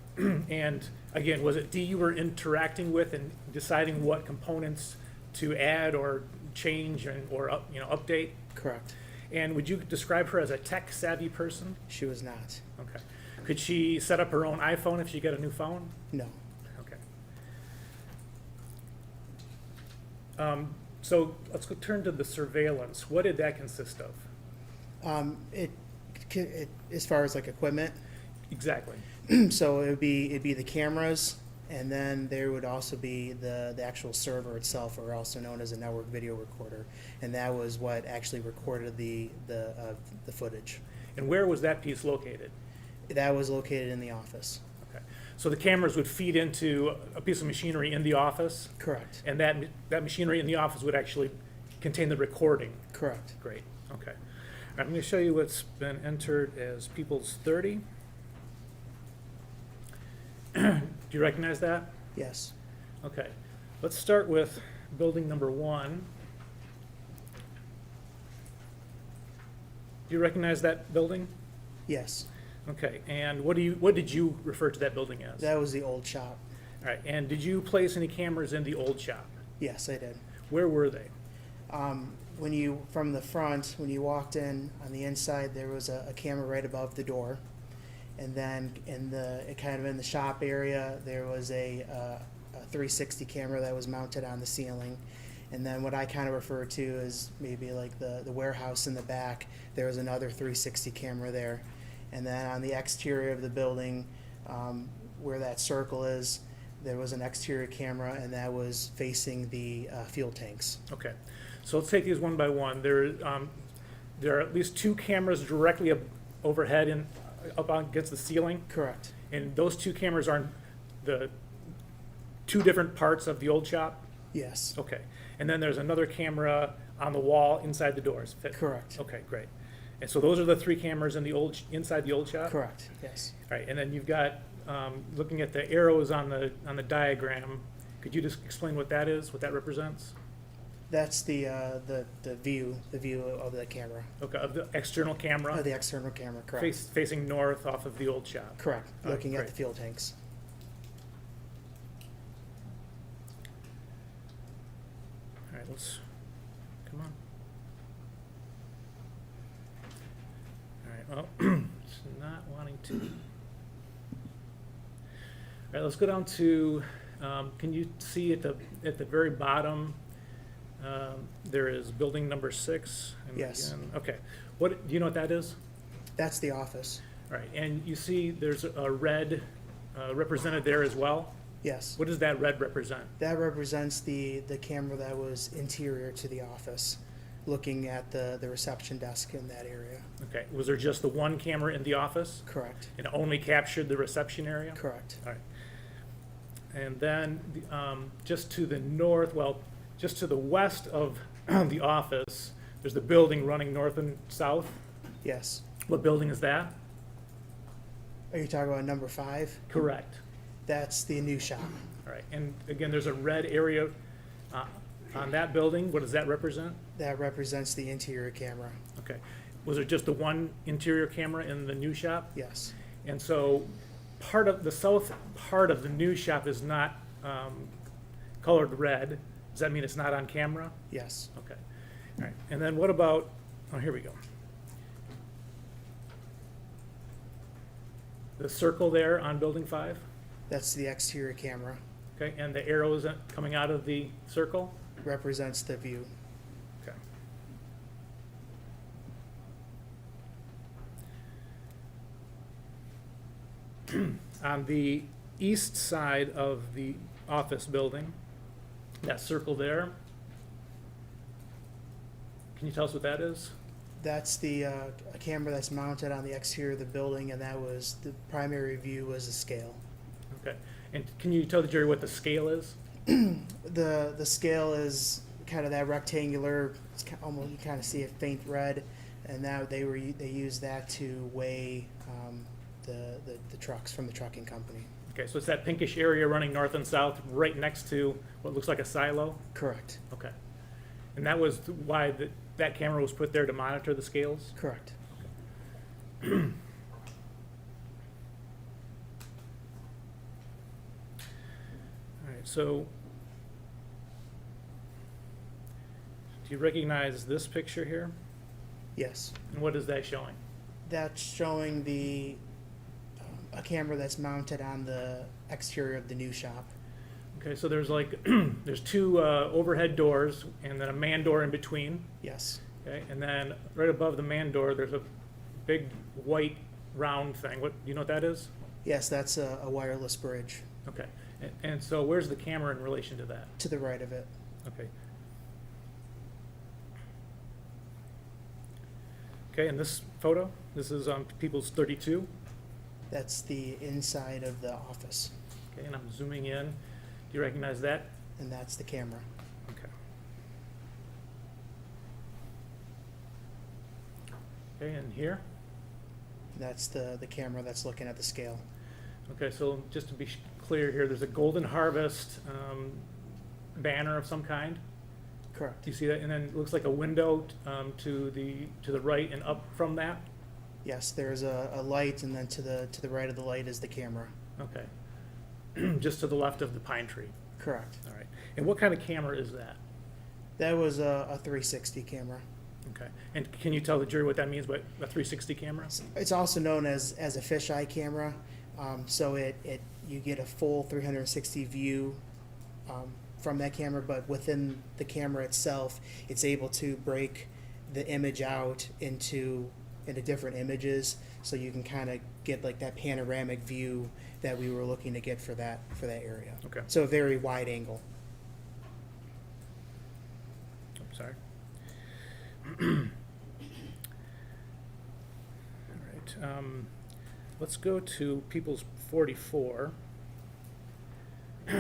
[SPEAKER 5] And again, was it Dee you were interacting with and deciding what components to add or change or update?
[SPEAKER 16] Correct.
[SPEAKER 5] And would you describe her as a tech savvy person?
[SPEAKER 16] She was not.
[SPEAKER 5] Okay. Could she set up her own iPhone if she got a new phone?
[SPEAKER 16] No.
[SPEAKER 5] Okay. So let's turn to the surveillance. What did that consist of?
[SPEAKER 16] It as far as like equipment.
[SPEAKER 5] Exactly.
[SPEAKER 16] So it'd be the cameras, and then there would also be the actual server itself, or also known as a network video recorder, and that was what actually recorded the footage.
[SPEAKER 5] And where was that piece located?
[SPEAKER 16] That was located in the office.
[SPEAKER 5] Okay. So the cameras would feed into a piece of machinery in the office?
[SPEAKER 16] Correct.
[SPEAKER 5] And that machinery in the office would actually contain the recording?
[SPEAKER 16] Correct.
[SPEAKER 5] Great. Okay. I'm going to show you what's been entered as People's 30. Do you recognize that?
[SPEAKER 16] Yes.
[SPEAKER 5] Okay. Let's start with building number 1. Do you recognize that building?
[SPEAKER 16] Yes.
[SPEAKER 5] Okay. And what did you refer to that building as?
[SPEAKER 16] That was the old shop.
[SPEAKER 5] All right. And did you place any cameras in the old shop?
[SPEAKER 16] Yes, I did.
[SPEAKER 5] Where were they?
[SPEAKER 16] From the front, when you walked in, on the inside, there was a camera right above the door. And then in the shop area, there was a 360 camera that was mounted on the ceiling. And then what I kind of refer to as maybe like the warehouse in the back, there was another 360 camera there. And then on the exterior of the building, where that circle is, there was an exterior camera, and that was facing the fuel tanks.
[SPEAKER 5] Okay. So let's take these one by one. There are at least 2 cameras directly overhead and up against the ceiling?
[SPEAKER 16] Correct.
[SPEAKER 5] And those 2 cameras are the 2 different parts of the old shop?
[SPEAKER 16] Yes.
[SPEAKER 5] Okay. And then there's another camera on the wall inside the doors?
[SPEAKER 16] Correct.
[SPEAKER 5] Okay, great. And so those are the 3 cameras in inside the old shop?
[SPEAKER 16] Correct, yes.
[SPEAKER 5] All right, and then you've got, looking at the arrows on the diagram, could you just explain what that is, what that represents?
[SPEAKER 16] That's the view of the camera.
[SPEAKER 5] Okay, of the external camera?
[SPEAKER 16] The external camera, correct.
[SPEAKER 5] Facing north off of the old shop?
[SPEAKER 16] Correct, looking at
[SPEAKER 5] great.
[SPEAKER 16] the fuel tanks.
[SPEAKER 5] All right, come on. right, well, it's not wanting to. All right, let's go down to, can you see at the very bottom, there is building number 6? And
[SPEAKER 16] Yes.
[SPEAKER 5] again- Okay, what, do you know what that is?
[SPEAKER 16] That's the office.
[SPEAKER 5] All right, and you see there's a red represented there as well?
[SPEAKER 16] Yes.
[SPEAKER 5] What does that red represent?
[SPEAKER 16] That represents the camera that was interior to the office, looking at the reception desk in that area.
[SPEAKER 5] Okay, was there just the one camera in the office?
[SPEAKER 16] Correct.
[SPEAKER 5] And it only captured the reception area?
[SPEAKER 16] Correct.
[SPEAKER 5] All right. And then, just to the north, well, just to the west of the office, there's the building running north and south.
[SPEAKER 16] Yes.
[SPEAKER 5] What building is that?
[SPEAKER 16] Are you talking about number 5?
[SPEAKER 5] Correct.
[SPEAKER 16] That's the new shop.
[SPEAKER 5] All right, and again, there's a red area on that building. What does that represent?
[SPEAKER 16] That represents the interior camera.
[SPEAKER 5] Okay. Was it just the one interior camera in the new shop?
[SPEAKER 16] Yes.
[SPEAKER 5] And so part of the south part of the new shop is not colored red. Does that mean it's not on camera?
[SPEAKER 16] Yes.
[SPEAKER 5] Okay. All right. And then what about, oh, here we go. The circle there on building 5?
[SPEAKER 16] That's the exterior camera.
[SPEAKER 5] Okay. And the arrows coming out of the circle?
[SPEAKER 16] Represents the view.
[SPEAKER 5] Okay. On the east side of the office building, that circle there, can you tell us what that is?
[SPEAKER 16] That's the a camera that's mounted on the exterior of the building, and that was the primary view was a scale.
[SPEAKER 5] Okay. And can you tell the jury what the scale is?
[SPEAKER 16] The scale is kind of that rectangular. It's almost, you kind of see a faint red, and now they use that to weigh the trucks from the trucking company.
[SPEAKER 5] Okay, so it's that pinkish area running north and south, right next to what looks like a silo?
[SPEAKER 16] Correct.
[SPEAKER 5] Okay. And that was why that camera was put there to monitor the scales?
[SPEAKER 16] Correct.
[SPEAKER 5] All right, so do you recognize this picture here?
[SPEAKER 16] Yes.
[SPEAKER 5] And what is that showing?
[SPEAKER 16] That's showing a camera that's mounted on the exterior of the new shop.
[SPEAKER 5] Okay, so there's like, there's two overhead doors and then a man door in between.
[SPEAKER 16] Yes.
[SPEAKER 5] Okay, and then right above the man door, there's a big white round thing. What, do you know what that is?
[SPEAKER 16] Yes, that's a wireless bridge.
[SPEAKER 5] Okay, and so where's the camera in relation to that?
[SPEAKER 16] To the right of it.
[SPEAKER 5] Okay. Okay, and this photo, this is on People's 32.
[SPEAKER 16] That's the inside of the office.
[SPEAKER 5] Okay, and I'm zooming in. Do you recognize that?
[SPEAKER 16] And that's the camera.
[SPEAKER 5] Okay. Okay, and here?
[SPEAKER 16] That's the camera that's looking at the scale.
[SPEAKER 5] Okay, so just to be clear here, there's a Golden Harvest banner of some kind.
[SPEAKER 16] Correct.
[SPEAKER 5] Do you see that? And then it looks like a window to the right and up from that?
[SPEAKER 16] Yes, there's a light, and then to the right of the light is the camera.
[SPEAKER 5] Okay. Just to the left of the pine tree.
[SPEAKER 16] Correct.
[SPEAKER 5] All right. And what kind of camera is that?
[SPEAKER 16] That was a 360 camera.
[SPEAKER 5] Okay. And can you tell the jury what that means by a 360 camera?
[SPEAKER 16] It's also known as a fisheye camera. So you get a full 360 view from that camera, but within the camera itself, it's able to break the image out into different images, so you can kind of get like that panoramic view that we were looking to get for that area.
[SPEAKER 5] Okay.
[SPEAKER 16] So a very wide angle.
[SPEAKER 5] I'm sorry. All right. Let's go to People's 44. Do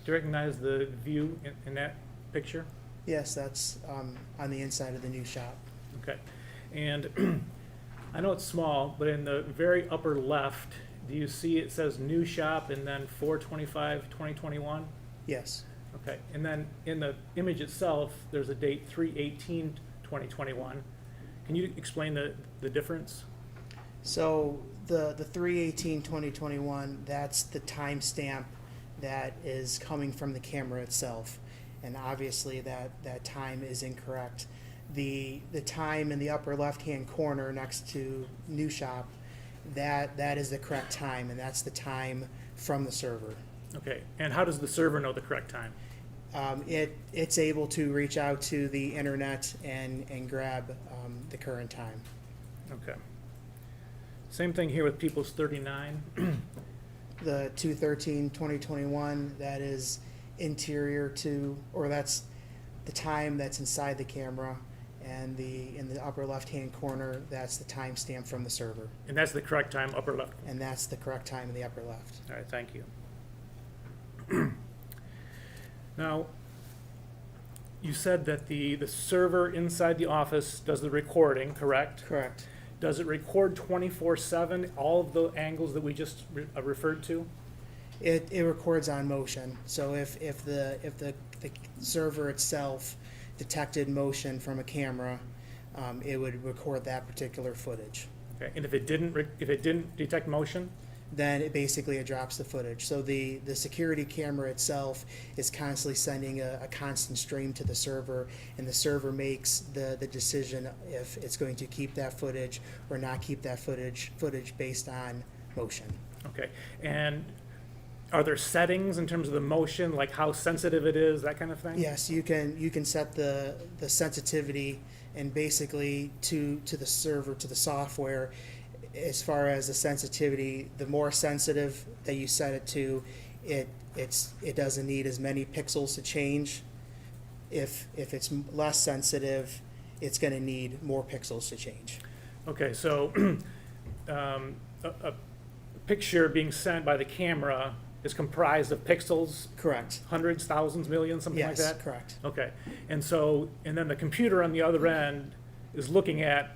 [SPEAKER 5] you recognize the view in that picture?
[SPEAKER 16] Yes, that's on the inside of the new shop.
[SPEAKER 5] Okay. And I know it's small, but in the very upper left, do you see it says new shop and then 4/25/2021?
[SPEAKER 16] Yes.
[SPEAKER 5] Okay. And then in the image itself, there's a date 3/18/2021. Can you explain the difference?
[SPEAKER 16] So the 3/18/2021, that's the timestamp that is coming from the camera itself, and obviously that time is incorrect. The time in the upper left-hand corner next to New Shop, that is the correct time, and that's the time from the server.
[SPEAKER 5] Okay, and how does the server know the correct time?
[SPEAKER 16] It's able to reach out to the internet and grab the current time.
[SPEAKER 5] Okay. Same thing here with People's 39.
[SPEAKER 16] The 2/13/2021, that is interior to, or that's the time that's inside the camera, and in the upper left-hand corner, that's the timestamp from the server.
[SPEAKER 5] And that's the correct time, upper left.
[SPEAKER 16] And that's the correct time in the upper left.
[SPEAKER 5] All right, thank you. Now, you said that the server inside the office does the recording, correct?
[SPEAKER 16] Correct.
[SPEAKER 5] Does it record 24/7, all of the angles that we just referred to?
[SPEAKER 16] It records on motion. So if the server itself detected motion from a camera, it would record that particular footage.
[SPEAKER 5] Okay, and if it didn't detect motion?
[SPEAKER 16] Then it drops the footage. So the security camera itself is constantly sending a constant stream to the server, and the server makes the decision if it's going to keep that footage or not keep that footage based on motion.
[SPEAKER 5] Okay, and are there settings in terms of the motion, like how sensitive it is, that kind of thing?
[SPEAKER 16] Yes, you can set the sensitivity and basically to the server, to the software. As far as the sensitivity, the more sensitive that you set it to, it doesn't need as many pixels to change. If it's less sensitive, it's going to need more pixels to change.
[SPEAKER 5] Okay, so a picture being sent by the camera is comprised of pixels?
[SPEAKER 16] Correct.
[SPEAKER 5] Hundreds, thousands, millions, something like that?
[SPEAKER 16] Yes, correct.
[SPEAKER 5] Okay, and then the computer on the other end is looking at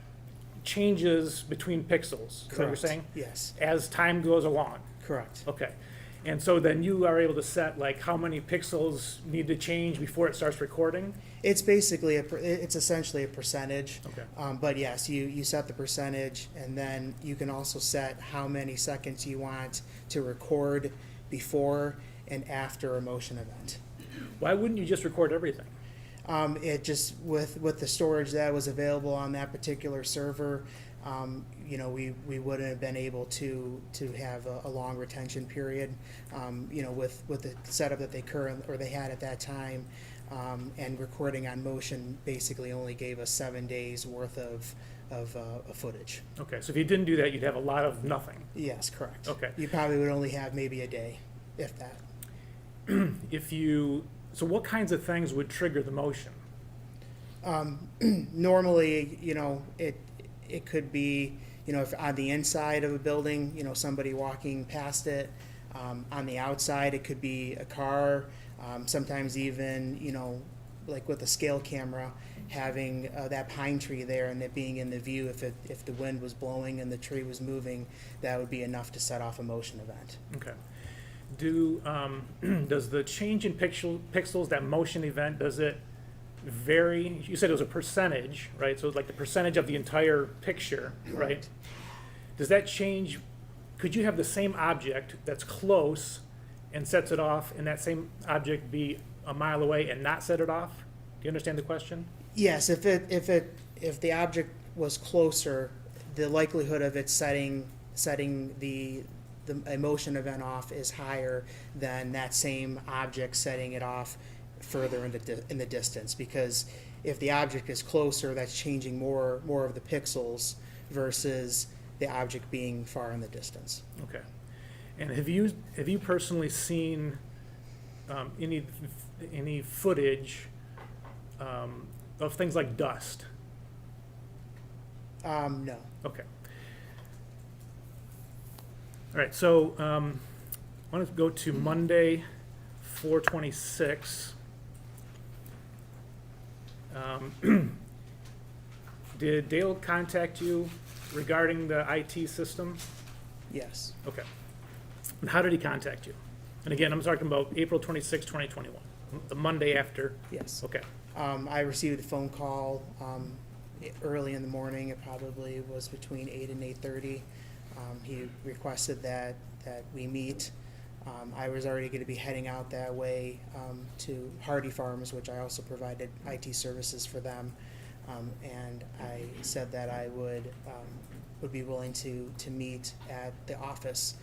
[SPEAKER 5] changes between pixels, is that what you're saying?
[SPEAKER 16] Yes.
[SPEAKER 5] As time goes along?
[SPEAKER 16] Correct.
[SPEAKER 5] Okay, and so then you are able to set like how many pixels need to change before it starts recording?
[SPEAKER 16] It's basically it's essentially a percentage.
[SPEAKER 5] Okay.
[SPEAKER 16] But yes, you set the percentage, and then you can also set how many seconds you want to record before and after a motion event.
[SPEAKER 5] Why wouldn't you just record everything?
[SPEAKER 16] It just, with the storage that was available on that particular server, we wouldn't have been able to have a long retention period. With the setup that they had at that time, and recording on motion basically only gave us 7 days worth of footage.
[SPEAKER 5] Okay, so if you didn't do that, you'd have a lot of nothing.
[SPEAKER 16] Yes, correct.
[SPEAKER 5] Okay.
[SPEAKER 16] You probably would only have maybe a day, if that.
[SPEAKER 5] So what kinds of things would trigger the motion?
[SPEAKER 16] Normally, it could be, if on the inside of a building, somebody walking past it. On the outside, it could be a car. Sometimes even, like with a scale camera, having that pine tree there and it being in the view, if the wind was blowing and the tree was moving, that would be enough to set off a motion event.
[SPEAKER 5] Okay. Does the change in pixels, that motion event, does it vary? You said it was a percentage, right? So it's like the percentage of the entire picture, right? Does that change? Could you have the same object that's close and sets it off, and that same object be a mile away and not set it off? Do you understand the question?
[SPEAKER 16] Yes, if the object was closer, the likelihood of it setting the motion event off is higher than that same object setting it off further in the distance, because if the object is closer, that's changing more of the pixels versus the object being far in the distance.
[SPEAKER 5] Okay. And have you personally seen any footage of things like dust?
[SPEAKER 16] No.
[SPEAKER 5] Okay. All right, so I want to go to Monday, 4/26. Did Dale contact you regarding the IT system?
[SPEAKER 16] Yes.
[SPEAKER 5] Okay. And how did he contact you? And again, I'm talking about April 26, 2021, the Monday after.
[SPEAKER 16] Yes.
[SPEAKER 5] Okay.
[SPEAKER 16] I received a phone call early in the morning. It probably was between 8 and 8:30. He requested that we meet. I was already going to be heading out that way to Hardy Farms, which I also provided IT services for them. And I said that I would be willing to meet at the office,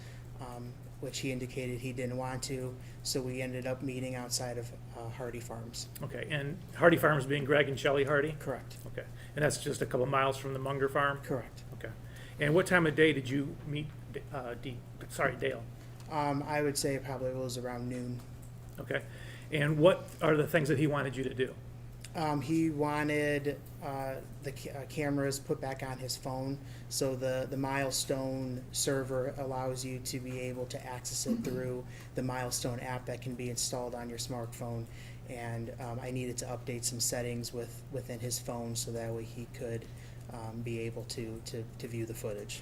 [SPEAKER 16] which he indicated he didn't want to, so we ended up meeting outside of Hardy Farms.
[SPEAKER 5] Okay, and Hardy Farms being Greg and Shelley Hardy?
[SPEAKER 16] Correct.
[SPEAKER 5] Okay, and that's just a couple miles from the Munger farm?
[SPEAKER 16] Correct.
[SPEAKER 5] Okay, and what time of day did you meet Dale?
[SPEAKER 16] I would say it probably was around noon.
[SPEAKER 5] Okay, and what are the things that he wanted you to do?
[SPEAKER 16] He wanted the cameras put back on his phone, so the Milestone server allows you to be able to access it through the Milestone app that can be installed on your smartphone. And I needed to update some settings within his phone so that way he could be able to view the footage.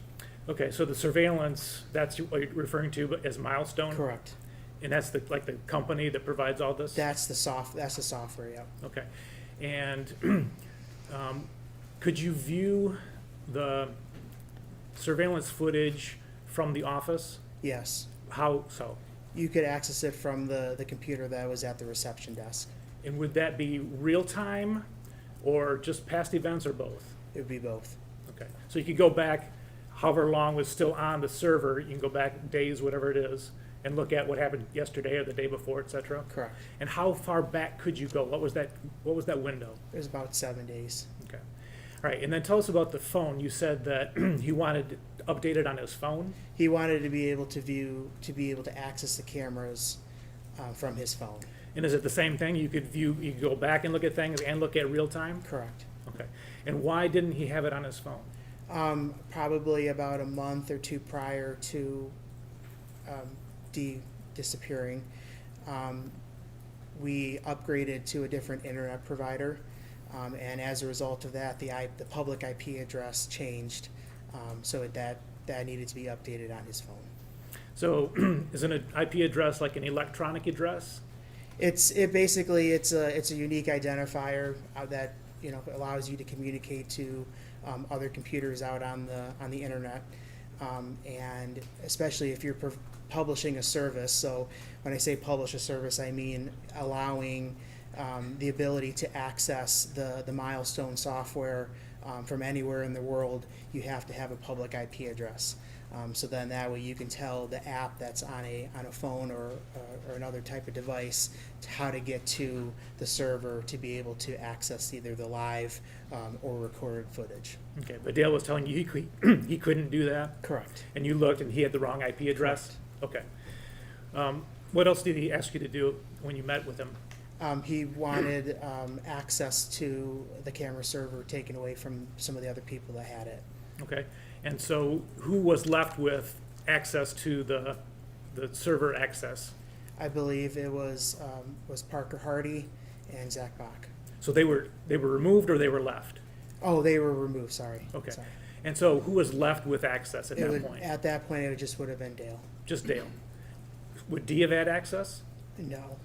[SPEAKER 5] Okay, so the surveillance, that's what you're referring to as Milestone?
[SPEAKER 16] Correct.
[SPEAKER 5] And that's the company that provides all this?
[SPEAKER 16] That's the software, yep.
[SPEAKER 5] Okay, and could you view the surveillance footage from the office?
[SPEAKER 16] Yes.
[SPEAKER 5] How so?
[SPEAKER 16] You could access it from the computer that was at the reception desk.
[SPEAKER 5] And would that be real time or just past events or both?
[SPEAKER 16] It would be both.
[SPEAKER 5] Okay, so you could go back however long was still on the server, you can go back days, whatever it is, and look at what happened yesterday or the day before, et cetera?
[SPEAKER 16] Correct.
[SPEAKER 5] And how far back could you go? What was that window?
[SPEAKER 16] It was about 7 days.
[SPEAKER 5] Okay. All right, and then tell us about the phone. You said that he wanted to update it on his phone?
[SPEAKER 16] He wanted to be able to access the cameras from his phone.
[SPEAKER 5] And is it the same thing? You could could go back and look at things and look at real time?
[SPEAKER 16] Correct.
[SPEAKER 5] Okay. And why didn't he have it on his phone?
[SPEAKER 16] Probably about a month or two prior to Dee disappearing, we upgraded to a different internet provider, and as a result of that, the public IP address changed, so that needed to be updated on his phone.
[SPEAKER 5] So is an IP address like an electronic address?
[SPEAKER 16] It's a unique identifier that allows you to communicate to other computers out on the internet, and especially if you're publishing a service. So when I say publish a service, I mean allowing the ability to access the Milestone software from anywhere in the world. You have to have a public IP address. So then that way you can tell the app that's on a phone or another type of device how to get to the server to be able to access either the live or recorded footage.
[SPEAKER 5] Okay, but Dale was telling you he couldn't do that?
[SPEAKER 16] Correct.
[SPEAKER 5] And you looked and he had the wrong IP address? Correct. Okay. What else did he ask you to do when you met with him?
[SPEAKER 16] He wanted access to the camera server taken away from some of the other people that had it.
[SPEAKER 5] Okay. And so who was left with access to the server access?
[SPEAKER 16] I believe it was Parker Hardy and Zach Bach.
[SPEAKER 5] So they were removed or they were left?
[SPEAKER 16] Oh, they were removed, sorry.
[SPEAKER 5] Okay.
[SPEAKER 16] Sorry.
[SPEAKER 5] And so who was left with access at that point?
[SPEAKER 16] At that point, it just would have been Dale.
[SPEAKER 5] Just Dale. Would Dee have had access?
[SPEAKER 16] No.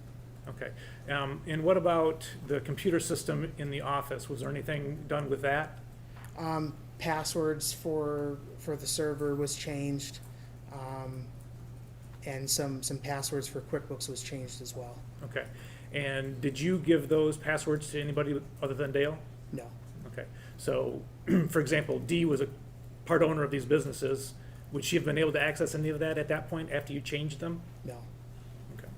[SPEAKER 5] Okay. And what about the computer system in the office? Was there anything done with that?
[SPEAKER 16] Passwords for the server was changed, and some passwords for QuickBooks was changed as well.
[SPEAKER 5] Okay. And did you give those passwords to anybody other than Dale?
[SPEAKER 16] No.
[SPEAKER 5] Okay. So, for example, Dee was a part owner of these businesses. Would she have been able to access any of that at that point after you changed them?
[SPEAKER 16] No.
[SPEAKER 5] Okay.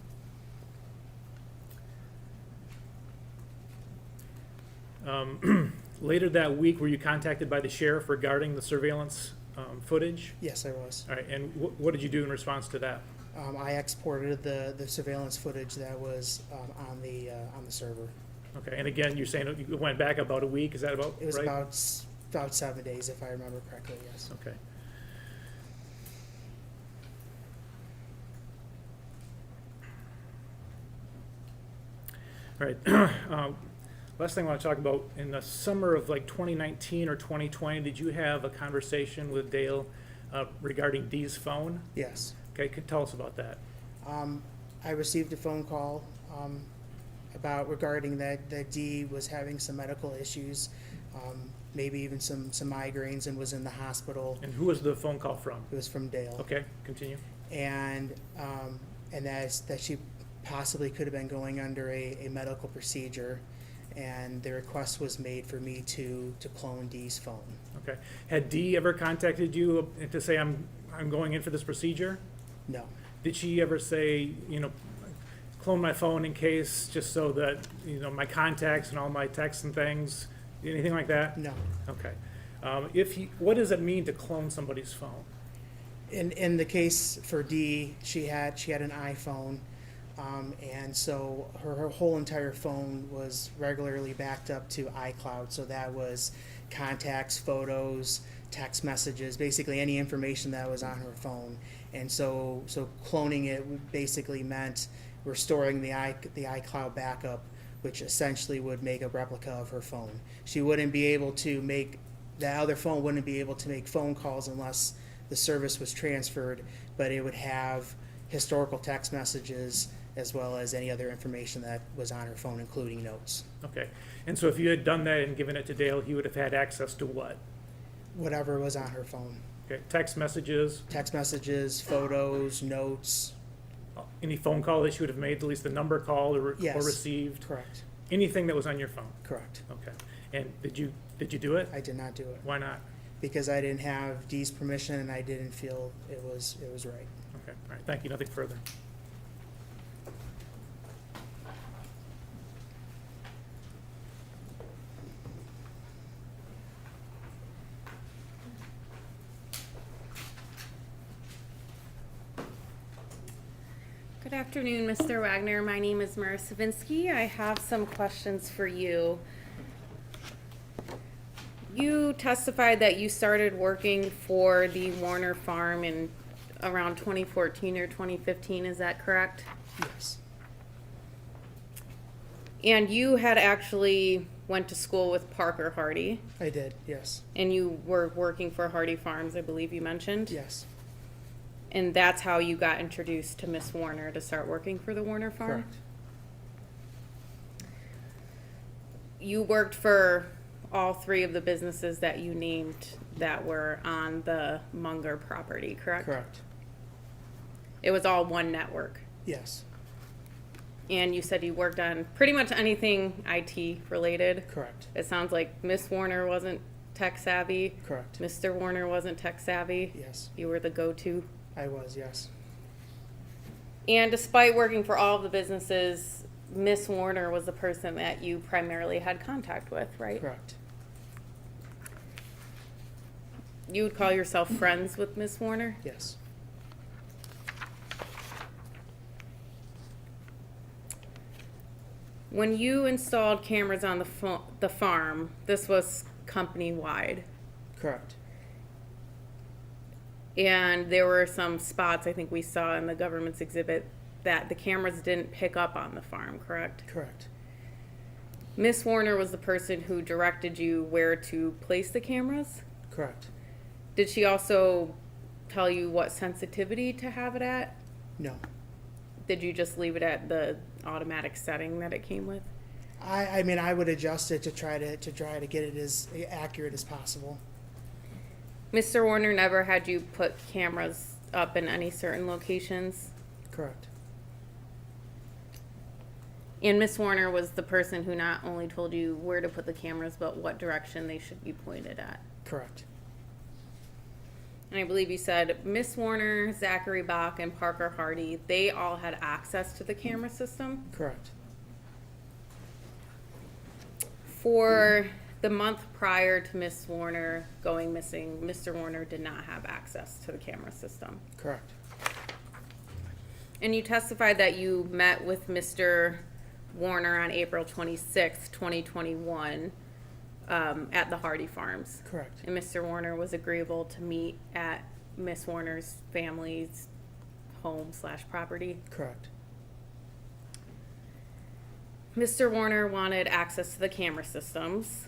[SPEAKER 5] Later that week, were you contacted by the sheriff regarding the surveillance footage?
[SPEAKER 16] Yes, I was.
[SPEAKER 5] All right, and what did you do in response to that?
[SPEAKER 16] I exported the surveillance footage that was on the server.
[SPEAKER 5] Okay, and again, you're saying it went back about a week, is that about right?
[SPEAKER 16] It was about 7 days, if I remember correctly, yes.
[SPEAKER 5] Okay. All right. Last thing I want to talk about, in the summer of like 2019 or 2020, did you have a conversation with Dale regarding Dee's phone?
[SPEAKER 16] Yes.
[SPEAKER 5] Okay, tell us about that.
[SPEAKER 16] I received a phone call regarding that Dee was having some medical issues, maybe even some migraines, and was in the hospital.
[SPEAKER 5] And who was the phone call from?
[SPEAKER 16] It was from Dale.
[SPEAKER 5] Okay, continue.
[SPEAKER 16] And that she possibly could have been going under a medical procedure, and the request was made for me to clone Dee's phone.
[SPEAKER 5] Okay. Had Dee ever contacted you to say, I'm going in for this procedure?
[SPEAKER 16] No,
[SPEAKER 5] Did she ever say, clone my phone in case, just so that, my contacts and all my texts and things, anything like that?
[SPEAKER 16] no.
[SPEAKER 5] Okay. What does it mean to clone somebody's phone?
[SPEAKER 16] In the case for Dee, she had an iPhone, and so her whole entire phone was regularly backed up to iCloud. So that was contacts, photos, text messages, basically any information that was on her phone. And so cloning it basically meant restoring the iCloud backup, which essentially would make a replica of her phone. She wouldn't be able to make, the other phone wouldn't be able to make phone calls unless the service was transferred, but it would have historical text messages as well as any other information that was on her phone, including notes.
[SPEAKER 5] Okay. And so if you had done that and given it to Dale, he would have had access to what?
[SPEAKER 16] Whatever was on her phone.
[SPEAKER 5] Okay. Text messages?
[SPEAKER 16] Text messages, photos, notes.
[SPEAKER 5] Any phone call that you would have made, at least the number called or
[SPEAKER 16] Yes.
[SPEAKER 5] received?
[SPEAKER 16] Correct.
[SPEAKER 5] Anything that was on your phone?
[SPEAKER 16] Correct.
[SPEAKER 5] Okay. And did you do it?
[SPEAKER 16] I did not do it
[SPEAKER 5] Why not?
[SPEAKER 16] because I didn't have Dee's permission and I didn't feel it was right.
[SPEAKER 5] Okay. All right. Thank you. Nothing further.
[SPEAKER 13] Good afternoon, Mr. Wagner. My name is Mara Savinsky. I have some questions for you. You testified that you started working for the Warner farm in around 2014 or 2015, is that correct?
[SPEAKER 16] Yes.
[SPEAKER 13] And you had actually went to school with Parker Hardy,
[SPEAKER 16] I did, yes.
[SPEAKER 13] and you were working for Hardy Farms, I believe you mentioned?
[SPEAKER 16] Yes.
[SPEAKER 13] And that's how you got introduced to Miss Warner to start working for the Warner farm?
[SPEAKER 16] Correct.
[SPEAKER 13] You worked for all three of the businesses that you named that were on the Munger property, correct?
[SPEAKER 16] Correct.
[SPEAKER 13] It was all one network.
[SPEAKER 16] Yes.
[SPEAKER 13] And you said you worked on pretty much anything IT related.
[SPEAKER 16] Correct.
[SPEAKER 13] It sounds like Miss Warner wasn't tech savvy.
[SPEAKER 16] Correct.
[SPEAKER 13] Mr. Warner wasn't tech savvy.
[SPEAKER 16] Yes.
[SPEAKER 13] You were the go-to.
[SPEAKER 16] I was, yes.
[SPEAKER 13] And despite working for all of the businesses, Miss Warner was the person that you primarily had contact with, right?
[SPEAKER 16] Correct.
[SPEAKER 13] You would call yourself friends with Miss Warner?
[SPEAKER 16] Yes.
[SPEAKER 13] When you installed cameras on the farm, this was company-wide.
[SPEAKER 16] Correct.
[SPEAKER 13] And there were some spots I think we saw in the government's exhibit that the cameras didn't pick up on the farm, correct?
[SPEAKER 16] Correct.
[SPEAKER 13] Miss Warner was the person who directed you where to place the cameras?
[SPEAKER 16] Correct.
[SPEAKER 13] Did she also tell you what sensitivity to have it at?
[SPEAKER 16] No.
[SPEAKER 13] Did you just leave it at the automatic setting that it came with?
[SPEAKER 16] I mean, I would adjust it to try to get it as accurate as possible.
[SPEAKER 13] Mr. Warner never had you put cameras up in any certain locations?
[SPEAKER 16] Correct.
[SPEAKER 13] And Miss Warner was the person who not only told you where to put the cameras, but what direction they should be pointed at?
[SPEAKER 16] Correct.
[SPEAKER 13] And I believe you said Miss Warner, Zachary Bach, and Parker Hardy, they all had access to the camera system?
[SPEAKER 16] Correct.
[SPEAKER 13] For the month prior to Miss Warner going missing, Mr. Warner did not have access to the camera system.
[SPEAKER 16] Correct.
[SPEAKER 13] And you testified that you met with Mr. Warner on April 26th, 2021, at the Hardy Farms.
[SPEAKER 16] Correct.
[SPEAKER 13] And Mr. Warner was agreeable to meet at Miss Warner's family's home/property.
[SPEAKER 16] Correct.
[SPEAKER 13] Mr. Warner wanted access to the camera systems.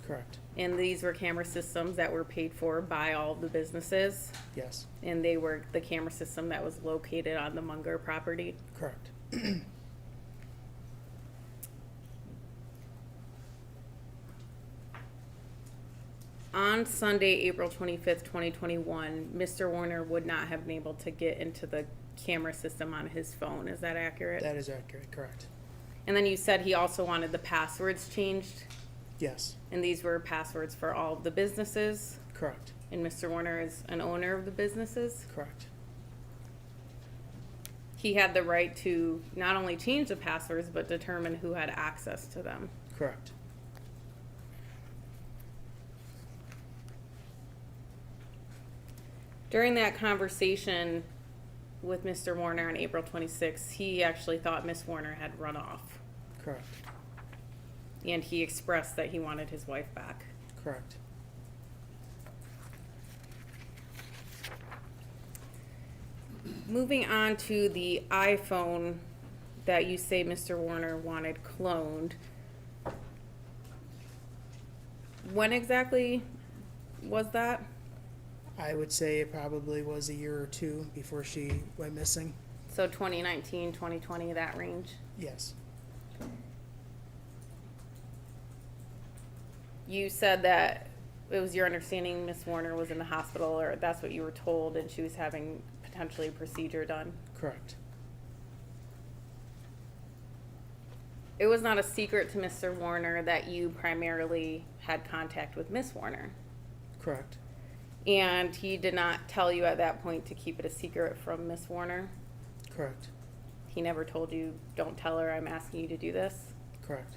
[SPEAKER 16] Correct.
[SPEAKER 13] And these were camera systems that were paid for by all of the businesses.
[SPEAKER 16] Yes.
[SPEAKER 13] And they were the camera system that was located on the Munger property.
[SPEAKER 16] Correct.
[SPEAKER 13] On Sunday, April 25th, 2021, Mr. Warner would not have been able to get into the camera system on his phone. Is that accurate?
[SPEAKER 16] That is accurate. Correct.
[SPEAKER 13] And then you said he also wanted the passwords changed,
[SPEAKER 16] Yes,
[SPEAKER 13] and these were passwords for all of the businesses,
[SPEAKER 16] correct,
[SPEAKER 13] and Mr. Warner is an owner of the businesses.
[SPEAKER 16] correct.
[SPEAKER 13] He had the right to not only change the passwords, but determine who had access to them.
[SPEAKER 16] Correct.
[SPEAKER 13] During that conversation with Mr. Warner on April 26th, he actually thought Miss Warner had run off.
[SPEAKER 16] Correct.
[SPEAKER 13] And he expressed that he wanted his wife back.
[SPEAKER 16] Correct.
[SPEAKER 13] Moving on to the iPhone that you say Mr. Warner wanted cloned. When exactly was that?
[SPEAKER 16] I would say it probably was a year or two before she went missing.
[SPEAKER 13] So 2019, 2020, that range?
[SPEAKER 16] Yes.
[SPEAKER 13] You said that it was your understanding Miss Warner was in the hospital, or that's what you were told, and she was having potentially a procedure done.
[SPEAKER 16] Correct.
[SPEAKER 13] It was not a secret to Mr. Warner that you primarily had contact with Miss Warner.
[SPEAKER 16] Correct.
[SPEAKER 13] And he did not tell you at that point to keep it a secret from Miss Warner?
[SPEAKER 16] Correct.
[SPEAKER 13] He never told you, don't tell her I'm asking you to do this?
[SPEAKER 16] Correct.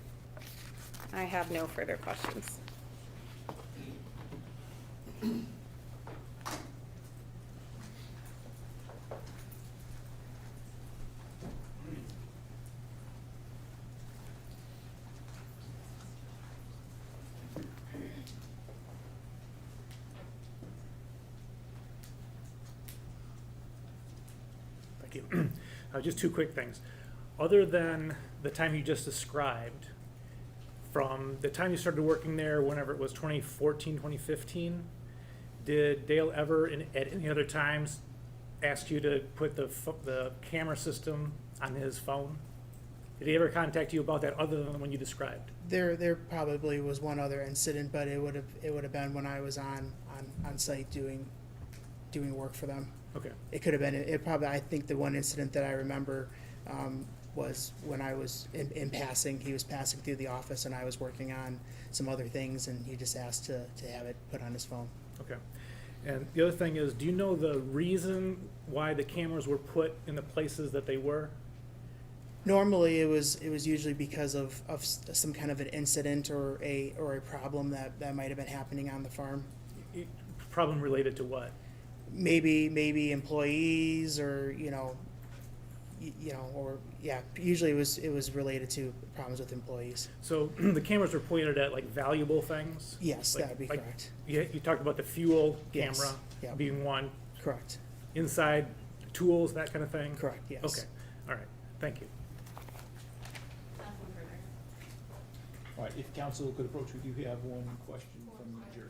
[SPEAKER 13] I have no further questions.
[SPEAKER 5] Thank you. Just two quick things. Other than the time you just described, from the time you started working there, whenever it was 2014, 2015, did Dale ever, at any other times, ask you to put the camera system on his phone? Did he ever contact you about that other than the one you described?
[SPEAKER 16] There probably was one other incident, but it would have been when I was on site doing work for them.
[SPEAKER 5] Okay.
[SPEAKER 16] It could have been. It probably. I think the one incident that I remember was when I was in passing. He was passing through the office, and I was working on some other things, and he just asked to have it put on his phone.
[SPEAKER 5] Okay. And the other thing is, do you know the reason why the cameras were put in the places that they were?
[SPEAKER 16] Normally, it was usually because of some kind of an incident or a problem that might have been happening on the farm.
[SPEAKER 5] Problem related to what?
[SPEAKER 16] Maybe employees or usually it was related to problems with employees.
[SPEAKER 5] So the cameras were pointed at like valuable things?
[SPEAKER 16] Yes, that would be correct.
[SPEAKER 5] You talked about the fuel
[SPEAKER 16] Yes,
[SPEAKER 5] camera
[SPEAKER 16] yeah.
[SPEAKER 5] being one.
[SPEAKER 16] Correct.
[SPEAKER 5] Inside tools, that kind of thing?
[SPEAKER 16] Correct, yes.
[SPEAKER 5] Okay, all right, thank you.
[SPEAKER 3] Nothing further.
[SPEAKER 2] All right, if council could approach, we do have one question from the jury.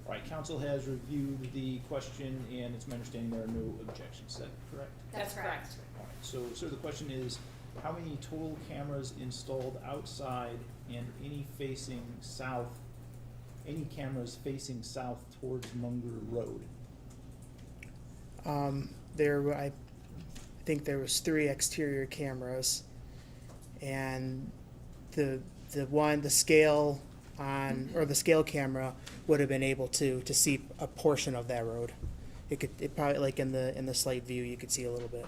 [SPEAKER 2] All right, council has reviewed the question, and it's my understanding there are no objections. Is that correct?
[SPEAKER 3] That's correct.
[SPEAKER 2] All right, so, sir, the question is, how many total cameras installed outside and any cameras facing south towards Munger Road?
[SPEAKER 16] I think there was 3 exterior cameras, and the scale camera would have been able to see a portion of that road. It probably, like in the slight view, you could see a little bit.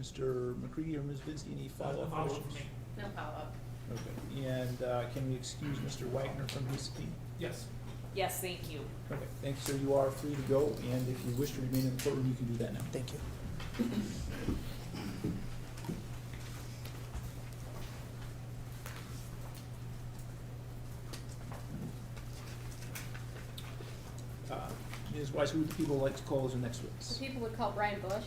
[SPEAKER 2] Mr. McCready or Ms. Vinsky, any follow-up questions?
[SPEAKER 3] No follow-up.
[SPEAKER 2] Okay, and can we excuse Mr. Wagner from his team?
[SPEAKER 5] Yes.
[SPEAKER 4] Yes, thank you.
[SPEAKER 2] Okay, thank you, sir. You are free to go, and if you wish to remain in the courtroom, you can do that now.
[SPEAKER 16] Thank you.
[SPEAKER 2] Ms. Weiss, who would the people like to call as the next witness?
[SPEAKER 3] So people would call Brian Bush.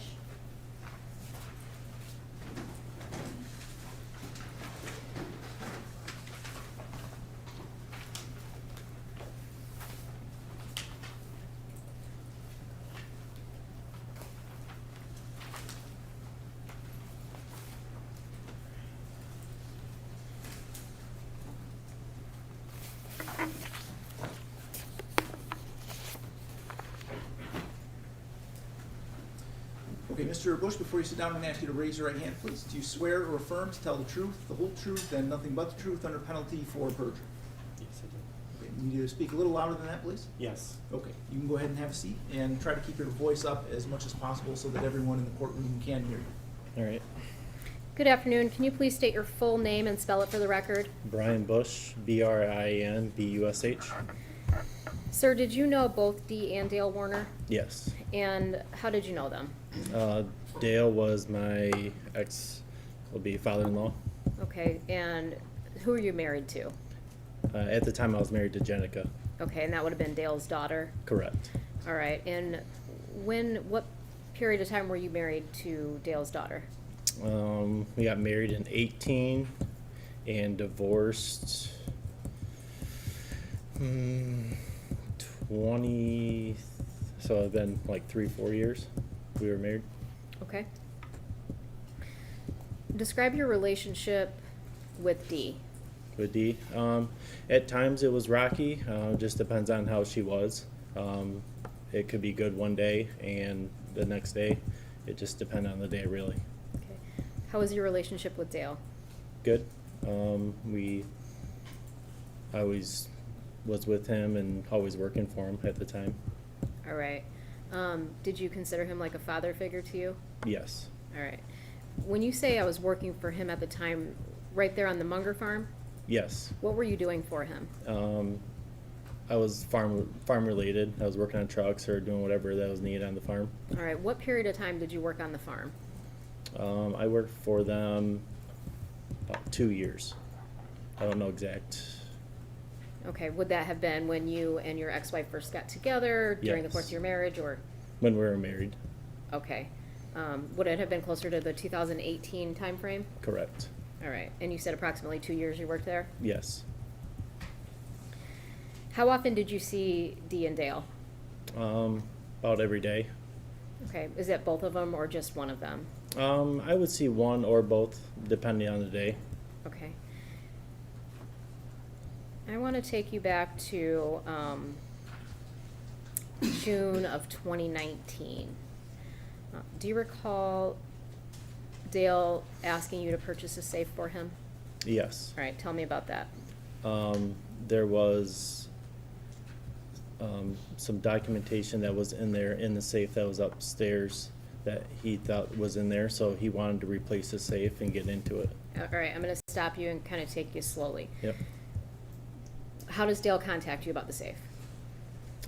[SPEAKER 2] Okay, Mr. Bush, before you sit down, I'm going to ask you to raise your right hand, please. Do you swear or affirm to tell the truth, the whole truth, and nothing but the truth under penalty for perjury?
[SPEAKER 17] Yes, I do.
[SPEAKER 2] Okay, you need to speak a little louder than that, please.
[SPEAKER 17] Yes.
[SPEAKER 2] Okay, you can go ahead and have a seat and try to keep your voice up as much as possible so that everyone in the courtroom can hear you.
[SPEAKER 17] All right.
[SPEAKER 7] Good afternoon. Can you please state your full name and spell it for the record?
[SPEAKER 17] Brian Bush, BRIAN BUSH.
[SPEAKER 7] Sir, did you know both Dee and Dale Warner?
[SPEAKER 17] Yes.
[SPEAKER 7] And how did you know them?
[SPEAKER 17] Dale was my will be father-in-law.
[SPEAKER 7] Okay, and who are you married to?
[SPEAKER 17] At the time, I was married to Jenica.
[SPEAKER 7] Okay, and that would have been Dale's daughter?
[SPEAKER 17] Correct.
[SPEAKER 7] All right, and what period of time were you married to Dale's daughter?
[SPEAKER 17] We got married in 18 and divorced 20, so it's been like 3-4 years we were married.
[SPEAKER 7] Okay. Describe your relationship with Dee.
[SPEAKER 17] With Dee, at times it was rocky, just depends on how she was. It could be good one day and the next day, it just depended on the day really.
[SPEAKER 7] Okay. How was your relationship with Dale?
[SPEAKER 17] Good. I always was with him and always working for him at the time.
[SPEAKER 7] All right. Did you consider him like a father figure to you?
[SPEAKER 17] Yes.
[SPEAKER 7] All right. When you say I was working for him at the time, right there on the Munger farm,
[SPEAKER 17] Yes.
[SPEAKER 7] what were you doing for him?
[SPEAKER 17] I was farm related. I was working on trucks or doing whatever that was needed on the farm.
[SPEAKER 7] All right. What period of time did you work on the farm?
[SPEAKER 17] I worked for them about 2 years. I don't know exact.
[SPEAKER 7] Okay. Would that have been when you and your ex-wife first got together, during the
[SPEAKER 17] Yes.
[SPEAKER 7] course of your marriage, or?
[SPEAKER 17] When we were married.
[SPEAKER 7] Okay. Would it have been closer to the 2018 timeframe?
[SPEAKER 17] Correct.
[SPEAKER 7] All right. And you said approximately 2 years you worked there?
[SPEAKER 17] Yes.
[SPEAKER 7] How often did you see Dee and Dale?
[SPEAKER 17] About every day.
[SPEAKER 7] Okay. Is it both of them or just one of them?
[SPEAKER 17] I would see one or both, depending on the day.
[SPEAKER 7] Okay. I want to take you back to June of 2019. Do you recall Dale asking you to purchase a safe for him?
[SPEAKER 17] Yes.
[SPEAKER 7] All right, tell me about that.
[SPEAKER 17] There was some documentation that was in there in the safe that was upstairs that he thought was in there, so he wanted to replace the safe and get into it.
[SPEAKER 7] All right, I'm going to stop you and kind of take you slowly.
[SPEAKER 17] Yep.
[SPEAKER 7] How does Dale contact you about the safe?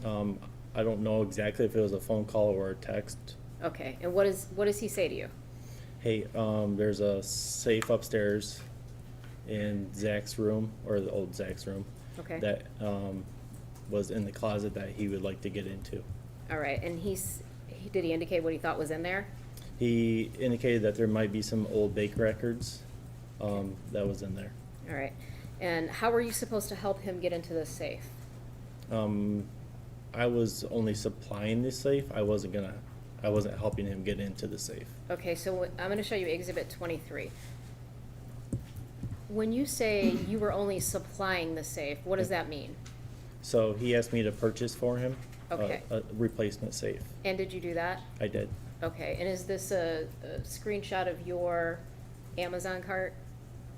[SPEAKER 17] I don't know exactly if it was a phone call or a text.
[SPEAKER 7] Okay, and what does he say to you?
[SPEAKER 17] Hey, there's a safe upstairs in Zach's room, or the old Zach's room.
[SPEAKER 7] Okay.
[SPEAKER 17] That was in the closet that he would like to get into.
[SPEAKER 7] All right, and did he indicate what he thought was in there?
[SPEAKER 17] He indicated that there might be some old bake records that was in there.
[SPEAKER 7] All right, and how were you supposed to help him get into the safe?
[SPEAKER 17] I was only supplying the safe. I wasn't helping him get into the safe.
[SPEAKER 7] Okay, so I'm going to show you Exhibit 23. When you say you were only supplying the safe, what does that mean?
[SPEAKER 17] So he asked me to purchase for him
[SPEAKER 7] Okay.
[SPEAKER 17] a replacement safe.
[SPEAKER 7] And did you do that?
[SPEAKER 17] I did.
[SPEAKER 7] Okay, and is this a screenshot of your Amazon cart?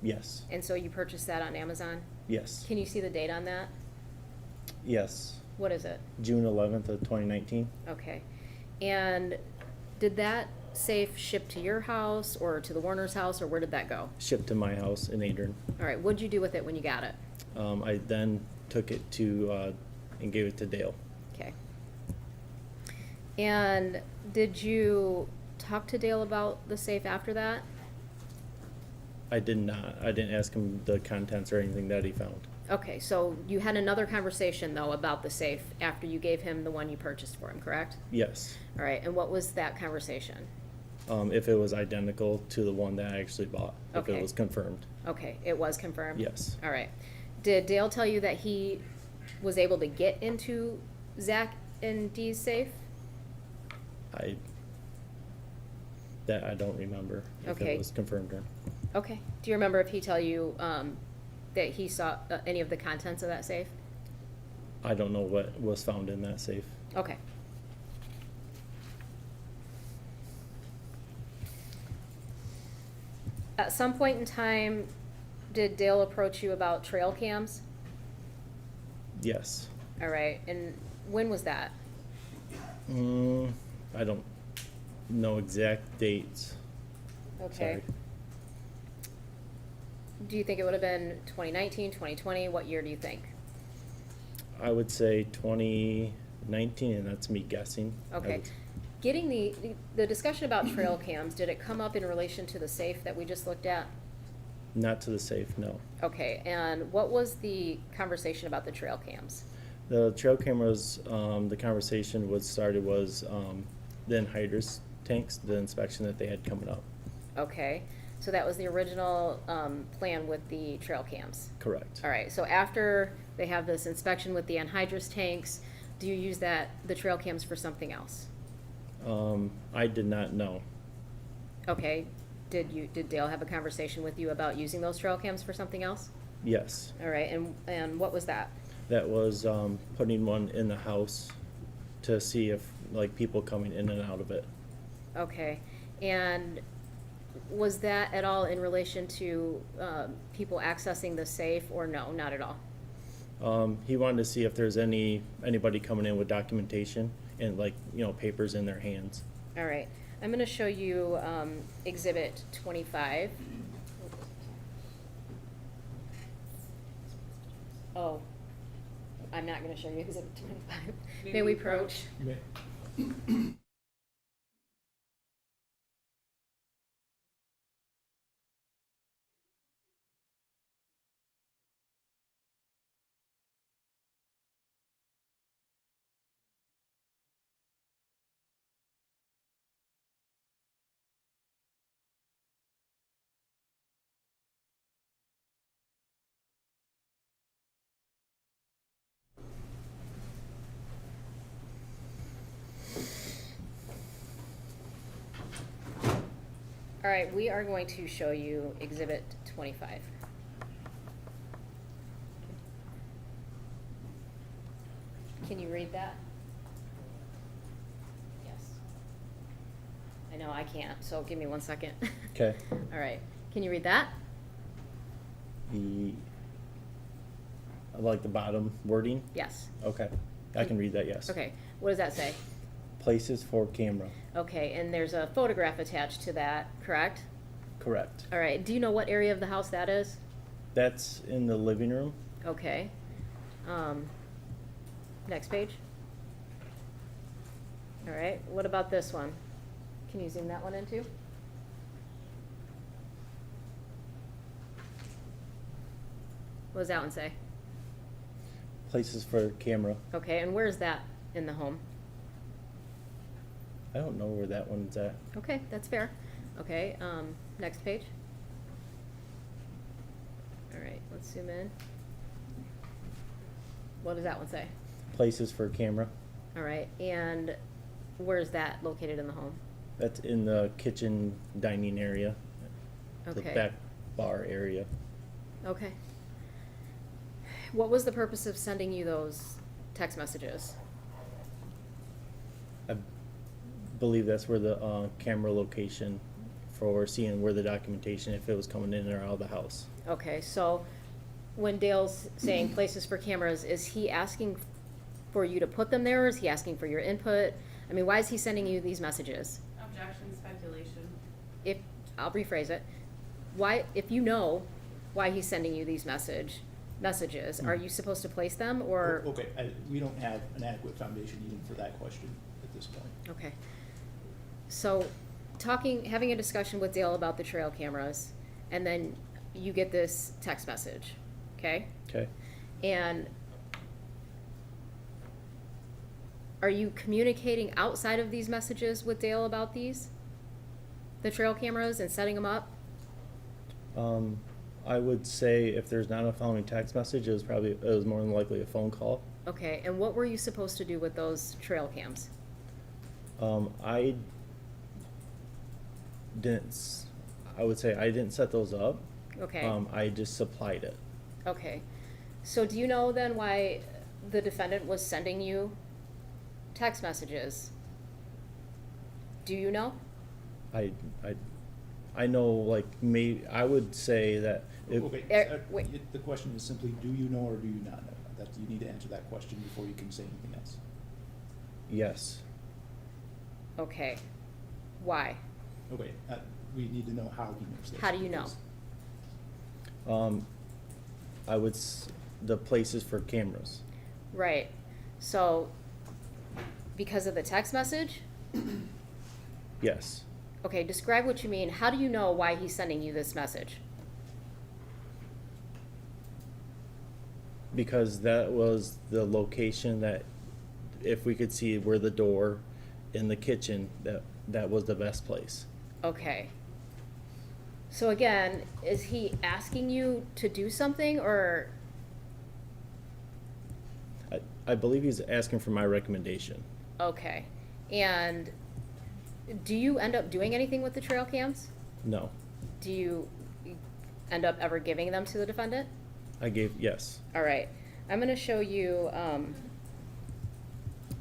[SPEAKER 17] Yes.
[SPEAKER 7] And so you purchased that on Amazon?
[SPEAKER 17] Yes.
[SPEAKER 7] Can you see the date on that?
[SPEAKER 17] Yes.
[SPEAKER 7] What is it?
[SPEAKER 17] June 11th of 2019.
[SPEAKER 7] Okay. And did that safe ship to your house or to the Warner's house, or where did that go?
[SPEAKER 17] Shipped to my house in Adrian.
[SPEAKER 7] All right, what'd you do with it when you got it?
[SPEAKER 17] I then took it to and gave it to Dale.
[SPEAKER 7] Okay. And did you talk to Dale about the safe after that?
[SPEAKER 17] I did not. I didn't ask him the contents or anything that he found.
[SPEAKER 7] Okay, so you had another conversation, though, about the safe after you gave him the one you purchased for him, correct?
[SPEAKER 17] Yes.
[SPEAKER 7] All right, and what was that conversation?
[SPEAKER 17] If it was identical to the one that I actually bought, if
[SPEAKER 7] Okay.
[SPEAKER 17] it was confirmed.
[SPEAKER 7] Okay, it was confirmed?
[SPEAKER 17] Yes.
[SPEAKER 7] All right. Did Dale tell you that he was able to get into Zach and Dee's safe?
[SPEAKER 17] I don't remember if
[SPEAKER 7] Okay.
[SPEAKER 17] it was confirmed or.
[SPEAKER 7] Okay. Do you remember if he tell you that he saw any of the contents of that safe?
[SPEAKER 17] I don't know what was found in that safe.
[SPEAKER 7] Okay. At some point in time, did Dale approach you about trail cams?
[SPEAKER 17] Yes.
[SPEAKER 7] All right, and when was that?
[SPEAKER 17] I don't know exact dates.
[SPEAKER 7] Okay.
[SPEAKER 17] Sorry.
[SPEAKER 7] Do you think it would have been 2019, 2020? What year do you think?
[SPEAKER 17] I would say 2019, and that's me guessing.
[SPEAKER 7] Okay. Getting the discussion about trail cams, did it come up in relation to the safe that we just looked at?
[SPEAKER 17] Not to the safe, no.
[SPEAKER 7] Okay, and what was the conversation about the trail cams?
[SPEAKER 17] The trail cameras, the conversation was the anhydrous tanks, the inspection that they had coming up.
[SPEAKER 7] Okay, so that was the original plan with the trail cams?
[SPEAKER 17] Correct.
[SPEAKER 7] All right, so after they have this inspection with the anhydrous tanks, do you use the trail cams for something else?
[SPEAKER 17] I did not know.
[SPEAKER 7] Okay, did Dale have a conversation with you about using those trail cams for something else?
[SPEAKER 17] Yes.
[SPEAKER 7] All right, and what was that?
[SPEAKER 17] That was putting one in the house to see if, like, people coming in and out of it.
[SPEAKER 7] Okay, and was that at all in relation to people accessing the safe, or no, not at all?
[SPEAKER 17] He wanted to see if there's anybody coming in with documentation and, like, papers in their hands.
[SPEAKER 7] All right, I'm gonna show you Exhibit 25. Oh, I'm not gonna show you Exhibit 25. May we approach? All right, we are going to show you Exhibit 25. Can you read that? Yes. I know I can't, so give me 1 second.
[SPEAKER 17] Okay.
[SPEAKER 7] All right, can you read that?
[SPEAKER 17] I like the bottom wording.
[SPEAKER 7] Yes.
[SPEAKER 17] Okay. I can read that, yes.
[SPEAKER 7] Okay, what does that say?
[SPEAKER 17] Places for camera.
[SPEAKER 7] Okay, and there's a photograph attached to that, correct?
[SPEAKER 17] Correct.
[SPEAKER 7] All right, do you know what area of the house that is?
[SPEAKER 17] That's in the living room.
[SPEAKER 7] Okay. Next page. All right, what about this one? Can you zoom that one in too? What does that one say?
[SPEAKER 17] Places for camera.
[SPEAKER 7] Okay, and where's that in the home?
[SPEAKER 17] I don't know where that one's at.
[SPEAKER 7] Okay, that's fair. Okay, next page. All right, let's zoom in. What does that one say?
[SPEAKER 17] Places for camera.
[SPEAKER 7] All right, and where's that located in the home?
[SPEAKER 17] That's in the kitchen dining area. The
[SPEAKER 7] Okay.
[SPEAKER 17] back bar area.
[SPEAKER 7] Okay. What was the purpose of sending you those text messages?
[SPEAKER 17] I believe that's where the camera location for seeing where the documentation, if it was coming in or out of the house.
[SPEAKER 7] Okay, so when Dale's saying places for cameras, is he asking for you to put them there, or is he asking for your input? I mean, why is he sending you these messages?
[SPEAKER 13] Objection, speculation.
[SPEAKER 7] I'll rephrase it. Why, if you know why he's sending you these messages, are you supposed to place them, or?
[SPEAKER 2] Okay, we don't have an adequate foundation even for that question at this point.
[SPEAKER 7] Okay. So, having a discussion with Dale about the trail cameras, and then you get this text message, okay?
[SPEAKER 17] Okay.
[SPEAKER 7] And are you communicating outside of these messages with Dale about the trail cameras and setting them up?
[SPEAKER 17] I would say if there's not a following text message, it was more than likely a phone call.
[SPEAKER 7] Okay, and what were you supposed to do with those trail cams?
[SPEAKER 17] I would say I didn't set those up.
[SPEAKER 7] Okay.
[SPEAKER 17] I just supplied it.
[SPEAKER 7] Okay. So do you know then why the defendant was sending you text messages? Do you know?
[SPEAKER 17] I I know, like, I would say that if,
[SPEAKER 2] Okay,
[SPEAKER 7] wait.
[SPEAKER 2] the question is simply, do you know or do you not know? That, you need to answer that question before you can say anything else.
[SPEAKER 17] yes,
[SPEAKER 7] Okay. Why?
[SPEAKER 2] Okay, we need to know how he knows this.
[SPEAKER 7] How do you know?
[SPEAKER 17] I would, the places for cameras.
[SPEAKER 7] Right. So, because of the text message?
[SPEAKER 17] Yes,
[SPEAKER 7] Okay, describe what you mean. How do you know why he's sending you this message?
[SPEAKER 17] because that was the location that, if we could see where the door in the kitchen, that was the best place.
[SPEAKER 7] Okay. So again, is he asking you to do something, or?
[SPEAKER 17] I believe he's asking for my recommendation.
[SPEAKER 7] Okay. And do you end up doing anything with the trail cams?
[SPEAKER 17] No,
[SPEAKER 7] Do you end up ever giving them to the defendant?
[SPEAKER 17] yes,
[SPEAKER 7] All right. I'm going to show you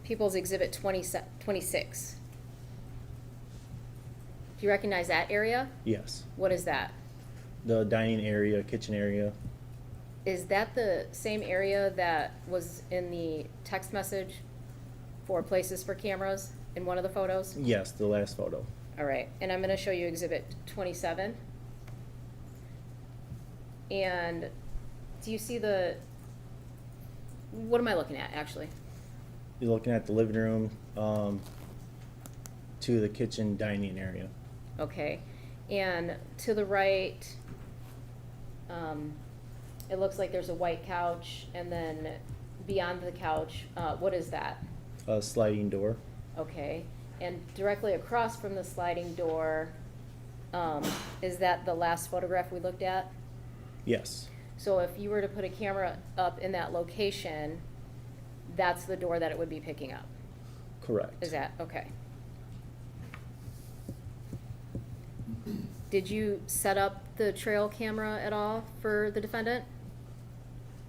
[SPEAKER 7] People's Exhibit 26. Do you recognize that area?
[SPEAKER 17] yes.
[SPEAKER 7] What is that?
[SPEAKER 17] The dining area, kitchen area,
[SPEAKER 7] Is that the same area that was in the text message for places for cameras in one of the photos?
[SPEAKER 17] yes, the last photo.
[SPEAKER 7] All right, and I'm gonna show you Exhibit 27. And do you see what am I looking at, actually?
[SPEAKER 17] You're looking at the living room, to the kitchen dining area.
[SPEAKER 7] Okay, and to the right, it looks like there's a white couch, and then beyond the couch, what is that?
[SPEAKER 17] A sliding door.
[SPEAKER 7] Okay, and directly across from the sliding door, is that the last photograph we looked at?
[SPEAKER 17] Yes,
[SPEAKER 7] So if you were to put a camera up in that location, that's the door that it would be picking up?
[SPEAKER 17] correct.
[SPEAKER 7] Is that, okay. Did you set up the trail camera at all for the defendant?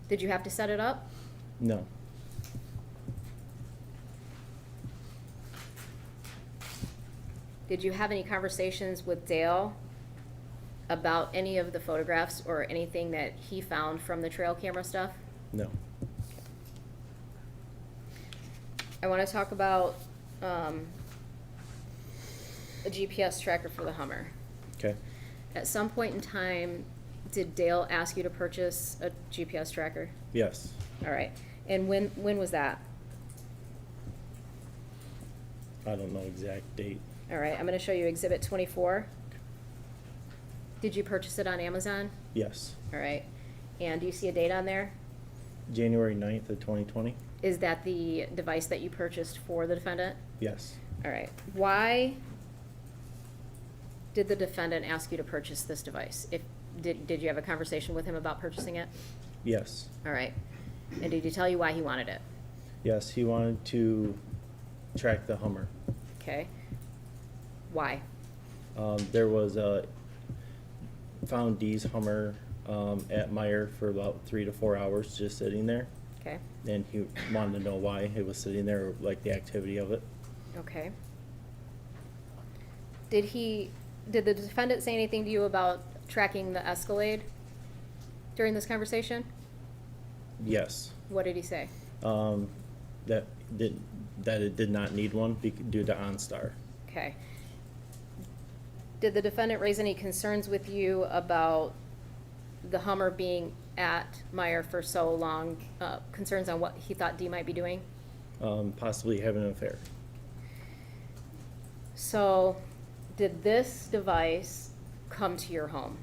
[SPEAKER 7] Did you have to set it up?
[SPEAKER 17] No,
[SPEAKER 7] Did you have any conversations with Dale about any of the photographs or anything that he found from the trail camera stuff?
[SPEAKER 17] no.
[SPEAKER 7] I want to talk about a GPS tracker for the Hummer.
[SPEAKER 17] Okay,
[SPEAKER 7] At some point in time, did Dale ask you to purchase a GPS tracker?
[SPEAKER 17] yes.
[SPEAKER 7] All right. And when was that?
[SPEAKER 17] I don't know exact date.
[SPEAKER 7] All right, I'm going to show you Exhibit 24. Did you purchase it on Amazon?
[SPEAKER 17] Yes,
[SPEAKER 7] All right. And do you see a date on there?
[SPEAKER 17] January 9th of 2020.
[SPEAKER 7] Is that the device that you purchased for the defendant?
[SPEAKER 17] Yes.
[SPEAKER 7] All right. Why did the defendant ask you to purchase this device? Did you have a conversation with him about purchasing it?
[SPEAKER 17] Yes.
[SPEAKER 7] All right. And did he tell you why he wanted it?
[SPEAKER 17] Yes, he wanted to track the Hummer.
[SPEAKER 7] Okay. Why?
[SPEAKER 17] There was found Dee's Hummer at Meyer for about 3 to 4 hours just sitting there.
[SPEAKER 7] Okay.
[SPEAKER 17] And he wanted to know why it was sitting there, like the activity of it.
[SPEAKER 7] Okay. Did the defendant say anything to you about tracking the Escalade during this conversation?
[SPEAKER 17] Yes.
[SPEAKER 7] What did he say?
[SPEAKER 17] That it did not need one due to OnStar.
[SPEAKER 7] Okay. Did the defendant raise any concerns with you about the Hummer being at Meyer for so long? Concerns on what he thought Dee might be doing?
[SPEAKER 17] Possibly having an affair.
[SPEAKER 7] So, did this device come to your home?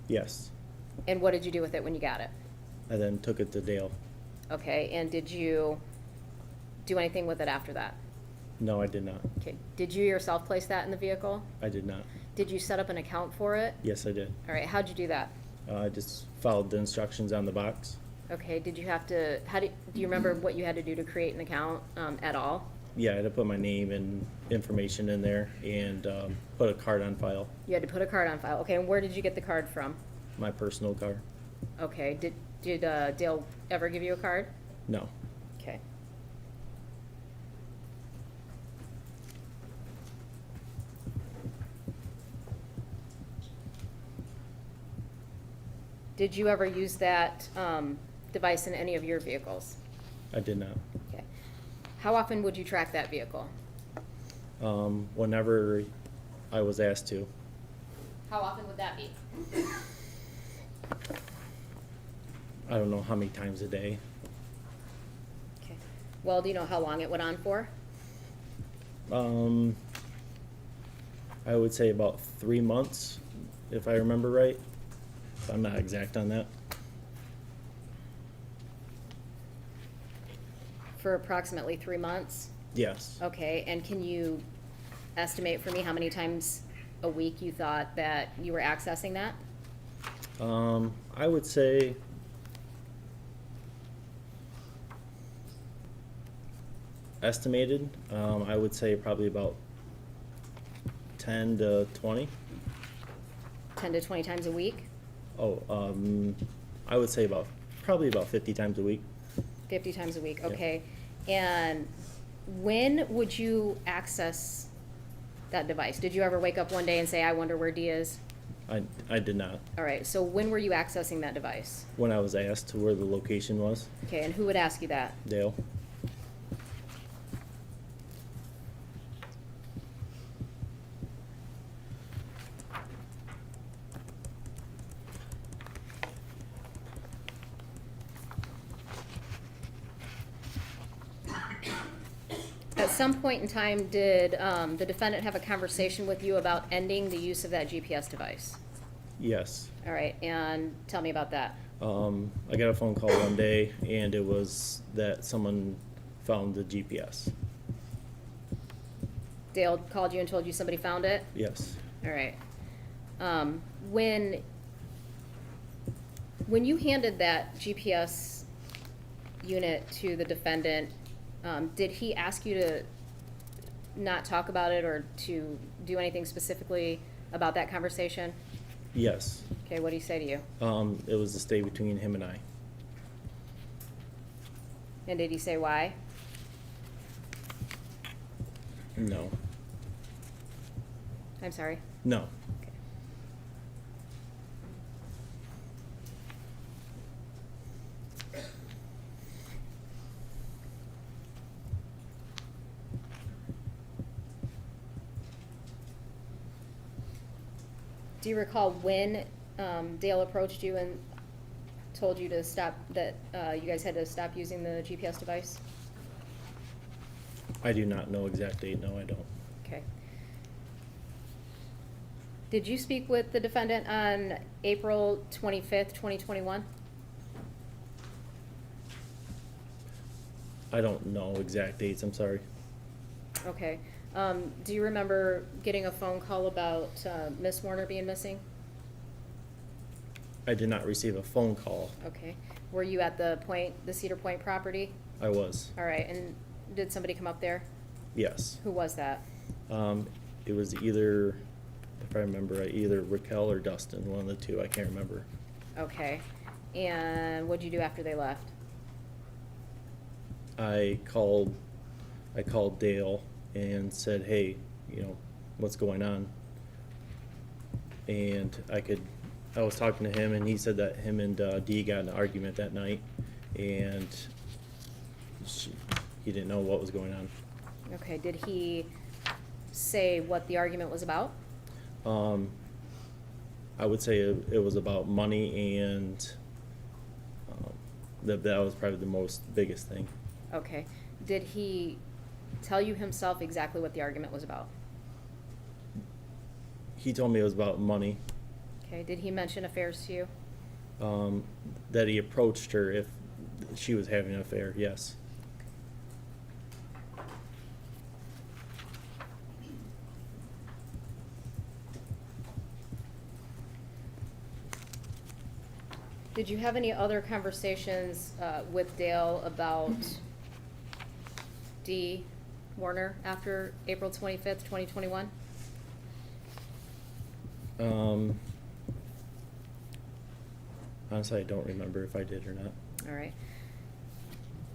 [SPEAKER 17] Yes.
[SPEAKER 7] And what did you do with it when you got it?
[SPEAKER 17] I then took it to Dale.
[SPEAKER 7] Okay, and did you do anything with it after that?
[SPEAKER 17] No, I did not.
[SPEAKER 7] Okay, did you yourself place that in the vehicle?
[SPEAKER 17] I did not.
[SPEAKER 7] Did you set up an account for it?
[SPEAKER 17] Yes, I did.
[SPEAKER 7] All right, how'd you do that?
[SPEAKER 17] I just followed the instructions on the box.
[SPEAKER 7] Okay, did you have to, do you remember what you had to do to create an account at all?
[SPEAKER 17] Yeah, I had to put my name and information in there and put a card on file.
[SPEAKER 7] You had to put a card on file. Okay, and where did you get the card from?
[SPEAKER 17] My personal card.
[SPEAKER 7] Okay, did Dale ever give you a card?
[SPEAKER 17] No.
[SPEAKER 7] Okay. Did you ever use that device in any of your vehicles?
[SPEAKER 17] I did not.
[SPEAKER 7] Okay. How often would you track that vehicle?
[SPEAKER 17] Whenever I was asked to.
[SPEAKER 7] How often would that be?
[SPEAKER 17] I don't know how many times a day.
[SPEAKER 7] Okay. Well, do you know how long it went on for?
[SPEAKER 17] I would say about 3 months, if I remember right. I'm not exact on that.
[SPEAKER 7] For approximately 3 months?
[SPEAKER 17] Yes.
[SPEAKER 7] Okay, and can you estimate for me how many times a week you thought that you were accessing that?
[SPEAKER 17] I would say estimated, I would say probably about 10 to 20.
[SPEAKER 7] 10 to 20 times a week?
[SPEAKER 17] Oh, I would say probably about 50 times a week.
[SPEAKER 7] 50 times a week,
[SPEAKER 17] Yeah.
[SPEAKER 7] okay. And when would you access that device? Did you ever wake up one day and say, I wonder where Dee is?
[SPEAKER 17] I did not.
[SPEAKER 7] All right, so when were you accessing that device?
[SPEAKER 17] When I was asked to where the location was,
[SPEAKER 7] Okay, and who would ask you that?
[SPEAKER 17] Dale.
[SPEAKER 7] At some point in time, did the defendant have a conversation with you about ending the use of that GPS device?
[SPEAKER 17] Yes.
[SPEAKER 7] All right, and tell me about that.
[SPEAKER 17] I got a phone call one day, and it was that someone found the GPS.
[SPEAKER 7] Dale called you and told you somebody found it?
[SPEAKER 17] Yes.
[SPEAKER 7] All right. When you handed that GPS unit to the defendant, did he ask you to not talk about it or to do anything specifically about that conversation?
[SPEAKER 17] Yes.
[SPEAKER 7] Okay, what did he say to you?
[SPEAKER 17] It was to stay between him and I.
[SPEAKER 7] And did he say why?
[SPEAKER 17] No.
[SPEAKER 7] I'm sorry?
[SPEAKER 17] No.
[SPEAKER 7] Okay. Do you recall when Dale approached you and told you to stop, that you guys had to stop using the GPS device?
[SPEAKER 17] I do not know exact date. No, I don't.
[SPEAKER 7] Okay. Did you speak with the defendant on April 25th, 2021?
[SPEAKER 17] I don't know exact dates. I'm sorry.
[SPEAKER 7] Okay. Do you remember getting a phone call about Miss Warner being missing?
[SPEAKER 17] I did not receive a phone call.
[SPEAKER 7] Okay. Were you at the Cedar Point property?
[SPEAKER 17] I was.
[SPEAKER 7] All right, and did somebody come up there?
[SPEAKER 17] Yes.
[SPEAKER 7] Who was that?
[SPEAKER 17] It was either, if I remember right, either Raquel or Dustin, one of the two. I can't remember.
[SPEAKER 7] Okay. And what'd you do after they left?
[SPEAKER 17] I called Dale and said, hey, what's going on? And I was talking to him, and he said that him and Dee got in an argument that night, and he didn't know what was going on.
[SPEAKER 7] Okay, did he say what the argument was about?
[SPEAKER 17] I would say it was about money, and that was probably the most biggest thing.
[SPEAKER 7] Okay. Did he tell you himself exactly what the argument was about?
[SPEAKER 17] He told me it was about money.
[SPEAKER 7] Okay. Did he mention affairs to you?
[SPEAKER 17] That he approached her if she was having an affair, yes.
[SPEAKER 7] Did you have any other conversations with Dale about Dee Warner after April 25th, 2021?
[SPEAKER 17] Honestly, I don't remember if I did or not.
[SPEAKER 7] All right.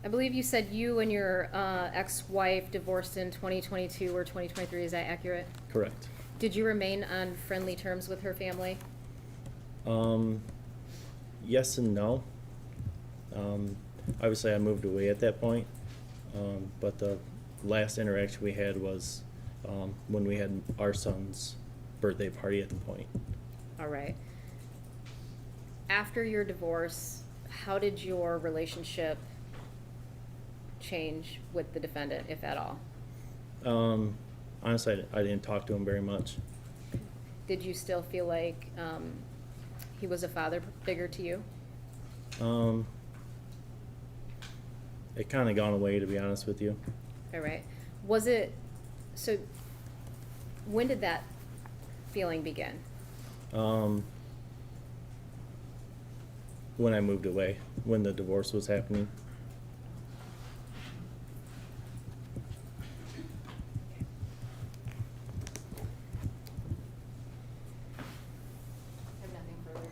[SPEAKER 7] I believe you said you and your ex-wife divorced in 2022 or 2023. Is that accurate?
[SPEAKER 17] Correct.
[SPEAKER 7] Did you remain on friendly terms with her family?
[SPEAKER 17] Yes and no. Obviously, I moved away at that point, but the last interaction we had was when we had our son's birthday party at the point.
[SPEAKER 7] All right. After your divorce, how did your relationship change with the defendant, if at all?
[SPEAKER 17] Honestly, I didn't talk to him very much.
[SPEAKER 7] Did you still feel like he was a father figure to you?
[SPEAKER 17] It kind of gone away, to be honest with you.
[SPEAKER 7] All right. Was it, so when did that feeling begin?
[SPEAKER 17] When I moved away, when the divorce was happening.
[SPEAKER 7] I have nothing further.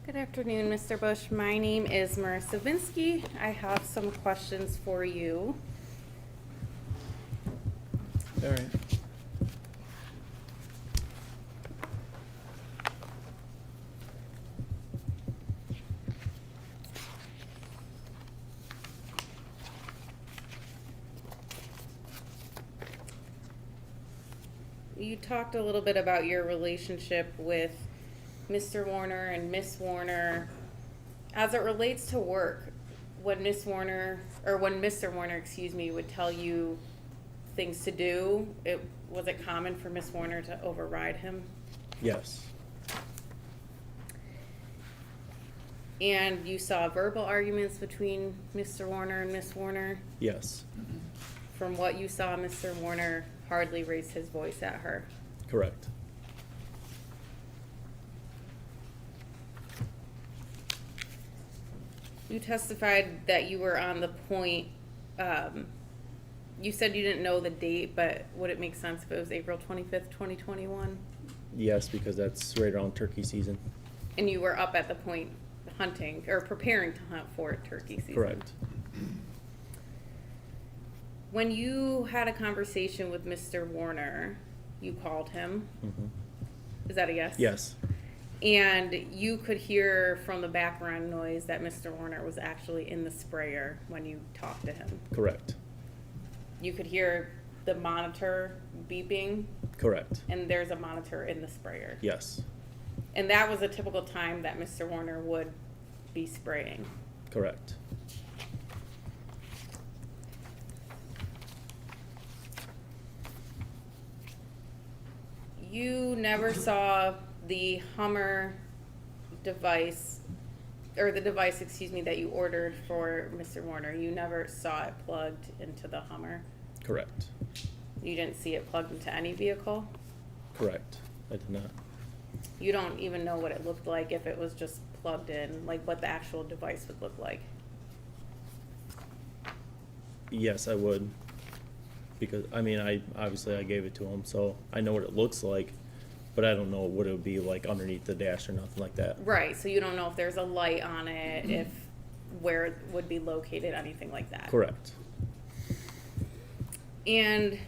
[SPEAKER 13] Good afternoon, Mr. Bush. My name is Marissa Vinsky. I have some questions for you.
[SPEAKER 2] All right.
[SPEAKER 13] You talked a little bit about your relationship with Mr. Warner and Miss Warner. As it relates to work, when Miss Warner, or when Mr. Warner, excuse me, would tell you things to do, was it common for Miss Warner to override him?
[SPEAKER 17] Yes.
[SPEAKER 13] And you saw verbal arguments between Mr. Warner and Miss Warner?
[SPEAKER 17] Yes.
[SPEAKER 13] From what you saw, Mr. Warner hardly raised his voice at her.
[SPEAKER 17] Correct.
[SPEAKER 13] You testified that you were on the point, you said you didn't know the date, but would it make sense if it was April 25th, 2021?
[SPEAKER 17] Yes, because that's right around turkey season.
[SPEAKER 13] And you were up at the point hunting, or preparing to hunt for turkey season?
[SPEAKER 17] Correct.
[SPEAKER 13] When you had a conversation with Mr. Warner, you called him.
[SPEAKER 17] Mm-hmm.
[SPEAKER 13] Is that a yes?
[SPEAKER 17] Yes.
[SPEAKER 13] And you could hear from the background noise that Mr. Warner was actually in the sprayer when you talked to him.
[SPEAKER 17] Correct.
[SPEAKER 13] You could hear the monitor beeping.
[SPEAKER 17] Correct.
[SPEAKER 13] And there's a monitor in the sprayer.
[SPEAKER 17] Yes.
[SPEAKER 13] And that was a typical time that Mr. Warner would be spraying.
[SPEAKER 17] Correct.
[SPEAKER 13] You never saw the Hummer device, or the device, excuse me, that you ordered for Mr. Warner. You never saw it plugged into the Hummer.
[SPEAKER 17] Correct.
[SPEAKER 13] You didn't see it plugged into any vehicle.
[SPEAKER 17] Correct. I did not.
[SPEAKER 13] You don't even know what it looked like if it was just plugged in, like what the actual device would look like.
[SPEAKER 17] Yes, I would. Because, I mean, I gave it to him, so I know what it looks like, but I don't know what it would be like underneath the dash or nothing like that.
[SPEAKER 13] Right, so you don't know if there's a light on it, if where it would be located, anything like that.
[SPEAKER 17] Correct.
[SPEAKER 13] And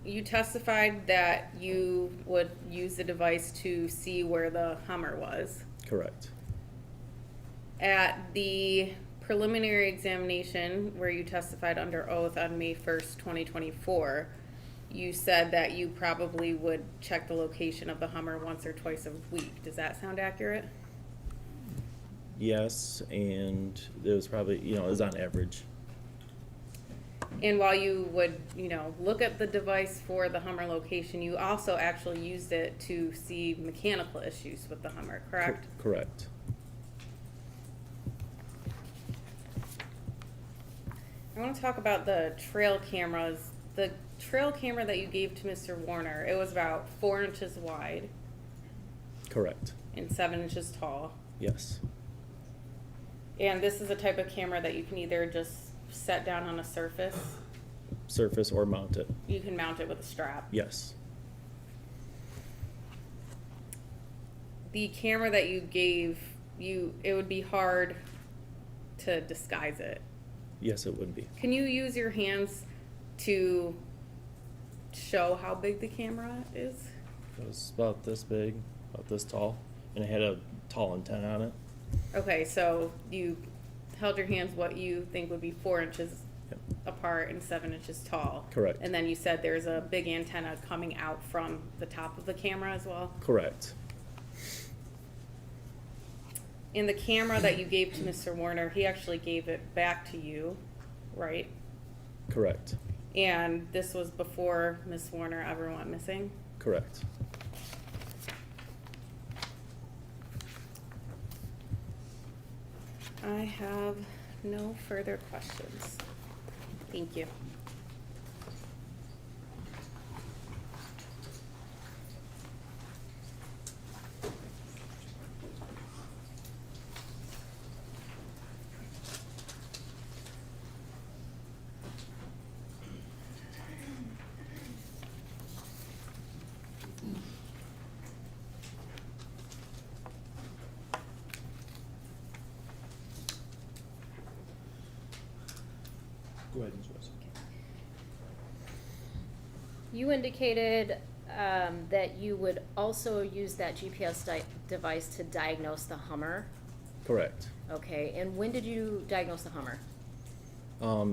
[SPEAKER 13] you testified that you would use the device to see where the Hummer was.
[SPEAKER 17] Correct.
[SPEAKER 13] At the preliminary examination, where you testified under oath on May 1st, 2024, you said that you probably would check the location of the Hummer once or twice a week. Does that sound accurate?
[SPEAKER 17] Yes, and it was probably, it was on average.
[SPEAKER 13] And while you would, look at the device for the Hummer location, you also actually used it to see mechanical issues with the Hummer, correct?
[SPEAKER 17] Correct.
[SPEAKER 13] I want to talk about the trail cameras. The trail camera that you gave to Mr. Warner, it was about 4 inches wide.
[SPEAKER 17] Correct.
[SPEAKER 13] and 7 inches tall.
[SPEAKER 17] Yes.
[SPEAKER 13] And this is a type of camera that you can either just set down on a surface,
[SPEAKER 17] Surface or mount it.
[SPEAKER 13] you can mount it with a strap.
[SPEAKER 17] Yes.
[SPEAKER 13] The camera that you gave, it would be hard to disguise it.
[SPEAKER 17] Yes, it would be.
[SPEAKER 13] Can you use your hands to show how big the camera is?
[SPEAKER 17] It was about this big, about this tall, and it had a tall antenna on it.
[SPEAKER 13] Okay, so you held your hands what you think would be 4 inches
[SPEAKER 17] Yep.
[SPEAKER 13] apart and 7 inches tall.
[SPEAKER 17] Correct.
[SPEAKER 13] And then you said there's a big antenna coming out from the top of the camera as well?
[SPEAKER 17] Correct.
[SPEAKER 13] In the camera that you gave to Mr. Warner, he actually gave it back to you, right?
[SPEAKER 17] Correct.
[SPEAKER 13] And this was before Miss Warner ever went missing?
[SPEAKER 17] Correct.
[SPEAKER 13] I have no further questions. Thank you.
[SPEAKER 2] Go ahead, Ms. West.
[SPEAKER 7] You indicated that you would also use that GPS device to diagnose the Hummer.
[SPEAKER 17] Correct.
[SPEAKER 7] Okay, and when did you diagnose the Hummer?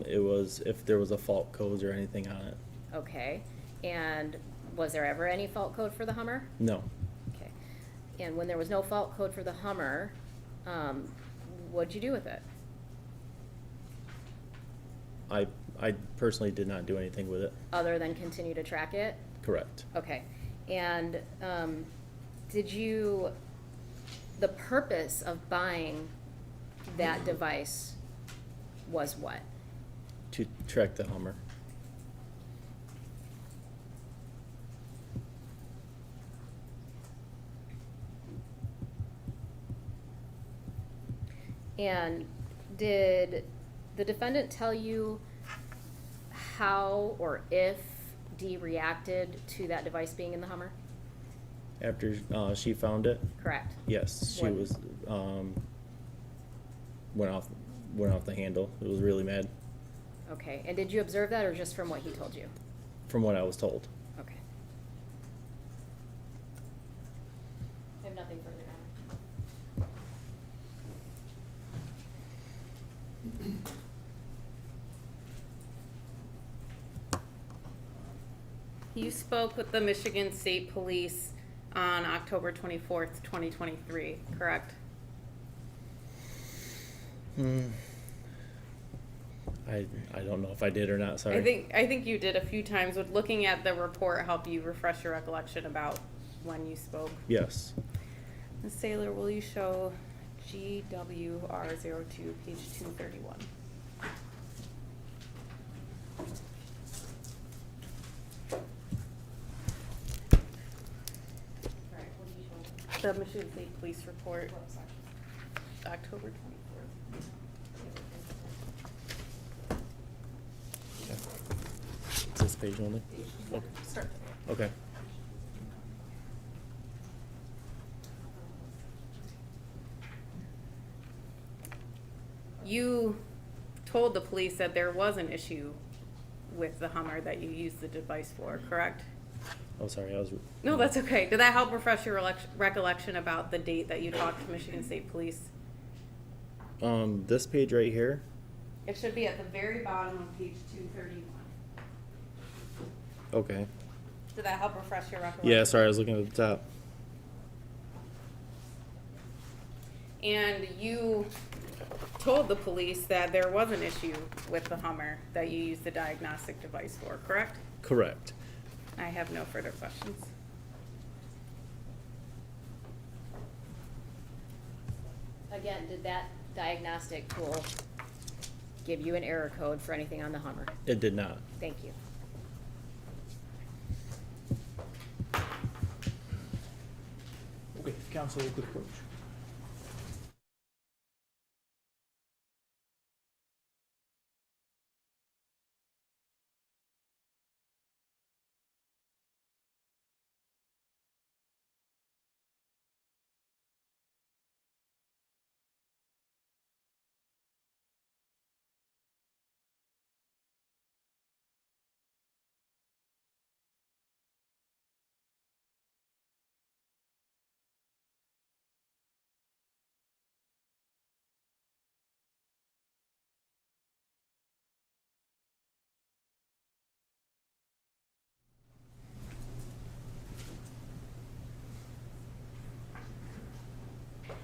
[SPEAKER 17] It was if there was a fault code or anything on it.
[SPEAKER 7] Okay, and was there ever any fault code for the Hummer?
[SPEAKER 17] No.
[SPEAKER 7] Okay, and when there was no fault code for the Hummer, what'd you do with it?
[SPEAKER 17] I personally did not do anything with it.
[SPEAKER 7] Other than continue to track it?
[SPEAKER 17] Correct.
[SPEAKER 7] Okay, and the purpose of buying that device was what?
[SPEAKER 17] To track the Hummer.
[SPEAKER 7] And did the defendant tell you how or if Dee reacted to that device being in the Hummer?
[SPEAKER 17] After she found it?
[SPEAKER 7] Correct.
[SPEAKER 17] Yes, she
[SPEAKER 7] What?
[SPEAKER 17] was went off the handle. It was really mad,
[SPEAKER 7] Okay, and did you observe that or just from what he told you?
[SPEAKER 17] from what I was told.
[SPEAKER 7] Okay. I have nothing further, Your Honor.
[SPEAKER 13] You spoke with the Michigan State Police on October 24th, 2023, correct?
[SPEAKER 17] I don't know if I did or not, sorry.
[SPEAKER 13] I think you did a few times. Would looking at the report help you refresh your recollection about when you spoke?
[SPEAKER 17] Yes.
[SPEAKER 13] Ms. Saylor, will you show GWR02, page 231?
[SPEAKER 3] Right, what did you show?
[SPEAKER 13] The Michigan State Police report, October 24th.
[SPEAKER 17] Is this page only? Okay.
[SPEAKER 13] Start.
[SPEAKER 17] Okay.
[SPEAKER 13] You told the police that there was an issue with the Hummer that you used the device for, correct?
[SPEAKER 17] Oh, sorry, I was.
[SPEAKER 13] No, that's okay. Did that help refresh your recollection about the date that you talked to Michigan State Police?
[SPEAKER 17] This page right here.
[SPEAKER 13] It should be at the very bottom of page 231.
[SPEAKER 17] Okay.
[SPEAKER 13] Did that help refresh your recollection?
[SPEAKER 17] Yeah, sorry, I was looking at the top.
[SPEAKER 13] And you told the police that there was an issue with the Hummer that you used the diagnostic device for, correct?
[SPEAKER 17] Correct.
[SPEAKER 13] I have no further questions.
[SPEAKER 7] Again, did that diagnostic tool give you an error code for anything on the Hummer?
[SPEAKER 17] It did not.
[SPEAKER 7] Thank you.
[SPEAKER 2] Okay, council could approach.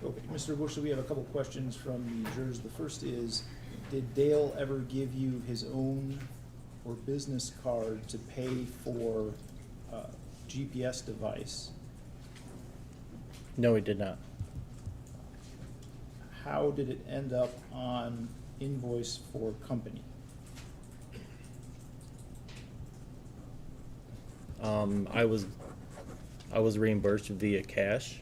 [SPEAKER 2] Okay, Mr. Bush, so we have a couple questions from the jurors. The first is, did Dale ever give you his own or business card to pay for a GPS device?
[SPEAKER 17] No, he did not.
[SPEAKER 2] How did it end up on invoice for company?
[SPEAKER 17] I was reimbursed via cash,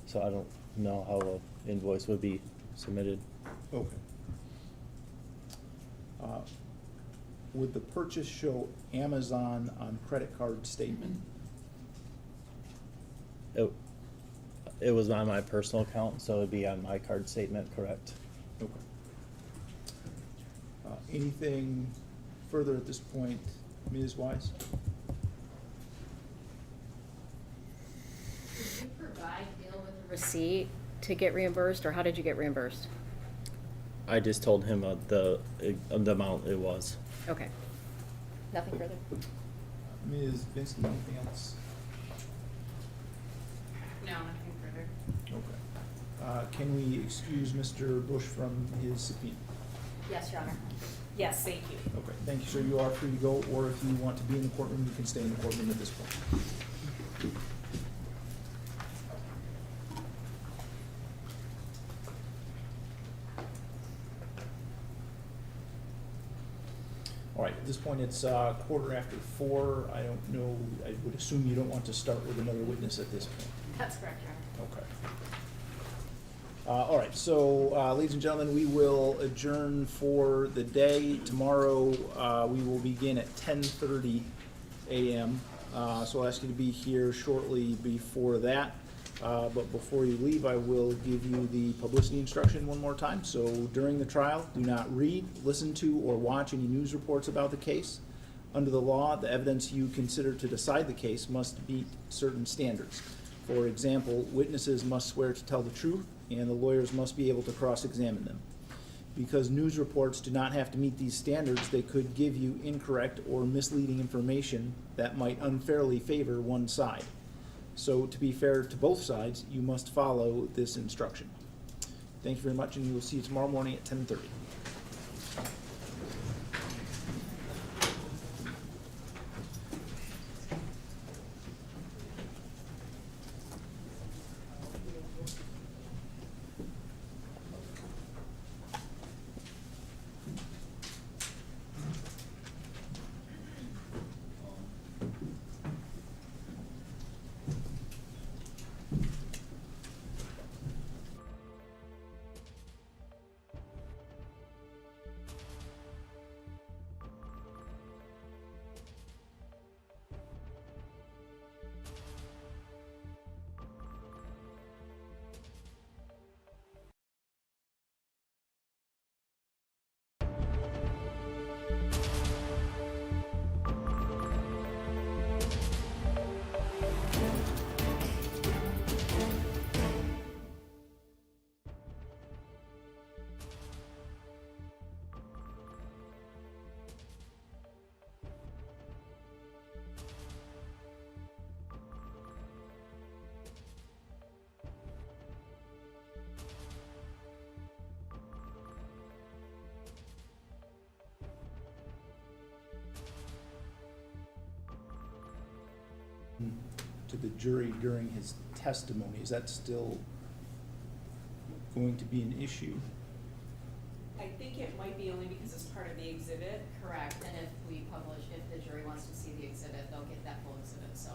[SPEAKER 17] so I don't know how an invoice would be submitted.
[SPEAKER 2] Okay. Would the purchase show Amazon on credit card statement?
[SPEAKER 17] It was on my personal account, so it'd be on my card statement, correct?
[SPEAKER 2] Okay. Anything further at this point, Ms. Wise?
[SPEAKER 7] Did you provide Dale with a receipt to get reimbursed, or how did you get reimbursed?
[SPEAKER 17] I just told him the amount it was.
[SPEAKER 7] Okay. Nothing further?
[SPEAKER 2] Ms. Vincent, anything else?
[SPEAKER 13] No, nothing further.
[SPEAKER 2] Okay. Can we excuse Mr. Bush from his subpoena?
[SPEAKER 7] Yes, Your Honor.
[SPEAKER 4] Yes, thank you.
[SPEAKER 2] Okay, thank you, sir. You are free to go, or if you want to be in the courtroom, you can stay in the courtroom at this point. All right, at this point, it's 4:15. I don't know, I would assume you don't want to start with another witness at this point.
[SPEAKER 7] That's correct, Your Honor.
[SPEAKER 2] Okay. All right, so, ladies and gentlemen, we will adjourn for the day. Tomorrow, we will begin at 10:30 a.m. So I'll ask you to be here shortly before that. But before you leave, I will give you the publicity instruction one more time. So during the trial, do not read, listen to, or watch any news reports about the case. Under the law, the evidence you consider to decide the case must meet certain standards. For example, witnesses must swear to tell the truth, and the lawyers must be able to cross-examine them. Because news reports do not have to meet these standards, they could give you incorrect or misleading information that might unfairly favor one side. So to be fair to both sides, you must follow this instruction. Thank you very much, and we will see you tomorrow morning at 10:30. To the jury during his testimony, is that still going to be an issue?
[SPEAKER 4] I think it might be only because it's part of the exhibit.
[SPEAKER 3] Correct, and if we publish, if the jury wants to see the exhibit, they'll get that full exhibit, so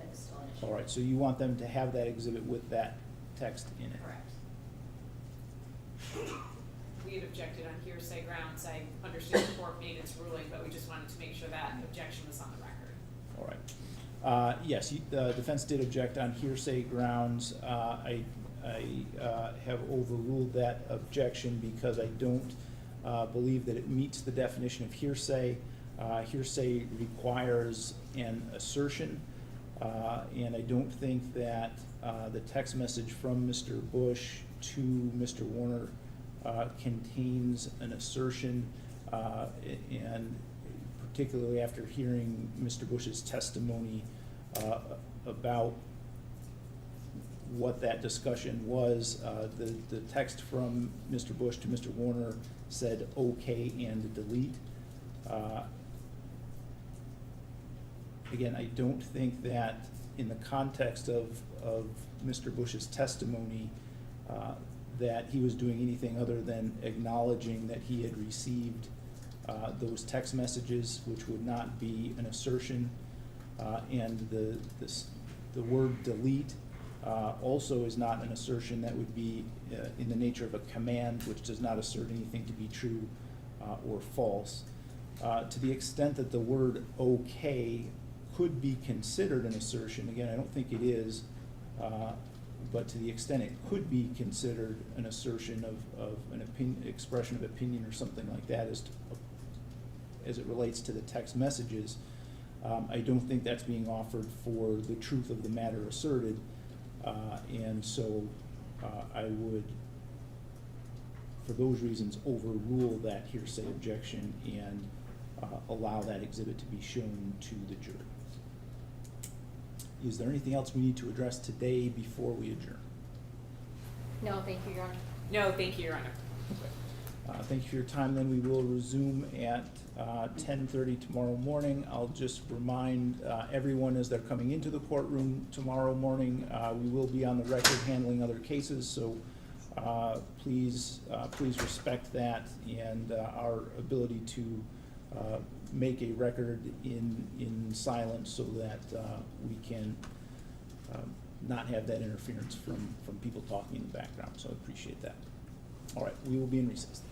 [SPEAKER 3] that is still an issue.
[SPEAKER 2] All right, so you want them to have that exhibit with that text in it?
[SPEAKER 3] Correct.
[SPEAKER 4] We had objected on hearsay grounds. I understood the court made its ruling, but we just wanted to make sure that objection was on the record.
[SPEAKER 2] All right. Yes, the defense did object on hearsay grounds. I have overruled that objection because I don't believe that it meets the definition of hearsay. Hearsay requires an assertion, and I don't think that the text message from Mr. Bush to Mr. Warner contains an assertion, and particularly after hearing Mr. Bush's testimony about what that discussion was, the text from Mr. Bush to Mr. Warner said okay and delete. Again, I don't think that in the context of Mr. Bush's testimony that he was doing anything other than acknowledging that he had received those text messages, which would not be an assertion, and the word delete also is not an assertion. That would be in the nature of a command, which does not assert anything to be true or false. To the extent that the word okay could be considered an assertion, again, I don't think it is, but to the extent it could be considered an assertion of an expression of opinion or something like that as it relates to the text messages, I don't think that's being offered for the truth of the matter asserted, and so I would, for those reasons, overrule that hearsay objection and allow that exhibit to be shown to the jury. Is there anything else we need to address today before we adjourn?
[SPEAKER 7] No, thank you, Your Honor.
[SPEAKER 4] No, thank you, Your Honor.
[SPEAKER 2] Thank you for your time. Then we will resume at 10:30 tomorrow morning. I'll just remind everyone as they're coming into the courtroom tomorrow morning, we will be on the record handling other cases, so please respect that and our ability to make a record in silence so that we can not have that interference from people talking in the background. So I appreciate that. All right, we will be in recess.